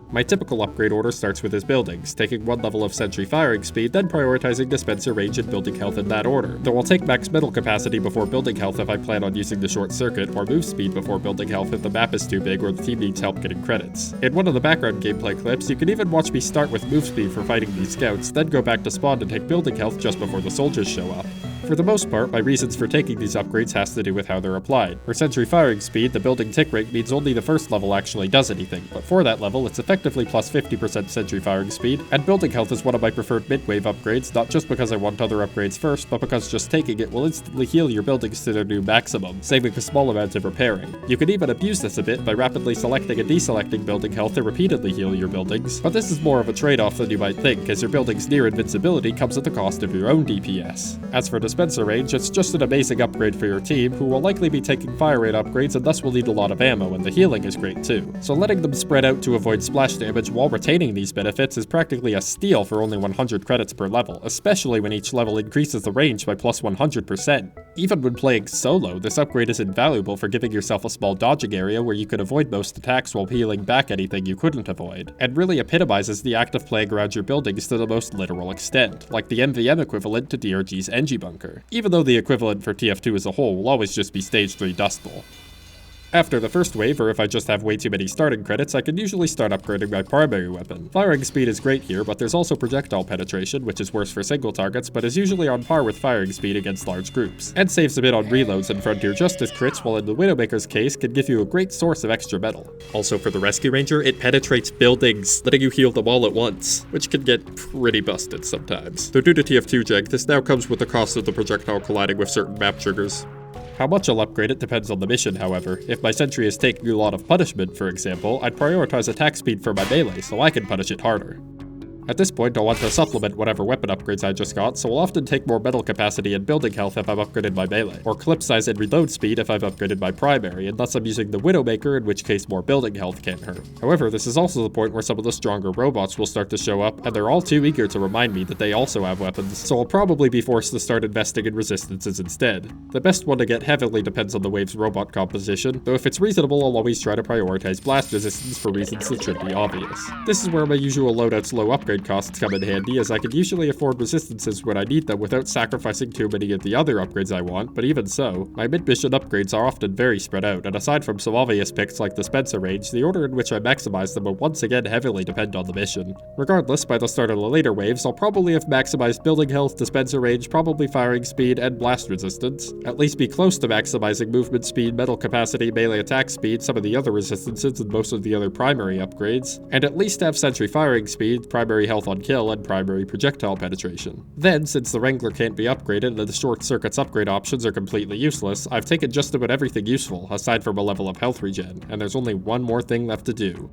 My typical upgrade order starts with his buildings, taking 1 level of Sentry firing speed, then prioritizing Dispenser range and building health in that order, though I'll take max metal capacity before building health if I plan on using the short circuit, or move speed before building health if the map is too big or the team needs help getting credits. In one of the background gameplay clips, you can even watch me start with move speed for fighting these scouts, then go back to spawn to take building health just before the soldiers show up. For the most part, my reasons for taking these upgrades has to do with how they're applied. For Sentry firing speed, the building tick rate means only the first level actually does anything, but for that level, it's effectively plus 50% Sentry firing speed, and building health is one of my preferred mid-wave upgrades, not just because I want other upgrades first, but because just taking it will instantly heal your buildings to their new maximum, saving a small amount of repairing. You can even abuse this a bit by rapidly selecting and deselecting building health to repeatedly heal your buildings, but this is more of a trade-off than you might think, as your building's near invincibility comes at the cost of your own DPS. As for Dispenser range, it's just an amazing upgrade for your team, who will likely be taking fire rate upgrades and thus will need a lot of ammo, and the healing is great too. So letting them spread out to avoid splash damage while retaining these benefits is practically a steal for only 100 credits per level, especially when each level increases the range by plus 100%. Even when playing solo, this upgrade is invaluable for giving yourself a small dodging area where you could avoid most attacks while healing back anything you couldn't avoid, and really epitomizes the act of playing around your buildings to the most literal extent, like the MvM equivalent to DRG's Engie Bunker, even though the equivalent for TF2 as a whole will always just be Stage 3 Dust Bowl. After the first wave, or if I just have way too many starting credits, I can usually start upgrading my primary weapon. Firing speed is great here, but there's also projectile penetration, which is worse for single targets, but is usually on par with firing speed against large groups, and saves a bit on reloads and Frontier Justice crits, while in the Widowmaker's case, can give you a great source of extra metal. Also for the Rescue Ranger, it penetrates buildings, letting you heal them all at once, which can get pretty busted sometimes. Though due to TF2 jank, this now comes with the cost of the projectile colliding with certain map triggers. How much I'll upgrade it depends on the mission, however. If my sentry is taking a lot of punishment, for example, I'd prioritize attack speed for my melee so I can punish it harder. At this point, I'll want to supplement whatever weapon upgrades I just got, so I'll often take more metal capacity and building health if I've upgraded my melee, or clip size and reload speed if I've upgraded my primary, unless I'm using the Widowmaker, in which case more building health can't hurt. However, this is also the point where some of the stronger robots will start to show up, and they're all too eager to remind me that they also have weapons, so I'll probably be forced to start investing in resistances instead. The best one to get heavily depends on the wave's robot composition, though if it's reasonable, I'll always try to prioritize blast resistance for reasons that should be obvious. This is where my usual loadout's low upgrade costs come in handy, as I can usually afford resistances when I need them without sacrificing too many of the other upgrades I want, but even so, my mid-mission upgrades are often very spread out, and aside from some obvious picks like Dispenser range, the order in which I maximize them will once again heavily depend on the mission. Regardless, by the start of the later waves, I'll probably have maximized building health, Dispenser range, probably firing speed, and blast resistance, at least be close to maximizing movement speed, metal capacity, melee attack speed, some of the other resistances, and most of the other primary upgrades, and at least have sentry firing speed, primary health on kill, and primary projectile penetration. Then, since the Wrangler can't be upgraded and the short circuit's upgrade options are completely useless, I've taken just about everything useful, aside from a level of health regen, and there's only one more thing left to do.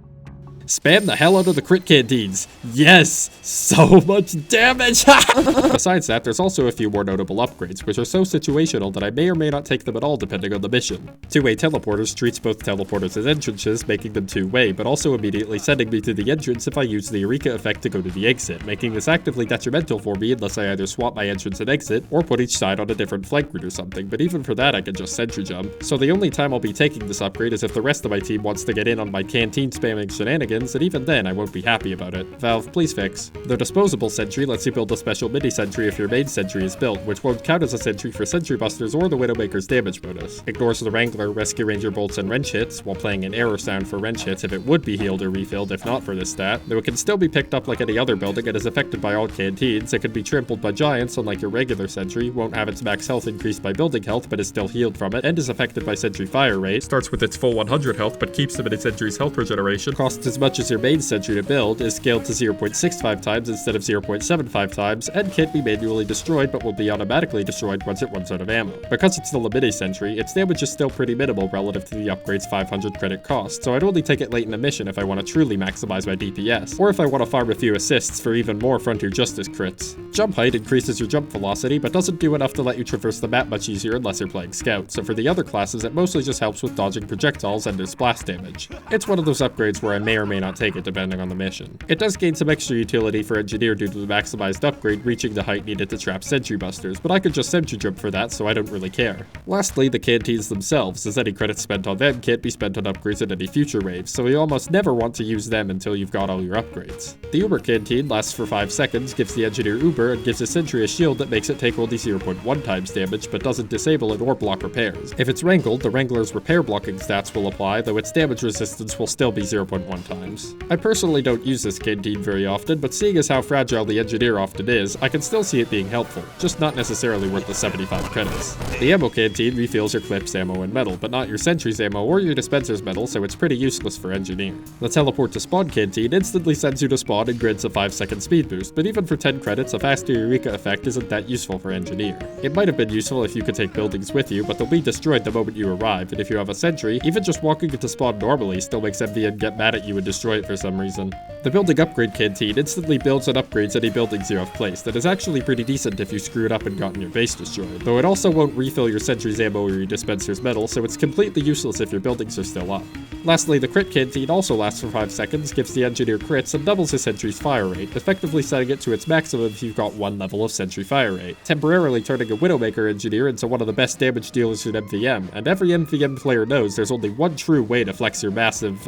Spam the hell out of the crit canteens. Yes! So much damage! Besides that, there's also a few more notable upgrades, which are so situational that I may or may not take them at all depending on the mission. Two-way teleporters treats both teleporters as entrances, making them two-way, but also immediately sending me to the entrance if I use the Eureka effect to go to the exit, making this actively detrimental for me unless I either swap my entrance and exit, or put each side on a different flank route or something, but even for that I can just sentry jump. So the only time I'll be taking this upgrade is if the rest of my team wants to get in on my canteen spamming shenanigans, and even then I won't be happy about it. Valve, please fix. The disposable sentry lets you build a special mini sentry if your main sentry is built, which won't count as a sentry for sentry busters or the Widowmaker's damage bonus. Ignores the Wrangler, Rescue Ranger bolts, and wrench hits, while playing an error sound for wrench hits if it would be healed or refilled if not for this stat, though it can still be picked up like any other building and is affected by all canteens. It can be trampled by giants unlike your regular sentry, won't have its max health increased by building health but is still healed from it, and is affected by sentry fire rate, starts with its full 100 health but keeps the mini sentry's health regeneration, costs as much as your main sentry to build, is scaled to 0.65 times instead of 0.75 times, and can't be manually destroyed but will be automatically destroyed once it runs out of ammo. Because it's still a mini sentry, its damage is still pretty minimal relative to the upgrade's 500 credit cost, so I'd only take it late in a mission if I want to truly maximize my DPS, or if I want to farm a few assists for even more Frontier Justice crits. Jump height increases your jump velocity, but doesn't do enough to let you traverse the map much easier unless you're playing Scout, so for the other classes it mostly just helps with dodging projectiles and their splash damage. It's one of those upgrades where I may or may may not take it depending on the mission. It does gain some extra utility for Engineer due to the maximized upgrade reaching the height needed to trap sentry busters, but I could just sentry jump for that, so I don't really care. Lastly, the canteens themselves, as any credits spent on them can't be spent on upgrades in any future waves, so you almost never want to use them until you've got all your upgrades. The Uber canteen lasts for 5 seconds, gives the Engineer Uber, and gives a sentry a shield that makes it take only 0.1 times damage, but doesn't disable it or block repairs. If it's wrangled, the Wrangler's repair blocking stats will apply, though its damage resistance will still be 0.1 times. I personally don't use this canteen very often, but seeing as how fragile the Engineer often is, I can still see it being helpful, just not necessarily worth the 75 credits. The ammo canteen refills your clips, ammo, and metal, but not your sentry's ammo or your dispenser's metal, so it's pretty useless for Engineer. The teleport to spawn canteen instantly sends you to spawn and grants a 5-second speed boost, but even for 10 credits, a faster Eureka effect isn't that useful for Engineer. It might have been useful if you could take buildings with you, but they'll be destroyed the moment you arrive, and if you have a sentry, even just walking into spawn normally still makes MvM get mad at you and destroy it for some reason. The building upgrade canteen instantly builds and upgrades any buildings you have placed, that is actually pretty decent if you screw it up and gotten your base destroyed, though it also won't refill your sentry's ammo or your dispenser's metal, so it's completely useless if your buildings are still up. Lastly, the crit canteen also lasts for 5 seconds, gives the Engineer crits, and doubles his sentry's fire rate, effectively setting it to its maximum if you've got 1 level of sentry fire rate, temporarily turning a Widowmaker Engineer into one of the best damage dealers in MvM, and every MvM player knows there's only one true way to flex your massive,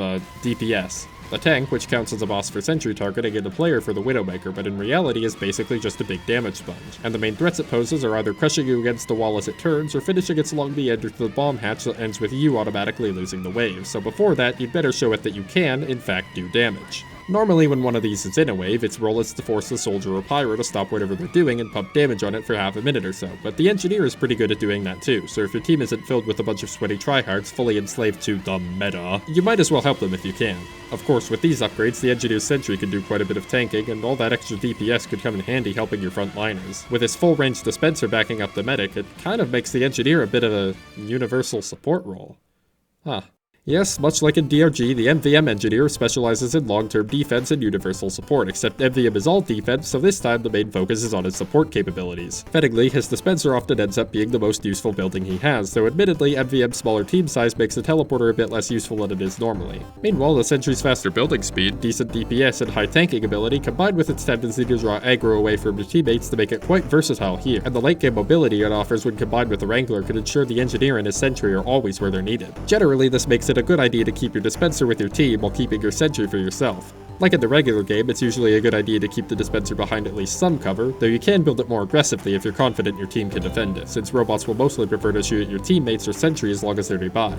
DPS. The tank, which counts as a boss for sentry targeting, and a player for the Widowmaker, but in reality is basically just a big damage sponge. And the main threats it poses are either crushing you against the wall as it turns, or finishing its along the edge of the bomb hatch that ends with you automatically losing the wave, so before that, you'd better show it that you can, in fact, do damage. Normally when one of these is in a wave, its role is to force the soldier or pyro to stop whatever they're doing and pump damage on it for half a minute or so, but the Engineer is pretty good at doing that too, so if your team isn't filled with a bunch of sweaty tryhards fully enslaved to the meta, you might as well help them if you can. Of course, with these upgrades, the Engineer's sentry can do quite a bit of tanking, and all that extra DPS could come in handy helping your frontliners. With his full-range dispenser backing up the medic, it kind of makes the Engineer a bit of a universal support role. Huh. Yes, much like in DRG, the MvM Engineer specializes in long-term defense and universal support, except MvM is all defense, so this time the main focus is on his support capabilities. Fittingly, his dispenser often ends up being the most useful building he has, though admittedly, MvM's smaller team size makes the teleporter a bit less useful than it is normally. Meanwhile, the sentry's faster building speed, decent DPS, and high tanking ability combined with its tendency to draw aggro away from your teammates to make it quite versatile here, and the late-game mobility it offers when combined with the Wrangler can ensure the Engineer and his sentry are always where they're needed. Generally, this makes it a good idea to keep your dispenser with your team while keeping your sentry for yourself. Like in the regular game, it's usually a good idea to keep the dispenser behind at least some cover, though you can build it more aggressively if you're confident your team can defend it, since robots will mostly prefer to shoot at your teammates or sentry as long as they're nearby.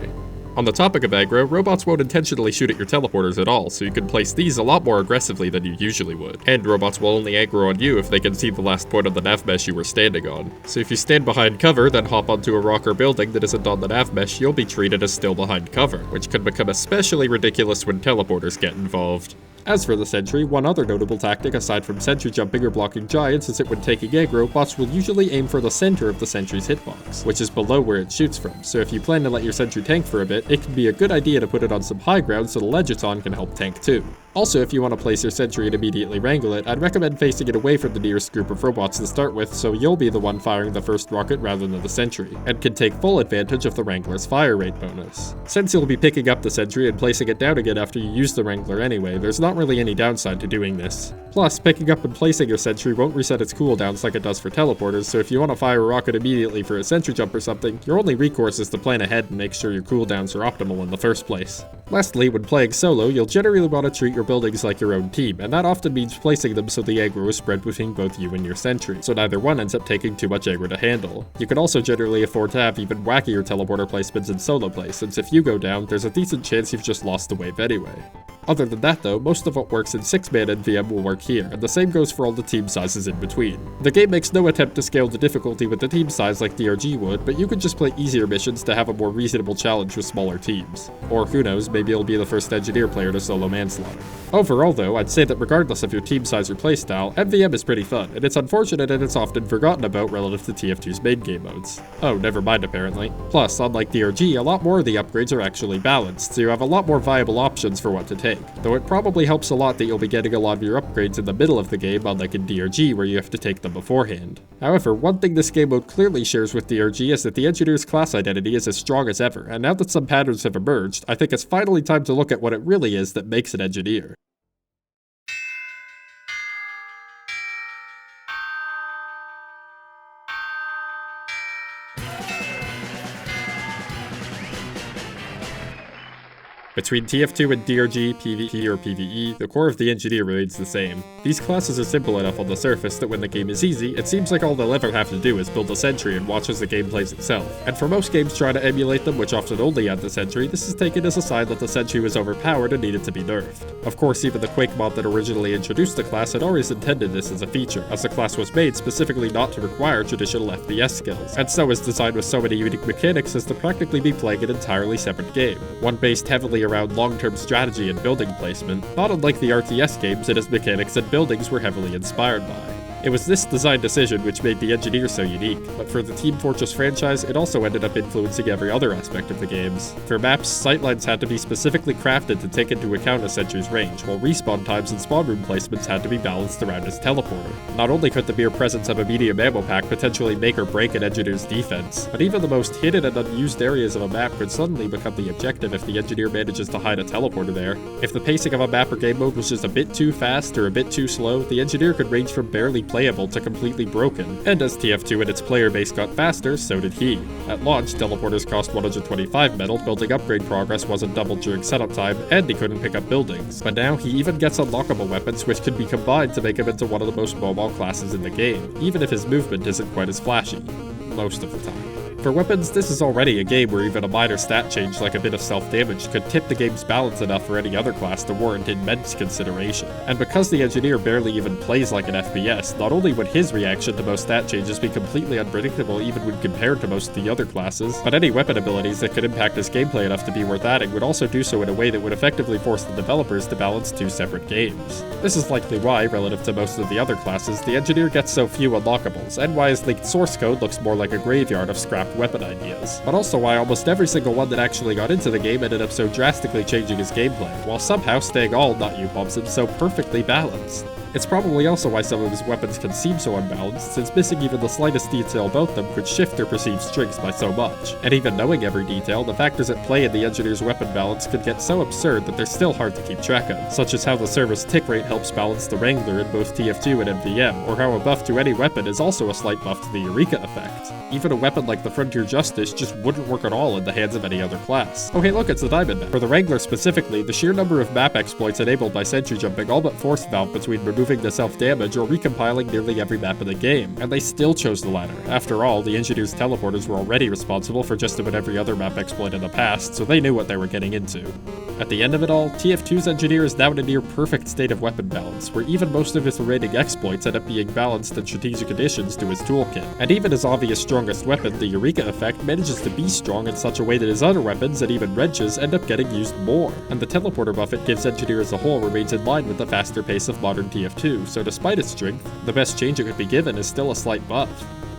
On the topic of aggro, robots won't intentionally shoot at your teleporters at all, so you can place these a lot more aggressively than you usually would. And robots will only aggro on you if they can see the last point on the nav mesh you were standing on. So if you stand behind cover, then hop onto a rock or building that isn't on the nav mesh, you'll be treated as still behind cover, which can become especially ridiculous when teleporters get involved. As for the sentry, one other notable tactic aside from sentry jumping or blocking giants is that when taking aggro, bots will usually aim for the center of the sentry's hitbox, which is below where it shoots from, so if you plan to let your sentry tank for a bit, it can be a good idea to put it on some high ground so the ledge it's on can help tank too. Also, if you want to place your sentry and immediately wrangle it, I'd recommend facing it away from the nearest group of robots to start with, so you'll be the one firing the first rocket rather than the sentry, and can take full advantage of the Wrangler's fire rate bonus. Since you'll be picking up the sentry and placing it down again after you use the Wrangler anyway, there's not really any downside to doing this. Plus, picking up and placing your sentry won't reset its cooldowns like it does for teleporters, so if you want to fire a rocket immediately for a sentry jump or something, your only recourse is to plan ahead and make sure your cooldowns are optimal in the first place. Lastly, when playing solo, you'll generally want to treat your buildings like your own team, and that often means placing them so the aggro is spread between both you and your sentry, so neither one ends up taking too much aggro to handle. You can also generally afford to have even wackier teleporter placements in solo play, since if you go down, there's a decent chance you've just lost the wave anyway. Other than that though, most of what works in 6-man MvM will work here, and the same goes for all the team sizes in between. The game makes no attempt to scale the difficulty with the team size like DRG would, but you could just play easier missions to have a more reasonable challenge with smaller teams. Or who knows, maybe you'll be the first Engineer player to solo manslaughter. Overall though, I'd say that regardless of your team size or playstyle, MvM is pretty fun, and it's unfortunate and it's often forgotten about relative to TF2's main game modes. Oh, never mind apparently. Plus, unlike DRG, a lot more of the upgrades are actually balanced, so you have a lot more viable options for what to take. take, though it probably helps a lot that you'll be getting a lot of your upgrades in the middle of the game, unlike in DRG where you have to take them beforehand. However, one thing this game mode clearly shares with DRG is that the Engineer's class identity is as strong as ever, and now that some patterns have emerged, I think it's finally time to look at what it really is that makes an Engineer. Between TF2 and DRG, PvP or PvE, the core of the Engineer remains the same. These classes are simple enough on the surface that when the game is easy, it seems like all they'll ever have to do is build a sentry and watch as the game plays itself. And for most games trying to emulate them, which often only add the sentry, this is taken as a sign that the sentry was overpowered and needed to be nerfed. Of course, even the Quake mod that originally introduced the class had always intended this as a feature, as the class was made specifically not to require traditional FPS skills, and so is designed with so many unique mechanics as to practically be playing an entirely separate game, one based heavily around long-term strategy and building placement. Not unlike the RTS games, it has mechanics and buildings were heavily inspired by. It was this design decision which made the Engineer so unique, but for the Team Fortress franchise, it also ended up influencing every other aspect of the games. For maps, sightlines had to be specifically crafted to take into account a sentry's range, while respawn times and spawn room placements had to be balanced around his teleporter. Not only could the mere presence of a medium ammo pack potentially make or break an Engineer's defense, but even the most hidden and unused areas of a map could suddenly become the objective if the Engineer manages to hide a teleporter there. If the pacing of a map or game mode was just a bit too fast or a bit too slow, the Engineer could range from barely playable to completely broken, and as TF2 and its player base got faster, so did he. At launch, teleporters cost 125 metal, building upgrade progress wasn't doubled during setup time, and he couldn't pick up buildings. But now he even gets unlockable weapons which can be combined to make him into one of the most mobile classes in the game, even if his movement isn't quite as flashy. Most of the time. For weapons, this is already a game where even a minor stat change like a bit of self-damage could tip the game's balance enough for any other class to warrant immense consideration. And because the Engineer barely even plays like an FPS, not only would his reaction to most stat changes be completely unpredictable even when compared to most of the other classes, but any weapon abilities that could impact his gameplay enough to be worth adding would also do so in a way that would effectively force the developers to balance two separate games. This is likely why, relative to most of the other classes, the Engineer gets so few unlockables, and why his leaked source code looks more like a graveyard of scrapped weapon ideas, but also why almost every single one that actually got into the game ended up so drastically changing his gameplay, while somehow staying all, not you bumps, and so perfectly balanced. It's probably also why some of his weapons can seem so unbalanced, since missing even the slightest detail about them could shift their perceived strengths by so much. And even knowing every detail, the factors at play in the Engineer's weapon balance could get so absurd that they're still hard to keep track of, such as how the server's tick rate helps balance the Wrangler in both TF2 and MvM, or how a buff to any weapon is also a slight buff to the Eureka effect. Even a weapon like the Frontier Justice just wouldn't work at all in the hands of any other class. Oh hey look, it's the Diamond map. For the Wrangler specifically, the sheer number of map exploits enabled by sentry jumping all but forced Valve between removing the self-damage or recompiling nearly every map in the game, and they still chose the latter. After all, the Engineer's teleporters were already responsible for just about every other map exploit in the past, so they knew what they were getting into. At the end of it all, TF2's Engineer is now in a near perfect state of weapon balance, where even most of his remaining exploits end up being balanced and strategic additions to his toolkit. And even his obvious strongest weapon, the Eureka effect, manages to be strong in such a way that his other weapons, and even wrenches, end up getting used more. And the teleporter buff it gives Engineer as a whole remains in line with the faster pace of modern TF2, so despite its strength, the best change it could be given is still a slight buff.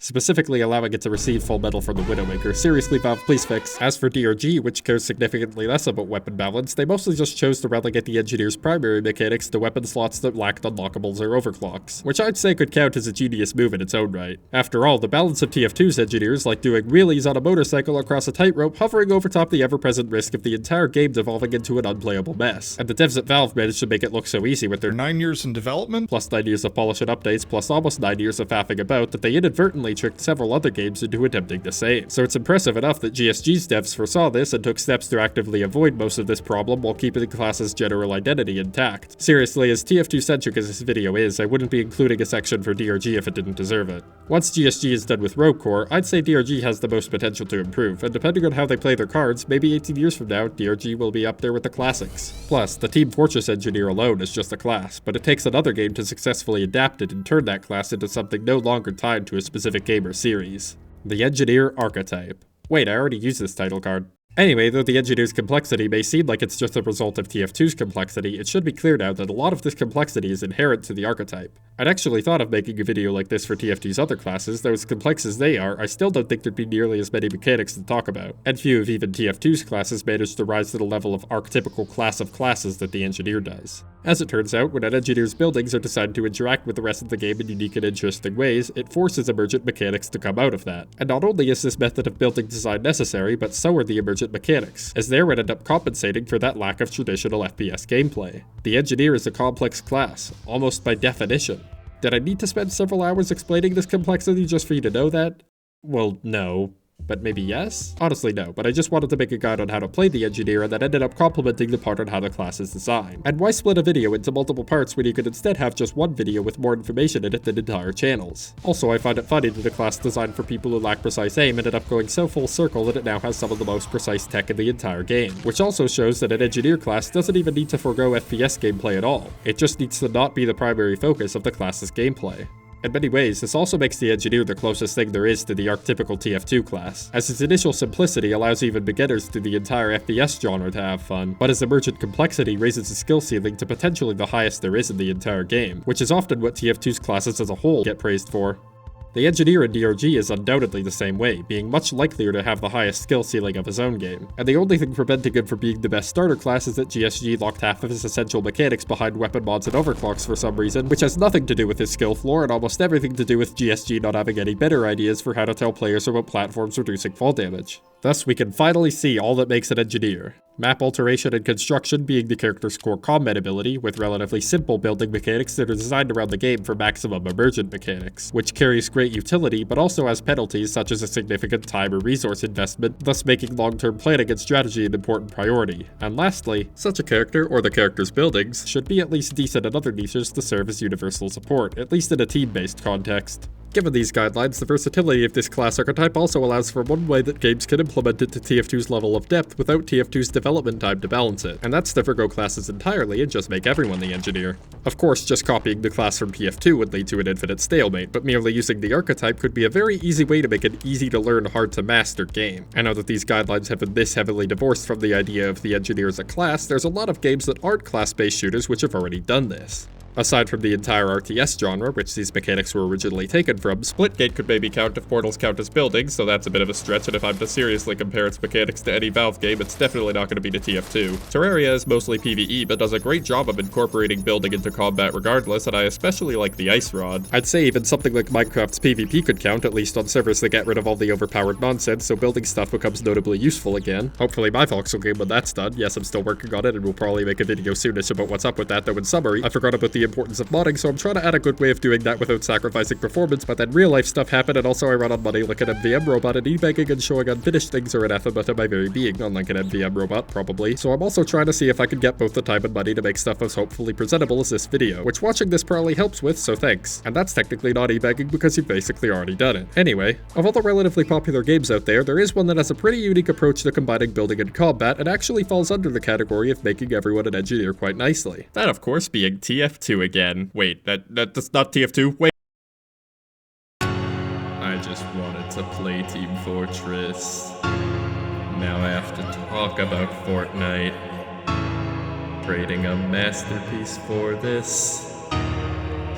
Specifically allowing it to receive full metal from the Widowmaker. Seriously, Valve, please fix. As for DRG, which cares significantly less about weapon balance, they mostly just chose to relegate the Engineer's primary mechanics to weapon slots that lacked unlockables or overclocks, which I'd say could count as a genius move in its own right. After all, the balance of TF2's Engineers, like doing wheelies on a motorcycle across a tightrope, hovering over top the ever-present risk of the entire game devolving into an unplayable mess. And the devs at Valve managed to make it look so easy with their 9 years in development, plus 9 years of polish and updates, plus almost 9 years of faffing about, that they inadvertently tricked several other games into attempting the same. So it's impressive enough that GSG's devs foresaw this and took steps to actively avoid most of this problem while keeping the class's general identity intact. Seriously, as TF2-centric as this video is, I wouldn't be including a section for DRG if it didn't deserve it. Once GSG is done with Rogue Core, I'd say DRG has the most potential to improve, and depending on how they play their cards, maybe 18 years from now, DRG will be up there with the classics. Plus, the Team Fortress Engineer alone is just a class, but it takes another game to successfully adapt it and turn that class into something no longer tied to a specific game or series. The Engineer Archetype. Wait, I already used this title card. Anyway, though the Engineer's complexity may seem like it's just a result of TF2's complexity, it should be clear now that a lot of this complexity is inherent to the archetype. I'd actually thought of making a video like this for TF2's other classes, though as complex as they are, I still don't think there'd be nearly as many mechanics to talk about, and few of even TF2's classes manage to rise to the level of archetypical class of classes that the Engineer does. As it turns out, when an Engineer's buildings are designed to interact with the rest of the game in unique and interesting ways, it forces emergent mechanics to come out of that. And not only is this method of building design necessary, but so are the emergent mechanics, as they would end up compensating for that lack of traditional FPS gameplay. The Engineer is a complex class, almost by definition. Did I need to spend several hours explaining this complexity just for you to know that? Well, no. But maybe yes? Honestly, no, but I just wanted to make a guide on how to play the Engineer and that ended up complementing the part on how the class is designed. And why split a video into multiple parts when you could instead have just one video with more information in it than entire channels? Also, I find it funny that a class designed for people who lack precise aim ended up going so full circle that it now has some of the most precise tech in the entire game, which also shows that an Engineer class doesn't even need to forego FPS gameplay at all. It just needs to not be the primary focus of the class's gameplay. In many ways, this also makes the Engineer the closest thing there is to the archetypical TF2 class, as its initial simplicity allows even beginners to the entire FPS genre to have fun, but its emergent complexity raises the skill ceiling to potentially the highest there is in the entire game, which is often what TF2's classes as a whole get praised for. The Engineer in DRG is undoubtedly the same way, being much likelier to have the highest skill ceiling of his own game, and the only thing preventing him from being the best starter class is that GSG locked half of his essential mechanics behind weapon mods and overclocks for some reason, which has nothing to do with his skill floor and almost everything to do with GSG not having any better ideas for how to tell players about platforms reducing fall damage. Thus, we can finally see all that makes an Engineer. Map alteration and construction being the character's core combat ability, with relatively simple building mechanics that are designed around the game for maximum emergent mechanics, which carries great utility but also has penalties such as a significant time or resource investment, thus making long-term planning and strategy an important priority. And lastly, such a character, or the character's buildings, should be at least decent in other niches to serve as universal support, at least in a team-based context. Given these guidelines, the versatility of this class archetype also allows for one way that games can implement it to TF2's level of depth without TF2's development time to balance it, and that's to forgo classes entirely and just make everyone the Engineer. Of course, just copying the class from TF2 would lead to an infinite stalemate, but merely using the archetype could be a very easy way to make an easy-to-learn, hard-to-master game. And now that these guidelines have been this heavily divorced from the idea of the Engineer as a class, there's a lot of games that aren't class-based shooters which have already done this. Aside from the entire RTS genre, which these mechanics were originally taken from, Splitgate could maybe count if portals count as buildings, so that's a bit of a stretch, and if I'm to seriously compare its mechanics to any Valve game, it's definitely not going to be to TF2. Terraria is mostly PvE, but does a great job of incorporating building into combat regardless, and I especially like the Ice Rod. I'd say even something like Minecraft's PvP could count, at least on servers that get rid of all the overpowered nonsense, so building stuff becomes notably useful again. Hopefully my voxel game when that's done. Yes, I'm still working on it, and we'll probably make a video soonish about what's up with that, though in summary, I forgot about the importance of modding, so I'm trying to add a good way of doing that without sacrificing performance, but then real life stuff happened, and also I run on money like an MvM robot, and e-begging and showing unfinished things are anathema to my very being, unlike an MvM robot, probably. So I'm also trying to see if I can get both the time and money to make stuff as hopefully presentable as this video, which watching this probably helps with, so thanks. And that's technically not e-begging because you've basically already done it. Anyway, of all the relatively popular games out there is one that has a pretty unique approach to combining building and combat, and actually falls under the category of making everyone an Engineer quite nicely. That, of course, being TF2 again. Wait, that's not TF2? Wait. I just wanted to play Team Fortress. Now I have to talk about Fortnite. Creating a masterpiece for this.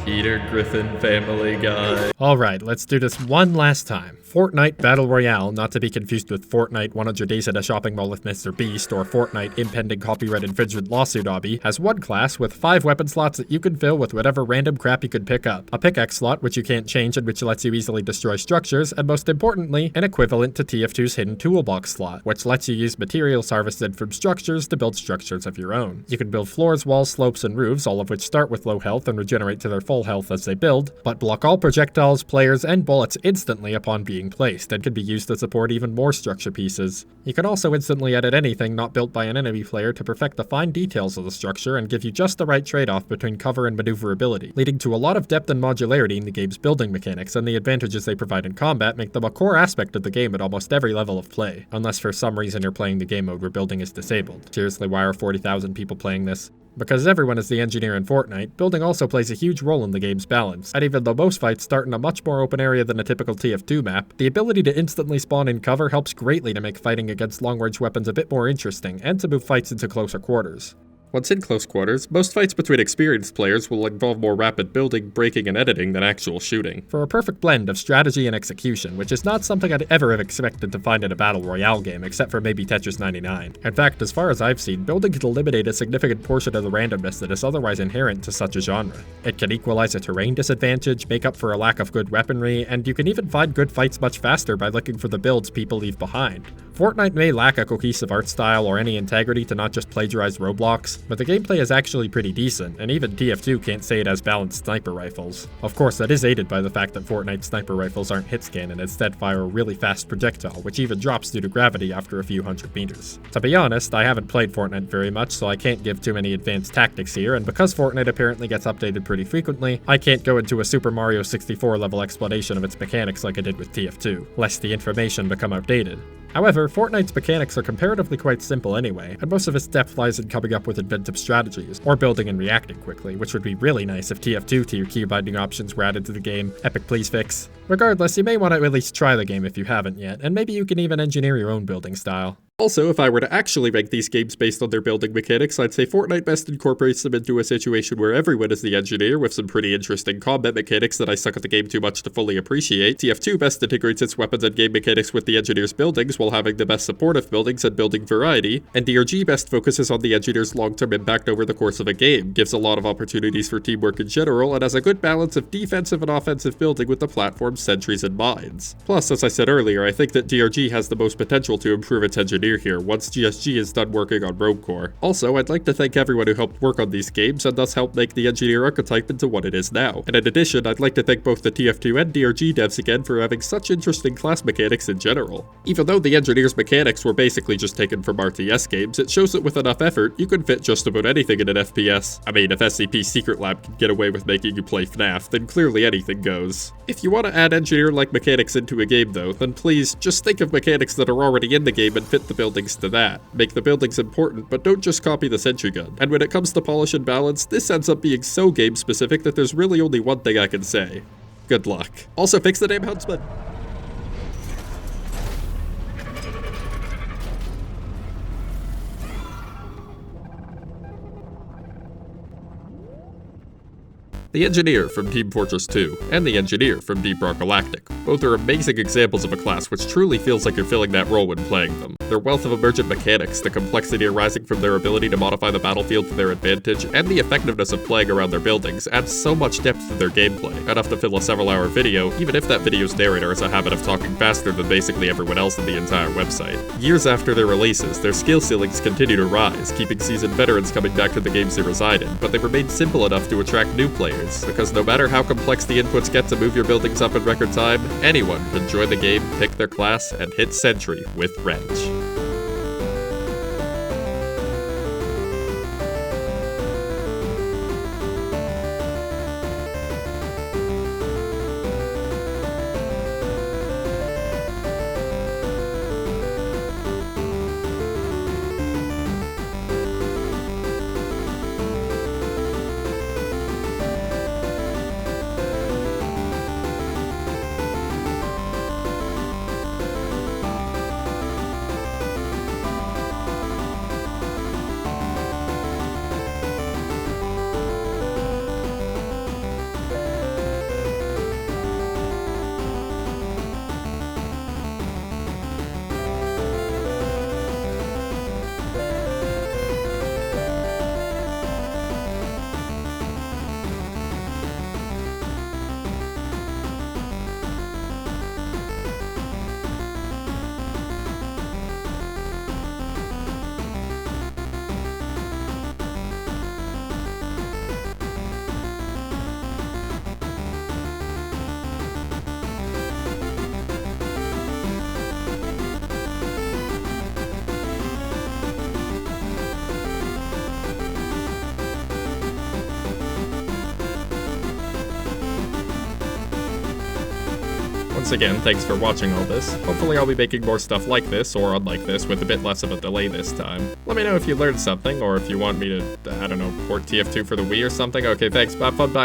Peter Griffin Family Guy. Alright, let's do this one last time. Fortnite Battle Royale, not to be confused with Fortnite 100 Days at a Shopping Mall with Mr. Beast, or Fortnite Impending Copyright Infringement Lawsuit Obby, has one class with 5 weapon slots that you can fill with whatever random crap you could pick up. A pickaxe slot, which you can't change and which lets you easily destroy structures, and most importantly, an equivalent to TF2's hidden toolbox slot, which lets you use materials harvested from structures to build structures of your own. You can build floors, walls, slopes, and roofs, all of which start with low health and regenerate to their full health as they build, but block all projectiles, players, and bullets instantly upon being placed, and can be used to support even more structure pieces. You can also instantly edit anything not built by an enemy player to perfect the fine details of the structure and give you just the right trade-off between cover and maneuverability, leading to a lot of depth and modularity in the game's building mechanics, and the advantages they provide in combat make them a core aspect of the game at almost every level of play, unless for some reason you're playing the game mode where building is disabled. Seriously, why are 40,000 people playing this? Because everyone is the engineer in Fortnite, building also plays a huge role in the game's balance, and even though most fights start in a much more open area than a typical TF2 map, the ability to instantly spawn in cover helps greatly to make fighting against long-range weapons a bit more interesting, and to move fights into closer quarters. Once in close quarters, most fights between experienced players will involve more rapid building, breaking, and editing than actual shooting. For a perfect blend of strategy and execution, which is not something I'd ever have expected to find in a battle royale game, except for maybe Tetris 99. In fact, as far as I've seen, building can eliminate a significant portion of the randomness that is otherwise inherent to such a genre. It can equalize a terrain disadvantage, make up for a lack of good weaponry, and you can even find good fights much faster by looking for the builds people leave behind. Fortnite may lack a cohesive art style or any integrity to not just plagiarize Roblox, but the gameplay is actually pretty decent, and even TF2 can't say it has balanced sniper rifles. Of course, that is aided by the fact that Fortnite sniper rifles aren't hitscan and instead fire a really fast projectile, which even drops due to gravity after a few hundred meters. To be honest, I haven't played Fortnite very much, so I can't give too many advanced tactics here, and because Fortnite apparently gets updated pretty frequently, I can't go into a Super Mario 64 level explanation of its mechanics like I did with TF2, lest the information become outdated. However, Fortnite's mechanics are comparatively quite simple anyway, and most of its depth lies in coming up with inventive strategies, or building and reacting quickly, which would be really nice if TF2 tier keybinding options were added to the game. Epic please fix. Regardless, you may want to at least try the game if you haven't yet, and maybe you can even engineer your own building style. Also, if I were to actually rank these games based on their building mechanics, I'd say Fortnite best incorporates them into a situation where everyone is the engineer with some pretty interesting combat mechanics that I suck at the game too much to fully appreciate. TF2 best integrates its weapons and game mechanics with the engineer's buildings while having the best supportive buildings and building variety, and DRG best focuses on the engineer's long-term impact over the course of a game, gives a lot of opportunities for teamwork in general, and has a good balance of defensive and offensive building with the platform's sentries and mines. Plus, as I said earlier, I think that DRG has the most potential to improve its engineer here once GSG is done working on Rogue Core. Also, I'd like to thank everyone who helped work on these games and thus help make the Engineer Archetype into what it is now. And in addition, I'd like to thank both the TF2 and DRG devs again for having such interesting class mechanics in general. Even though the Engineer's mechanics were basically just taken from RTS games, it shows that with enough effort, you can fit just about anything in an FPS. I mean, if SCP Secret Lab can get away with making you play FNAF, then clearly anything goes. If you want to add engineer-like mechanics into a game though, then please, just think of mechanics that are already in the game and fit the buildings to that. Make the buildings important, but don't just copy the Sentry Gun. And when it comes to polish and balance, this ends up being so game-specific that there's really only one thing I can say. Good luck. Also, fix the damn huntsman! The Engineer from Team Fortress 2, and the Engineer from Deep Rock Galactic. Both are amazing examples of a class which truly feels like you're filling that role when playing them. Their wealth of emergent mechanics, the complexity arising from their ability to modify the battlefield to their advantage, and the effectiveness of playing around their buildings adds so much depth to their gameplay, enough to fill a several-hour video, even if that video's narrator has a habit of talking faster than basically everyone else in the entire website. Years after their releases, their skill ceilings continue to rise, keeping seasoned veterans coming back to the games they reside in, but they remain simple enough to attract new players. Because no matter how complex the inputs get to move your buildings up in record time, anyone can join the game, pick their class, and hit Sentry with Wrench. Once again, thanks for watching all this. Hopefully I'll be making more stuff like this, or unlike this, with a bit less of a delay this time. Let me know if you learned something, or if you want me to, I don't know, port TF2 for the Wii or something. Okay, thanks, bye, bye.